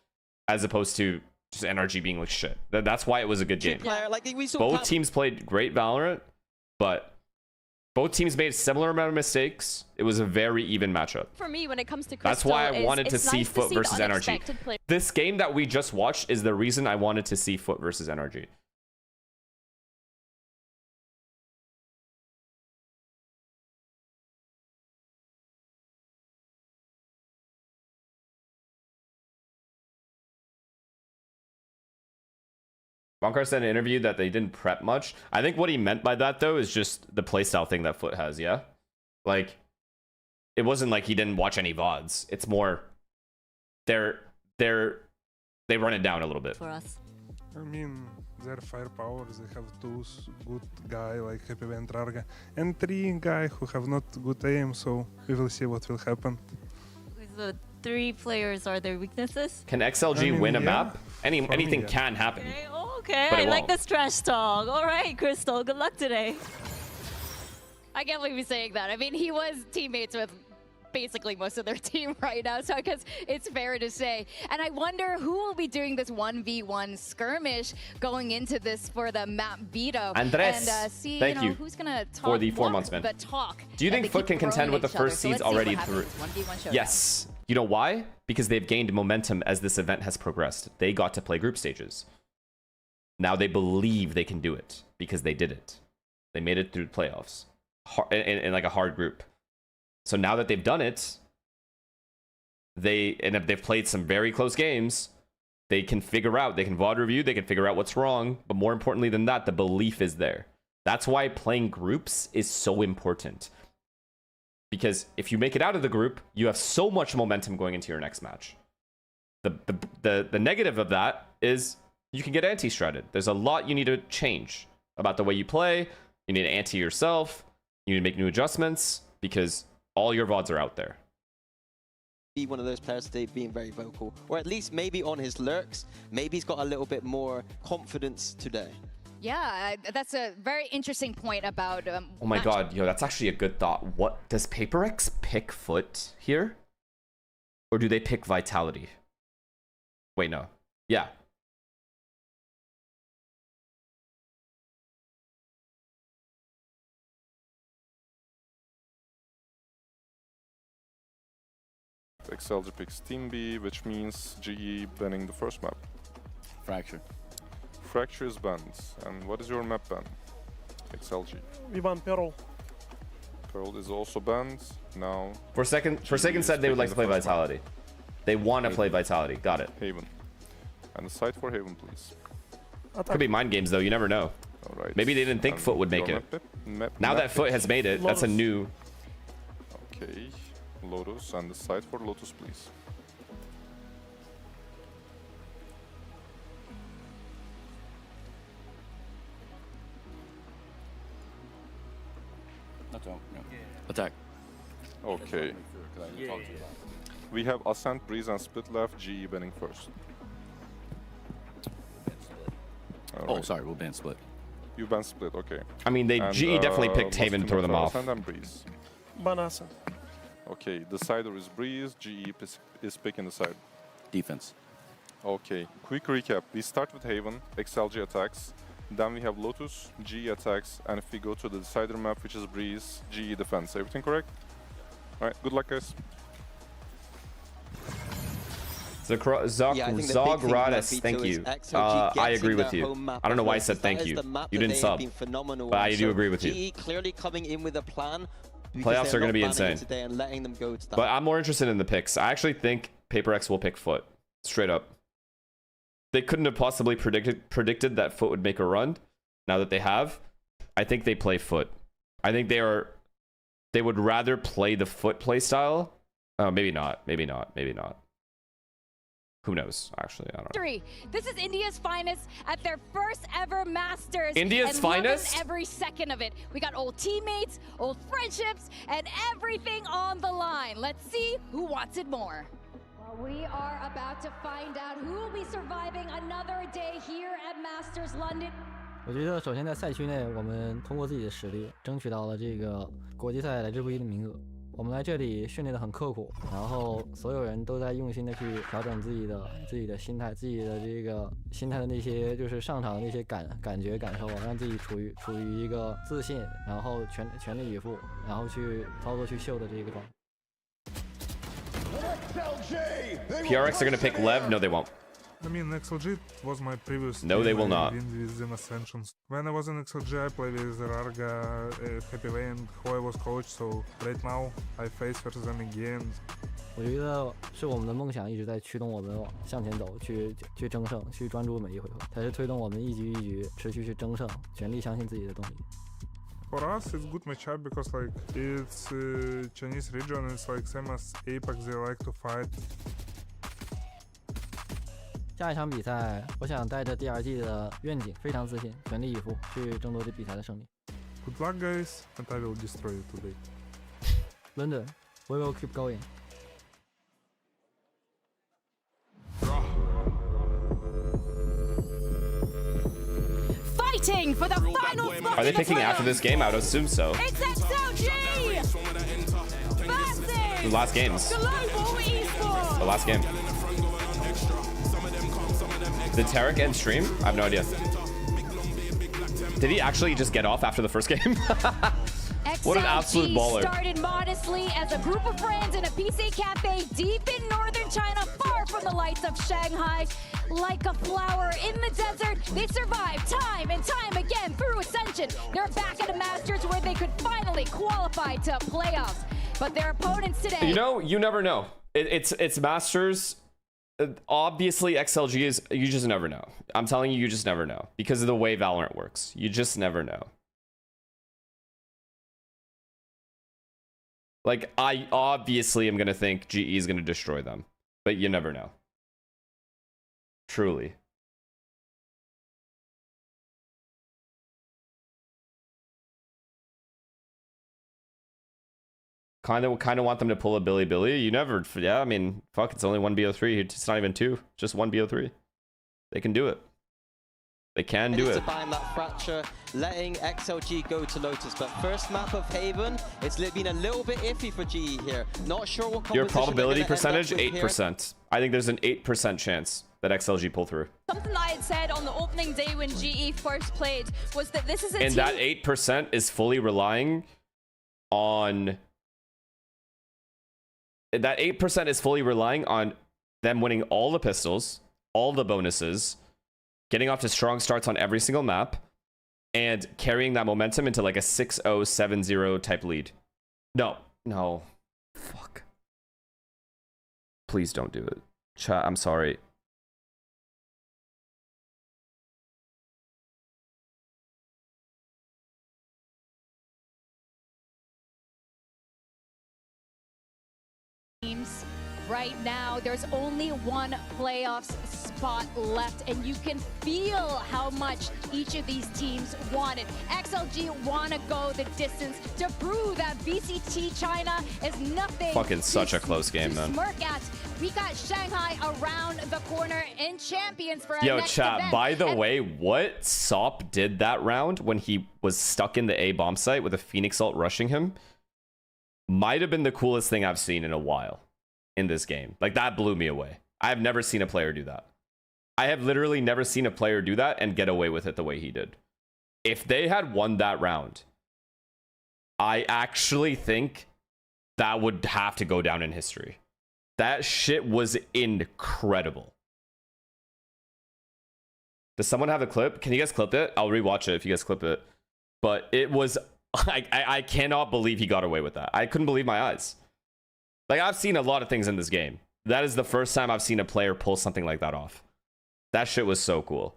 As opposed to just NRG being like shit. That's why it was a good game. Both teams played great Valorant, but both teams made a similar amount of mistakes. It was a very even matchup. For me, when it comes to Crystal, that's why I wanted to see Foot versus NRG. This game that we just watched is the reason I wanted to see Foot versus NRG. Bonkar said in an interview that they didn't prep much. I think what he meant by that, though, is just the playstyle thing that Foot has, yeah? Like, it wasn't like he didn't watch any VODs. It's more, they run it down a little bit. For us. I mean, their firepower, they have 2 good guy like Happy and Rarga, and 3 guy who have not good aim, so we will see what will happen. The 3 players are their weaknesses? Can XLG win a map? Anything can happen. Okay, I like this trash talk. All right, Crystal, good luck today. I can't believe he's saying that. I mean, he was teammates with basically most of their team right now, so I guess it's fair to say. And I wonder who will be doing this 1v1 skirmish going into this for the map veto. Andres, and see, thank you who's gonna talk for the 4 months, man. The talk. Do you think Foot can contend with the first seeds already through? Showdown. Yes. You know why? Because they've gained momentum as this event has progressed. They got to play group stages. Now they believe they can do it because they did it. They made it through the playoffs in like a hard group. So now that they've done it, if they've played some very close games, they can figure out, they can VOD review, they can figure out what's wrong. But more importantly than that, the belief is there. That's why playing groups is so important. Because if you make it out of the group, you have so much momentum going into your next match. The negative of that is you can get anti-stratted. There's a lot you need to change about the way you play. You need to anti yourself. You need to make new adjustments because all your VODs are out there. be one of those players today being very vocal, or at least maybe on his lurks, maybe he's got a little bit more confidence today. Yeah, that's a very interesting point about. Oh my god, yo, that's actually a good thought. What does PaperX pick foot here, or do they pick vitality? Wait, no. Yeah. XLG picks Team B, which means GE banning the first map. Fracture. Fracture is banned. And what is your map ban? XLG. We ban Pearl. Pearl is also banned. Now. Forsaken said they would like to play Vitality. They want to play Vitality. Got it. Haven. And the site for Haven, please. Could be mind games though. You never know. All right. Maybe they didn't think Foot would make it. Now that Foot has made it, that's a new. Okay. Lotus and the site for Lotus, please. No. Attack. Okay. We have Ascent, Breeze, and Split left. GE banning first. Oh, sorry, we'll ban Split. You ban Split, okay. I mean, GE definitely picked Haven to throw them off. Ascent and Breeze. Ban Ascent. Okay, the sider is Breeze, GE is picking the side. Defense. Okay, quick recap. We start with Haven, XLG attacks. Then we have Lotus, GE attacks. And if we go to the decider map, which is Breeze, GE defense. Everything correct? Alright, good luck, guys. Zogrades, thank you. I agree with you. I don't know why I said thank you. You didn't sub. But I do agree with you. GE clearly coming in with a plan. Playoffs are going to be insane. Today and letting them go to that. But I'm more interested in the picks. I actually think PaperX will pick Foot. Straight up. They couldn't have possibly predicted that Foot would make a run. Now that they have, I think they play Foot. I think they would rather play the Foot playstyle. Maybe not. Maybe not. Maybe not. Who knows? Actually, I don't know. This is India's finest at their first ever Masters. India's finest? Every second of it. We got old teammates, old friendships, and everything on the line. Let's see who wants it more. Well, we are about to find out who will be surviving another day here at Masters London. 我觉得首先在赛区内，我们通过自己的实力争取到了这个国际赛来之不易的名额。我们来这里训练得很刻苦，然后所有人都在用心的去调整自己的心态，自己的这个心态的那些就是上场的那些感觉感受，让自己处于一个自信，然后全力以赴，然后去操作去秀的这个状态。PRX are going to pick Lev? No, they won't. I mean, XLG was my previous No, they will not. With them Ascensions. When I was in XLG, I played with Rarga, Happyway, and who I was coach, so right now I face versus them again. 我觉得是我们的梦想一直在驱动我们向前走，去争胜，去专注每一回合，才是推动我们一局一局持续去争胜，全力相信自己的动力。For us, it's good matchup because like it's Chinese region. It's like same as Apex. They like to fight. 下一场比赛，我想带着第二季的愿景，非常自信，全力以赴去争夺这比赛的胜利。Good luck, guys, and I will destroy you today. London, we will keep going. Fighting for the final spot. Are they picking after this game? I would assume so. It's XLG versus The last games. Global Esports. The last game. Did Tarek end stream? I have no idea. Did he actually just get off after the first game? What an absolute baller. Started modestly as a group of friends in a PC cafe deep in northern China, far from the lights of Shanghai. Like a flower in the desert, they survived time and time again through Ascension. They're back at a Masters where they could finally qualify to playoffs. But their opponents today... You know, you never know. It's Masters. Obviously, XLG is... You just never know. I'm telling you, you just never know. Because of the way Valorant works. You just never know. Like, I obviously am going to think GE is going to destroy them. But you never know. Truly. kind of want them to pull a Billy. You never, yeah. I mean, fuck, it's only one BO3. It's not even two, just one BO3. They can do it. They can do it. Buying that fracture, letting XLG go to Lotus, but first map of Haven, it's been a little bit iffy for GE here. Not sure what composition Your probability percentage, 8%. Here. I think there's an 8% chance that XLG pull through. Something that I had said on the opening day when GE first played was that this is a and team... that 8% is fully relying on... That 8% is fully relying on them winning all the pistols, all the bonuses, getting off to strong starts on every single map, and carrying that momentum into like a 6-0, 7-0 type lead. No. Fuck. Please don't do it. Chat, I'm sorry. Teams. Right now, there's only one playoffs spot left, and you can feel how much each of these teams want it. XLG want to go the distance to prove that VCT China is nothing. Fucking such a close game, man. Smirk at. We got Shanghai around the corner in champions for our Yo, next chat, event. by the way, what Sop did that round when he was stuck in the A bomb site with a Phoenix ult rushing him might have been the coolest thing I've seen in a while in this game. Like, that blew me away. I've never seen a player do that. I have literally never seen a player do that and get away with it the way he did. If they had won that round, I actually think that would have to go down in history. That shit was incredible. Does someone have a clip? Can you guys clip it? I'll rewatch it if you guys clip it. But it was... I cannot believe he got away with that. I couldn't believe my eyes. Like, I've seen a lot of things in this game. That is the first time I've seen a player pull something like that off. That shit was so cool.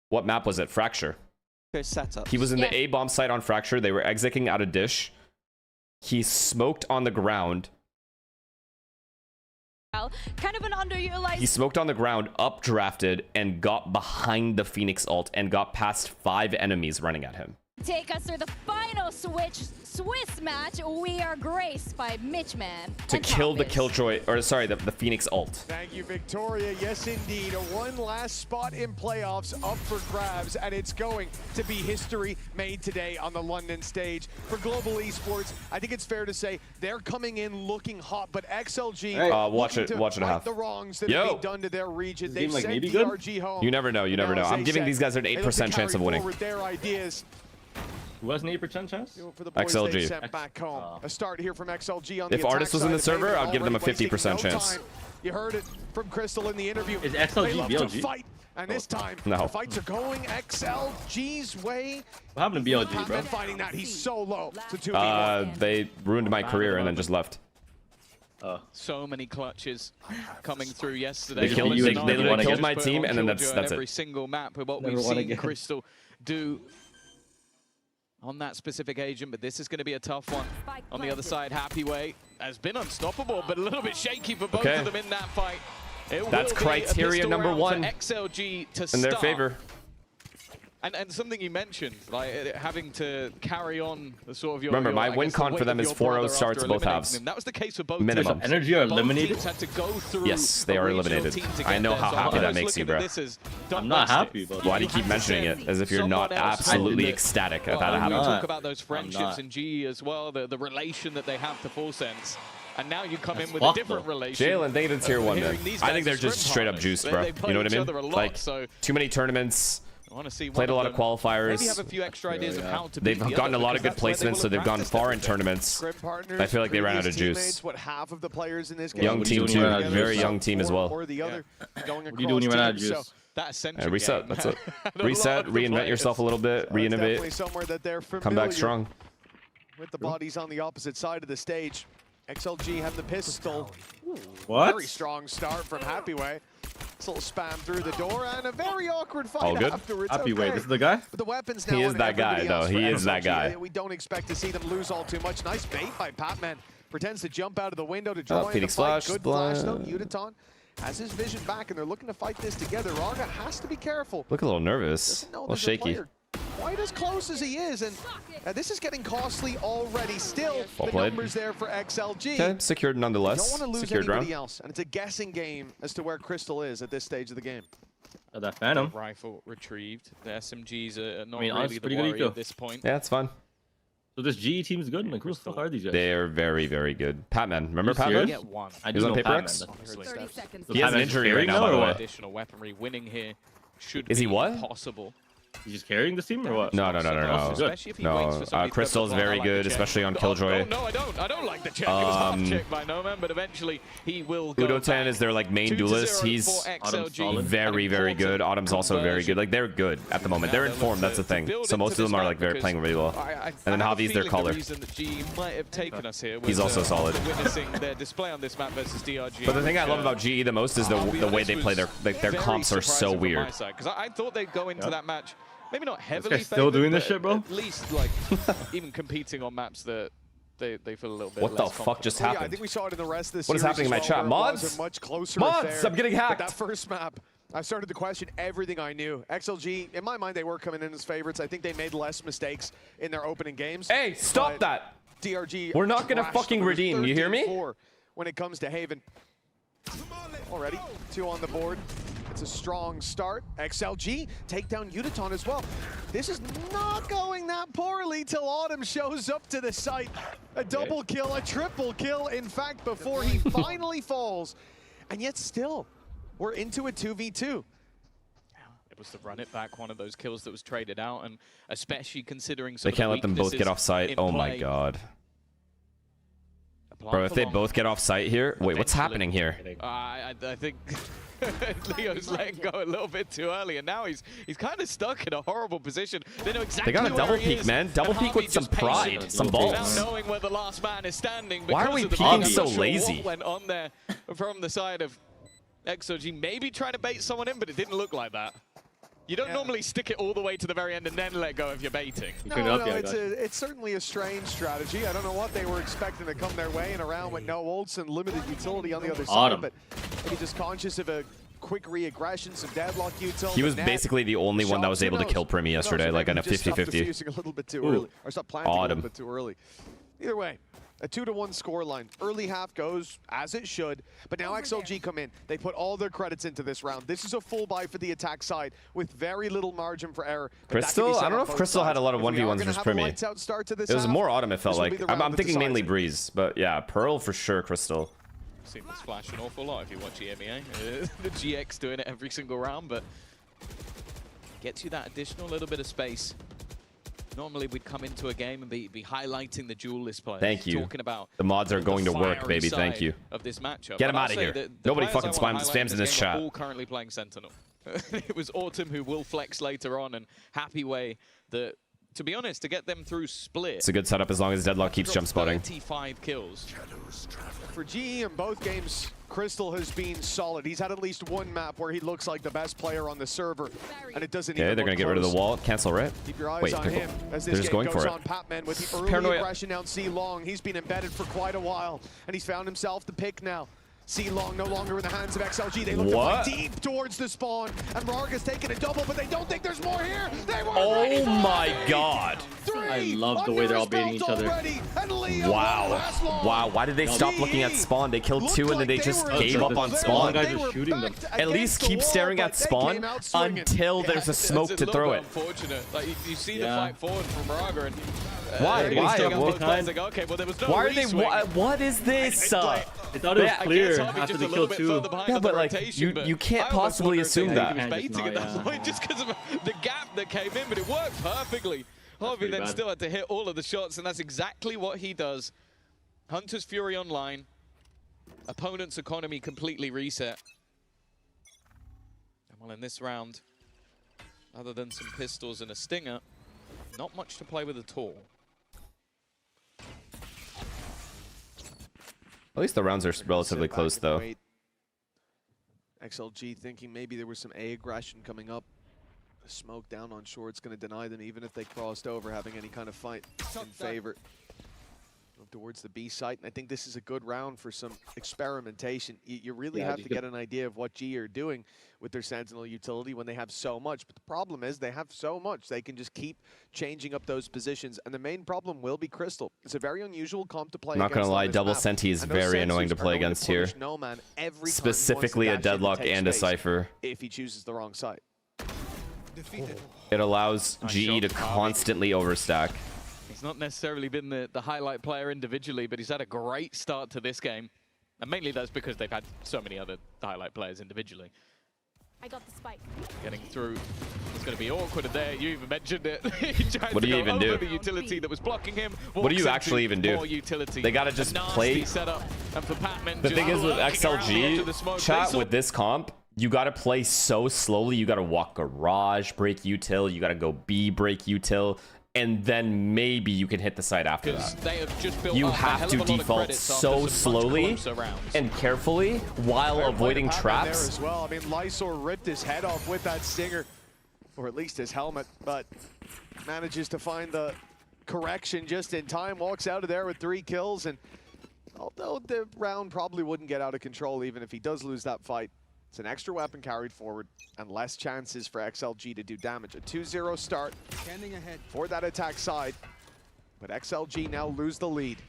What map was it? Fracture. Setup. He was in the A-bomb site on Fracture. They were exiting out of dish. He smoked on the ground. Kind of an underutilized... He smoked on the ground, updrafted, and got behind the Phoenix ult and got past 5 enemies running at him. Take us through the final Swiss match. We are graced by Mitchman. To kill the Killjoy, or sorry, the Phoenix ult. Thank you, Victoria. Yes, indeed. One last spot in playoffs up for grabs, and it's going to be history made today on the London stage. For Global Esports, I think it's fair to say they're coming in looking hot, but XLG watch it half. the wrongs that have been done to their region. They've like sent maybe DRG home. You never know. You never know. I'm giving these guys an 8% chance of winning. Their ideas. Who has an 8% chance? For the boys XLG. they sent back home. A start here from XLG on If the Arous was in the server, I'd give them a 50% chance. Time. You heard it from Crystal in the interview. Is XLG they love BLG? to fight, and this time No. the fights are going XLG's way. What happened to BLG, bro? Patman fighting that. He's so low. It's a 2v1. They ruined my career and then just left. So many clutches coming through yesterday. They literally killed my team, and then that's every it. single map with what Never we've won seen again. Crystal do on that specific agent, but this is going to be a tough one. On the other side, Happy Way has been unstoppable, but a little bit shaky for both of them in that fight. That's criteria number 1 XLG to in their favor. And something you mentioned, like having to carry on the sort of your... Remember, my win con for them is 4-0 starts both halves. That was the case for both Minimum. teams. Energy are Both eliminated? teams had to go through Yes, they a are regional eliminated. team to I get know there. how So happy I'm that almost makes you, looking at bro. this as I'm not happy, but... Why do you keep mentioning it as if you're not absolutely ecstatic at that We happening? talk about those friendships in GE as well, the relation that they have to Full Sense. And now you come in with a different relation. Jalen, they did tier 1 then. Hearing these I think guys they're as just scrim straight up partners. juiced, bro. They You play know what I each mean? other a lot, Like, so too many tournaments. I want to see Played a lot of qualifiers. Maybe have a few extra ideas of how to They've beat the gotten a other, lot of good because that's where they placements, so will they've have gone practiced far in everything. tournaments. Partners, I feel like they ran out of previous juice. teammates, what half of the players in this game Young team too, very young team as well. Or the other going What do you do when you run out of across juice? teams. That Ascension Reset, game. that's it. A lot Reset, of the reinvent players. yourself a little bit, Definitely reinnovate, somewhere that they're come familiar back strong. with the bodies on the opposite side of the stage. XLG have the pistol. What? Very strong start from Happy Way. This little spam through the door and a very awkward fight All good. afterwards. Happy Way, Okay. this is the guy? But the weapons now He is on that guy, everybody though. else He for is that XLG. guy. We don't expect to see them lose all too much. Nice bait by Patman. Pretends to jump out of the window to join Phoenix the fight. Flash, Good blind. flash though. Udaton has his vision back, and they're looking to fight this together. Raga has to be careful. Look a little nervous, a little shaky. Quite as close as he is, and this is getting costly already. Still, Well the played. numbers there for XLG. Okay, secured nonetheless. Don't want to lose Secured anybody round. else, and it's a guessing game as to where Crystal is at this stage of the game. That Phantom. The rifle retrieved. The SMGs are not I mean, really honestly, the pretty good worry eco. at this point. Yeah, it's fine. So this GE team is good. Like, who the fuck are these guys? They are very, very good. Patman, remember You serious? Patman? Get one. I He was do on know Paper Patman, X? that's- 30 seconds. He has an injury right now, by the way. Additional weaponry winning here should Is he be what? possible. He's just carrying this team or what? No. Especially if he waits for somebody to Crystal's double block. very I like good, the check. especially on Oh, Killjoy. no, I don't like the check. It was half check by no man, but eventually he will go Udotan is their like main duelist. He's very, very good. Autumn's also very good. Like they're good at the moment. They're informed. That's the thing. So most of them are like very playing really well. And then Javi's their caller. The reason that GE might have taken us here was, He's also solid. witnessing their display on this map versus DRG. But the thing I love about GE the most is the way they play their comps are so weird. Because I thought they'd go into that match. Maybe not heavily. guy's still favored, doing this but shit, bro? At least like even competing on maps that they feel a little bit. What the less fuck confident. just Yeah, I happened? think we saw it in the rest of the What is series happening in my as chat? well, where it was Mods? a much closer Mods, affair. I'm getting But hacked. that first map, I started to question everything I knew. XLG, in my mind, they were coming in as favorites. I think they made less mistakes in their opening games. Hey, stop but that! DRG. We're not gonna trashed fucking them. It was redeem, you hear me? 13-4 when it comes to Haven. Already, 2 on the board. It's a strong start. XLG take down Udotan as well. This is not going that poorly till Autumn shows up to the site. A double kill, a triple kill, in fact, before he finally falls. And yet still, we're into a 2v2. It was the run it back, one of those kills that was traded out, and especially considering some They can't let them both get off site. Oh my god. Bro, if they both get off site here, wait, what's happening here? I think Leo's letting go a little bit too early, and now he's kind of stuck in a horrible position. They know exactly They got a where double he peek, is, man. Double and peek with Harvey some just patient pride, some without balls. knowing where the last man is standing. Why are because we of the peeking peek. I'm so not sure lazy? What went on there from the side of XOG? Maybe trying to bait someone in, but it didn't look like that. You don't normally stick it all the way to the very end and then let go if you're baiting. No, it's certainly a strange strategy. I don't know what they were expecting to come their way in a round with no ults and limited utility on the other side, but maybe just conscious of a quick re-aggression, some deadlock util. He was basically the only one that was able to kill Primi yesterday, like on a 50-50. Using a little bit too early, or stop planting a Autumn. little bit too early. Either way, a 2-1 scoreline. Early half goes as it should, but now XLG come in. They put all their credits into this round. This is a full buy for the attack side with very little margin for error. but that can be Crystal? set I don't know on if both Crystal had sides. a lot of If we are 1v1s gonna versus have a Primi. lights out start to this It was half, more Autumn, it felt this will like. be the round I'm that thinking mainly decides it. Breeze, but yeah, Pearl for sure, Crystal. Seen this flash an awful lot if you watch EMEA. The GX doing it every single round, but gets you that additional little bit of space. Normally we'd come into a game and be highlighting the duelist players. Thank you. Talking about The mods are going to work, fiery baby. Thank side you. Of this matchup. Get him But I'll out of say here. that the Nobody players fucking I wanna spams highlight in this game are chat. all currently playing Sentinel. It was Autumn who will flex later on, and Happy Way that, to be honest, to get them through split. It's a good setup as long as Deadlock keeps jump spotting. 35 kills. For GE in both games, Crystal has been solid. He's had at least one map where he looks like the best player on the server, and it doesn't Okay, even they're look gonna get rid of the close. wall. Cancel, right? Keep your eyes Wait, on they're, him as they're this just game going goes for it. on. Patman with the early Paranoia. aggression down C Long. He's been embedded for quite a while, and he's found himself the pick now. C Long no longer in the hands of XLG. They look to What? play deep towards the spawn, and Rarga's taking a double, but they don't think there's more here. They were Oh my god. I love the way they're all baiting each other. Wow. Wow, why did they stop looking at spawn? They killed two and then they just gave up on spawn. guys are shooting them. At least keep staring at spawn until there's a smoke It's to a throw little it. Unfortunate. Like you see the Yeah. fight forward from Raga, and Why? they're Why? getting What- both players, like, okay, well there was no Why are they? re-swing. What is this? Like, I thought it was Yeah, I clear guess Harvey after just they a little killed bit two. further behind Yeah, on the but like rotation, but you can't I almost possibly wonder if assume they that. think he was baiting at that point just because of the gap that came in, but it worked perfectly. Harvey pretty then bad. still had to hit all of the shots, and that's exactly what he does. Hunter's Fury online. Opponent's economy completely reset. And well, in this round, other than some pistols and a stinger, not much to play with at all. At least the rounds are relatively close though. XLG thinking maybe there was some A aggression coming up. The smoke down on shore, it's going to deny them even if they crossed over having any kind of fight in favor. Move towards the B site, and I think this is a good round for some experimentation. You really have to get an idea of what GE are doing with their Sentinel utility when they have so much. But the problem is they have so much. They can just keep changing up those positions. And the main problem will be Crystal. It's a very unusual comp to play I'm not going to lie, double map. Senti is very annoying to play against here. Specifically a Deadlock and a Cypher. If he chooses the wrong side. It allows GE to constantly overstack. He's not necessarily been the highlight player individually, but he's had a great start to this game. And mainly that's because they've had so many other highlight players individually. I got the spike. Getting through. It's going to be awkward there. You even mentioned it. What do you even do? The utility that was blocking him. What do you actually even do? They got to just play. Setup. And for Patman, The thing is with XLG, chat with this comp, you got to play so slowly. You got to walk garage, break util. You got to go B, break util. And then maybe you can hit the site after that. They have just built You up have to default so slowly and carefully while avoiding traps. As well. I mean, Lysor ripped his head off with that stinger, or at least his helmet, but manages to find the correction just in time. Walks out of there with 3 kills, and although the round probably wouldn't get out of control even if he does lose that fight, it's an extra weapon carried forward and less chances for XLG to do damage. A 2-0 start for that attack side, but XLG now lose the lead.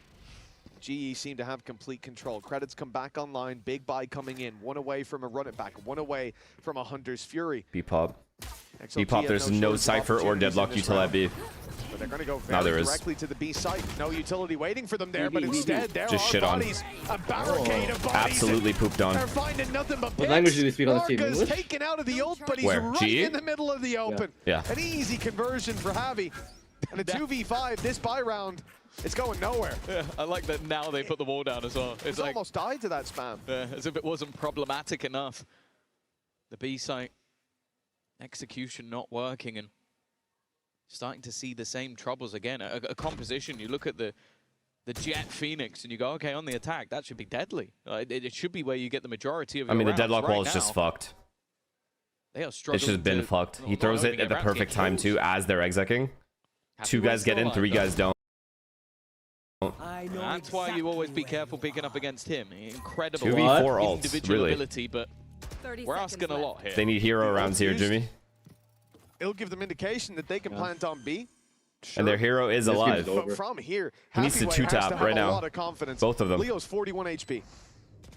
GE seem to have complete control. Credits come back online, big buy coming in, 1 away from a run it back, 1 away from a Hunter's Fury. B-pop. B-pop, there's no Cypher or Deadlock util at B. But they're going to go very directly to the B site. No utility waiting for them there, but instead there just are shit on. bodies. A barricade of bodies. Absolutely pooped on. They're finding nothing but What language do we speak on this team? Larka's English? taken out of the ult, but he's Where? right GE? in the middle of the open. Yeah. An easy conversion for Javi. And a 2v5, this buy round, it's going nowhere. Yeah, I like that now they put the wall down as well. It's like, almost died to that spam. as if it wasn't problematic enough. The B site execution not working and starting to see the same troubles again. A composition, you look at the Jet Phoenix and you go, okay, on the attack, that should be deadly. It should be where you get the majority of your I mean, the rounds. Deadlock wall Right is just now, fucked. They are struggling. It's just been fucked. He throws it at the perfect time too, as they're execing. 2 guys get in, 3 guys don't. That's why you always be careful picking up against him. Incredible 2v4 ults, individual really. ability, but we're asking a lot here. They need hero rounds here, Jimmy. It'll give them indication that they can plant on B. And their hero is alive. But from here, He needs to Happyway has 2-tap have right a now. lot of confidence. Both of them. Leo's 41 HP.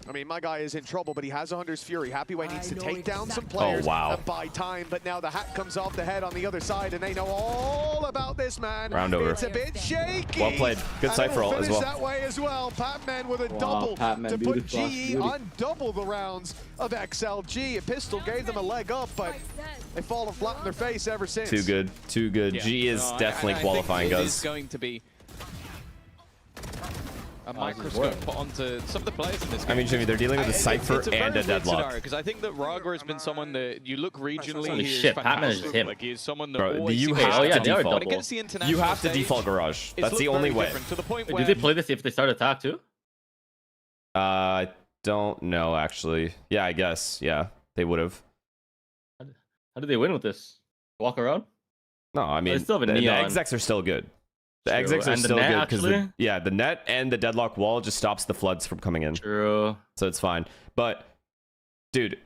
I mean, my guy is in trouble, but he has a Hunter's Fury. Happyway needs to take down some players and buy time, but now the hat comes off the head on the other side, and they know all about this man. Round over. It's a bit shaky. Well played. Good Cypher ult as well. that way as well. Patman with a double Patman, to put beautiful. GE on double the rounds of XLG. A pistol gave them a leg up, but they've fallen flat on their face ever since. Too good. Too good. Yeah. G is No, definitely I qualifying, think it guys. is going to be a microscope put onto some of the players in this game. I mean, Jimmy, they're dealing with a Cypher and a Deadlock. Because I think that Raga has been someone that you look regionally. Holy he is shit, Patman is fantastic. him. Like he is someone that Bro, always you seems have to to default. default. But against the You international have to stage, default garage. it's That's the looked only very way. different, to the point Wait, where do they play this if they start attack too? I don't know, actually. Yeah, I guess. Yeah, they would have. How do they win with this? Walk around? No, I mean, they still have a the neon. execs are still good. The True. execs are And the still net, good because actually? the net and the Deadlock wall just stops the floods from coming in. True. So it's fine. But dude,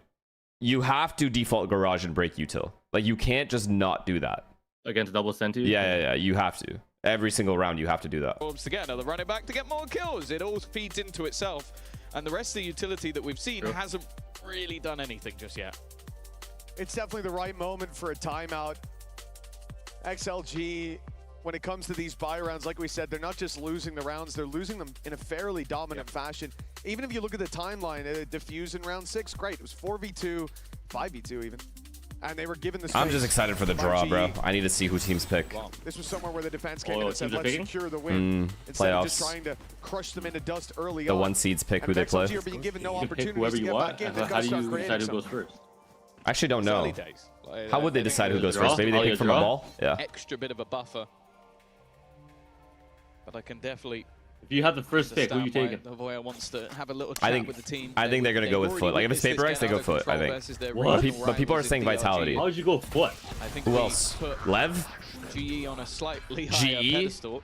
you have to default garage and break util. Like you can't just not do that. Against double Senti? Yeah. You have to. Every single round you have to do that. to get another running back to get more kills. It all feeds into itself. And the rest of the utility that we've seen hasn't really done anything just yet. It's definitely the right moment for a timeout. XLG, when it comes to these buy rounds, like we said, they're not just losing the rounds, they're losing them in a fairly dominant fashion. Even if you look at the timeline, Diffuse in round 6, great. It was 4v2, 5v2 even. And they were given the space. I'm just excited for the draw, bro. I need to see who teams pick. This was somewhere where the defense came in and said, teams are let's picking? secure the win. Instead of just Playoffs. trying to crush them into dust early The on. one seeds pick And who they if play. XLG are being given no You can pick opportunities whoever to you get want. back in, they've How got to do start you creating decide who goes something. first? I actually don't know. Early days. Like, How would they I think decide who goes draw? first? Maybe they All pick you from a draw? ball? Yeah. Extra bit of a buffer. But I can definitely If you have the first pick, who you understand taking? why the Voya wants to have a little I chat think with the team. I think they're gonna go with foot. Like if it's paper X, they go foot. I think. But people are saying vitality. How would you go foot? I think Who we else? put Lev? GE on a slightly higher GE? pedestal.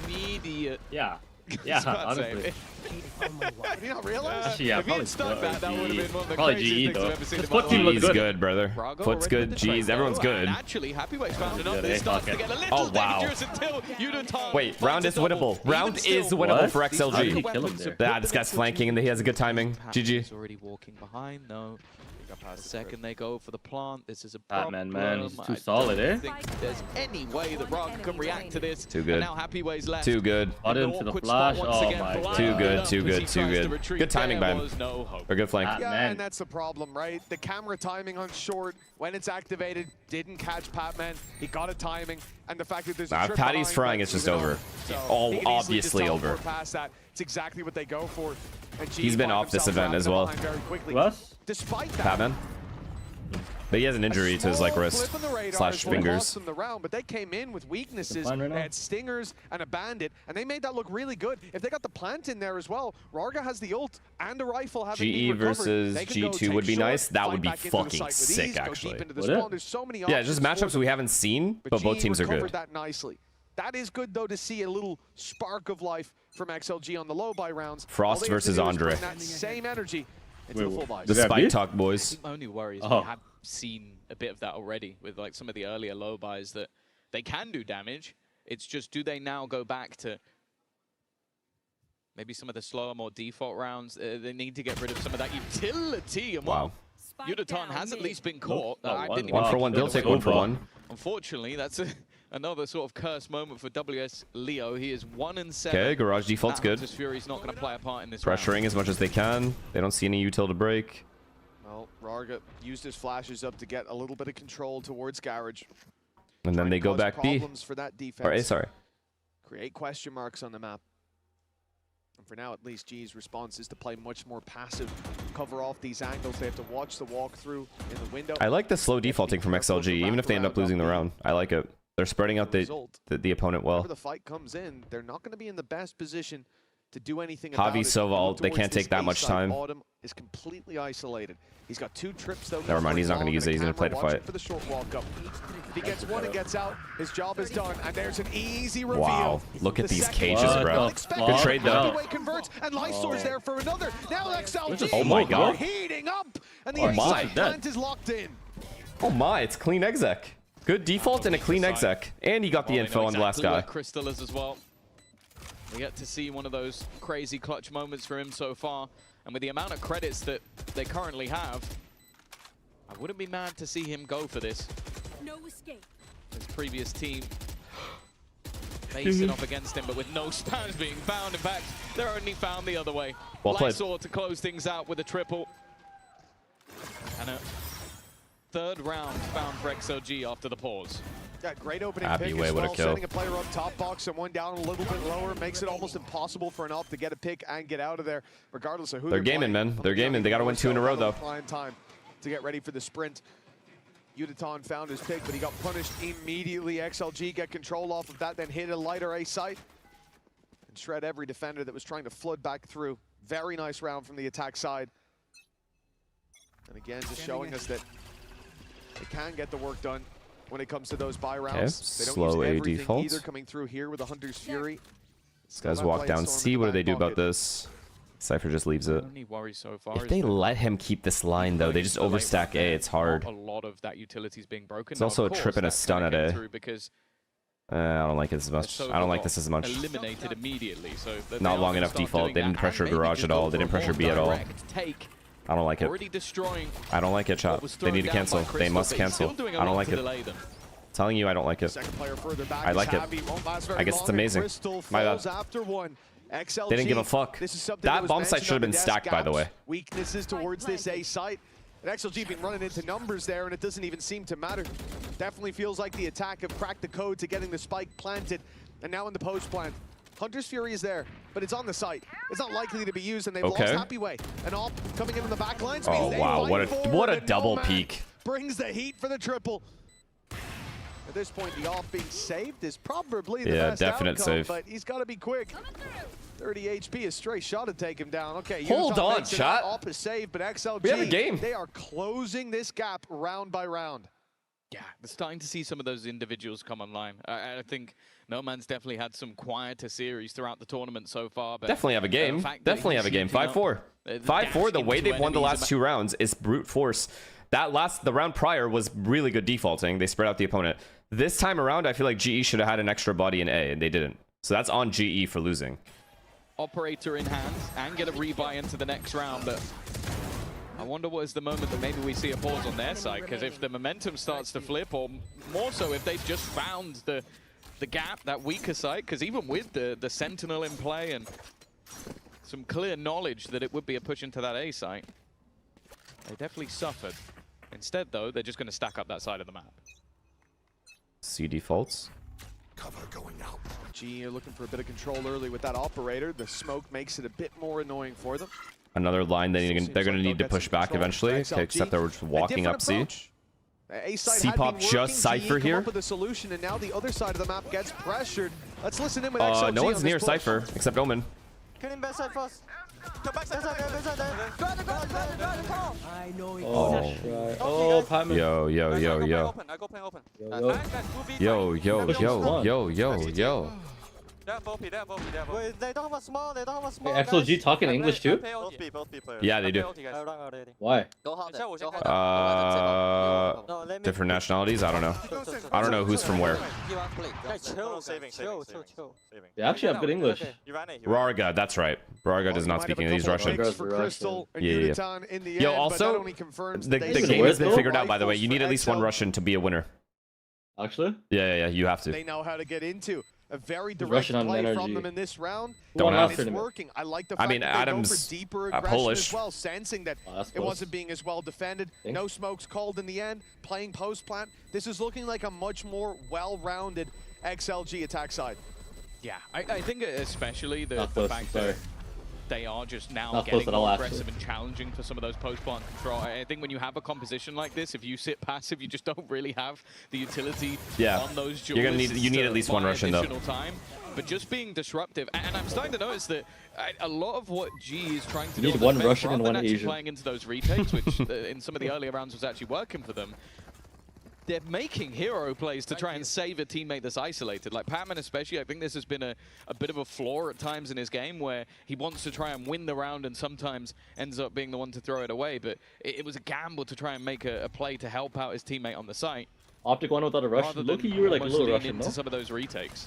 Immediate Yeah. Yeah, honestly. Did you not realize? Actually, yeah, if he probably had stunned that, that would have been one of the probably craziest GE things though. I've ever seen This in my foot team life. looks G's good. good, brother. Brago Foot's already good. with the G's, trade everyone's though, good. And actually, Happyweight's found up. Good, This starts fuck to it. get a little Oh, wow. dangerous until Yudotan Wait, round is finds a double. winnable. Round Even still, is winnable What? for How did he XLG. kill him there? This guy's flanking and he has a good timing. GG. He's already walking behind. No. The second they go for the plant, this is a problem. Man, he's too I solid, don't eh? think there's any way that Brago can react to this. Too good. And now Happyweight's left. Too good. Got him to the flash. Oh my god. Too good, too good, too good. Good timing by him. Or good flank. Yeah, man. and that's the problem, right? The camera timing on short, when it's activated, didn't catch Patman. He got a timing, and the fact that there's a trip Patty's behind, frying, but it's just even over. though- so All he can easily obviously just over. teleport past that. It's exactly what they go for. And G He's been find off this himself event as wrapped well. behind very quickly. Who else? Despite that, Patman. But he has an injury to his like small wrist blip on the radar slash is what fingers. cost them the round, but they came in with weaknesses. Fine right They now. had stingers and a bandit, and they made that look really good. If they got the plant in there as well, Rarga has the ult and a rifle having GE been recovered. versus They can go G2 take would be short, nice. That climb would be back into the fucking site with sick, ease, go actually. deep into the Would it? spawn. There's so many Yeah, just options for matchups them. we haven't seen, but both GE teams are recovered good. that nicely. That is good, though, to see a little spark of life from XLG on the low buy rounds. Frost All they have to versus do is Andre. bring that same energy into the full buys. The Is that spike me? talk, boys. I think my only worry is Oh. we have seen a bit of that already with like some of the earlier low buys that they can do damage. It's just, do they now go back to maybe some of the slower, more default rounds? They need to get rid of some of that utility. And Wow. Yudotan has at least been caught. Oh, I one- didn't wow. One for one, they'll take one for one. Unfortunately, that's another sort of cursed moment for WS Leo. He is 1-7. Okay, garage default's good. Hunter's Fury's not going to play a part in this Pressuring round. as much as they can. They don't see any util to break. Well, Rarga used his flashes up to get a little bit of control towards Garage. And then they go Cause back B. problems for that defense. Or A, sorry. Create question marks on the map. And for now, at least, G's response is to play much more passive, cover off these angles. They have to watch the walkthrough in the window. I like the slow defaulting from XLG, even if they end up losing the round. I like it. They're spreading out the opponent well. Whenever the fight comes in, they're not going to be in the best position to do anything about Javi it. Sova Look ult, they towards can't this take that A much side. time. Autumn is completely isolated. He's got 2 trips though. Never mind, he's not gonna use it, he's gonna play the fight. For the short walk up. If he gets one and gets out, his job is done. And there's an easy reveal. Wow, look at The these second cages, one, bro. unexpected. Good trade, though. Heavyweight converts, and Lysor's there for another. Now XLG. Oh my god. Heating up, and the Oh A my. side plant is locked in. Oh my, it's clean exec. Good default and a clean exec. And he got the Well, they info know on the last exactly guy. where Crystal is as well. We get to see one of those crazy clutch moments for him so far. And with the amount of credits that they currently have, I wouldn't be mad to see him go for this. No escape. His previous team facing up against him, but with no spams being found. In fact, they're only found the other way. Well played. Lysor to close things out with a triple. And a third round found for XLG after the pause. Yeah, great opening Happy pick way, as what a well. kill. Setting a player up top box and one down a little bit lower makes it almost impossible for an op to get a pick and get out of there, regardless of who They're gaming, playing. man. They're gaming. They got to win 2 in a row, though. Prime time to get ready for the sprint. Yudotan found his pick, but he got punished immediately. XLG get control off of that, then hit a lighter A site and shred every defender that was trying to flood back through. Very nice round from the attack side. And again, just showing us that they can get the work done when it comes to those buy rounds. They don't slow use A everything default. either coming through here with the Hunter's Fury. These guys walk down C. What do they do about this? Cypher just leaves it. Only worry so far If is they that let him keep this line, though, they just overstack A. It's hard. a lot of that utility is being broken. It's Now, also of a trip course, and a that's stun gonna at get A. through because I don't like it as much. I don't like this as much. eliminated immediately, so that they Not are long gonna enough start default. doing They that, didn't pressure and maybe garage just at go all. They for a didn't pressure more B at all. direct take. I don't like it. Already destroying I don't like it, what chat. was They need to thrown down by cancel. They Crystal, must but he's cancel. still doing a I don't lot like to it. delay them. Telling you, I don't like it. Second player further back I is like it. Javi. Won't last very I guess it's long, and amazing. Crystal My falls bad. after one. XLG, They didn't give a fuck. This is something That was bomb site mentioned should have on been the desk, stacked, by the gaps, way. Weaknesses towards this A site. And XLG been running into numbers there, and it doesn't even seem to matter. Definitely feels like the attack have cracked the code to getting the spike planted, and now in the post plant. Hunter's Fury is there, but it's on the site. It's not likely to be used, and they've lost Okay. Happy Way. And all coming in on the back lines. Oh, they wow. fight What a forward, and double Nomad peek. brings the heat for the triple. At this point, the off being saved is probably the Yeah, best definite outcome, save. but he's got to be quick. 30 HP, a straight shot to take him down. Okay, Hold Yudotan on, makes it chat. out, Op is saved, but XLG, We have a game. they are closing this gap round by round. Yeah, we're starting to see some of those individuals come online. I think No Man's definitely had some quieter series throughout the tournament so far. But Definitely have a game. Definitely have a game. 5-4. 5-4. The way they've won the last 2 rounds is brute force. The round prior was really good defaulting. They spread out the opponent. This time around, I feel like GE should have had an extra body in A, and they didn't. So that's on GE for losing. Operator in hand and get a rebuy into the next round. But I wonder what is the moment that maybe we see a pause on their side, because if the momentum starts to flip, or more so if they've just found the gap, that weaker side, because even with the Sentinel in play and some clear knowledge that it would be a push into that A site, they definitely suffered. Instead, though, they're just going to stack up that side of the map. C defaults. Cover going out. GE are looking for a bit of control early with that operator. The smoke makes it a bit more annoying for them. Another line they're going to need to push back eventually, okay, except they're just walking up C. C-pop just Cypher here. With a solution, and now the other side of the map gets pressured. Let's listen in with XLG. No one's near Cypher except Omen. Get him backside first. Come backside there. I know it. Oh, Patman. Yo. Wait, they don't have a small. Hey, XLG talking English too? Yeah, they do. Why? Different nationalities? I don't know. I don't know who's from where. They actually have good English. Rarga, that's right. Rarga does not speak English. He's Russian. Yeah. Yo, also, the game has been figured out, by the way. You need at least 1 Russian to be a winner. Actually? Yeah, you have to. They know how to get into a very direct play from them in this round. Don't and it's working. I like the fact that they Adam's go for deeper aggression Polish. as well, sensing that it wasn't being as well defended. No smokes called in the end, playing post-plant. This is looking like a much more well-rounded XLG attack side. Yeah, I think especially the fact that they are just now Not getting close at all, more aggressive and challenging for some of those post-plant control. I think when you have a composition like this, if you sit passive, you just don't really have the utility on those duels. You're gonna need at least 1 Russian though. Time. But just being disruptive, and I'm starting to notice that a lot of what G is trying to do You need 1 Russian and 1 actually Asian. playing into those retakes, which in some of the earlier rounds was actually working for them. They're making hero plays to try and save a teammate that's isolated. Like Patman especially, I think this has been a bit of a flaw at times in his game where he wants to try and win the round and sometimes ends up being the one to throw it away. But it was a gamble to try and make a play to help out his teammate on the site. Optic one without a Russian. Loki, you were like a little Russian, into no? some of those retakes.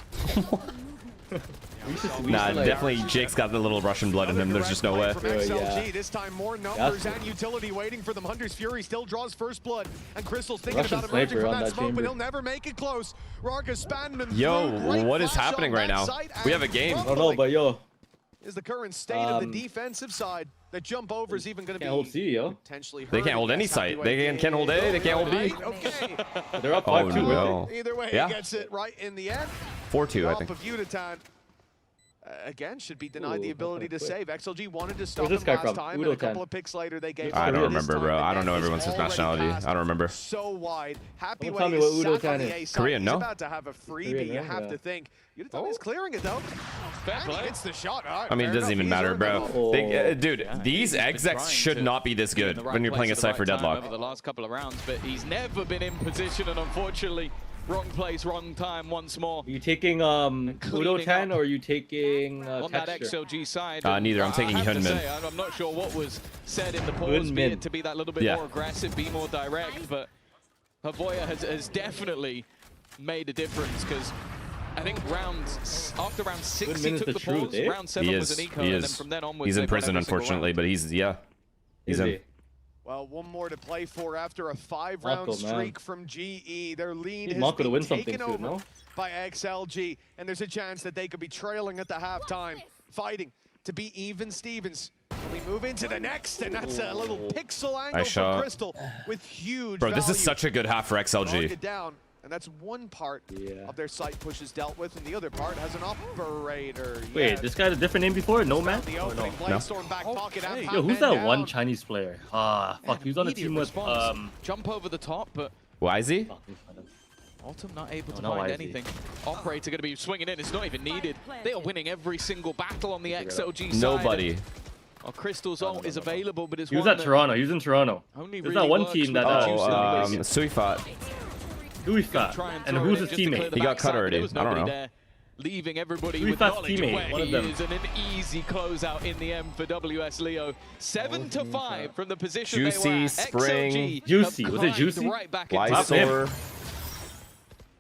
Nah, definitely Jake's got the little Russian blood in him. There's just no way. From XLG, this time more numbers and utility waiting for them. Hunter's Fury still draws first blood, and Crystal's thinking Russian about emerging from sniper on that that smoke, but chamber. he'll never make it close. Rarga spamming him. Yo, Great what is flash happening on right that now? site, We and have a game. Oh no, but yo. Is the current state of the defensive side. The jump over is even going to be hold C, yo. potentially They can't hold any site. They can't hold A. They can't hold B. Okay. They're up 5-2, no. Either way, he gets it right in the end. 4-2, I Off think. of Uditan. Again, should be denied the ability to save. XLG wanted to Where's stop this him guy last from? time, and a couple of picks later they gave I him don't this remember, time. bro. The I don't know net is everyone's already nationality. passed I don't remember. So wide. Happy Don't way tell me is what sat Udo on the is. A side. Korean, He's no? about to have a freebie, Korean, you yeah, have yeah. to think. Uditan is clearing it, though. And he hits the shot. All right, I mean, it fair doesn't enough. even He's matter, earned bro. it. Dude, these execs should not be this good when you're playing a Cypher deadlock. Over the last couple of rounds, but he's never been in position, and unfortunately, wrong place, wrong time once more. Are you taking Udo 10 or are you taking On that Texture? XLG side. Neither. I'm taking I have to Hyunmin. say, I'm not sure what was said in the pause, be Hyunmin. it to be that little bit more aggressive, be more direct, but Havoya has definitely made a difference, because I think after round 6 he Hyunmin is took the the truth, pause, eh? round 7 was an eco, He and then is. from then onwards He's in they've won prison, every single unfortunately, round. but he's in. Well, one more to play for after a 5-round Mako, man. streak from GE. Their lead Need has Mako to been win something taken soon, over no? by XLG, and there's a chance that they could be trailing at the halftime, fighting to be even Stevens. We move into the next, and that's a little pixel angle shot. for Crystal with huge Bro, this is value. such a good half for Knock XLG. it down, and that's one part of their site pushes dealt with, and the other part has an operator. Wait, Yeah, this guy had a different name before? No man? the Oh, no. opening, Bladestorm back pocket, and Yo, who's Pac-Man that one down. Chinese player? Ah, fuck, he was on a Immediate team with response. Jump over the top, but Why is he? Ultim not able to No, find why is he? anything. Operator going to be swinging in. It's not even needed. They are winning every single battle on the XLG side. Nobody. Oh, Crystal's ult is available, but it's He was one at Toronto. He was in Toronto. Only There's really that one works team that. with the Suifat. Who he fought? And who's his teammate? He got cut already. I don't know. leaving everybody Really with fast knowledge teammate, where one of he them. is, and an easy closeout in the end for WS Leo. 7-5 from the position Juicy, they were at. Spring. XLG Juicy. have Was it climbed Juicy? right back into Lysor.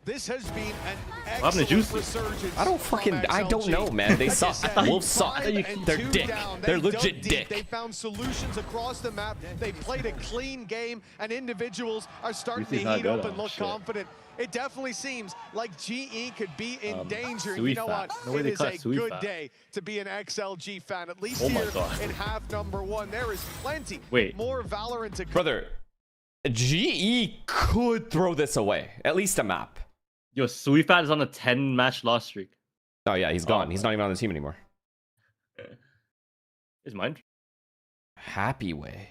This has been an happened to excellent Juicy? resurgence. I don't fucking, I don't know, man. They suck. Wolves suck. They're dick. They're legit dick. They found solutions across the map. They played a clean game, and individuals are starting Juicy's to not heat good. up and Oh, look shit. confident. It definitely seems like GE could be in danger. And Sui you know fat. what? No way It they is cut a Sui good fat. day to be an XLG fan, at least Oh my here God. in half number 1. There is plenty more Valorant to come. Brother, GE could throw this away. At least a map. Yo, Suifat is on a 10-match loss streak. Oh, yeah, he's gone. He's not even on the team anymore. Is mine? Happy way.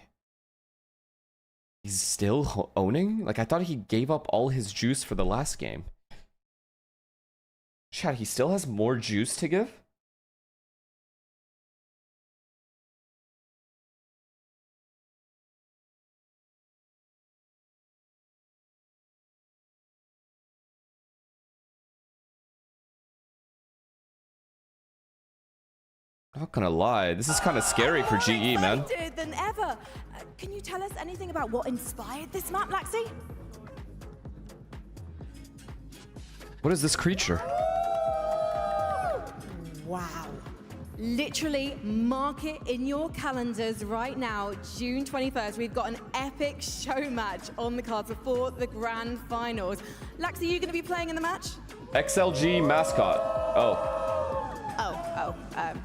He's still owning? Like, I thought he gave up all his juice for the last game. Chat, he still has more juice to give? Not gonna lie, this is kind of scary for GE, man. Than ever. Can you tell us anything about what inspired this map, Laxi? What is this creature? Wow. Literally mark it in your calendars right now, June 21st. We've got an epic show match on the cards before the grand finals. Laxi, are you going to be playing in the match? XLG mascot. Oh.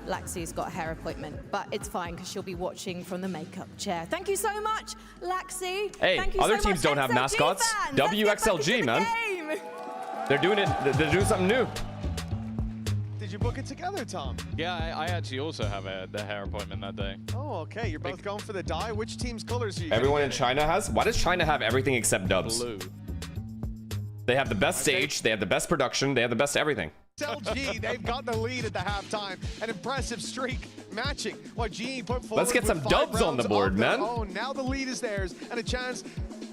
Laxi's got a hair appointment, but it's fine because she'll be watching from the makeup chair. Thank you so much, Laxi. Hey, Thank you other so teams much, don't have XLG mascots. fans. Let's get back WXLG, into the man. game. They're doing it. They're doing something new. Did you book it together, Tom? Yeah, I actually also have the hair appointment that day. Oh, okay. You're both going for the dye. Which team's colors are you Everyone gonna in get? China has? Why does China have everything except dubs? Blue. They have the best stage, they have the best production, they have the best everything. XLG, they've got the lead at the halftime. An impressive streak matching what GE put forward. Let's get some with 5 dubs on the rounds board, of their man. own. Now the lead is theirs and a chance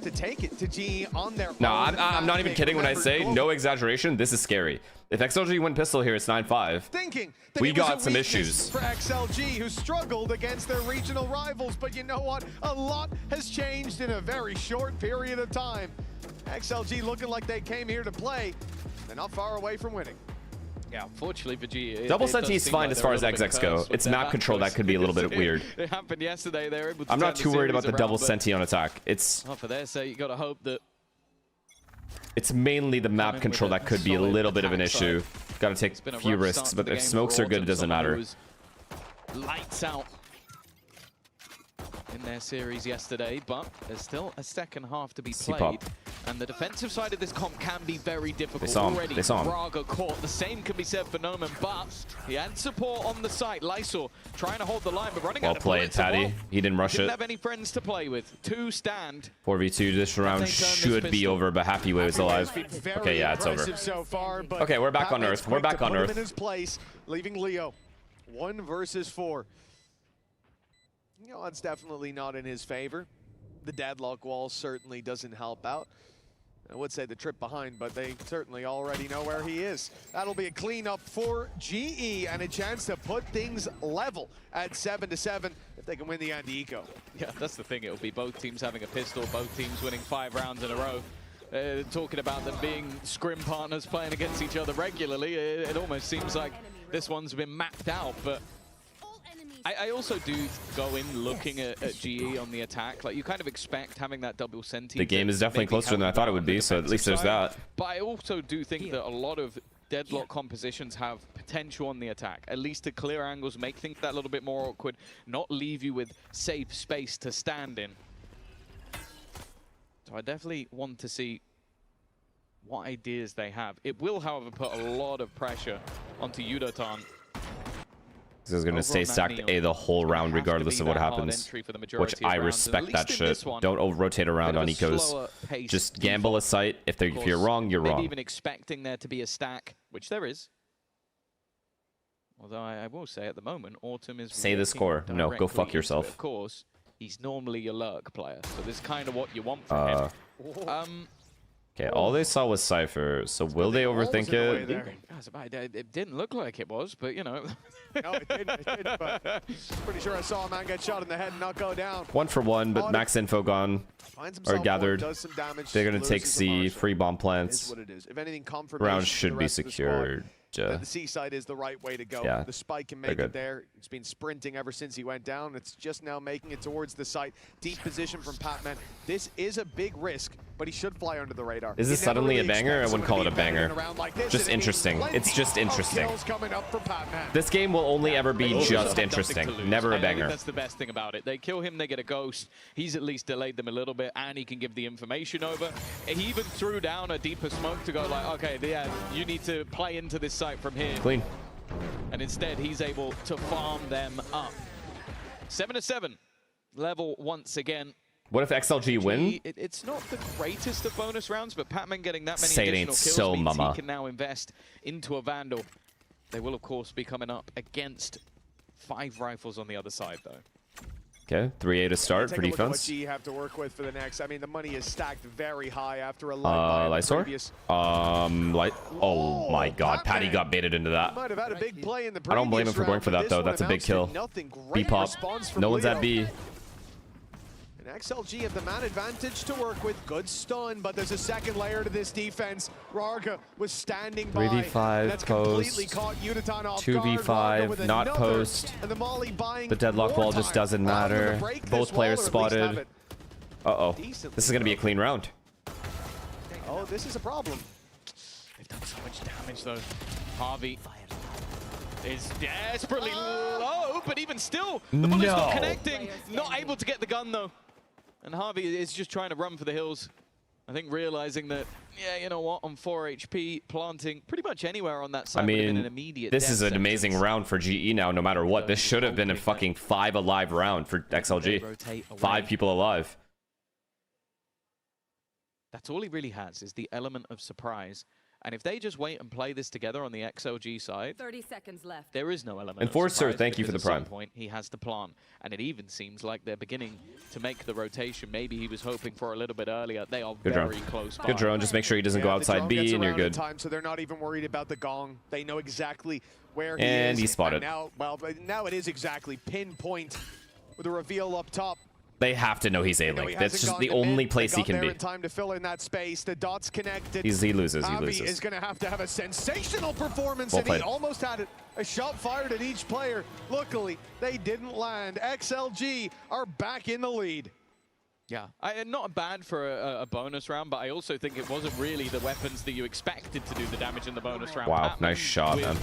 to take it to GE on their No, own. I'm not even kidding when I say, no exaggeration, this is scary. If XLG win pistol here, it's 9-5. Thinking that We it was got a some weakness issues. for XLG, who struggled against their regional rivals. But you know what? A lot has changed in a very short period of time. XLG looking like they came here to play. They're not far away from winning. Yeah, unfortunately for GE. Double Senti is fine as far as execs go. It's map control that could be a little bit weird. It happened yesterday. They were able to I'm not turn too worried series about the around, double but- Senti on attack. It's Oh, for their sake, you got to hope that mainly the map control that could be a little bit of an issue. Gotta take been a a few rough risks, start to but the if game smokes for are good, it Autumn, doesn't someone who matter. was lights out in their series yesterday, but there's still a second half to be C-pop. played. And the defensive side of this comp can be very difficult. saw him. Already, They saw him. Braga caught. The same can be said for Noman, but he had support on the site. Lysor trying to hold the line, but running Well out of played, bullets. and Taddy. well, He didn't rush didn't it. have any friends to play with. 2 stand. 4v2 this round they turn this should be pistol. over, but Happy Way was alive. Very Okay, yeah, it's over. impressive so far, but Okay, we're back on Batman's Earth. We're quick back to on put him Earth. in his place, leaving Leo 1 versus 4. You know, it's definitely not in his favor. The deadlock wall certainly doesn't help out. I would say the trip behind, but they certainly already know where he is. That'll be a cleanup for GE and a chance to put things level at 7-7 if they can win the Andy Eco. Yeah, that's the thing. It'll be both teams having a pistol, both teams winning 5 rounds in a row. Talking about them being scrim partners playing against each other regularly, it almost seems like this one's been mapped out, but I also do go in looking at GE on the attack. Like, you kind of expect having that double Senti. The game is definitely maybe closer than I help thought it out would on the be, so at least there's defensive that. side. But I also do think that a lot of deadlock compositions have potential on the attack, at least to clear angles, make things that little bit more awkward, not leave you with safe space to stand in. So I definitely want to see what ideas they have. It will, however, put a lot of pressure onto Yudotan. This is going to stay stacked A the whole round regardless of what happens, which I respect that shit. Don't rotate around on ecos. Just gamble a site. If you're wrong, you're maybe wrong. even expecting there to be a stack, which there is. Although I will say at the moment, Autumn is Say the score. No, go fuck yourself. Of course, he's normally a lurk player, so this is kind of what you want from him. Okay, all they saw was Cypher, so will they overthink it? It didn't look like it was, but you know. No, it didn't, but pretty sure I saw a man get shot in the head and not go down. 1 for 1, but max info gone. Or gathered. Does some damage, They're gonna take loses C, the free bomb plants. is what it is. If anything, confirmation Round for should the be rest of the squad secured. that the C side is the right way to go. Yeah, The spike can they're make good. it there. It's been sprinting ever since he went down. It's just now making it towards the site. Deep position from Patman. This is a big risk, but he should fly under the radar. Is this You never suddenly really a banger? I expect wouldn't call it a someone to be better banger. in a round like this, Just and interesting. It's just plenty of interesting. kills coming up for Patman. This game will only ever be They just have nothing to interesting, lose. never a I think banger. that's the best thing about it. They kill him, they get a ghost. He's at least delayed them a little bit, and he can give the information over. He even threw down a deeper smoke to go like, okay, yeah, you need to play into this site from here. Clean. And instead, he's able to farm them up. 7-7, level once again. What if XLG win? It's not the greatest of bonus rounds, but Patman getting that many Say it additional ain't kills so, means mama. he can now invest into a Vandal. They will, of course, be coming up against 5 rifles on the other side, though. Okay, 3A to start for Take a look at what defense. G have to work with for the next. I mean, the money is stacked very high after a light Lysor? previous. Oh my god, Patty got baited into that. Might have had a big play in the I don't blame him previous for going round, for but that this though, one that's a big amounts to kill. nothing. B Great pop. response from No one's at Leo. B. And XLG have the man advantage to work with. Good stun, but there's a second layer to this defense. Rarga was standing by. 3v5 and that's completely post. caught Yuditan off 2v5, guard. Rarga with not another, post. And the Molly buying The deadlock more wall just time. doesn't Rarga gonna matter. break this Both players wall, or at least have spotted. it. Uh-oh. This is gonna be a clean round. Oh, this is a problem. They've done so much damage, though. Harvey is desperately low, but even still, the bullet's not No. connecting. Not able to get the gun, though. And Harvey is just trying to run for the hills. I think realizing that, yeah, you know what, on 4 HP, planting pretty much anywhere on that side I would have been mean, an immediate this death is an sentence. amazing round for GE now, no matter what. This should have been a fucking 5 alive round for XLG. 5 people alive. That's all he really has, is the element of surprise. And if they just wait and play this together on the XLG side, 30 seconds left. there is no element Enforcer, of surprise. thank you for because the at prime. some point, he has the plan. And it even seems like they're beginning to make the rotation. Maybe he was hoping for a little bit earlier. They are Good drone. very close by. Good drone. Just make sure he doesn't go the outside drone B gets and you're around in good. Time, so they're not even worried about the gong. They know exactly where he And is. he spotted. And now it is exactly pinpoint with a reveal up top. They have to know he's No, A-Link. he That's hasn't just gone the to mid. only They place he got can there be. in time to fill in that space. The dots connected. He loses, he Avi loses. is going to have a sensational performance, Well and he played. almost had a shot fired at each player. Luckily, they didn't land. XLG are back in the lead. Yeah, not bad for a bonus round, but I also think it wasn't really the weapons that you expected to do the damage in the bonus round. Wow, Patman nice shot, with man.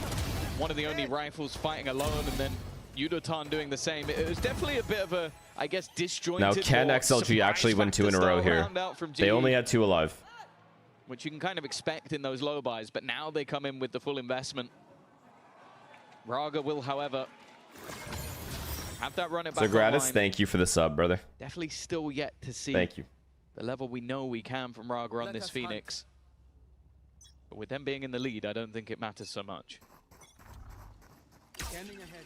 One of the only rifles fighting alone, and then Yudotan doing the same. It was definitely a bit of a, I guess, disjointed. Now, can or XLG actually win 2 in a row surprise here? round out from They GE, only had 2 alive. which you can kind of expect in those low buys, but now they come in with the full investment. Raga will, however, have that run it back So, Gratis, online. thank you for the sub, brother. Definitely still yet to see Thank you. the level we know we can from Raga on this Phoenix. But with them being in the lead, I don't think it matters so much. Standing ahead.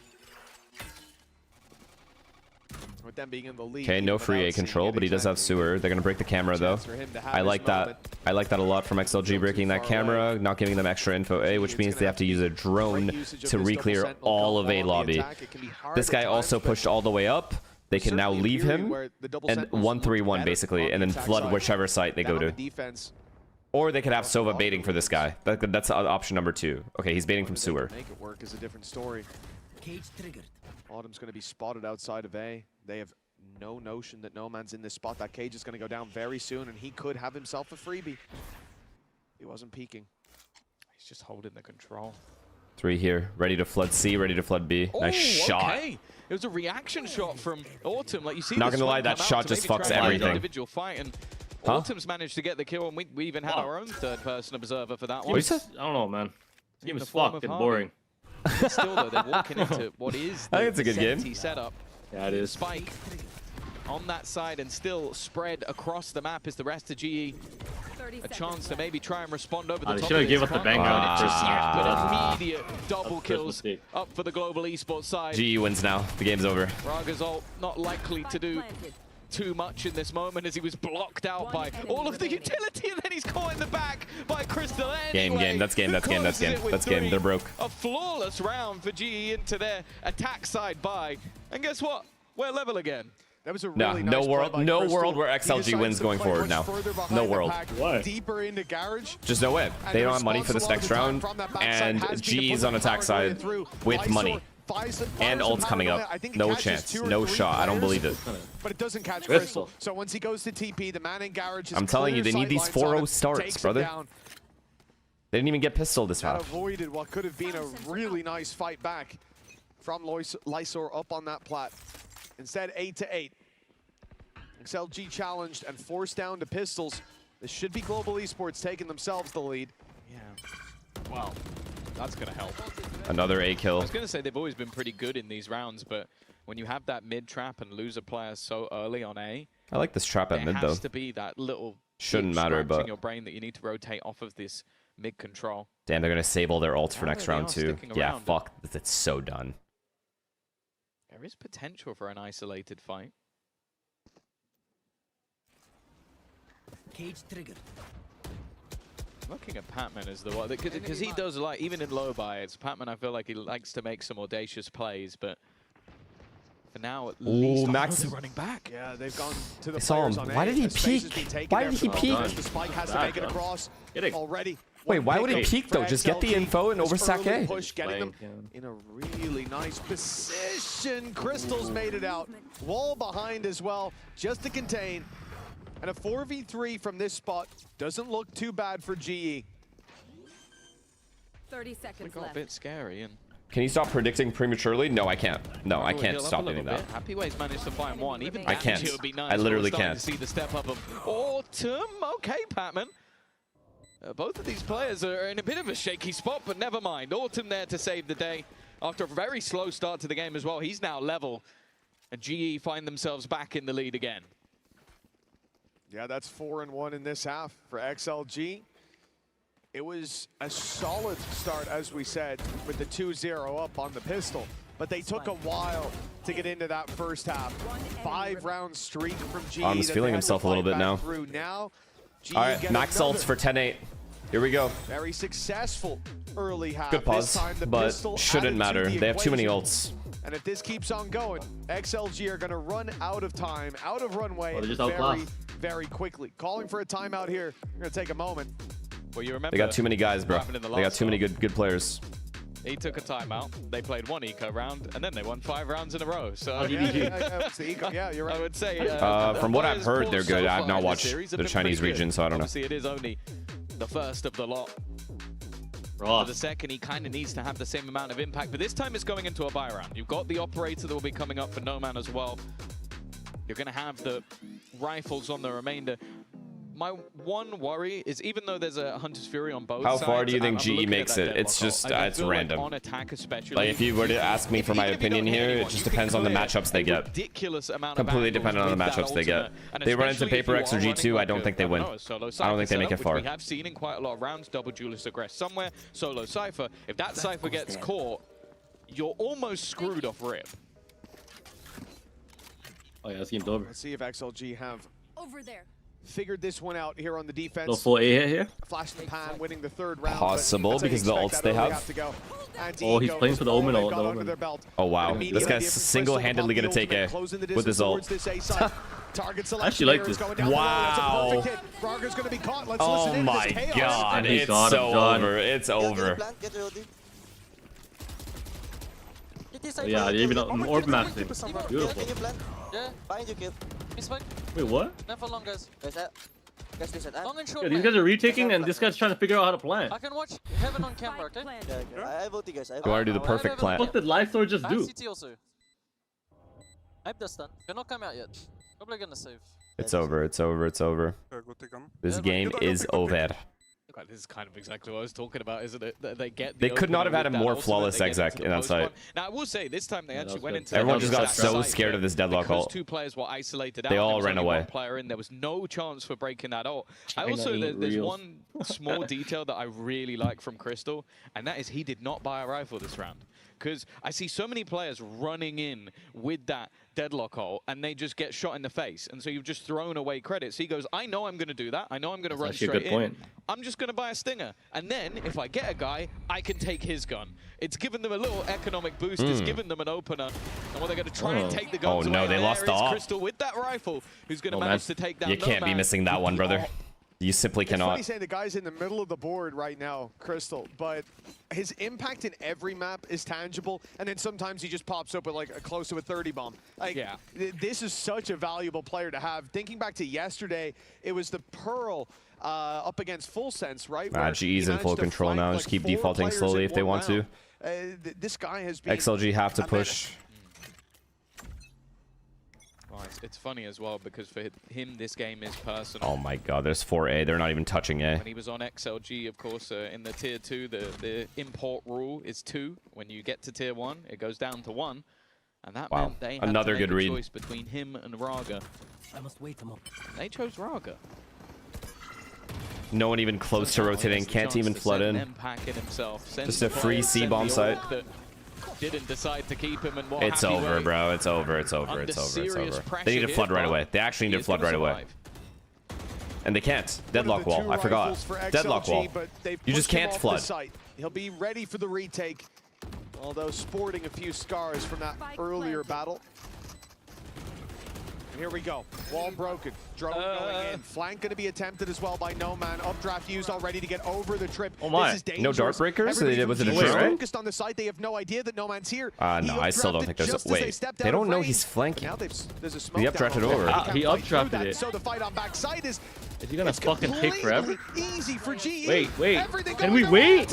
With them being in the lead. Okay, no without free A seeing control, it but he does have exactly. sewer. They're gonna break the camera though. Chance for him to have I his like that. moment. I like that a lot from XLG breaking that camera, not giving them extra info A, which means they have to use a drone to re-clear all of A lobby. This guy also pushed all the way up. They can now leave him and 1-3-1 basically, and then flood whichever site they go to. Or they could have Sova baiting for this guy. That's option number 2. Okay, he's baiting from sewer. Make it work is a different story. Cage triggered. Autumn's going to be spotted outside of A. They have no notion that no man's in this spot. That cage is going to go down very soon, and he could have himself a freebie. He wasn't peeking. He's just holding the control. 3 here, ready to flood C, ready to flood B. Nice shot. Okay. It was a reaction shot from Autumn. Like you see, Not the gonna lie, smoke that come out shot to just maybe fucks try and have an everything. Individual fight, and Huh? Autumn's managed to get the kill, and we even had our own third-person observer for that What one. you said? I don't know, man. This game In is the form fucked of and Harvey. boring. Still, though, they're walking into what is I the think it's a good game. VCT setup. Yeah, it is. Spike on that side and still spread across the map is the rest of GE. A chance to maybe try and respond over the They top should have of gave this. up the Can't banger on it quite first just yet, but Ah. immediate double That's the first kills mistake. up for the global esports side. GE wins now. The game's over. Raga's ult not likely to do too much in this moment as he was blocked out by all of the utility, and then he's caught in the back by Crystal. Anyway, That's game. They're broke. A flawless round for GE into their attack side buy. And guess what? We're level again. That was a really nice no world where He XLG decides wins to going play forward much now. further behind No the world. pack, Why? Deeper into garage. Just no way. And They the don't have money for this response next a lot of round, the time from that backside and has been to G's put on the attack power side through. with Lysor money. fires And some ult's power coming on up. it. I think it No catches chance. 2 or No 3 shot. I don't players, believe it. But it doesn't catch Crystal. Crystal. So once he goes to TP, the man in garage is I'm telling you, clear they need these sight lines on 4-0 him, starts, takes him brother. down. They didn't even get pistol this That half. avoided what could have been a really nice fight back from Lysor up on that plat. Instead, 8-8. XLG challenged and forced down to pistols. This should be Global Esports taking themselves the lead. Yeah. Wow. That's going to help. Another A I kill. was going to say they've always been pretty good in these rounds, but when you have that mid trap and lose a player so early on A, I like this trap at mid there though. has to be that little Shouldn't scratch matter, in but your brain that you need to rotate off of this mid control. damn, they're gonna save all their ults for Yeah, next they round are too. sticking Yeah, around. fuck. It's so done. There is potential for an isolated fight. Cage triggered. Looking at Patman as the one, because he does like, even in low buys, Patman I feel like he likes to make some audacious plays, but for now at least Max. they're running back. Yeah, they've gone to the I saw players him. on Why A. did he The space has peek? been taken Why there did he from peek? the Spike has to make it across already. Wait, why would he One peek though? for Just get the XLG. info and This overstack early A. push, getting them in a really nice position. Crystal's made it out. Wall behind as well, just to contain. And a 4v3 from this spot doesn't look too bad for GE. 30 We seconds got a left. bit scary. And Can you stop predicting prematurely? No, I can't. No, I can't heal up stop a little doing that. bit. Happy Ways managed to find one. Even I damage can't. here would be nice. I literally We're starting can't. to see the step up of Autumn. Okay, Patman. Both of these players are in a bit of a shaky spot, but never mind. Autumn there to save the day. After a very slow start to the game as well, he's now level. And GE find themselves back in the lead again. Yeah, that's 4-1 in this half for XLG. It was a solid start, as we said, with the 2-0 up on the pistol. But they took a while to get into that first half. 5-round streak from GE. Arm's that feeling they had to himself a little fight bit back now. through. Now, GE All right, get max another ults for 10-8. Here we go. very successful early half. Good pause, This time the but pistol shouldn't added to matter. the They have too many equation. ults. And if this keeps on going, XLG are going to run out of time, out of runway Well, they're just very, outclassed. very quickly. Calling for a timeout here. We're going to take a moment. Well, you remember They got too many guys, bro. what happened in the They got last too many half. good players. He took a timeout. They played one eco round, and then they won 5 rounds in a row. So It's the eco. Yeah, you're right. I would say. From what I've players heard, pulled they're good. so I have far not in this watched series have the been Chinese pretty good. region, so I don't know. Obviously, it is only the first of the lot. Raw. For the second, he kind of needs to have the same amount of impact, but this time it's going into a buy round. You've got the operator that will be coming up for No Man as well. You're going to have the rifles on the remainder. My one worry is, even though there's a Hunter's Fury on both How sides, far do you think I'm GE looking at makes that it? It's deadlock just, ult. I it's feel like random. on attack especially. Like, if you were to ask me for my opinion here, it just depends on the matchups they get. Ridiculous amount Completely of dependent on the angles with matchups that they get. ultimate. And They run into especially if Paper you X or are running G2, I like don't a- think they win. a solo I don't Cypher think they make setup, it far. which we have seen in quite a lot of rounds. Double Duelist aggress somewhere. Solo Cypher. If that Cypher gets caught, you're almost screwed off rip. Oh yeah, this game's over. Let's see if XLG have Over there. figured this one out here on the defense. No full A hit here. Flash in the pan, winning the third round. Possible, but because the expect ults that they early have. to go. Oh, he's playing for the Omen They've ult, got the under Omen. their belt. Oh, wow. Immediately This guy's different single-handedly Crystal going to take upon the A ultimate, closing the with his distance ult. towards this A side. Target selection I actually like here is this. going down the road. That's a Wow. perfect hit. Brogger's going to be caught. Let's Oh listen in to my this chaos. god, And he's it's got so him done. over. It's over. Oh, yeah, they even orb max him. Beautiful. Yeah, behind you, kid. Wait, what? Never long, guys. Guys, listen. Long and short. Yeah, these guys are retaking, and this guy's trying to figure out how to plan. I can watch Heaven on camera, okay? Yeah, I vote you guys. You want to do the perfect plan. What did Lysor just do? CT also. I'm the stun. You're not come out yet. Probably gonna save. It's over. It's over. It's over. This game is over. This is kind of exactly what I was talking about, isn't it? That they get. They could not have had a that more ultimate, flawless they get exec into in the that post site. one. Now I will say this time they actually went into. Everyone the just got exact so site, scared of this deadlock because ult. two players were isolated out. They and all there was ran only away. one player in. There was no chance for breaking that ult. I China also ain't there's real. one small detail that I really like from Crystal, and that is he did not buy a rifle this round. because I see so many players running in with that deadlock hole and they just get shot in the face. And so you've just thrown away credits. He goes, I know I'm going to do that. I know I'm going to run straight in. I'm just going to buy a stinger. And then if I get a guy, I can take his gun. It's given them a little economic boost. It's given them an opener. And what they're going to try and take the guns away. Oh no, they lost the op. Crystal with that rifle, who's going to manage to take down You can't be missing that one, brother. You simply cannot. It's funny saying the guy's in the middle of the board right now, Crystal, but his impact in every map is tangible, and then sometimes he just pops up with like a close to a 30 bomb. Like, yeah. This is such a valuable player to have. Thinking back to yesterday, it was the Pearl up against Full Sense, right? GE's in full control now. Just keep defaulting slowly if they want to. This guy has been XLG have to push. Well, it's funny as well because for him this game is personal. Oh my god, there's 4A. They're not even touching A. When he was on XLG, of course, in the tier 2, the import rule is 2. When you get to tier 1, it goes down to 1. And that meant they had Another to make good a read. choice between him and Raga. I must wait a moment. They chose Raga. No one even close to rotating. Can't even flood in. Just a free C-bomb site. Didn't decide to keep him, and what It's over, bro. It's over. It's over. It's over. It's over. They need to flood right away. They actually need to flood right away. And they can't. Deadlock wall. I forgot. Deadlock wall. You just can't flood. He'll be ready for the retake, although sporting a few scars from that earlier battle. Here we go. Wall broken. Drone going in. Flank going to be attempted as well by No Man. Updraft used already to get over the trip. Oh my. No dart breakers? Was it a drone? Focused on the site. They have no idea that No Man's here. No, I still don't think there's a... Wait, they don't know he's flanking. Now there's a smoke He updrafted over. He updrafted it. So the fight on backside is he gonna fucking take forever? Easy for GE. Wait. Can we wait?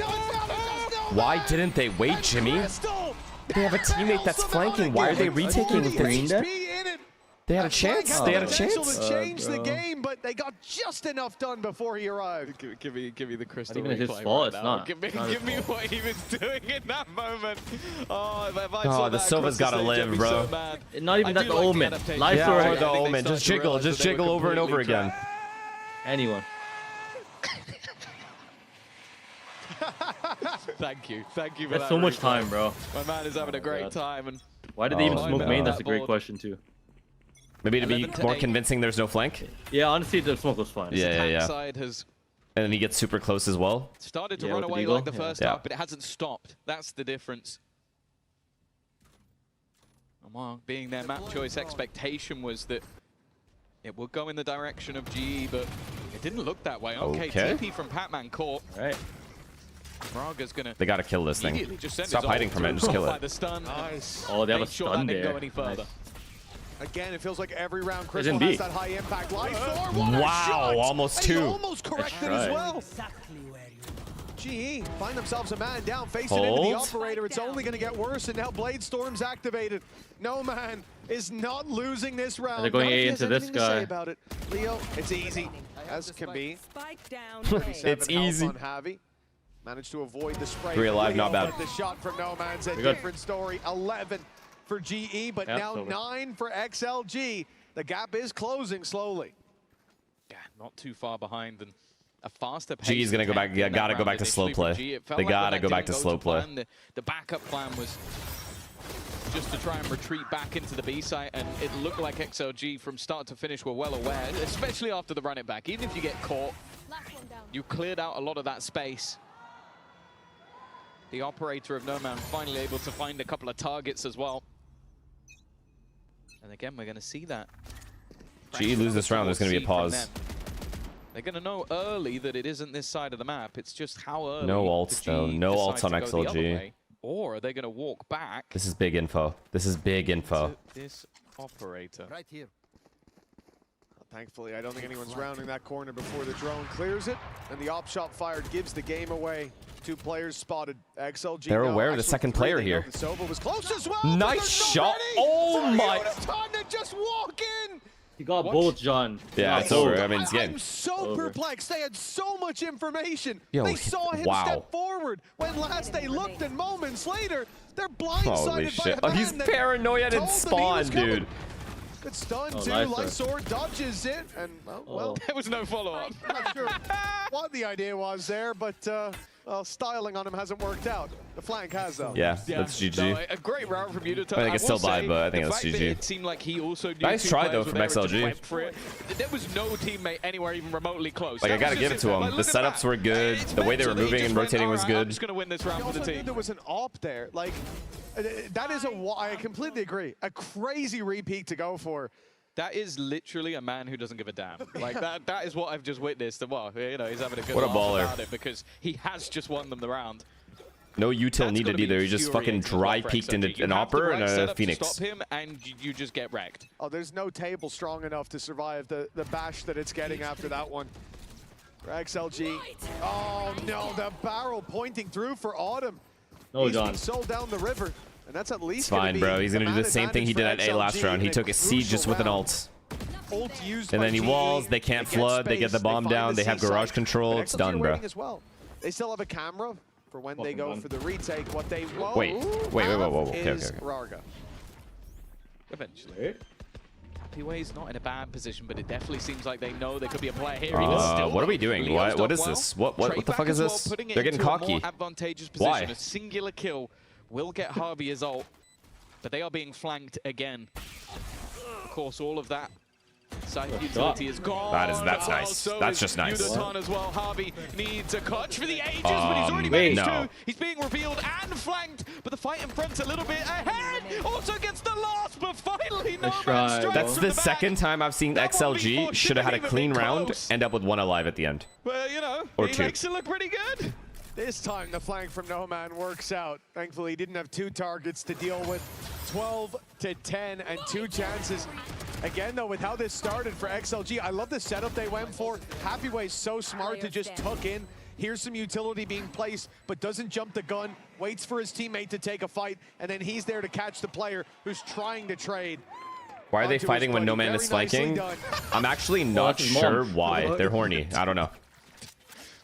Why didn't they wait, Jimmy? They have a teammate that's flanking. Why are they retaking with green? They had a chance. They had a chance. To change the game, but they got just enough done before he arrived. Give me the crystal. Not even his fault. It's not. Give me what he was doing in that moment. Oh, if I saw the that, Silva's gotta live, bro. So not even that the Omen. Yeah, or the Omen. Just jiggle over and over again. Anyone. Thank you for That's that. so much time, bro. My man is having a great time. And why did they even smoke main? That's a great question too. Maybe to be more convincing there's no flank? Yeah, honestly, the smoke was fine. Yeah. Side has and then he gets super close as well. Started to run away like the first half, but it hasn't stopped. That's the difference. Well, being their map choice, expectation was that it would go in the direction of GE, but it didn't look that way. Okay, TP from Patman caught. All right. Raga's gonna. They gotta kill this thing. Stop hiding from it and just kill it. The stun. Nice. Oh, they have a stun there. Didn't go any further. Nice. Again, it feels like every round Crystal has that high impact. Wow, almost two. Almost corrected as well. GE find themselves a man down, facing into the operator. It's only going to get worse, and now Blade Storm's activated. No Man is not losing this round. They're going A into this guy. About it. Leo, it's easy, as can be. It's easy. Managed to avoid the spray. 3 alive, not bad. The shot from No Man's a different story. 11 for GE, but now 9 for XLG. The gap is closing slowly. Yeah, not too far behind, and a faster pace. GE's gonna go back. Yeah, gotta go back to slow play. They gotta go back to slow play. The backup plan was just to try and retreat back into the B site, and it looked like XLG from start to finish were well aware, especially after the run it back. Even if you get caught, you cleared out a lot of that space. The operator of No Man finally able to find a couple of targets as well. And again, we're going to see that. GE lose this round, there's going to be a pause. They're going to know early that it isn't this side of the map. It's just how early. No ults, though. No ults on XLG. Or are they going to walk back? This is big info. This is big info. This operator. Right here. Thankfully, I don't think anyone's rounding that corner before the drone clears it. And the op shot fired gives the game away. 2 players spotted. XLG. They're aware of the second player here. Sova was close as well. Nice shot. Oh my. Time to just walk in. He got both, John. Yeah, it's over. I mean, it's game. I'm so perplexed. They had so much information. Yo, they saw him step forward when last they looked, and moments later, they're blindsided Holy by shit. a Oh, he's paranoid and spawn, dude. Good stun, too. Lysor dodges it, and, well, there was no follow-up. I'm not sure what the idea was there, but Well, styling on him hasn't worked out. The flank has, though. Yeah, that's GG. No, a great round from Unitone. I think it's still will buy, say, but I think the that's fact that GG. It seemed like he also knew Nice two try, players though, were from there and just XLG. went for it. There was no teammate anywhere even remotely close. Like, I That gotta was give it just to it. him. Like, The look at setups were good. It's The way they were mental. He moving just and went, rotating was "Alright, I'm good. just going to win this I round for also the knew team. there was an AWP there. Like, that is I completely agree. A crazy repeat to go for. That is literally a man who doesn't give a damn. Like that is what I've just witnessed. And well, you know, he's having a good What a laugh baller. about it because he has just won them the round. No util That's needed gonna be either. He just fucking infuriating as well dry for peeked XLG. into You an have the Opper right and a setup to Phoenix. stop him, and you just get wrecked. Oh, there's no table strong enough to survive the bash that it's getting after that one. For XLG. Oh, no, the barrel pointing through for Autumn. No, He's John. been sold down the river, and that's at least It's fine, bro. He's gonna do the same thing he did at A last round. He took a C just with an ult. Ult used And by then he GE. walls, they can't get flood, they get the space, bomb find down, the they have C garage site. control, But it's XLG done, are bro. waiting as well. They still have a camera for when they go done. for the retake. What they Wait, wait, whoa. Okay, is okay. Rarga. Eventually. Happyway's not in a bad position, but it definitely seems like they know there could be a player here. Even still, What are we doing? Leo's What done is well. this? What Trade the back fuck is as well, this? putting it They're getting into a cocky. more advantageous position. Why? A singular kill will get Harvey his ult, but they are being flanked again. Of course, all of that side utility is gone. That's nice. So That's is just nice. Unitone as well. Harvey needs a clutch for the ages, but he's already managed to. He's being revealed and flanked, but the fight in front's a little bit ahead. Also gets the loss, but finally no man strikes That's from the the back. second time I've seen XLG should have had a clean round, end up with one alive at the end. Well, you know, Or he two. makes it look pretty good. This time the flank from No Man works out. Thankfully, he didn't have two targets to deal with. 12 to 10 and two chances. Again, though, with how this started for XLG, I love the setup they went for. Happyway's so smart to just tuck in. Here's some utility being placed, but doesn't jump the gun, waits for his teammate to take a fight, and then he's there to catch the player who's trying to trade. Why are they Onto his fighting when No buddy. Man is Very nicely flanking? done. I'm actually not that's his sure mom. why. They're horny. I don't know.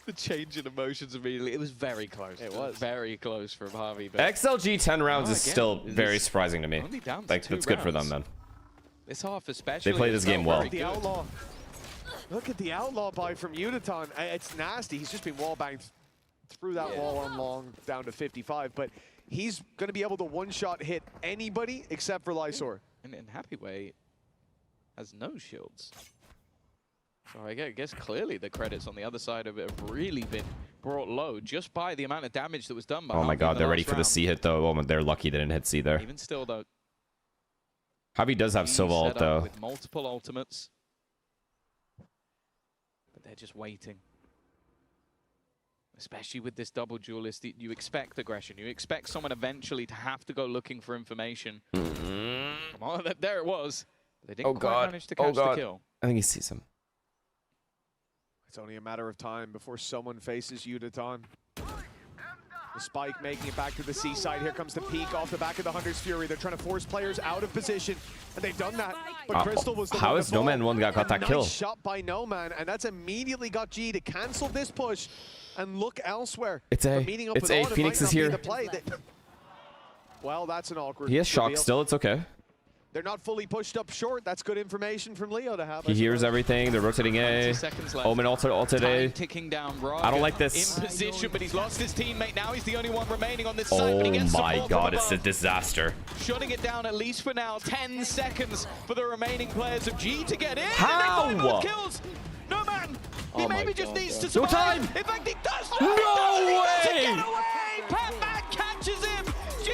The change in emotions immediately. It was very close. It was very close from Harvey. But XLG 10 rounds is again, still this very is surprising to me. only down to Like, 2 that's good for them, rounds. man. This half especially. play this game well. very The good. Outlaw. Look at the Outlaw buy from Unitone. It's nasty. He's just been wall banged through that wall on long down to 55, but he's going to be able to one-shot hit anybody except for Lysor. And Happyway has no shields. So I guess clearly the credits on the other side of it have really been brought low just by the amount of damage that was done by Oh my Harvey in god, the they're ready last for the round. C hit though. Oh, they're lucky they didn't hit C there. Even still though, Javi does have G Silva ult set up though. with multiple ultimates. But they're just waiting. Especially with this double duelist, you expect aggression. You expect someone eventually to have to go looking for information. Come on, there it was. They didn't Oh quite god. manage to Oh catch the god. kill. I think he sees him. It's only a matter of time before someone faces Unitone. The spike making it back to the C side. Here comes the peak off the back of the Hunter's Fury. They're trying to force players out of position, and they've done that. But Crystal was the how one is to No fall. Man one got that Nice kill? shot by No Man, and that's immediately got G to cancel this push and look elsewhere. It's A. But meeting up It's with A. Autumn Phoenix might is not be here. the play. Well, that's an awkward He has shock reveal. still. It's okay. They're not fully pushed up short. That's good information from Leo to have. He hears everything. They're rotating A. 20 seconds left. Omen ulted A. Time ticking down. I don't like Raga this. in position, but he's lost his teammate. Now he's the only one remaining on this side. But he Oh gets my support god, from it's a above. disaster. Shutting it down at least for now. 10 seconds for the remaining players of G to get in. How? And they find both kills. No man. He Oh my maybe just God, needs bro. to No survive. time. In fact, he does. No He doesn't way. get away. Pat catches him. G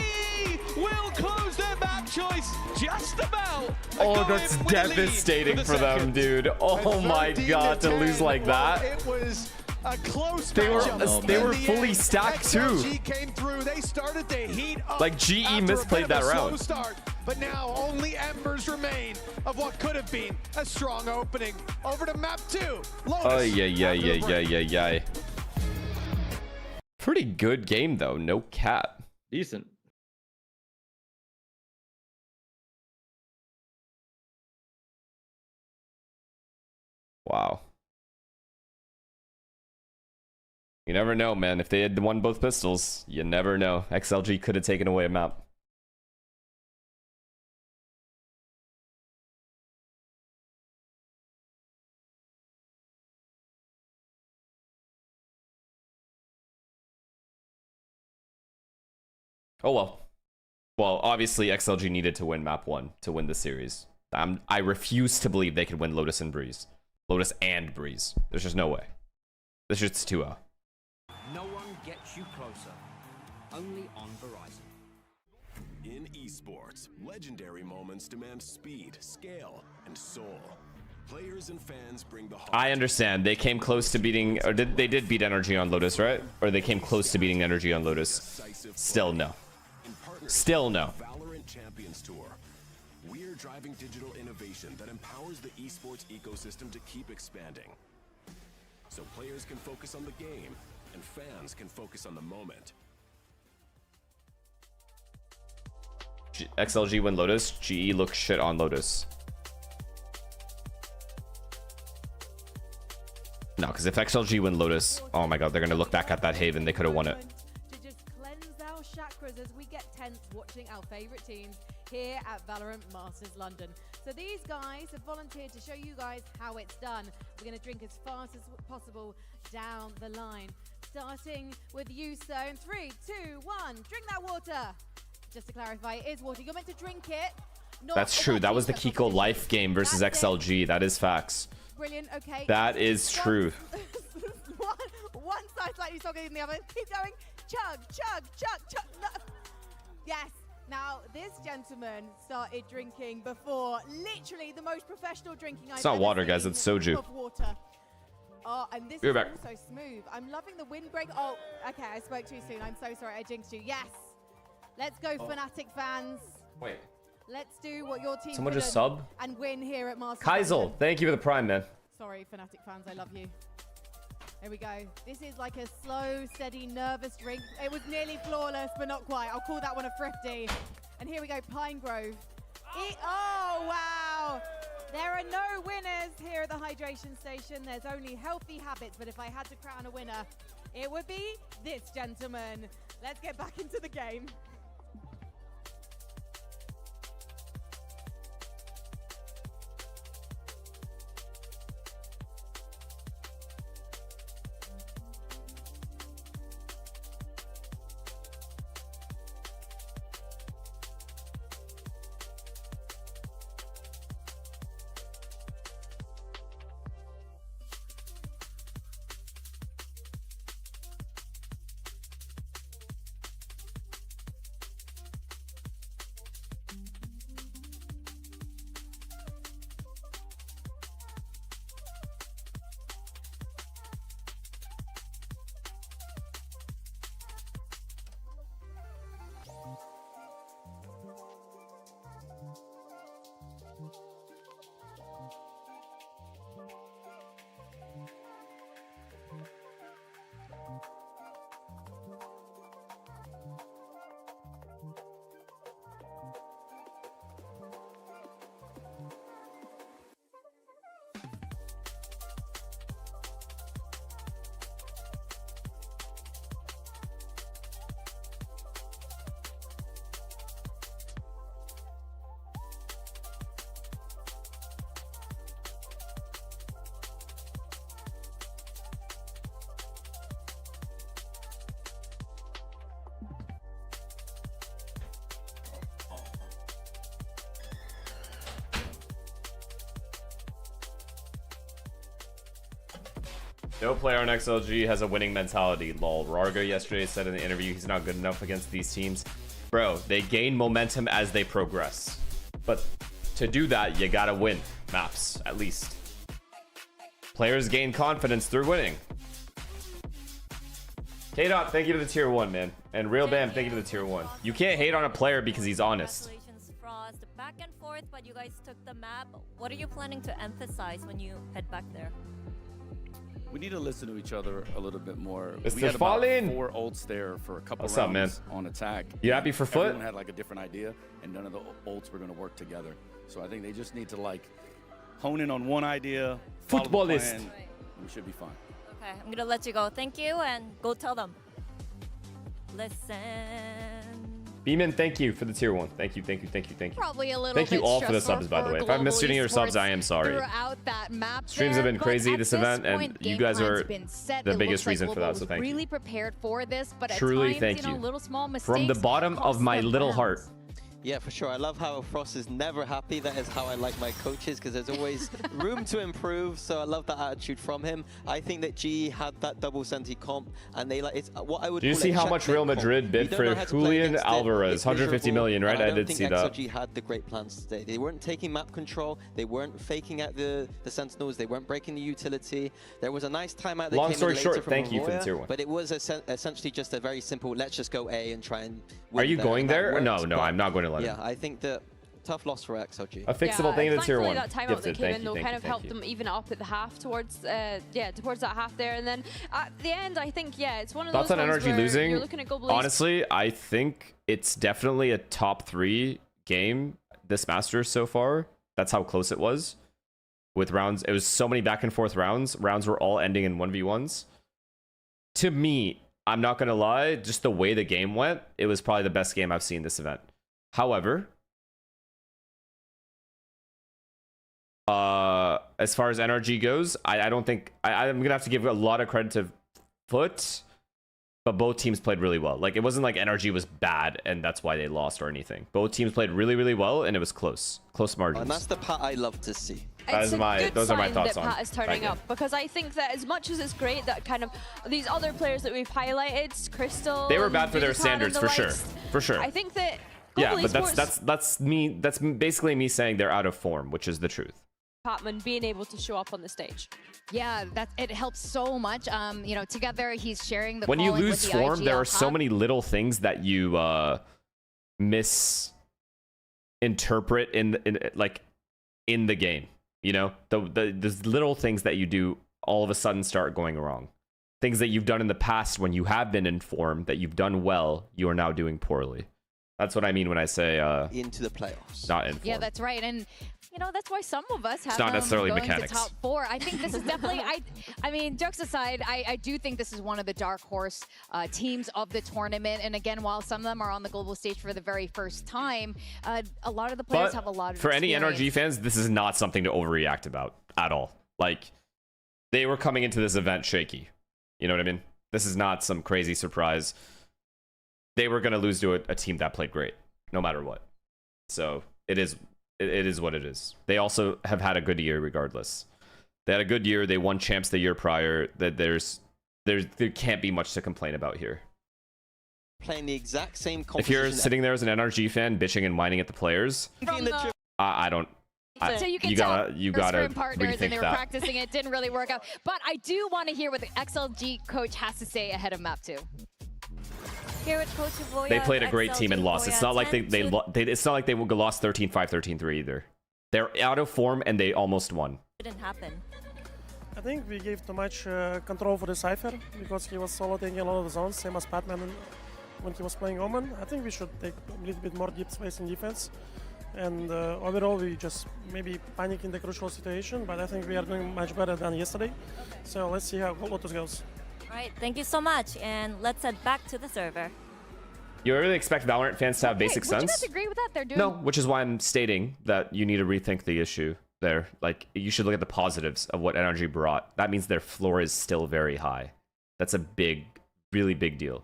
will close their map choice just about. Oh, Going that's with the lead devastating the for them, second. dude. Oh my 13 god, to 10. lose like that. It was a close They were- matchup. they In were the fully end, stacked, too. XLG came through. They started to heat up. Like, GE after a misplayed bit of that a slow round. start, but now only embers remain of what could have been a strong opening. Over to map 2. Lotus. Oh yeah, yeah, after yeah, the yeah, break. yeah, yeah. Pretty good game though, no cap. Decent. Wow. You never know, man. If they had won both pistols, you never know. XLG could have taken away a map. Oh well. Well, obviously XLG needed to win map 1 to win the series. I refuse to believe they could win Lotus and Breeze. Lotus and Breeze. There's just no way. This shit's 2-0. No one gets you closer. Only on Verizon. In esports, legendary moments demand speed, scale, and soul. Players and fans bring the heart. I understand. They came close to beating, or they did beat Energy on Lotus, right? Or they came close to beating Energy on Lotus. Still no. Still no. Valorant Champions Tour. We're driving digital innovation that empowers the esports ecosystem to keep expanding. So players can focus on the game, and fans can focus on the moment. XLG win Lotus. GE looks shit on Lotus. No, because if XLG win Lotus, oh my god, they're gonna look back at that Haven. They could have won it. To just cleanse our chakras as we get tense watching our favorite teams here at Valorant Masters London. So these guys have volunteered to show you guys how it's done. We're going to drink as fast as possible down the line. Starting with you, sir. In 3, 2, 1, drink that water. Just to clarify, it is water. You're meant to drink it. That's true. That was the Kiko Life game versus XLG. That is facts. Brilliant. Okay. That is true. one side slightly soggy than the other. Keep going. Chug, chug, chug, chug. No. Yes. Now, this gentleman started drinking before literally the most professional drinking I've It's not ever water, seen guys. It's soju. of water. Oh, and this You're is back. also smooth. I'm loving the windbreak. Oh, okay. I spoke too soon. I'm so sorry. I jinxed you. Yes. Let's go, Fnatic fans. Wait. Let's do what your team Someone just couldn't sub? and win here at Masters. Kaisel, London. thank you for the prime, man. Sorry, Fnatic fans. I love you. Here we go. This is like a slow, steady, nervous drink. It was nearly flawless, but not quite. I'll call that one a thrifty. And here we go, Pine Grove. Oh, wow. There are no winners here at the hydration station. There's only healthy habits, but if I had to crown a winner, it would be this gentleman. Let's get back into the game. No player on XLG has a winning mentality, lol. Rarga yesterday said in the interview he's not good enough against these teams. Bro, they gain momentum as they progress. But to do that, you gotta win maps, at least. Players gain confidence through winning. K-Dot, thank you to the tier 1, man. And Real Bam, thank you to the tier 1. You can't hate on a player because he's honest. Congratulations, Frost. Back and forth, but you guys took the map. What are you planning to emphasize when you head back there? We need to listen to each other a little bit more. Mr. We had about Fallen. 4 ults there for a couple What's rounds up, man? on attack. You happy for Foot? Everyone had like a different idea, and none of the ults were going to work together. So I think they just need to like hone in on one idea. follow the Footballist. plan, and we should be fine. Okay, I'm gonna let you go. Thank you, and go tell them. Listen. Beeman, thank you for the tier 1. Thank you. Probably a little Thank you bit all for the stressful subs, by the for way. If I've missed any of your global subs, I am sorry. throughout that map Streams there, have been but crazy at this event, and point, you game guys plan's are been set. the It biggest looks like reason for that, Global so was thank you. really prepared for this, but Truly, at times, thank you know, you. little small mistakes From the bottom cost of my them little rounds. heart. Yeah, for sure. I love how Frost is never happy. That is how I like my coaches, because there's always room to improve. So I love that attitude from him. I think that GE had that double senti comp, and they like it's what I would. Do you call see a how much checkmate Real comp. Madrid You bid don't for know how to play Julian against it. Alvarez? It's 150 miserable, million, right? and I don't did think see that. XLG had the great plans today. They weren't taking map control. They weren't faking out the Sentinels. They weren't breaking the utility. There was a nice timeout. Long story short, thank you for the Aurora, tier 1. But it was essentially just a very simple. Let's just go A and try and. Are you going and that there? No, worked, no, but I'm not going to let Yeah, him. I think that. Tough loss for XLG. A fixable thing in the tier 1. That timeout Gifted. that came Thank in you, though thank kind you, of thank helped you. them even up at the half towards towards that half there, and then at the end I think it's one of those Thoughts on ones energy where losing? you're looking at Global Honestly, I think it's definitely a top 3 game this Masters so far. That's how close it was. With rounds, it was so many back and forth rounds. Rounds were all ending in 1v1s. To me, I'm not gonna lie, just the way the game went, it was probably the best game I've seen this event. However, as far as NRG goes, I don't think I'm gonna have to give a lot of credit to Foot, but both teams played really well. Like, it wasn't like NRG was bad and that's why they lost or anything. Both teams played really, really well, and it was close margins. And that's the Pat I love to see. Those are my thoughts that on Pat is turning up, because I think that as much as it's great that kind of these other players that we've highlighted, Crystal, They were bad for their Vincent standards and the for sure, likes, for sure. I think that Yeah, Global but Esports, that's me. That's basically me saying they're out of form, which is the truth. Patman being able to show up on the stage. Yeah, it helps so much. You know, together he's sharing the. When you calling with lose the form, there IGL are so hub. many little things that you misinterpret in the game. You know, the little things that you do all of a sudden start going wrong. Things that you've done in the past when you have been in form that you've done well, you are now doing poorly. That's what I mean when I say into the playoffs. Not in form. Yeah, that's right. And you know, that's why some of us have not them necessarily going mechanics. to top 4. I think this is definitely, I mean, jokes aside, I do think this is one of the dark horse teams of the tournament. And again, while some of them are on the global stage for the very first time, a lot of the players But have a lot of for any experience. NRG fans, this is not something to overreact about at all. Like, they were coming into this event shaky. You know what I mean? This is not some crazy surprise. They were going to lose to a team that played great, no matter what. So it is what it is. They also have had a good year regardless. They had a good year. They won champs the year prior. That there can't be much to complain about here. Playing the exact same If composition. you're sitting there as an NRG fan bitching and whining at the players, I don't. So you can you gotta partners rethink and they were that. practicing it, didn't really work out. But I do want to hear what the XLG coach has to say ahead of map 2. Here with Coach Voya, They played a great team and lost. It's not like it's not like they lost 13-5, 13-3 either. They're out of form and they almost won. Didn't happen. I think we gave too much control for the Cypher because he was solo taking a lot of the zones, same as Patman when he was playing Omen. I think we should take a little bit more deep space in defense. And overall, we just maybe panic in the crucial situation, but I think we are doing much better than yesterday. So let's see how Lotus goes. All right, thank you so much, and let's head back to the server. You really expect Valorant fans to have basic Would you sense? guys agree with that? They're doing No, which is why I'm stating that you need to rethink the issue there. Like, you should look at the positives of what NRG brought. That means their floor is still very high. That's a big, really big deal.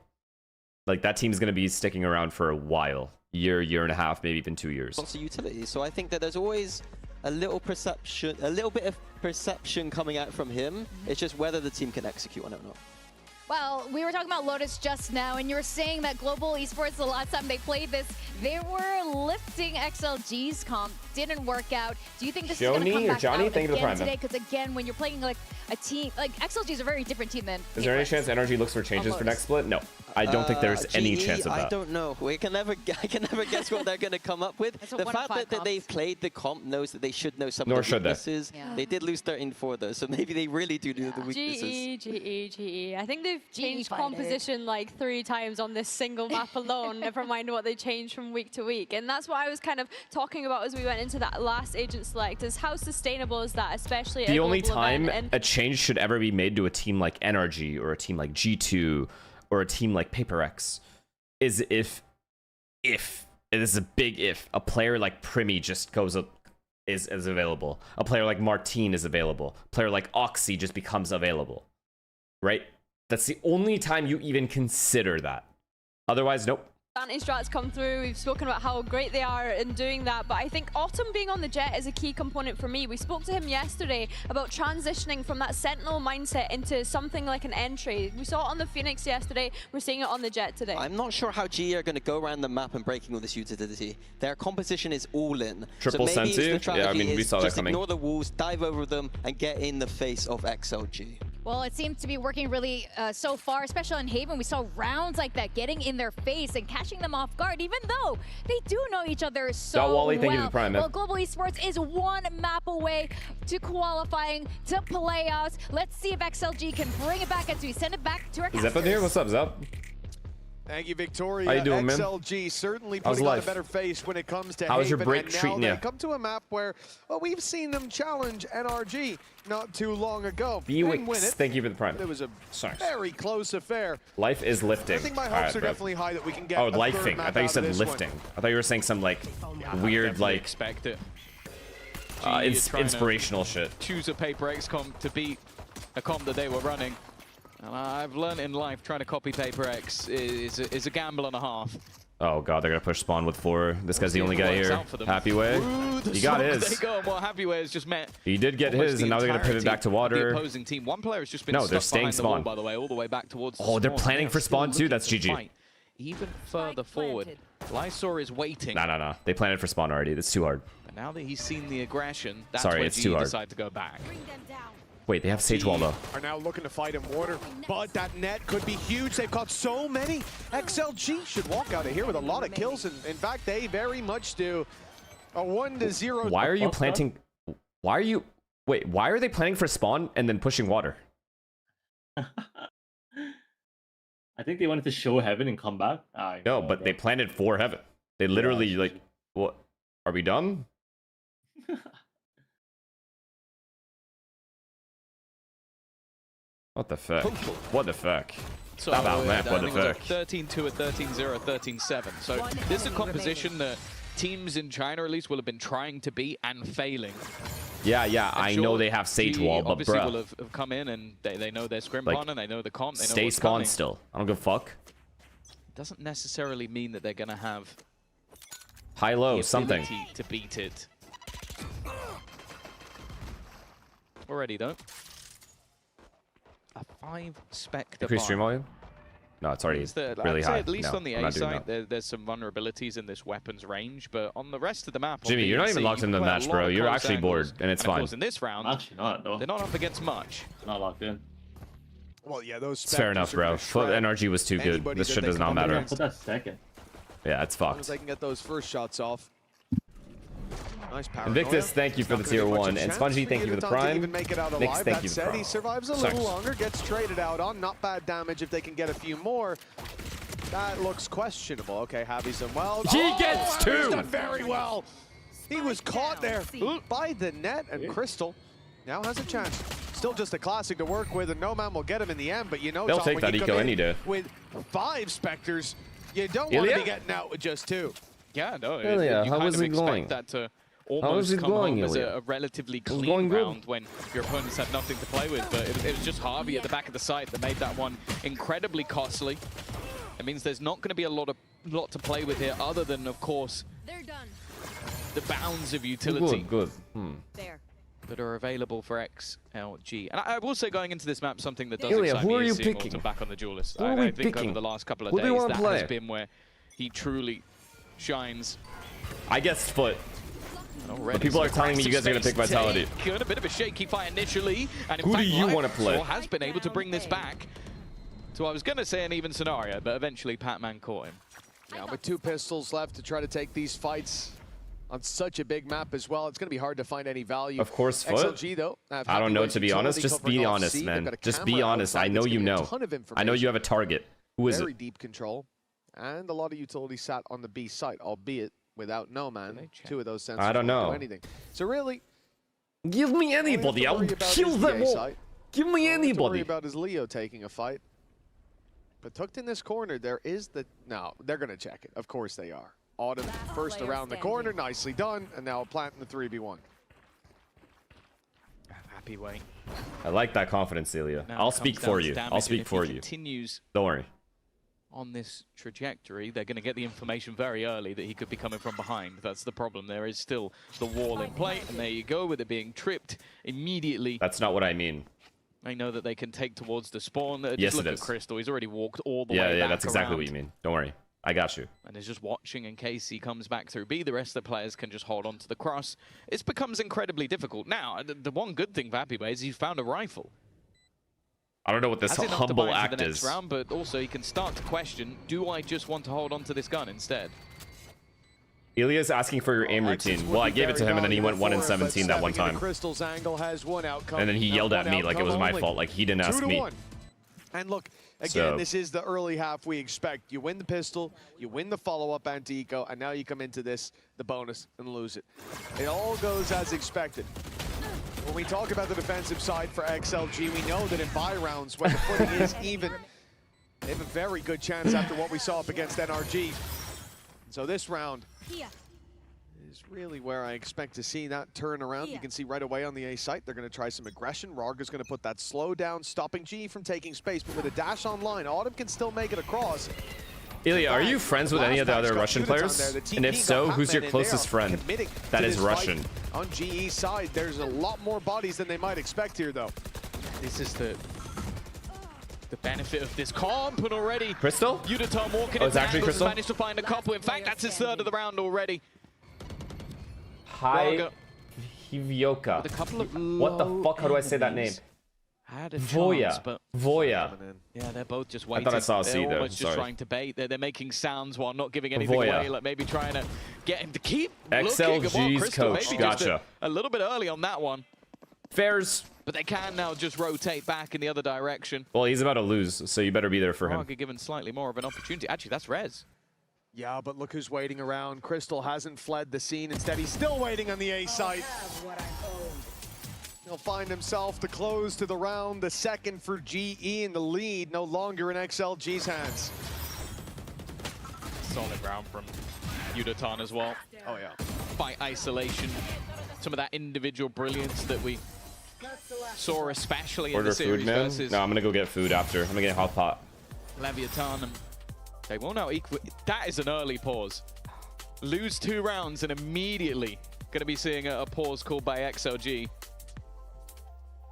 Like, that team's going to be sticking around for a while. Year and a half, maybe even 2 years. Lots of utility. So I think that there's always a little bit of perception coming out from him. It's just whether the team can execute on it or not. Well, we were talking about Lotus just now, and you were saying that Global Esports, the last time they played this, they were lifting XLG's comp. Didn't work out. Do you think this is going to come back out thank you for the again Prime, today? Because again, when you're playing like a team, like XLG is a very different team than. Is there any chance NRG looks for changes for next split? No. I don't think there's any GE, chance of that. I don't know. I can never guess what they're going to come up with. The fact that they've played the comp knows that they should know some Nor of the should they. weaknesses. They did lose 13-4 though, so maybe they really do know the weaknesses. GE. I think they've changed composition like 3 times on this single map alone, never mind what they change from week to week. And that's what I was kind of talking about as we went into that last agent select, is how sustainable is that, especially at The a only global time event. a change should ever be made to a team like NRG or a team like G2 or a team like Paper X is if if, and this is a big if, a player like Primi just goes up, is available. A player like Martine is available. A player like Oxy just becomes available. Right? That's the only time you even consider that. Otherwise, nope. Anti-strats come through. We've spoken about how great they are in doing that, but I think Autumn being on the Jet is a key component for me. We spoke to him yesterday about transitioning from that Sentinel mindset into something like an entry. We saw it on the Phoenix yesterday. We're seeing it on the Jet today. I'm not sure how GE are going to go around the map and breaking all this utility. Their composition is all in. Triple so maybe Sensu? the strategy Yeah, I mean, we saw that just coming. ignore the walls, dive over them, and get in the face of XLG. Well, it seems to be working really so far, especially on Haven. We saw rounds like that getting in their face and catching them off guard, even though they do know each other so Wally, thank you for well. the prime, man. Well, Global Esports is one map away to qualifying, to playoffs. Let's see if XLG can bring it back as we send it back to our Is Zep in here? What's up, Zep? Thank you, Victoria. How you doing, man? XLG certainly How's putting on a life? better face when it comes to How was your Haven, break and now treating they ya? come to a map where, well, we've seen them challenge NRG not too long ago. Bewix, Didn't win it. thank you for the prime. It was a Sorry. very close affair. Life is lifting. I think my All hopes right, are bro. definitely high that we can get Oh, a third lifing. map I thought you out of said this lifting. one. I thought you were saying some like weird Definitely like expect it. inspirational shit. Choose a Paper X comp to beat a comp that they were running. And I've learned in life trying to copy Paper X is a gamble and a half. Oh god, they're gonna push spawn with 4. This guy's the only guy here. Happy Way. He got his. They go. Well, Happy Way has just met. He did get his, and now they're gonna pivot back to The water. opposing team. One player has just been No, they're stuck staying behind the wall, spawn. by the way, all the way back towards. Oh, they're spawn. planning They are for still spawn too. looking That's to GG. fight even further forward. Lysor is waiting. No. They planted for spawn already. That's too hard. But now that he's seen the aggression, that's Sorry, where it's GE too hard. decide to go back. Wait, they have Sage Wall though. Are now looking to fight in water, but that net could be huge. They've got so many. XLG should walk out of here with a lot of kills, and in fact, they very much do. A 1-0. Why are you planting? Why are you? Wait, why are they planning for spawn and then pushing water? I think they wanted to show heaven and come back. No, but they planted for heaven. They literally like, what? Are we done? What the fuck? What the fuck? So, Stop out, man. What the I think it was fuck? a 13-2, a 13-0, a 13-7. So this is a composition that teams in China at least will have been trying to beat and failing. Yeah, And I sure, know they have Sage GE Wall, but obviously bruh. will have come in and they know their scrim Like, partner, they know the comp, they know Stay what's spawn coming. still. I don't give a fuck. Doesn't necessarily mean that they're going to have High low, the something. ability to beat it. Already though. A 5 spec Increase stream volume? No, it's already really I'd say high. at least No, on the I'm A not doing side, that. there's some vulnerabilities in this weapons range, but on the rest of the map, on Jimmy, B you're and not even C, locked you into the play a match, lot bro. of You're close actually angles. bored, and it's Of fine. course, in this round, Actually not, though. they're not up against much. Not locked in. Well, yeah, those. It's fair enough, bro. Foot NRG was too good. anybody This that shit they does can not come matter. against. Put that second. Yeah, it's As long as fucked. they can get those first shots off. Nice power. Invictus, thank you for the tier 1. And Spongy, thank you for the prime. Even make it out Nix, alive. thank That you for the said, prime. he survives a little longer, gets traded out on. Not bad damage if they can get a few more. That looks questionable. Okay, Javi's done well. He gets Javi's 2! done very well. He was caught there by the net, and Crystal now has a chance. Still just a classic to work with, and no man will get him in the end, but you know, They'll Tom, take when that you eco come any in day. with 5 Spectres, you don't want to Ilya? be getting out with just 2. Yeah, no. Ilya, you how kind is of it expect going? that to How is almost it come going, home as Ilya? a relatively It's clean going good. round when your opponents had nothing to play with, but it was just Harvey at the back of the site that made that one incredibly costly. It means there's not going to be a lot to play with here, other than, of course, the bounds of utility. Good. That are available for XLG. And I will say, going into this map, something that does Ilya, excite who me are is you seeing picking? Autumn back on the duelist. Who are I we think picking? over the last couple of Who do you days, wanna that play? has been where he truly shines. I guess Foot. Already But people are some telling me you guys are going to pick aggressive Vitality. space take. A bit of a shaky fight initially. And in Who do fact, you wanna play? Lysor has been able to bring this back. So I was going to say an even scenario, but eventually Patman caught him. Yeah, with 2 pistols left to try to take these fights on such a big map as well, it's going to be hard to find any value. Of course, Foot. XLG, though, have I don't know, heavyweight to be honest. utility Just covering be off honest, C. They've man. got a Just be camera honest. outside I know that's you giving a know. ton of I know you have a information. target. Who is Very it? deep control, and a lot of utility sat on the B site, albeit without no man. 2 of those sensors I don't won't know. do anything. So really, give me anybody. I'll kill them all. Give me All to worry anybody. about is Leo taking a fight. But tucked in this corner, there is the... No, they're going to check it. Of course they are. Autumn first around the corner. Nicely done. And now planting the 3v1. Happy way. I like that confidence, Celia. Now I'll it speak comes for down to you. damage, I'll and speak if for he you. continues Don't worry. on this trajectory, they're going to get the information very early that he could be coming from behind. That's the problem. There is still the wall in play, and there you go with it being tripped immediately. That's not what I mean. I know that they can take towards the spawn. Just Yes, look it at is. Crystal. He's already walked all the Yeah, way yeah, back that's exactly around. what you mean. Don't worry. I got you. And is just watching in case he comes back through B. The rest of the players can just hold on to the cross. It becomes incredibly difficult. Now, the one good thing for Happy Bay is he's found a rifle. I don't know what this Has enough to humble buy into act the next is. round, but also he can start to question, do I just want to hold on to this gun instead? Ilya's asking for your aim routine. Well, I gave it to him, and then he went 1 in 17 that one time. Crystal's angle has one outcome. And then he yelled at me like it was my fault. Like he didn't ask me. 2-1. And look, again, So- this is the early half we expect. You win the pistol, you win the follow-up anti-eco, and now you come into this, the bonus, and lose it. It all goes as expected. When we talk about the defensive side for XLG, we know that in buy rounds, when the footing is even, they have a very good chance after what we saw up against NRG. So this round is really where I expect to see that turn around. You can see right away on the A site, they're going to try some aggression. Rarga's going to put that slow down, stopping G from taking space, but with a dash online, Autumn can still make it across. Ilya, are you friends with any of the other Russian players? And if so, who's your closest friend that is Russian? On GE's side, there's a lot more bodies than they might expect here, though. This is the benefit of this comp, and already Crystal? Udatom walking Oh, it's into actually angles, Crystal? managed to find a couple. In fact, that's his third of the round already. Hi, Raga Hivyoka. with a couple of What the fuck? How do I say that name? enemies. Had a Voya. chance, but Voya. yeah, they're both just I waiting. thought I saw a C They're there, almost just sorry. trying to bait. They're making sounds while not giving anything Voya. away, like maybe trying to get him to keep looking. XLG's Well, Crystal coach, maybe just gotcha. a little bit early on that one. Fairs. But they can now just rotate back in the other direction. Well, he's about to lose, so you better be there for him. Raga given slightly more of an opportunity. Actually, that's Rez. Yeah, but look who's waiting around. Crystal hasn't fled the scene. Instead, he's still waiting on the A site. He'll find himself to close to the round, the second for GE, in the lead no longer in XLG's hands. Solid round from Udatom as well. Oh, yeah. By isolation. Some of that individual brilliance that we saw, especially in Order the series food, man? versus No, I'm gonna go get food after. I'm gonna get a hot pot. Leviathan. And they will now equal. That is an early pause. Lose 2 rounds and immediately going to be seeing a pause called by XLG.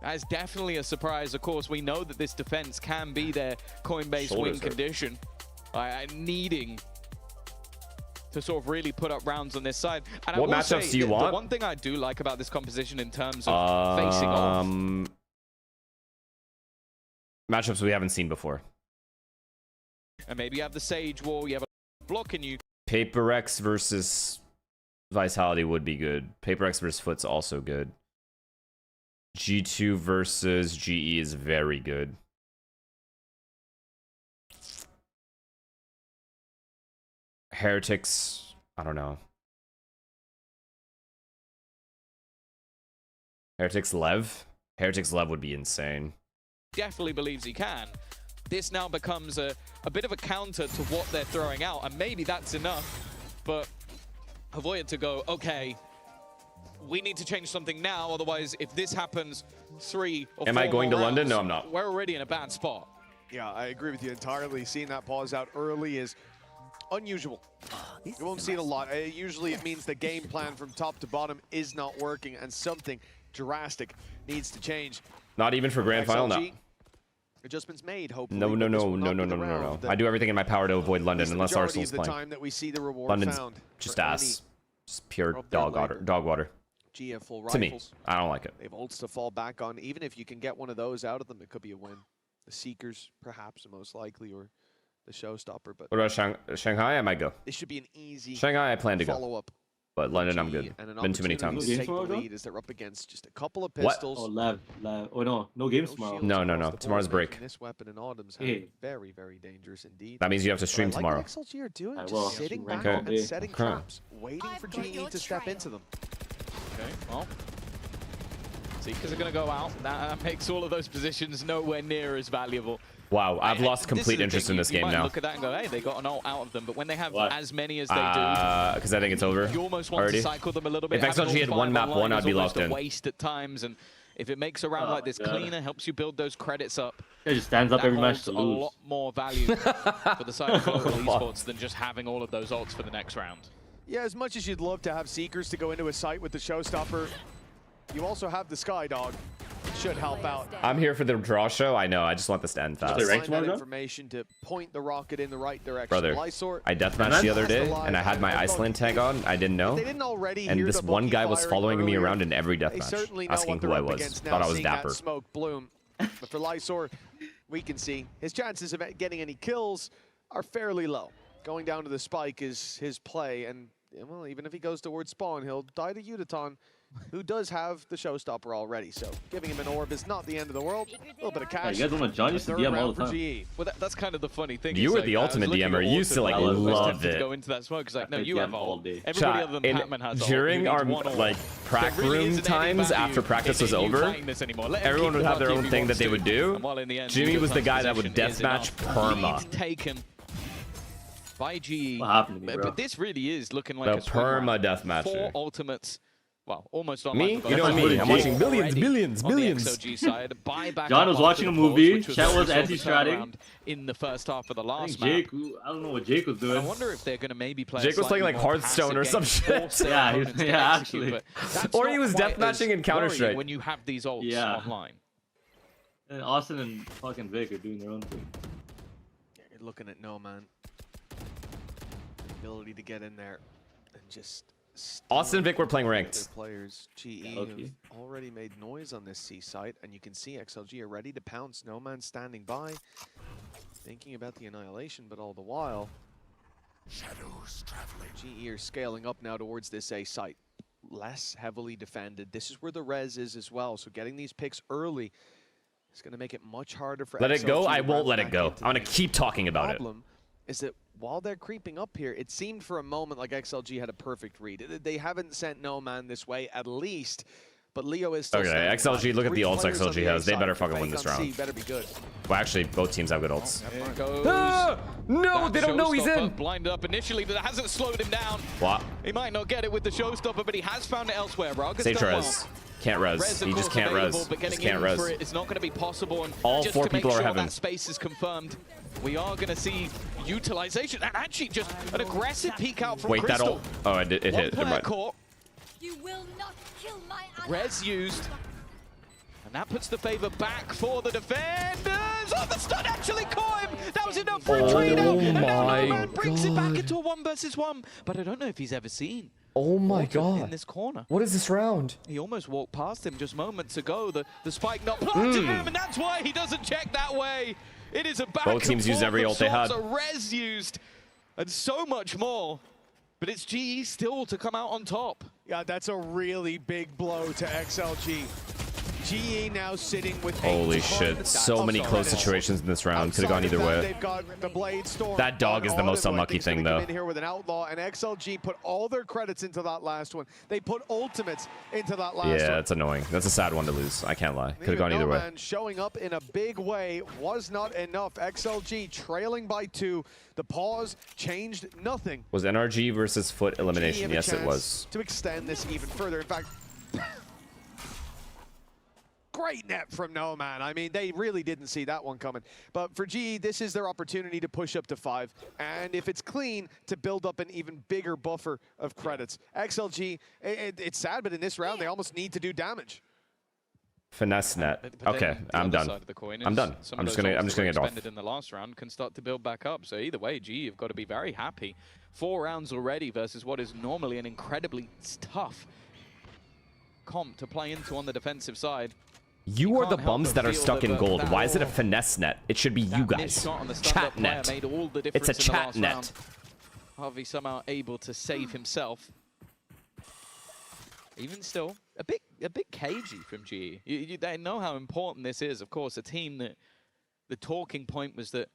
That is definitely a surprise. Of course, we know that this defense can be their coin-based win Shoulders hurt. condition. Needing to sort of really put up rounds on this side. And What I will matchups say, do you want? The one thing I do like about this composition in terms of facing off. Matchups we haven't seen before. And maybe you have the Sage Wall, you have a block, and you Paper X versus Vitality would be good. Paper X versus Foot's also good. G2 versus GE is very good. Heretics, I don't know. Heretics Lev? Heretics Lev would be insane. definitely believes he can. This now becomes a bit of a counter to what they're throwing out, and maybe that's enough. But Avoid to go, okay, we need to change something now, otherwise if this happens 3 or 4 Am I going to more London? rounds, No, I'm not. We're already in a bad spot. Yeah, I agree with you entirely. Seeing that pause out early is unusual. You won't see it a lot. Usually it means the game plan from top to bottom is not working and something drastic needs to change. Not even for grand final, no. Adjustments made, hopefully. No. but this will not be the round I do everything in my power to avoid London unless majority Arsenal's of the playing. time that we see the reward London's found just for ass. Just pure of their dog water. labor. Dog water. GF full To me, rifles. I don't like it. They have ults to fall back on. Even if you can get one of those out of them, it could be a win. The Seekers, perhaps, most likely, or the Showstopper. But What about Shanghai? I might go. this should be an easy Shanghai, I plan to go. follow-up. But London, I'm G good. and an Been too many opportunity times. to take the lead as they're up against just a couple of What? pistols. Oh, lab. Oh, no games tomorrow. No. across the board, Tomorrow's break. making This weapon in Autumn's Hey. hand very, very dangerous indeed. That means you have to stream But I tomorrow. like what XLG are doing, I just will. sitting Rank back all and day. setting Okay. traps, waiting for GE to step into them. Okay, well, Seekers are going to go out. That makes all of those positions nowhere near as valuable. Wow, I've lost complete interest in this game you now. might look at that and go, hey, they got an ult out of them. But when they have as many as they do, because I think it's over you almost want already. to cycle them a little bit. If XLG had one map one, I'd be locked in. Waste at times, and if it makes a round like this cleaner, helps you build those credits up. It just stands up every match to a lose. lot more value for the side of Global Esports than just having all of those ults for the next round. Yeah, as much as you'd love to have Seekers to go into a site with the Showstopper, you also have the Skydog. Should help out. I'm here for the draw show. I know. I just want this to end fast. Find that information to point the rocket in the right direction. Brother, Lysor, I deathmatched the other day, and I had my Iceland tag on. I didn't know. They didn't already and hear this the one bookie guy was firing following me earlier. around in every They deathmatch, certainly know asking what who they're I up was. against now, Thought I was seeing that dapper. smoke bloom. But for Lysor, we can see his chances of getting any kills are fairly low. Going down to the spike is his play, and well, even if he goes towards spawn, he'll die to Udaton, who does have the Showstopper already. So giving him an orb is not the end of the world. A little bit of cash. You guys want to join us to DM all the time. Well, that's kind of the funny thing. You were the ultimate DMer. You used to like love to it. go into that smoke. It's like, no, you have all day. Everybody Chat, other than Patman has all. during our like prac room times after practice was over, everyone would have their own thing that they would do. Jimmy was the guy that would deathmatch perma. Taken by GE. What happened to me, bro? But this really is looking like The perma Four deathmatcher. ultimates. Well, almost on Me? You know me. I'm watching billions. John was watching a movie. Chat was anti-stratting. In the first half of the last Jake, map. I don't know what Jake was doing. I wonder if they're going to maybe play. Jake was playing like Hearthstone or some shit. Yeah, actually. Or he was deathmatching in Counter-Strike. When you have these ults online. And Austin and fucking Vic are doing their own thing. You're looking at No Man. Ability to get in there and just. Austin and Vic were playing ranked. Their players, GE, have already made noise on this C site, and you can see XLG are ready to pounce. No Man standing by, thinking about the annihilation, but all the while, Shadows traveling. GE are scaling up now towards this A site. Less heavily defended. This is where the res is as well, so getting these picks early is going to make it much harder for Let XLG it go? to I won't ramp let it back go. into I'm the going to keep talking about it. problem is that while they're creeping up here, it seemed for a moment like XLG had a perfect read. They haven't sent No Man this way, at least, but Leo is still Okay, standing XLG, by. look at the 3 ults players on XLG the has. A They side. better fucking Fake win this on C round. better be good. Well, actually, both teams have good ults. There goes. No, that they don't know he's showstopper in. Blind up initially, but that hasn't slowed him down. What? He might not get it with the showstopper, but he has found it elsewhere. Rog has Sage done res. well. Can't res. Res, of He just course, can't available, res. but Just getting can't in for res. it is not going to be possible. And All just 4 to make people are sure heaven. that space is confirmed, we are going to see utilization and actually just an aggressive peek out from Wait, that Crystal. ult. Oh, it hit. One Never player mind. caught. You will not kill my Res used. And that puts the favor back for the defenders. Oh, the stun actually caught him. That was enough for a trade out. And now No Man brings it back into a 1 versus 1. But I don't know if he's ever seen. Oh my Autumn in god. this corner. What is this round? He almost walked past him just moments ago. The spike not planted him, and that's why he doesn't check that way. It is a back Both teams used every ult they had. A res used, and so much more. But it's GE still to come out on top. Yeah, that's a really big blow to XLG. GE now sitting with Holy shit. So many close situations in this round. Could have gone either way. They've got the Blade Storm. That dog is the most unlucky thing, though. In here with an outlaw, and XLG put all their credits into that last one. They put ultimates into that last one. Yeah, it's annoying. That's a sad one to lose. I can't lie. Could have gone either way. Man showing up in a big way was not enough. XLG trailing by 2. The pause changed nothing. Was NRG versus Foot elimination? Yes, it was. To extend this even further. In fact, great net from No Man. I mean, they really didn't see that one coming. But for GE, this is their opportunity to push up to 5. And if it's clean, to build up an even bigger buffer of credits. XLG, it's sad, but in this round, they almost need to do damage. Finesse net. But Okay, then the I'm other done. side of the coin I'm is done. some I'm of just those gonna ults that were get off. expended in the last round can start to build back up. So either way, GE have got to be very happy. 4 rounds already versus what is normally an incredibly tough comp to play into on the defensive side. You are the can't help bums but that are feel stuck that in gold. that Why is it a finesse net? It should be you missed guys. shot on the stand-up Chat player net. made all the It's a difference in the chat last net. round. Harvey somehow able to save himself. Even still, a bit cagey from GE. They know how important this is. Of course, a team that the talking point was that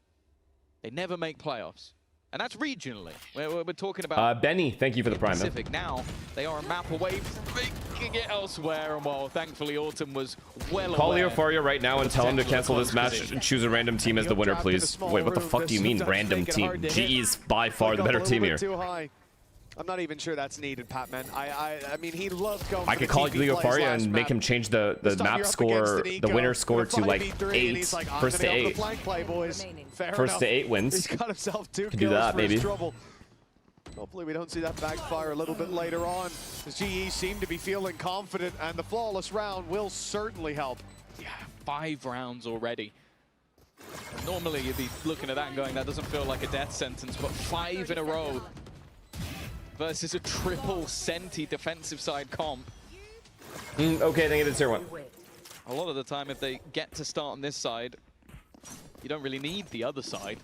they never make playoffs. And that's regionally. We're talking about Benny, thank you for the prime. Pacific. Now they are a map away from making it elsewhere, and while thankfully Autumn was well Call aware. Leo Faria right now and tell him to cancel this match and choose a random team as the winner, please. Wait, what the fuck do you mean, random team? GE is by far the better team here. Too high. I'm not even sure that's needed, Patman. I mean, he loves going. I could call Leo Faria and make him change the map score, the winner score to like 8, first to 8. First to 8 wins. He's got himself 2 Could do that, maybe. Hopefully we don't see that backfire a little bit later on. The GE seem to be feeling confident, and the flawless round will certainly help. Yeah, 5 rounds already. Normally you'd be looking at that and going, that doesn't feel like a death sentence, but 5 in a row versus a triple Senti defensive side comp. Okay, then it's tier 1. A lot of the time, if they get to start on this side, you don't really need the other side.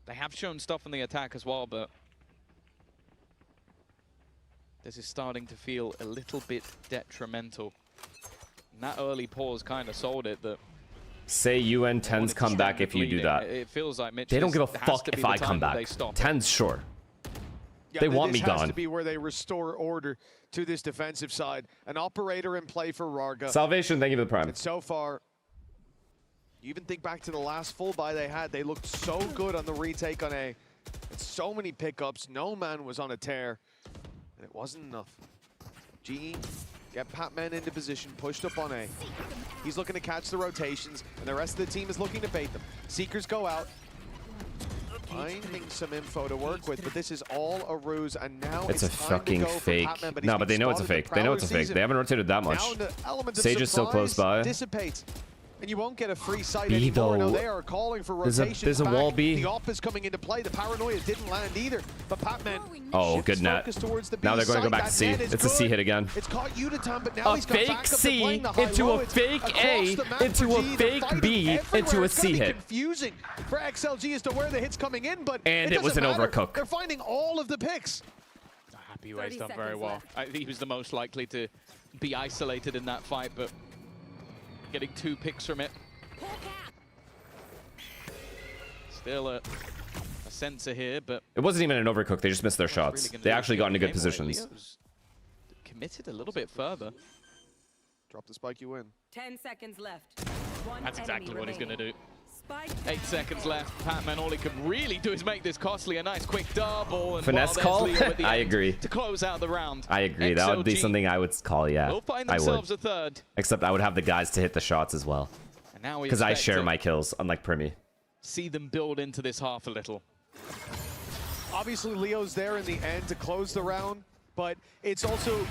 They have shown stuff on the attack as well, but this is starting to feel a little bit detrimental. And that early pause kind of sold it that Say UN 10s come back if you do that. It feels like Mitch They don't give a fuck if I come back. 10s, sure. Yeah, they want me This has gone. to be where they restore order to this defensive side. An operator in play for Rarga. Salvation, thank you for the prime. And so far, you even think back to the last full buy they had, they looked so good on the retake on A. And so many pickups, no man was on a tear, and it wasn't enough. GE get Patman into position, pushed up on A. He's looking to catch the rotations, and the rest of the team is looking to bait them. Seekers go out, finding some info to work with, but this is all a ruse, and now It's a time to fucking go for fake. Patman, but he's No, been but they know it's a spotted. fake. The They know it's a Prowler fake. sees They him. haven't rotated that much. Now the element of Sage is still close by. dissipates, and you won't get a free sight B, anymore. No, though. they are calling for There's a- rotations there's a back. wall B. The op is coming into play. The paranoia didn't land either, but Patman Oh, shifts good net. focus towards the B Now they're going to go side. back That to C. net is It's a C good. hit again. It's caught Udatom, but now A he's got fake back up to C playing the high into low. a It's fake across A the map into for a GE. They're fake fighting B everywhere. into a It's C gonna be hit. confusing for XLG as to where the hit's coming in, but And it was doesn't an matter. overcook. They're finding all of the picks. Happy Ray's done very well. He was the most likely to be isolated in that fight, but getting 2 picks from it. Still a sensor here, but It wasn't even an overcook. They just missed their shots. They actually got into good positions. Leo's committed a little bit further. Drop the spike, you win. 10 seconds left. That's exactly what he's going to do. 8 seconds left. Patman, all he can really do is make this costly. A nice quick double. And Finesse while call? there's Leo at the I end agree. To close out the round. I agree. That would be XLG something I would call, yeah. will find I would. themselves a third. Except I would have the guys to hit the shots as well. And now we Because I expect share to my kills, unlike Primi. see them build into this half a little. Obviously, Leo's there in the end to close the round, but it's also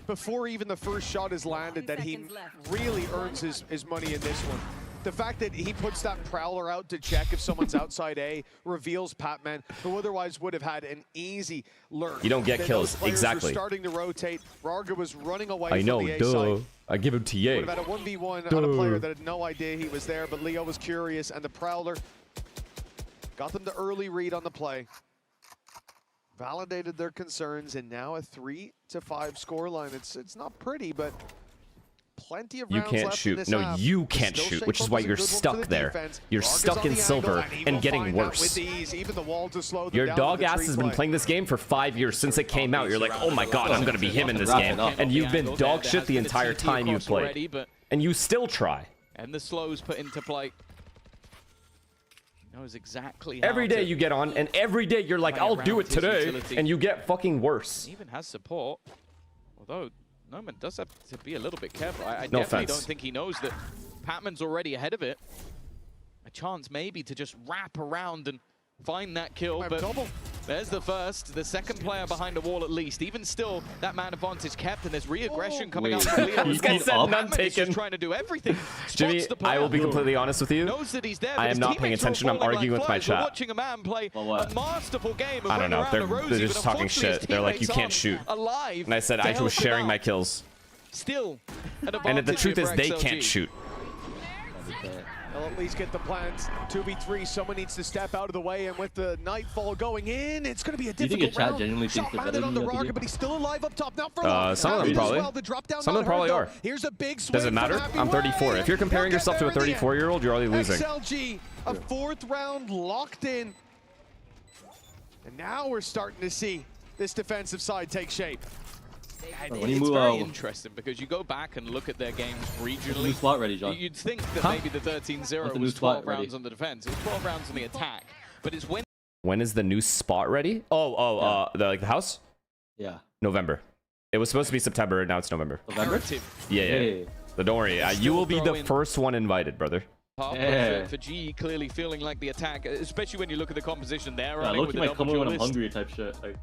before even the first shot is landed that he really earns his money in this one. The fact that he puts that Prowler out to check if someone's outside A reveals Patman, who otherwise would have had an easy lurk. You don't get Then kills, those players exactly. Were starting to rotate. Rarga was running away I from know, the A duh. side. I give him TA. Would have had a 1v1 on a player that had no idea he was there, but Leo was curious, and the Prowler got them the early read on the play. Validated their concerns, and now a 3-5 scoreline. It's not pretty, but plenty of You rounds can't left in shoot. this No, half. you But can't still shoot, stay which is why focused, you're a good one for stuck the there. defense. You're Rarga's stuck on in the silver angle, he and will getting find that worse. with ease, even the wall to slow them Your down dog for the ass tree has been play. playing this game for 5 years since it came out. You're like, oh my god, I'm gonna be him in this game. And you've been dog shit the entire time you've played. And you still try. And the slows put into play. Knows exactly how Every day you get on, and every day you're like, play I'll do around it his today, utility. and you get fucking worse. Even has support. Although Noman does have to be a little bit careful. I No definitely offense. don't think he knows that Patman's already ahead of it. A chance maybe to just wrap around and find that kill, but there's the first. The second player behind the wall at least. Even still, that man advantage kept, and there's re-aggression coming out from Leo. This guy said none Patman is taken. just trying to do everything. Jimmy, Spots the I will be player. completely honest with you. Knows that he's there, I but am his not paying teammates are attention. I'm falling arguing like with my flies. We're chat. watching a man play a masterful game of I don't running know. around They're, a Rosie, they're but just talking unfortunately shit. his They're like, you teammates can't aren't shoot. alive And I said to I help was him sharing out. my kills. Still, an And the advantage truth here is for they XLG. can't shoot. They'll at least get the plans. 2v3, someone needs to step out of the way, and with the Nightfall going in, it's going to be a difficult round. Genuinely Shot thinks landed on the Raga, but he's still alive up top. Not for long. Some of them probably. Well. The drop down Some of them probably are. Here's a big swing. Does it matter? I'm 34. If you're comparing yourself to a 34-year-old, you're already losing. XLG, a 4th round locked in. And now we're starting to see this defensive side take shape. And it's very interesting because you go back and look at their games regionally. Spot ready, John. You'd think that maybe the 13-0 was 12 rounds on the defense. It was 12 rounds on the attack. But it's When is the new spot ready? The house? Yeah. November. It was supposed to be September, now it's November. November? Yeah. So don't worry, you will be the first one invited, brother. For GE clearly feeling like the attack, especially when you look at the composition there. Yeah, Loki might come in when I'm hungry type shit. Like.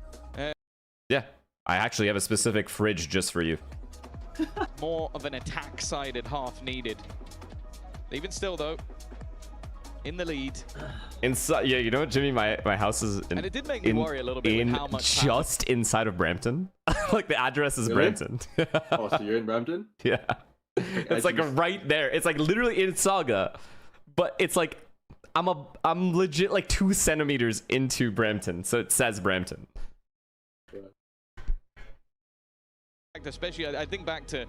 Yeah, I actually have a specific fridge just for you. More of an attack-sided half needed. Even still, though, in the lead. Inside, yeah, you know what, Jimmy? My house is and it did make me worry a little bit with how much just inside of Brampton. Like the address is Brampton. Oh, so you're in Brampton? Yeah. It's like right there. It's like literally in Saga, but it's like I'm legit like 2 centimeters into Brampton, so it says Brampton. Especially, I think back to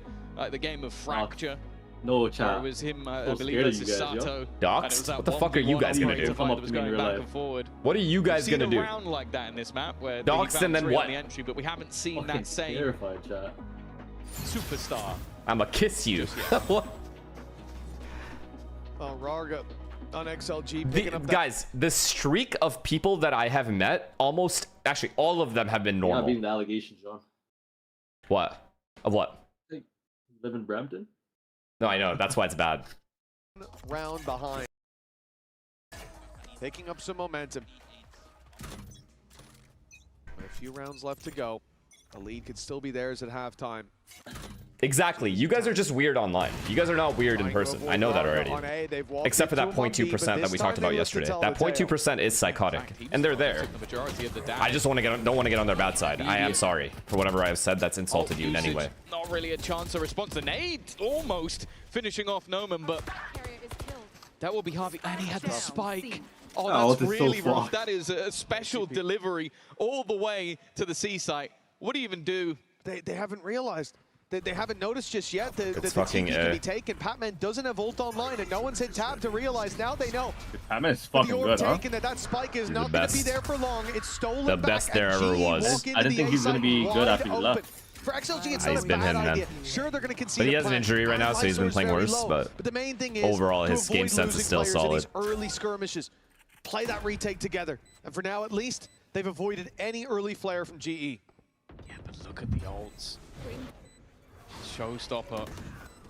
the game of Fracture. No chat. It was him, I believe it was Sato. Docs? What the fuck are you guys gonna do? What are you guys gonna do? We've seen a round like that in this map where Docs and then what? The entry, but we haven't seen that same terrified, chat. Superstar. I'ma kiss you. What? Oh, Raga on XLG picking up guys, the streak of people that I have met, almost, actually all of them have been normal. Yeah, being the allegations, John. What? Of what? You live in Brampton? No, I know. That's why it's bad. Round behind. Picking up some momentum. A few rounds left to go. The lead could still be theirs at halftime. Exactly. You guys are just weird online. You guys are not weird in person. I know that already. Except for that 0.2% that we talked about yesterday. That 0.2% is psychotic, and they're there. I just don't want to get on their bad side. I am sorry for whatever I have said that's insulted you in any way. Not really a chance to respond. The nade almost finishing off Noman, but that will be Harvey, and he had the spike. Oh, that's really rough. That is a special delivery all the way to the C site. What do you even do? They haven't realized. They haven't noticed just yet that the fucking TP can be taken. Patman doesn't have ult online, and no one's hit tab to realize. Now they know. Patman's fucking good, huh? That spike is not going to be there for long. It's stolen the best there ever was. I didn't think he's going to be good after he left. For XLG, it's not a bad idea. Sure, they're going to concede. But he has an injury right now, so he's been playing worse. But the main thing is overall, his game sense is still solid. Early skirmishes, play that retake together, and for now, at least, they've avoided any early flare from GE. Yeah, but look at the ults. Showstopper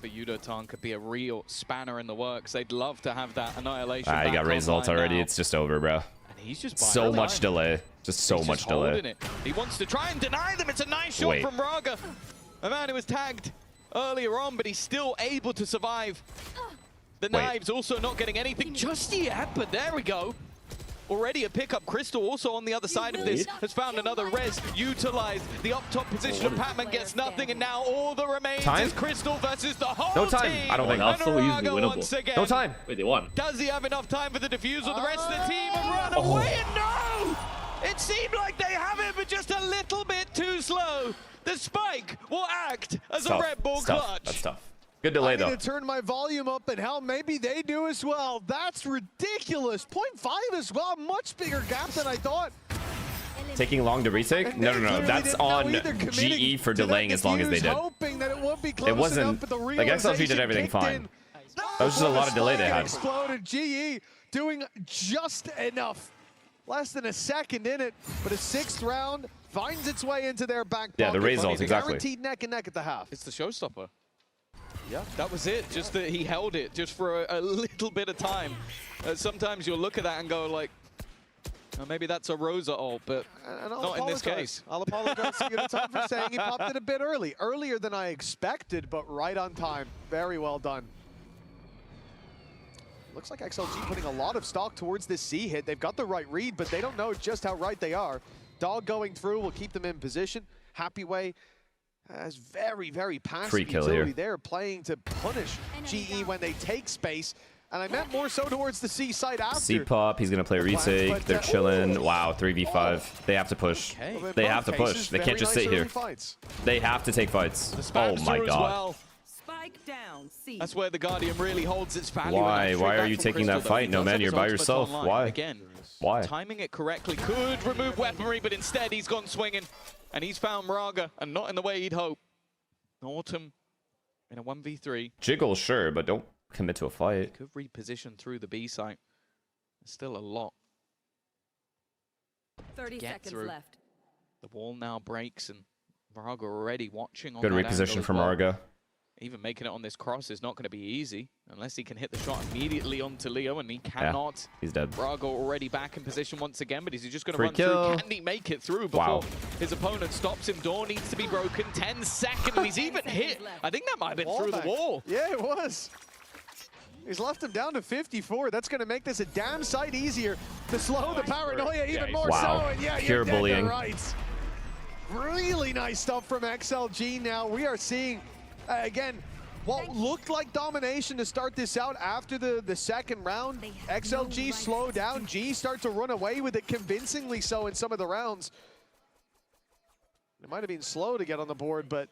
for Yudotan could be a real spanner in the works. They'd love to have that annihilation. He got raised ult already. It's just over, bro. And he's just so much delay. Just so much delay. It. He wants to try and deny them. It's a nice shot from Raga. A man who was tagged earlier on, but he's still able to survive. The knives also not getting anything just yet, but there we go. Already a pickup. Crystal also on the other side of this has found another res. Utilized the up top position of Patman gets nothing, and now all that remains is Crystal versus the whole team. I don't think that's so easily winnable. No time. Wait, they won. Does he have enough time for the defusal? The rest of the team have run away, and no! It seemed like they have it, but just a little bit too slow. The spike will act as a Red Bull clutch. That's tough. Good delay, though. I'm going to turn my volume up, and hell, maybe they do as well. That's ridiculous. 0.5 as well. Much bigger gap than I thought. Taking long to retake? No. That's on GE for delaying as long as they did. It wasn't. Like, XLG did everything fine. That was just a lot of delay they had. Exploded. GE doing just enough. Less than a second in it, but a 6th round finds its way into their back pocket. Yeah, the raise ult, exactly. Guaranteed neck and neck at the half. It's the showstopper. Yeah, that was it. Just that he held it just for a little bit of time. Sometimes you'll look at that and go like, oh, maybe that's a Rosa ult, but not in this case. I'll apologize to Yudotan for saying he popped it a bit early. Earlier than I expected, but right on time. Very well done. Looks like XLG putting a lot of stock towards this C hit. They've got the right read, but they don't know just how right they are. Dog going through will keep them in position. Happy Way has very, very passive utility there, playing to punish GE when they take space. And I meant more so towards the C side after. C-pop, he's gonna play retake. They're chilling. Wow, 3v5. They have to push. They have to push. They can't just sit here. They have to take fights. Oh my god. Spike down. C. That's where the Guardian really holds its value. Why? Why are you taking that fight? No, man, you're by yourself. Why? Again, why? Timing it correctly could remove weaponry, but instead he's gone swinging. And he's found Raga, and not in the way he'd hope. Autumn in a 1v3. Jiggle, sure, but don't commit to a fight. Could reposition through the B site. There's still a lot. 30 seconds left. The wall now breaks, and Raga already watching on Good that reposition angle as from well. Raga. Even making it on this cross is not going to be easy unless he can hit the shot immediately onto Leo, and he cannot. Yeah, he's dead. Raga already back in position once again, but is he just going to Free run kill. through? Can he make it through before Wow. his opponent stops him? Door needs to be broken. 10 seconds, and he's even hit. I think that might have been through the wall. Yeah, it was. He's left him down to 54. That's going to make this a damn sight easier to slow the paranoia even more Wow. so. And yeah, Pure you're dead to bullying. rights. Really nice stuff from XLG now. We are seeing, again, what looked like domination to start this out after the second round. XLG slow down. G start to run away with it convincingly so in some of the rounds. It might have been slow to get on the board, but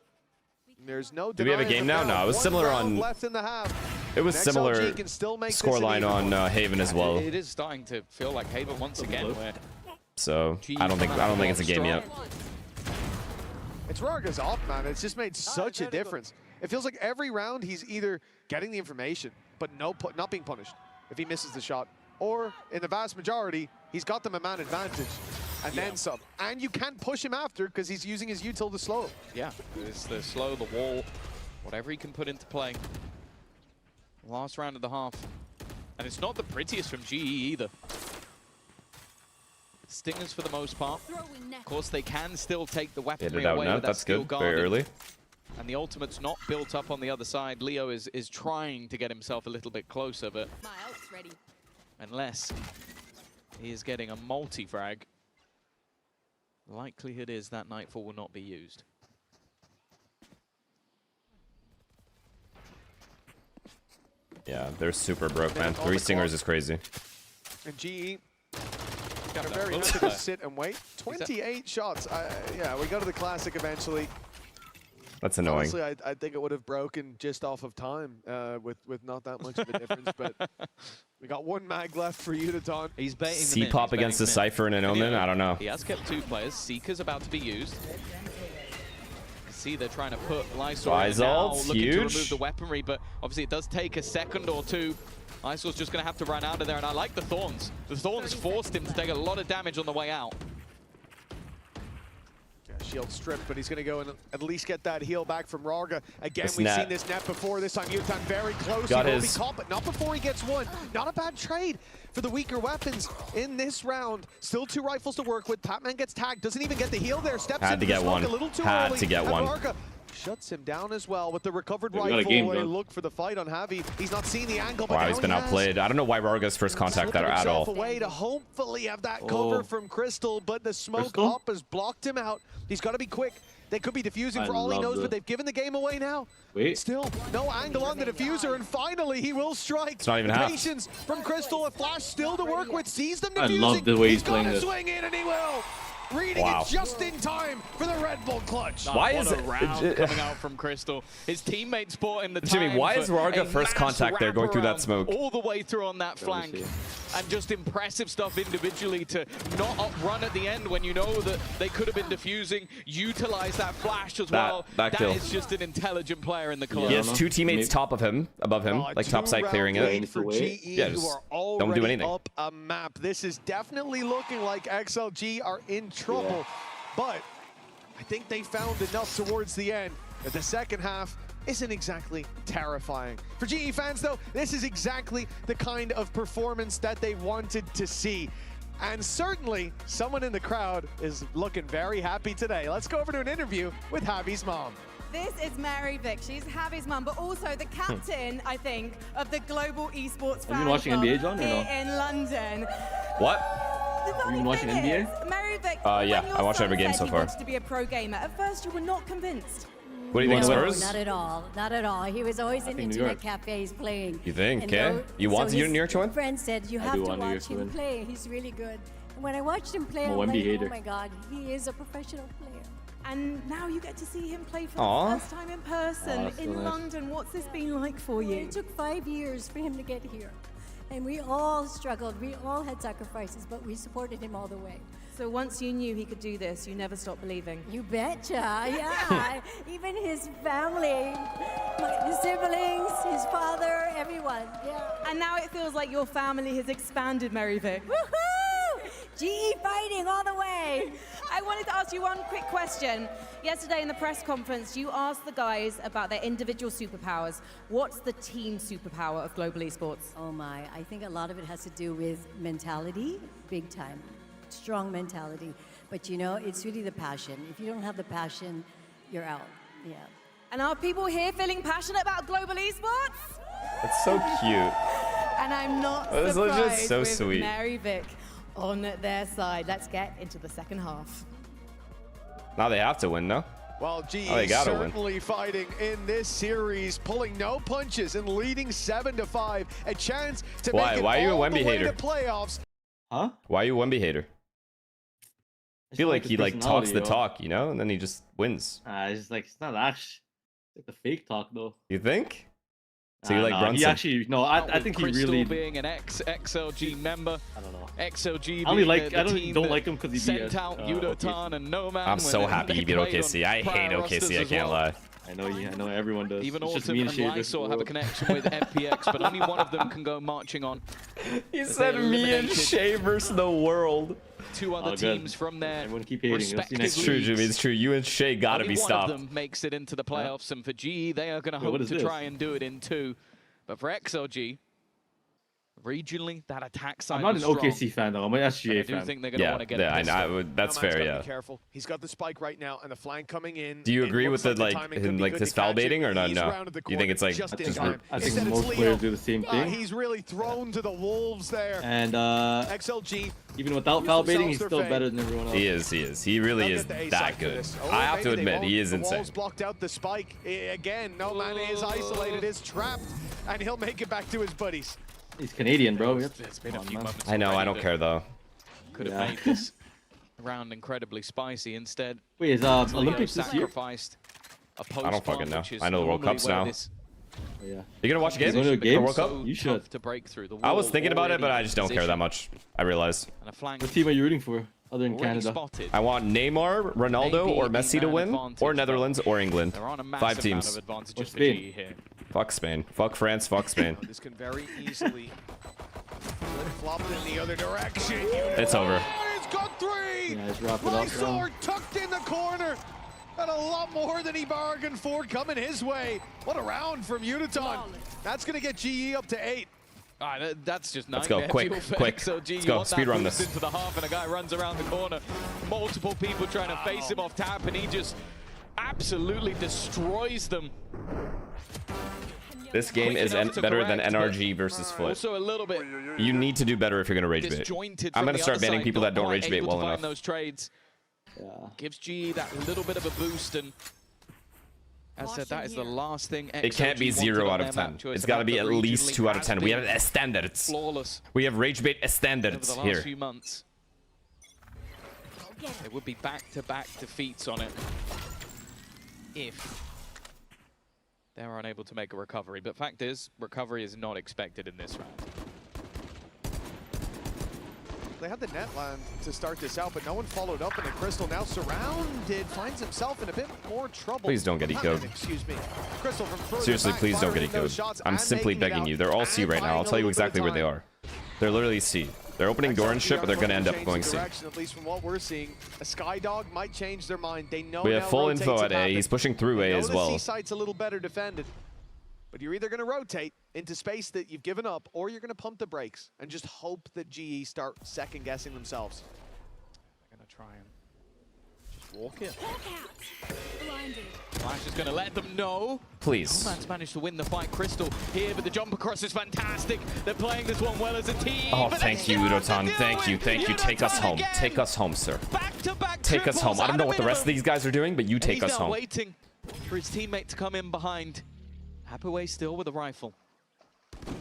there's no Do we have a game now? No, it was similar on. left in the half. It was And similar XLG can still make this an scoreline even on Haven as well. It is starting to feel like Haven once again, where So I don't think it's a game yet. It's Raga's up, man. It's just made such a difference. It feels like every round he's either getting the information, but not being punished if he misses the shot, or in the vast majority, he's got them a man advantage, and then some. And you can't push him after because he's using his util to slow. yeah, it's the slow, the wall, whatever he can put into play. Last round of the half. And it's not the prettiest from GE either. Stingers for the most part. Of course, they can still take the Hit weaponry it out away now. with that That's steel good. guard. Very early. And the ultimate's not built up on the other side. Leo is trying to get himself a little bit closer, but My ult's ready. unless he is getting a multi-frag, likelihood is that Nightfall will not be used. Yeah, they're super broke, man. 3 stingers is crazy. And GE Got are very happy to sit and wait. 28 shots. Yeah, we go to the Classic eventually. That's annoying. Honestly, I think it would have broken just off of time with not that much of a difference. But we got one mag left for Udaton. He's baiting them in, C-pop he's against the baiting them in. Cypher and an Omen? I don't know. He has kept 2 players. Seeker's about to be used. See, they're trying to put Lysor in now, Lysol's looking to huge. remove the weaponry, but obviously it does take a second or two. Lysol's just going to have to run out of there, and I like the Thorns. The Thorns forced him to take a lot of damage on the way out. Yeah, shield stripped, but he's going to go and at least get that heal back from Raga. Again, This we've net. seen this net before. This time Udaton very close. Got he will his. be caught, but not before he gets one. Not a bad trade for the weaker weapons in this round. Still 2 rifles to work with. Patman gets tagged, doesn't even get the heal there. Steps Had in to get smoke one. a little too Had early, to get and one. Raga shuts him down as well with the recovered Yeah, we got a rifle. game, They though. look for the fight on Javi. He's not seeing the angle, but Wow, now he's been he has. outplayed. I don't know why Rarga's first contact that at all. Away to hopefully have that Oh. cover from Crystal, but the smoke Crystal? up has blocked him out. He's got to be quick. They could be defusing for all he knows, but they've given the game away now. Wait. Still, no angle on the diffuser, and finally he will strike. It's not even half. Patience from Crystal, a flash still to work with, sees them I defusing. love the way he's gonna playing this. swing in, and he will. Reading Wow. it just in time for the Red Bull clutch. Why What is a it- round coming out from Crystal? His teammates bought him the Jimmy, time why for is Raga a first mass contact there going through that wraparound smoke? all the way through on that Let me flank, see. and just impressive stuff individually to not outrun at the end when you know that they could have been defusing. Utilize that flash as well. that kill. is just an intelligent player in the club. He has 2 teammates top of him, above him, like top side clearing it. For GE, Yeah, who just are already don't do anything. up a map. This is definitely looking like XLG are in trouble, but I think they found enough towards the end that the second half isn't exactly terrifying. For GE fans, though, this is exactly the kind of performance that they wanted to see. And certainly, someone in the crowd is looking very happy today. Let's go over to an interview with Javi's mom. This is Mary Vick. She's Javi's mum, but also the captain, I think, of the Global Esports Have you Fan been watching Club NBA, John, or here no? in London. What? The funny been watching thing NBA? is, Mary Vick, Yeah, when your I watched son every game said so he far. wanted to be a pro gamer, at first you were not convinced. What do you think, No, Spurs? not at all. Not at all. He was always in think New internet York. cafes playing. You think? And Okay. You want so the New York to win? his friend said, you I have do to want New York watch to him win. play. He's really good. And when I watched him play, I'm I'm a Wemby like, hater. oh my God, he is a professional player. And now you get to see him play for Aw. the first time in person that's so in nice. London. What's this been like for you? It took 5 years for him to get here. And we all struggled. We all had sacrifices, but we supported him all the way. So once you knew he could do this, you never stopped believing. You betcha, yeah. Even his family, his siblings, his father, everyone, yeah. And now it feels like your family has expanded, Mary Vic. Woohoo! GE fighting all the way. I wanted to ask you one quick question. Yesterday in the press conference, you asked the guys about their individual superpowers. What's the team superpower of global esports? Oh my, I think a lot of it has to do with mentality, big time. Strong mentality. But you know, it's really the passion. If you don't have the passion, you're out. Yeah. And are people here feeling passionate about global esports? That's so cute. And I'm not That is legit surprised so with sweet. Mary Vic on their side. Let's get into the second half. Now they have to win, no? Well, GE Oh, they gotta win. certainly fighting in this series, pulling no punches and leading 7-5. A chance to Why? make it Why are you a all the Wemby way hater? to playoffs. Huh? Why are you a Wemby hater? I feel like his he like talks the personality, yo. talk, you know, and then he just wins. It's like it's not actually like the fake talk though. You think? So you like Nah, Brunson? He actually no. I think he Crystal really. being an XLG member. I don't know. XLG I only being like. the I team don't that like him because he sent beat out us, Yudotan and Noman. I'm so when happy they he beat played on OKC. I prior hate rosters OKC. I as can't well. lie. I know everyone does. Even It's just Autumn me and and Shay versus Lysol the have a world. connection with FPX, but only one of them can go marching on. He As said they me and eliminated Shay versus the world. two other Oh, good. teams from their Everyone keep hating. Let's see respective next It's true, leagues. Jimmy. It's true. You and Shay gotta Only be one stopped. of them makes it into the playoffs, and for GE, they are going to Wait, what hope is to this? try and do it in 2. But for XLG, regionally, that attack side I'm not was an OKC strong. fan though. I'm an But I SGA do fan. think they're going to want to get a pistol. That's Nomad's fair. gotta Yeah. Be careful. He's got the spike right now, and the flank coming in. Do you It agree looks with the like like timing could him be like good this to foul catch it. baiting or no? He's No. rounded the You think it's like just in I time. think Instead, it's most Leo. players do the same thing. He's really thrown to the wolves there. And XLG. even without foul baiting, he's still better than everyone else. He is. He is. He really They'll is get the A that side for good. this. Oh, I have to maybe they admit, he won't. is The insane. walls blocked out the spike. Again, no man is isolated, is trapped, and he'll make it back to his buddies. He's Canadian, bro. There's been a few moments I know. I already don't that care though. Could have Yeah. made this round incredibly spicy. Instead, Wait, is Leo Olympics this year? sacrificed a I don't fucking post-plant, know. which is I know the World normally Cup's where now. this Oh, yeah. You gonna watch a game? You going to a The game? World Cup? You should. tough to break through. The I was wall thinking about it, but already I just don't care that positioned much. I realize. and a flank What team are you rooting for, other than already Canada? spotted. I want Neymar, Ronaldo, Maybe or a Messi to man win, advantage, or but Netherlands, or England. They're on a 5 massive amount teams. of advantages Or for Spain. GE here. Fuck Spain. Fuck France. Fuck Spain. This can very easily flop it in the other direction. It's over. He's got 3. Yeah, just wrap it up. Lysol tucked in the corner. And a lot more than he bargained for coming his way. What a round from Uniton. That's going to get GE up to 8. That's just Let's go, nightmare quick, fuel for quick. XLG. Let's You go, want that speed run boost this. into the half, and a guy runs around the corner. Multiple people trying to face him off tap, and he just absolutely destroys them. This game Quick is enough to better than correct, NRG versus Foot. Also a little bit You need to do better if you're gonna rage bait. disjointed. I'm from gonna the start other banning side, people not that don't quite rage bait able well to find enough. those trades. Yeah. Gives GE that little bit of a boost, and as I said, that is the last thing. It can't be XLG 0 wanted out on of their 10. map choice. It's The got to fact be that at least regionally 2 out of has 10. We have been standards. flawless We have rage bait over standards the last here. few months. There would be back-to-back defeats on it if they were unable to make a recovery. But fact is, recovery is not expected in this round. They had the net land to start this out, but no one followed up, and the Crystal now surrounded, finds himself in a bit more trouble. Please don't get ecoed. Excuse me. Crystal from further Seriously, back, please don't firing get those ecoed. shots I'm and simply making it begging out you. They're all and C right now. buying I'll a tell you little bit exactly of where they time. are. They're literally C. They're opening door and XLG shit, but they're are gonna end up change going the C. direction, at least from what we're seeing. A Skydog might change their mind. They know We have now full rotates info have at A. happened. He's pushing through They A know as the well. C site's a little better defended. But you're either going to rotate into space that you've given up, or you're going to pump the brakes and just hope that GE start second-guessing themselves. They're going to try and just walk it. Flash is going to let them know. Please. Nomad's managed to win the fight. Crystal here, but the jump across is fantastic. They're playing this one well as a team. Oh, but thank you, Udotan. Thank you, thank you. Take us home. Take us home, sir. Back-to-back Take us home. I don't know what the rest of these guys are doing, but you take He's us now home. waiting for his teammate to come in behind. Happaway still with a rifle.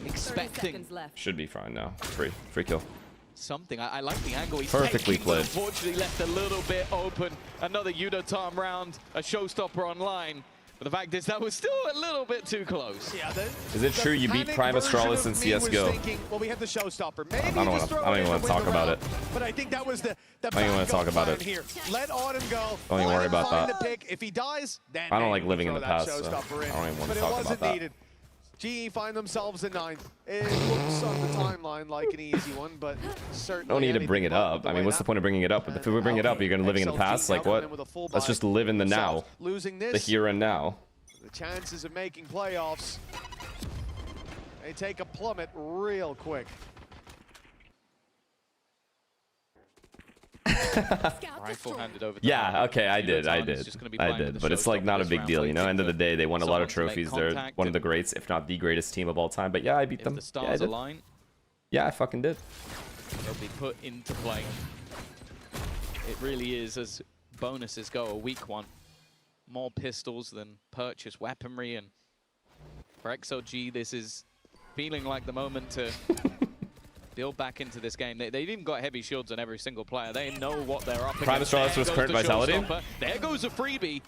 Expecting. Should be fine now. Free kill. Something. I like the angle he's Perfectly taking, but played. unfortunately left a little bit open. Another Yudotan round, a showstopper online. But the fact is that was still a little bit too close. Yeah, Is it true you beat Prime Astralis in CSGO? Well, we have the showstopper. Maybe I don't even want to talk about it. But I think that was the I don't even want to talk about it. here. Let Autumn go. Don't even worry about Find that. the pick. If he dies, then I don't like maybe living in throw the that past, so showstopper in. I don't even want But to it talk wasn't about that. needed. GE find themselves in 9th. It looks on the timeline like an easy one, but certainly Don't need to anything bring it but up. the I way mean, what's that the point of bringing it up? If we bring it up, you're going to live in the XLG past? Like coming what? in with a full Let's buy just live in the now. themselves. Losing The this, here and now. the chances of making playoffs, they take a plummet real quick. Rifle handed over to Yeah, okay, I did. playing with the But it's like not a showstopper big this deal, round, you know? End of the day, they won a lot of someone to make trophies. They're contact one of the greats, if not the greatest team of all time. But yeah, I beat If them. the Yeah, I stars did. align, Yeah, I fucking did. they'll be put into play. It really is, as bonuses go, a weak one. More pistols than purchase weaponry, and for XLG, this is feeling like the moment to build back into this game. They've even got heavy shields on every single player. They know what they're up Prime against. Astralis There was goes current the vitality? showstopper. There goes a freebie.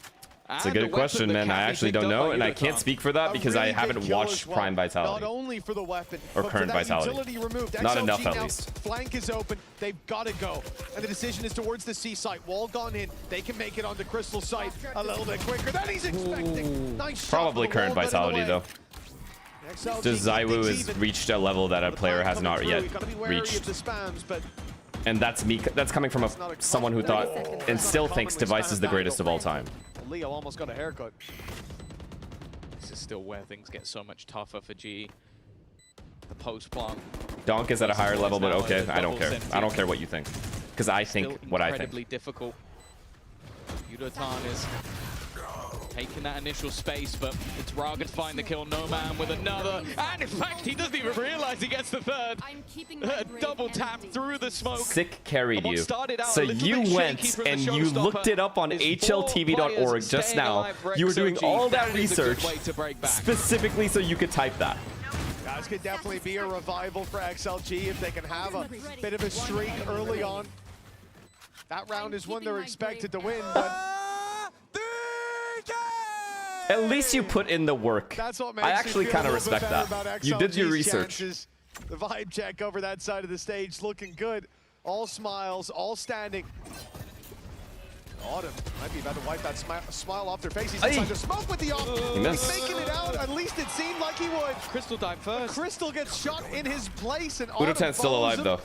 It's a good question, man. I actually don't know, and I can't speak for that because I haven't watched Prime Not Vitality. only for the weapon, Or but current for that vitality. utility removed. Not XLG enough, at now, least. Flank is open. They've got to go. And the decision is towards the C site. Wall gone in. They can make it onto Crystal site a little bit quicker than he's expecting. Nice shot. Probably for the current wall, got it vitality, away. though. XLG Just Zaiwu thinks has even. reached a level that a player has Coming not through, yet you gotta be wary of reached. the spams, but And that's me. That's coming from someone who thought and still thinks Device is the greatest of all time. Leo almost got a haircut. This is still where things get so much tougher for GE. The post plant. Donk is at a higher level, but Now okay, a I don't double care. sentient. I don't care what you think. Because I think Still what I think. incredibly difficult. Yudotan is taking that initial space, but it's Raga to find the kill. No man with another. And in fact, he doesn't even realize he gets the third. Double tap through the smoke. Sick carried And what you. started out So a little you bit shaky went from the and you showstopper looked it up on is hltv.org 4 players just staying now. alive for You were doing XLG. all that That is a good research way to break back. specifically so you could type that. This could definitely be a revival for XLG if they can have a bit of a streak early on. That round is one they're expected to win, but At least you put in the work. that's what makes I actually kind of respect that. You did your research. Chances. The vibe check over that side of the stage looking good. All smiles, all standing. Autumn might be about to wipe that smile off their face. He's inside the smoke with the off. He missed. He's making it out. At least it seemed like he would. Crystal died first. Crystal gets shot in his place, and Autumn Udotan's still follows alive, him though.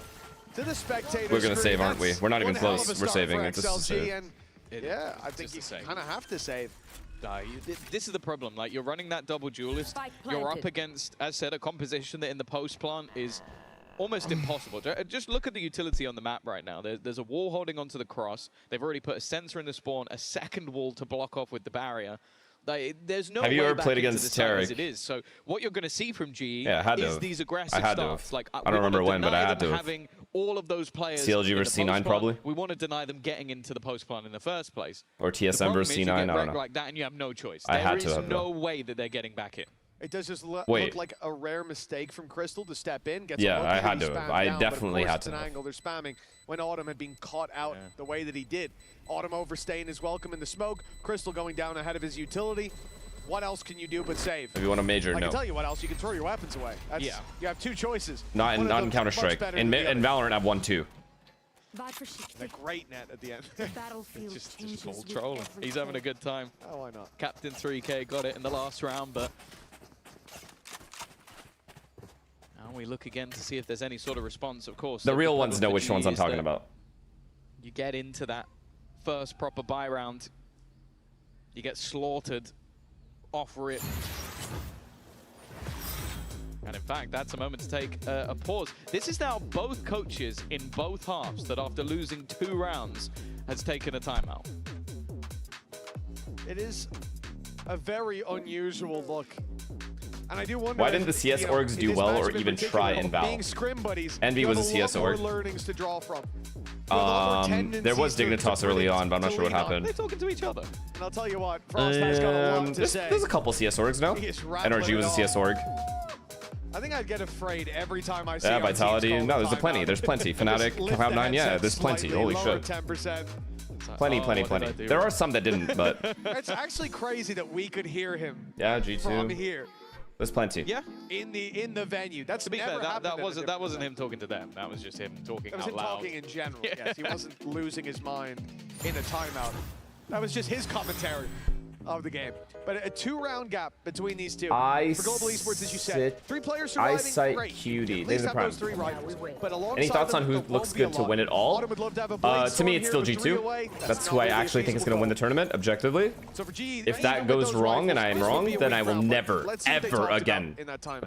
to the spectator We're gonna screen. save, aren't we? That's We're not even one hell of close. a We're start saving for it. This is a XLG, save. and yeah, I think you kind of have to save. This is the problem. Like, you're running that double duelist. You're up against, as said, a composition that in the post plant is almost impossible. Just look at the utility on the map right now. There's a wall holding onto the cross. They've already put a sensor in the spawn, a second wall to block off with the barrier. There's no Have you way ever back played into against the site as Tarek? it is. So what you're going to see from GE Yeah, I had to is have. these I aggressive had to have. starts. Like, I we don't wanna remember when, but I deny had them to have. having all of those players CLG in the versus C9 post plant. probably. We want to deny them getting into the post plant in the first place. Or The TSM problem versus is you C9, I get don't wrecked know. like that and you have no choice. I had There to is have, no though. way that they're getting back in. It does just look Wait. like a rare mistake from Crystal to step in. Gets Yeah, a look I and had he to have. spammed I down, definitely but of course had it's to an have. angle they're spamming when Autumn had been caught out the way that he did. Autumn overstaying his welcome in the smoke. Crystal going down ahead of his utility. What else can you do but save? If you want a major, I no. can tell you what else. You can throw your weapons away. That's, Yeah. You have two choices. Not in One of them's much Counter-Strike. better In than the other. Valorant, I've won 2. A great net at the end. Just full trolling. He's having a good time. Oh, why not? Captain 3K got it in the last round, but now we look again to see if there's any sort of response, of course. The real problem ones know for which GE ones I'm is talking that about. You get into that first proper buy round, you get slaughtered off rip. And in fact, that's a moment to take a pause. This is now both coaches in both halves that after losing 2 rounds has taken a timeout. It is a very unusual look. And I do wonder Why didn't the CS orgs do well or even try in Val? Being scrim buddies, Envy you was have a a lot CS more org. learnings to draw from. There was Dignitas early on, but I'm not sure what happened. They're talking to each other. And I'll tell you what, Frost has got a lot to say. There's a couple CS orgs now. NRG was a CS org. I think I'd get afraid every time I see Vitality. No, there's plenty. There's plenty. Fnatic, Cloud9, yeah, there's plenty. Holy shit. 10%. Plenty. There are some that didn't, but... It's actually crazy that we could hear him yeah, G2. from here. There's plenty. Yeah. In the venue. That's to be fair, that wasn't him talking to them. That was just him talking out loud. That was him talking in general. Yes, he wasn't losing his mind in a timeout. That was just his commentary of the game. But a 2-round gap between these two. For Global Esports, as you said, 3 players surviving. Eyesight great. QD. At least have those 3 rivals. But any thoughts on who looks good to win it all? To me, it's still G2. That's who I actually think is going to win the tournament, objectively. If that goes wrong and I am wrong, then I will never, ever again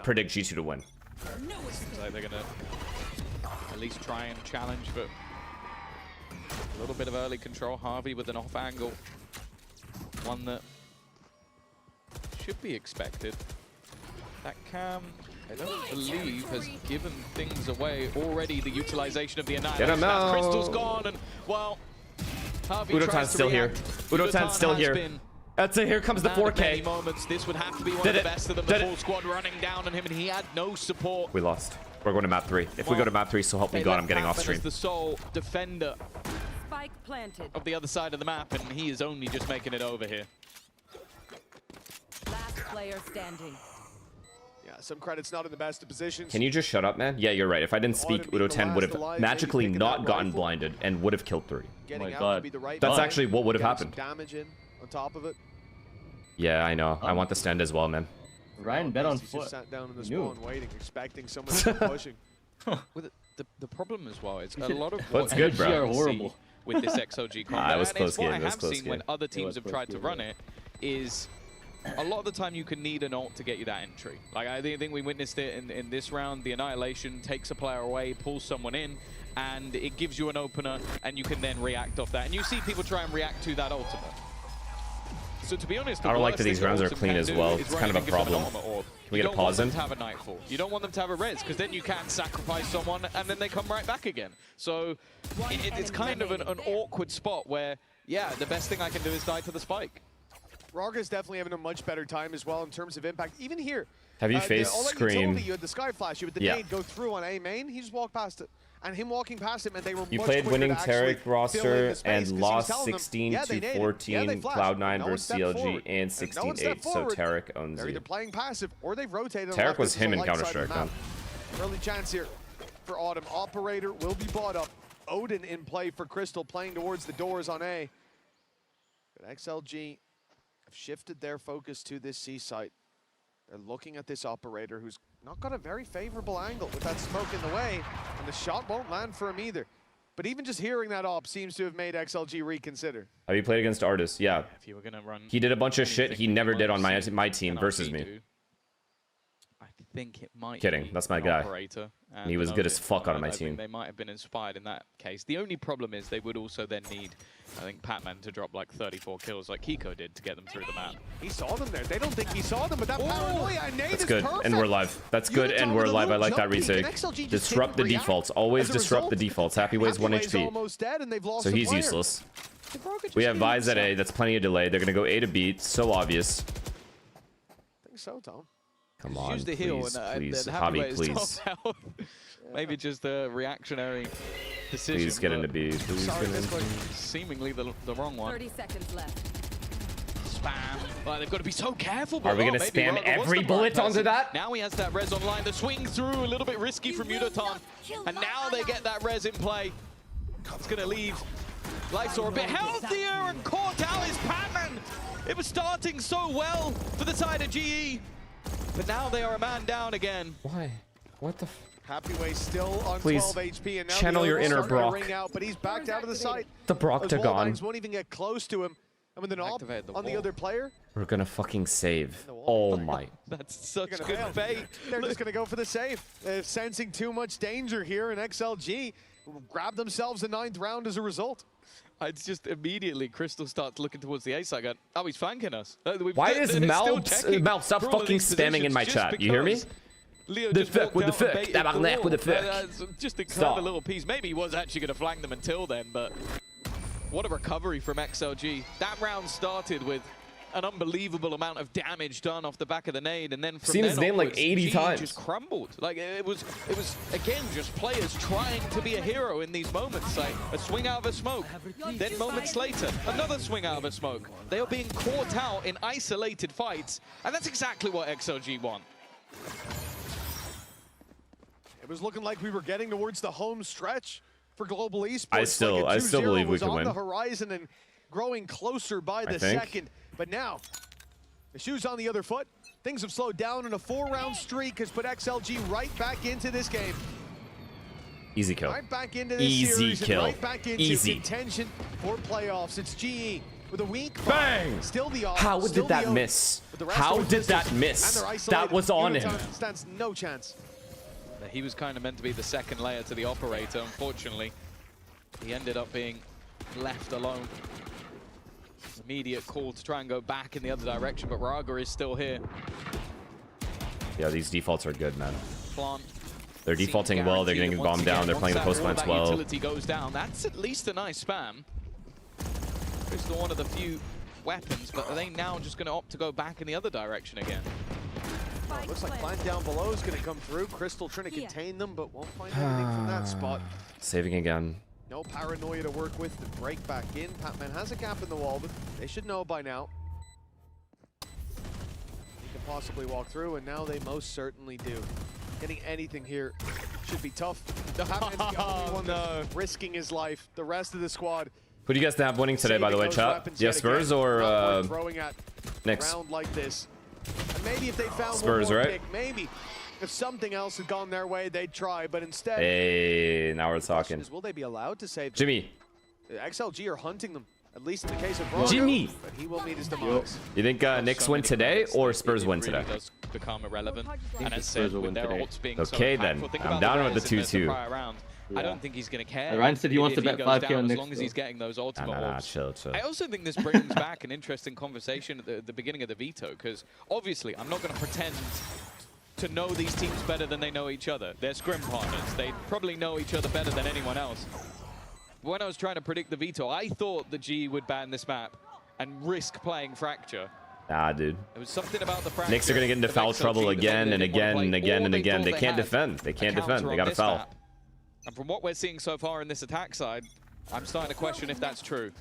predict G2 to win. Seems like they're going to at least try and challenge, but a little bit of early control. Harvey with an off angle. One that should be expected. That cam, I don't believe, has given things away already. The utilization of the annihilation. Get him out. Crystal's gone, and well, Harvey Udotan's still here. Udotan's still here. That's it. Here comes the 4K. Moments. This would have to be one of the best of them. The full squad running down on him, and he had no support. We lost. We're going to map 3. If we go to map 3, so help me God, I'm getting off stream. The sole defender planted of the other side of the map, and he is only just making it over here. Last player standing. Yeah, some credits not in the best of positions. Can you just shut up, man? Yeah, you're right. If I didn't speak, Udo10 would have magically not gotten blinded and would have killed 3. Oh my god. That's actually what would have happened. Damage in on top of it. Yeah, I know. I want the stand as well, man. Ryan bet on He's foot. just sat down in the spawn waiting, expecting someone to be pushing. With the problem as well is a lot of what's good, bro. Horrible with this XLG combat. It was close game. What I have seen when other teams have tried to run it is a lot of the time you can need an ult to get you that entry. Like I think we witnessed it in this round. The Annihilation takes a player away, pulls someone in, and it gives you an opener, and you can then react off that. And you see people try and react to that ultimate. So to be honest, I don't like that these rounds are clean as well. It's kind of a problem. Can we get a pause in? You don't want them to have a Nightfall. You don't want them to have a res, because then you can sacrifice someone and then they come right back again. So it's kind of an awkward spot where, yeah, the best thing I can do is die to the spike. Raga's definitely having a much better time as well in terms of impact. Even here. Have you faced Scream? You had the Sky Flash, you had the nade go through on A main, he just walked past it. And him walking past him, and they were You much played quicker winning to Tarek roster space, and lost 16 to 14, Cloud9 versus CLG, and 16-8, so Tarek owns They're you. either playing passive or they've rotated. Tarek was him in Counter-Strike, man. Early chance here for Autumn. Operator will be bought up. Odin in play for Crystal, playing towards the doors on A. But XLG have shifted their focus to this C site. They're looking at this Operator who's not got a very favorable angle with that smoke in the way, and the shot won't land for him either. But even just hearing that op seems to have made XLG reconsider. Have you played against Arous? Yeah. If you were gonna run, he did a bunch of shit he never did on my team versus me. I think it might Kidding, that's my guy. And he was good as fuck on my team. They might have been inspired in that case. The only problem is they would also then need, I think, Patman to drop like 34 kills like Kiko did to get them through the map. He saw them there. They don't think he saw them, but that paranoia nade That's is good, perfect. and we're live. That's good, and we're live. I like that retake. Disrupt the defaults. Always disrupt the defaults. Happy Way's 1 almost dead, and they've lost so a he's player. useless. We have Vise at A. That's plenty of delay. They're going to go A to B. So obvious. I think so, Tom. Come on, use the please, heal please. and Javi, please. Maybe just a reactionary decision. Please get into B. Please get into B. Seemingly the wrong one. 30 seconds left. Spam. Like, they've got to be so careful. Are we going to spam every bullet onto that? Now he has that res online. The swing through, a little bit risky from Udotan. And now they get that res in play. It's going to leave Lysor a bit healthier, and caught out is Patman. It was starting so well for the side of GE. But now they are a man down again. Why? What the Happy Way still on Please 12 HP, and now channel your inner Brock. Ring out, but he's backed out of the site. The Brocktagon. Won't even get close to him. And with an op on the other player. We're gonna fucking save. Oh my. That's such good bait. They're just gonna go for the save. They're sensing too much danger here in XLG. Grab themselves a 9th round as a result. It's just immediately Crystal starts looking towards the A side. Going, he's flanking us. Why is Mal stop fucking spamming in my chat? You hear me? Leo The just fuck walked with the out and fuck. baited Tabarnak the with the wall. fuck. That's just a Stop. clever little piece. Maybe he was actually going to flank them until then, but what a recovery from XLG. That round started with an unbelievable amount of damage done off the back of the nade, and then from Seen his then name like onwards, 80 G times. just crumbled. Like it was again just players trying to be a hero in these moments. Like a swing out of a smoke, then moments later another swing out of a smoke. They are being caught out in isolated fights, and that's exactly what XLG want. It was looking like we were getting towards the home stretch for Global Esports. I still Like believe we was could on win. the horizon and growing closer by the think. second. But now, the shoe's on the other foot. Things have slowed down, and a 4-round streak has put XLG right back into this game. Easy kill. Right back into this Easy series kill. and right back into Easy. contention for playoffs. It's GE with a weak Bang! Still the off. How still did that the O. miss? But the rest How are did that pistols, miss? and they're That isolated. was on him. Uniton stands no chance. He was kind of meant to be the second layer to the operator. Unfortunately, he ended up being left alone. Immediate call to try and go back in the other direction, but Raga is still here. Yeah, these defaults are good, man. Plant. They're defaulting well. They're getting bombed down. They're playing the post plants well. Utility goes down. That's at least a nice spam. It's one of the few weapons, but are they now just going to opt to go back in the other direction again? Looks like plant down below is going to come through. Crystal trying to contain them, but won't find anything from that spot. Saving again. No paranoia to work with. The break back in. Patman has a gap in the wall, but they should know by now. He can possibly walk through, and now they most certainly do. Getting anything here should be tough. Patman's the only one that's risking his life. The rest of the squad. Who do you guys have winning today, by the way, chat? Do you have Spurs or throwing at Knicks? round like this. And maybe if they found Spurs, one more right? pick, maybe if something else had gone their way, they'd try. But instead, Hey, now we're the question talking. is, will they be allowed to save them? Jimmy. The XLG are hunting them, at least in the case of Rogo, Jimmy. but he will meet his demise. You think Knicks win today or Spurs win today? Does become irrelevant. And as Spurs said, will with win their today. ults being Okay, so then. impactful, think I'm about down with the Ryzen in 2-2. prior round. I don't think he's going to care. Ryan said he wants if to bet goes 5K down on as Knicks, long as though. he's getting those ultimate Nah, ults. chill. I also think this brings back an interesting conversation at the beginning of the veto, because obviously I'm not going to pretend to know these teams better than they know each other. They're scrim partners. They probably know each other better than anyone else. When I was trying to predict the veto, I thought the G would ban this map and risk playing Fracture. Nah, dude. There was something about the Fracture. Knicks are going to get into that foul XLG trouble that again they and didn't wanna again play, and again or and they again. thought They can't had defend. They a can't counter defend. They on got to this foul. map. And from what we're seeing so far in this attack side, I'm starting to question if that's true.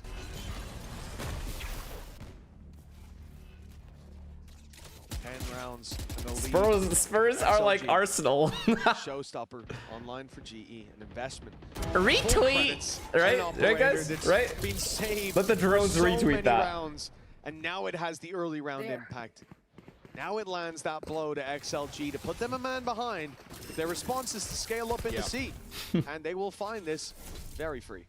Rounds. And the lead. Spurs are like XLG. Arsenal. Showstopper online for GE, an investment. Retweet! Full credits to Right? an Right, operator guys? that's Right? been saved Let the drones for so retweet many that. rounds, and now it has the early round impact. Now it lands that blow to XLG to put them a man behind. Their response is to scale up into C, and they will find this very free.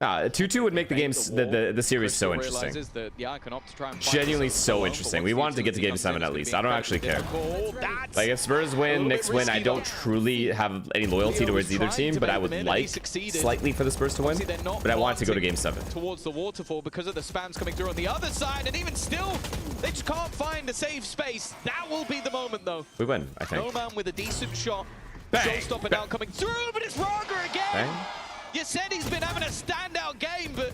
2-2 would make the games, the series so interesting. Realizes that, yeah, I can opt to try and find Genuinely this so alone, interesting. but We once wanted to get to utility game comes 7 in, at it's least. gonna I don't be actually care. difficult. That's Like, if Spurs a win, little Knicks bit win, I risky, don't though. truly have any loyalty Leo towards was either trying team, to but bait I them would in, and he like succeeded. slightly for the Spurs to win. Obviously, they're not But I want to go to planting game 7. towards the waterfall because of the spams coming through on the other side, and even still, they just can't find a safe space. That will be the moment, though. We win, I think. No man with a decent shot. Bang! Showstopper now coming through, but it's Raga again. Bang. You said he's been having a standout game, but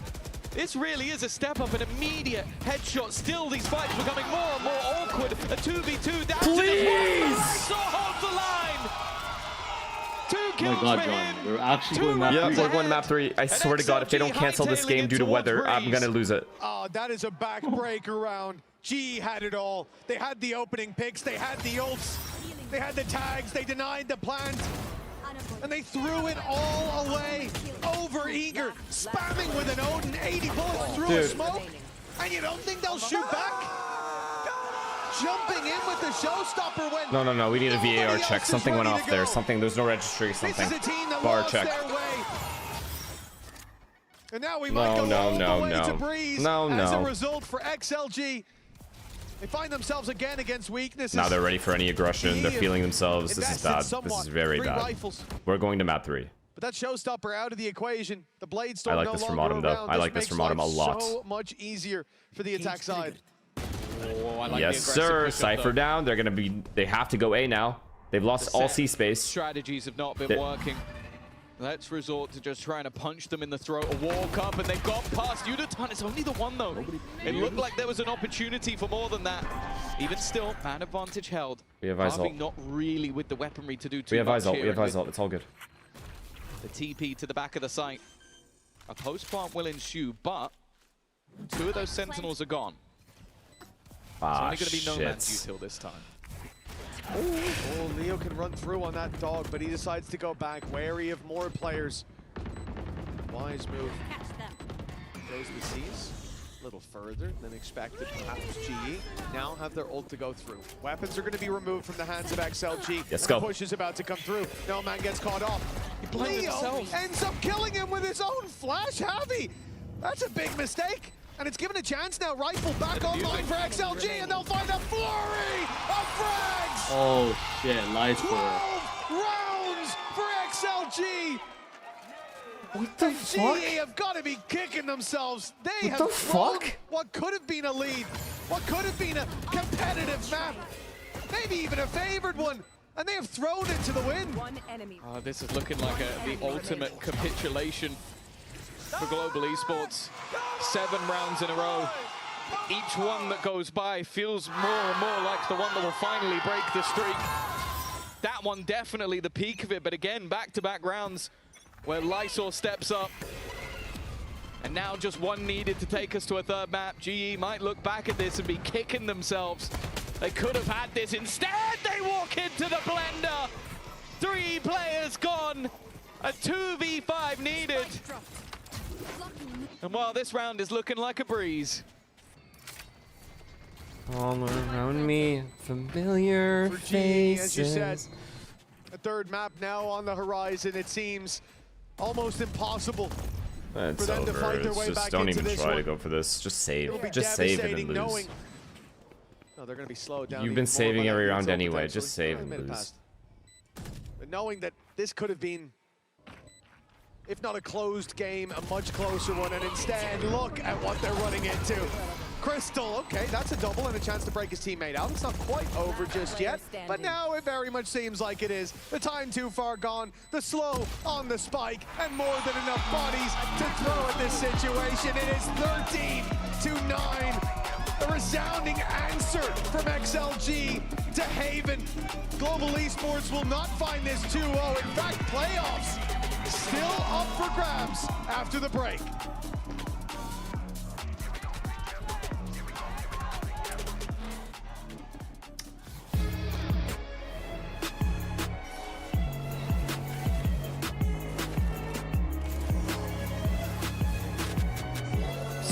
this really is a step up, an immediate headshot. Still, these fights becoming more and more awkward. A 2v2 down to this one. Saw holds the line. 2 Oh kills my god, for John. him. We're actually going map Yeah, 3. we're going to map 3. I swear to God, if they don't cancel this game due to weather, I'm going to lose it. Oh, that is a backbreaker round. G had it all. They had the opening picks, they had the ults, they had the tags, they denied the plant, and they threw it all away. Over eager, spamming with an Odin, 80 bullets through a Dude. smoke, and you don't think they'll shoot back? Jumping in with the showstopper when No. We need a VAR nobody check. else is Something went ready off to there. go. Something. There's no registry. Something. This is a team that Bar lost check. their way. And now we No, might go no, all no, the way no. to Breeze No, as a no. result for XLG. They find themselves again against weaknesses. Now they're ready for any aggression. They're GE feeling themselves. This is invested bad. This somewhat. is very 3 bad. rifles. We're going to map 3. But that showstopper out of the equation. The blade storm I like no this from longer Autumn, though. around. I like this makes from Autumn a life lot. So much easier for the attack side. Oh, I like Yes, the aggressive sir. push-up, Cypher though. down. They're going to be. They have to go A now. They've lost all C space. Strategies have not been working. Let's resort to just trying to punch them in the throat. A walk up, and they've got past Udaton. It's only the one, though. It looked like there was an opportunity for more than that. Even still, man advantage held. We have eyes ult. Not really with the weaponry to do too We have much eyes ult. here. We have eyes ult. It's all good. The TP to the back of the site. A post-plant will ensue, but 2 of those sentinels are gone. It's only going to be no man's util this time. Oh, Leo can run through on that dog, but he decides to go back, wary of more players. Wise move. Goes the C's a little further than expected. Perhaps GE now have their ult to go through. Weapons are going to be removed from the hands of XLG. Let's go. Push is about to come through. No man gets caught off. blamed Leo himself. ends up killing him with his own flash heavy. That's a big mistake. And it's given a chance now. Rifle back online for XLG, and they'll find a flurry of frags. Oh shit, nice 12 rounds for XLG. What the fuck? GE have got to be kicking themselves. They What have the thrown fuck? what could have been a lead, what could have been a competitive map, maybe even a favored one, and they have thrown it to the wind. One enemy. This is looking like the ultimate capitulation for global esports. 7 rounds in a row. Each one that goes by feels more and more like the one that will finally break the streak. That one definitely the peak of it, but again, back-to-back rounds where Lysor steps up. And now just one needed to take us to a third map. GE might look back at this and be kicking themselves. They could have had this. Instead, they walk into the blender. 3 players gone. A 2v5 needed. And while this round is looking like a breeze. All around me, familiar For GE, faces. as you said, a third map now on the horizon. It seems almost impossible It's for them to over. fight their It's way just back don't into even this try to one. go for this. Just save. It'll be Just save and then devastating lose. knowing. No, they're going to be slowed down. You've even been more saving by that every neutral round anyway. potentially. Just save and Made it lose. past. But knowing that this could have been, if not a closed game, a much closer one, and instead, look at what they're running into. Crystal, okay, that's a double and a chance to break his teammate out. It's not quite over just yet, but now it very much seems like it is. The time too far gone, the slow on the spike, and more than enough bodies to throw at this situation. It is 13-9. A resounding answer from XLG to Haven. Global Esports will not find this 2-0. In fact, playoffs still up for grabs after the break.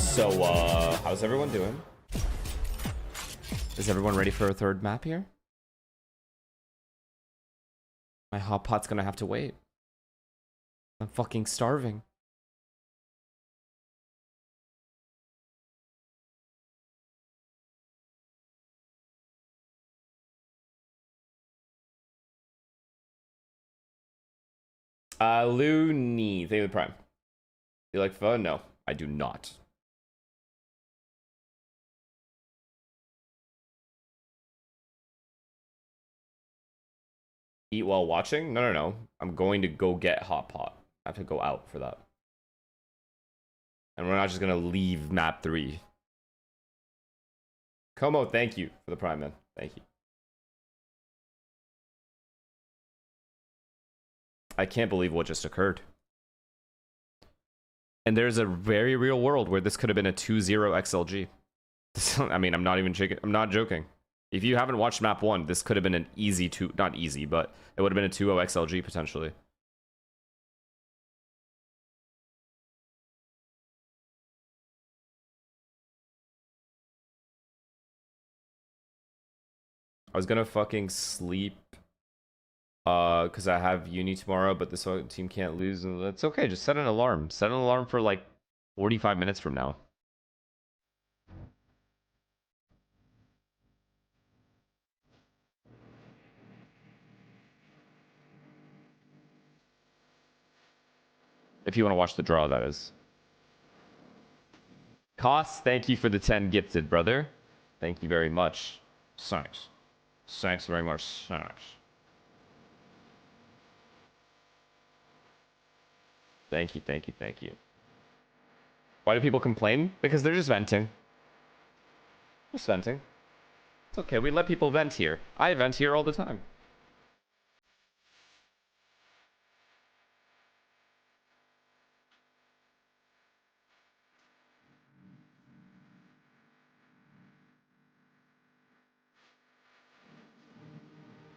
So, how's everyone doing? Is everyone ready for a third map here? My hot pot's gonna have to wait. I'm fucking starving. Looney, thank you for the prime. You like fun? No, I do not. Eat while watching? No, no, no. I'm going to go get hot pot. I have to go out for that. And we're not just gonna leave map 3. Como, thank you for the prime, man. Thank you. I can't believe what just occurred. And there's a very real world where this could have been a 2-0 XLG. I mean, I'm not even joking. I'm not joking. If you haven't watched map 1, this could have been an easy 2, not easy, but it would have been a 2-0 XLG potentially. I was gonna fucking sleep because I have uni tomorrow, but this team can't lose. It's okay, just set an alarm. Set an alarm for like 45 minutes from now. If you want to watch the draw, that is. Koss, thank you for the 10 gifted, brother. Thank you very much. Thanks. Thanks very much. Thanks. Thank you, thank you, thank you. Why do people complain? Because they're just venting. Just venting. It's okay, we let people vent here. I vent here all the time.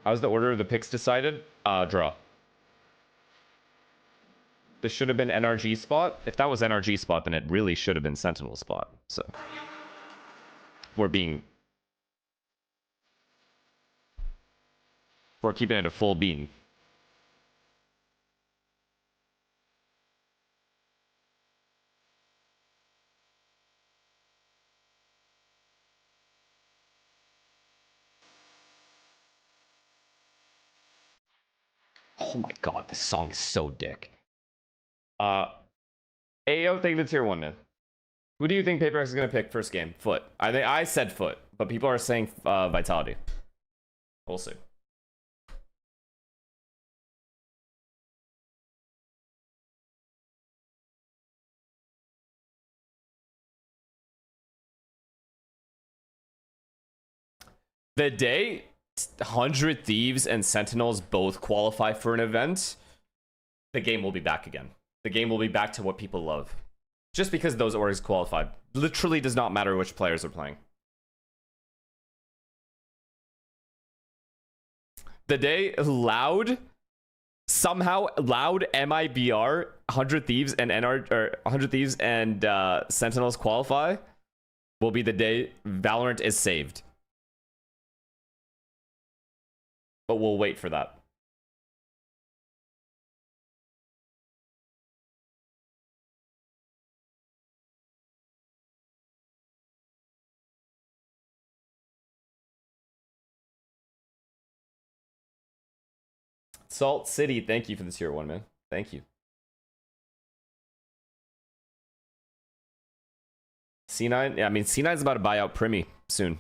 How's the order of the picks decided? Draw. This should have been NRG spot. If that was NRG spot, then it really should have been Sentinel spot. So we're keeping it a full bean. Oh my god, this song is so dick. AO, thank you for the tier 1, man. Who do you think PaperX is gonna pick first game? Foot. I said Foot, but people are saying Vitality. We'll see. The day 100 Thieves and Sentinels both qualify for an event, the game will be back again. The game will be back to what people love. Just because those orgs qualified. Literally does not matter which players are playing. The day Loud, somehow Loud, MIBR, 100 Thieves and 100 Thieves and Sentinels qualify will be the day Valorant is saved. But we'll wait for that. Salt City, thank you for the tier 1, man. Thank you. C9, yeah, I mean, C9's about to buy out Primi soon.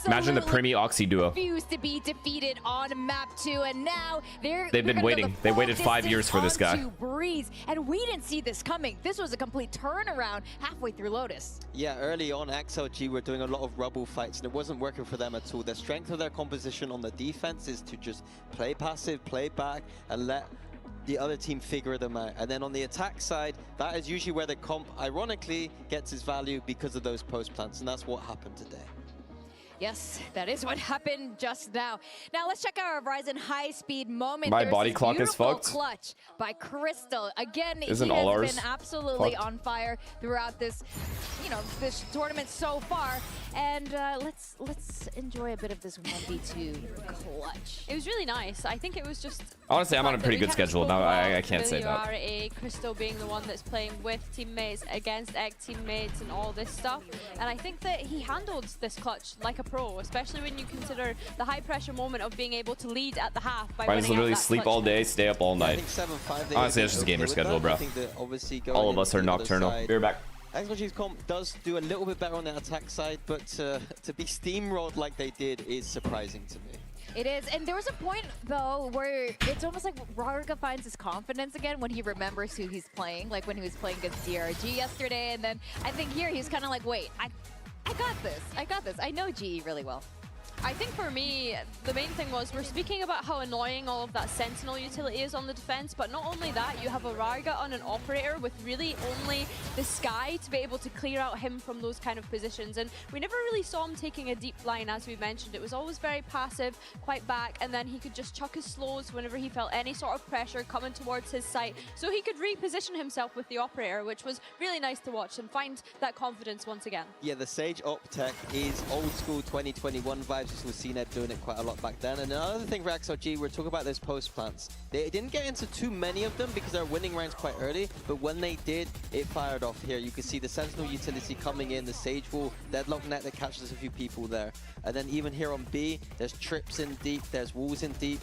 Imagine the Primi Oxy duo. Refused to be defeated on map 2, and now they've been waiting. They waited 5 years for this guy. Breeze, and we didn't see this coming. This was a complete turnaround halfway through Lotus. Yeah, early on, XLG were doing a lot of rubble fights, and it wasn't working for them at all. The strength of their composition on the defense is to just play passive, play back, and let the other team figure them out. And then on the attack side, that is usually where the comp, ironically, gets its value because of those post plants, and that's what happened today. Yes, that is what happened just now. Now let's check our Ryzen high-speed moment. My There's body this clock is beautiful fucked. Clutch by Crystal. Again, Isn't he all has ours been absolutely fucked? on fire throughout this, this tournament so far. And let's enjoy a bit of this 1v2 clutch. It was really nice. I think it was just. Honestly, I'm on a pretty good schedule. Now I can't say that. Familiarity, Crystal being the one that's playing with teammates, against teammates, and all this stuff. And I think that he handled this clutch like a pro, especially when you consider the high pressure moment of being able to lead at the half by Ryan's literally sleep all day, stay up all night. Honestly, that's just a gamer schedule, bro. All of us are nocturnal. Be right back. XLG's comp does do a little bit better on the attack side, but to be steamrolled like they did is surprising to me. It is, and there was a point, though, where it's almost like Rarga finds his confidence again when he remembers who he's playing, like when he was playing against DRG yesterday, and then I think here he's kind of like, wait, I got this. I know GE really well. I think for me, the main thing was we're speaking about how annoying all of that Sentinel utility is on the defense, but not only that, you have a Rarga on an operator with really only the Sky to be able to clear out him from those kind of positions. And we never really saw him taking a deep line, as we mentioned. It was always very passive, quite back, and then he could just chuck his slows whenever he felt any sort of pressure coming towards his site. So he could reposition himself with the operator, which was really nice to watch and find that confidence once again. Yeah, the Sage op tech is old school 2021 vibes. We've seen it doing it quite a lot back then. And another thing for XLG, we're talking about those post plants. They didn't get into too many of them because they're winning rounds quite early, but when they did, it fired off here. You can see the Sentinel utility coming in, the Sage wall, deadlock net that catches a few people there. And then even here on B, there's trips in deep, there's walls in deep.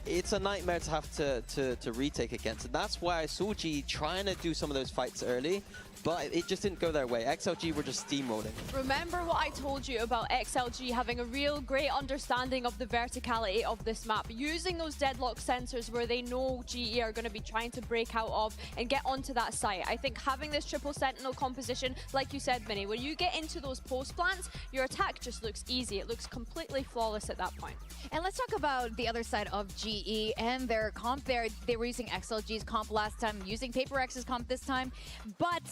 it's a nightmare to have to retake against. And that's why I saw G trying to do some of those fights early, but it just didn't go their way. XLG were just steamrolling. Remember what I told you about XLG having a real great understanding of the verticality of this map, using those deadlock sensors where they know GE are going to be trying to break out of and get onto that site. I think having this triple sentinel composition, like you said, Minnie, when you get into those post plants, your attack just looks easy. It looks completely flawless at that point. And let's talk about the other side of GE and their comp there. They were using XLG's comp last time, using Paper X's comp this time. But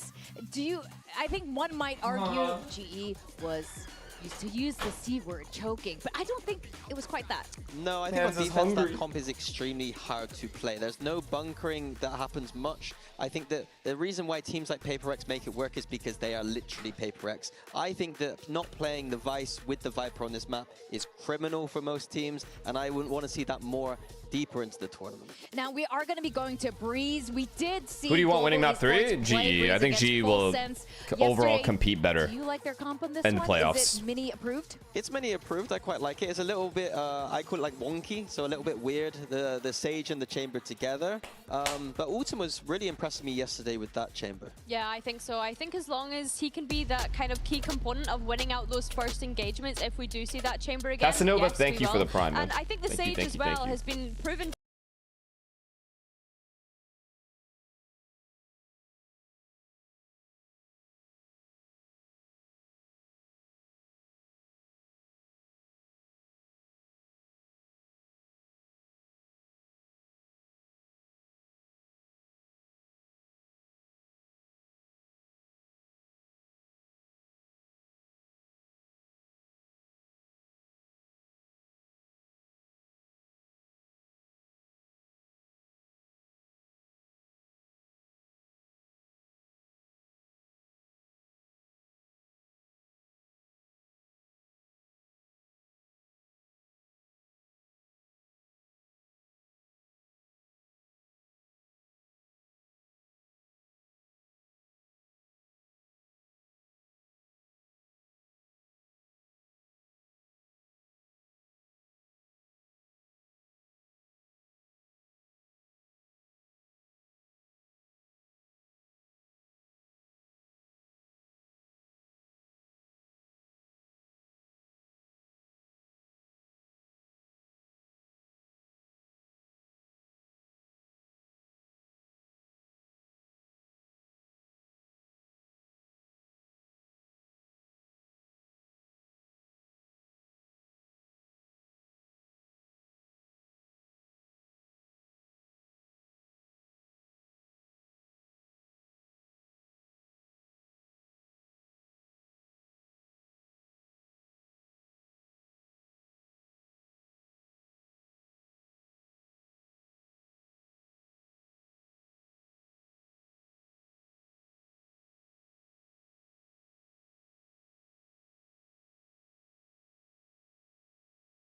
I think one might argue GE was used to use the C word, choking, but I don't think it was quite that. No, I think on defense that comp is extremely hard to play. There's no bunkering that happens much. I think that the reason why teams like Paper X make it work is because they are literally Paper X. I think that not playing the Vice with the Viper on this map is criminal for most teams, and I wouldn't want to see that more deeper into the tournament. Now we are going to be going to Breeze. We did see. Who do you want winning map 3? GE. I think GE will overall compete better. Do you like their comp on this in one? playoffs. Is it Mini approved? It's Mini approved. I quite like it. It's a little bit, I call it like wonky, so a little bit weird, the Sage and the Chamber together. But Autumn was really impressing me yesterday with that Chamber. Yeah, I think so. I think as long as he can be that kind of key component of winning out those first engagements, if we do see that Chamber again, Casanova, yes, thank you for the prime. And I think the Sage as well has been proven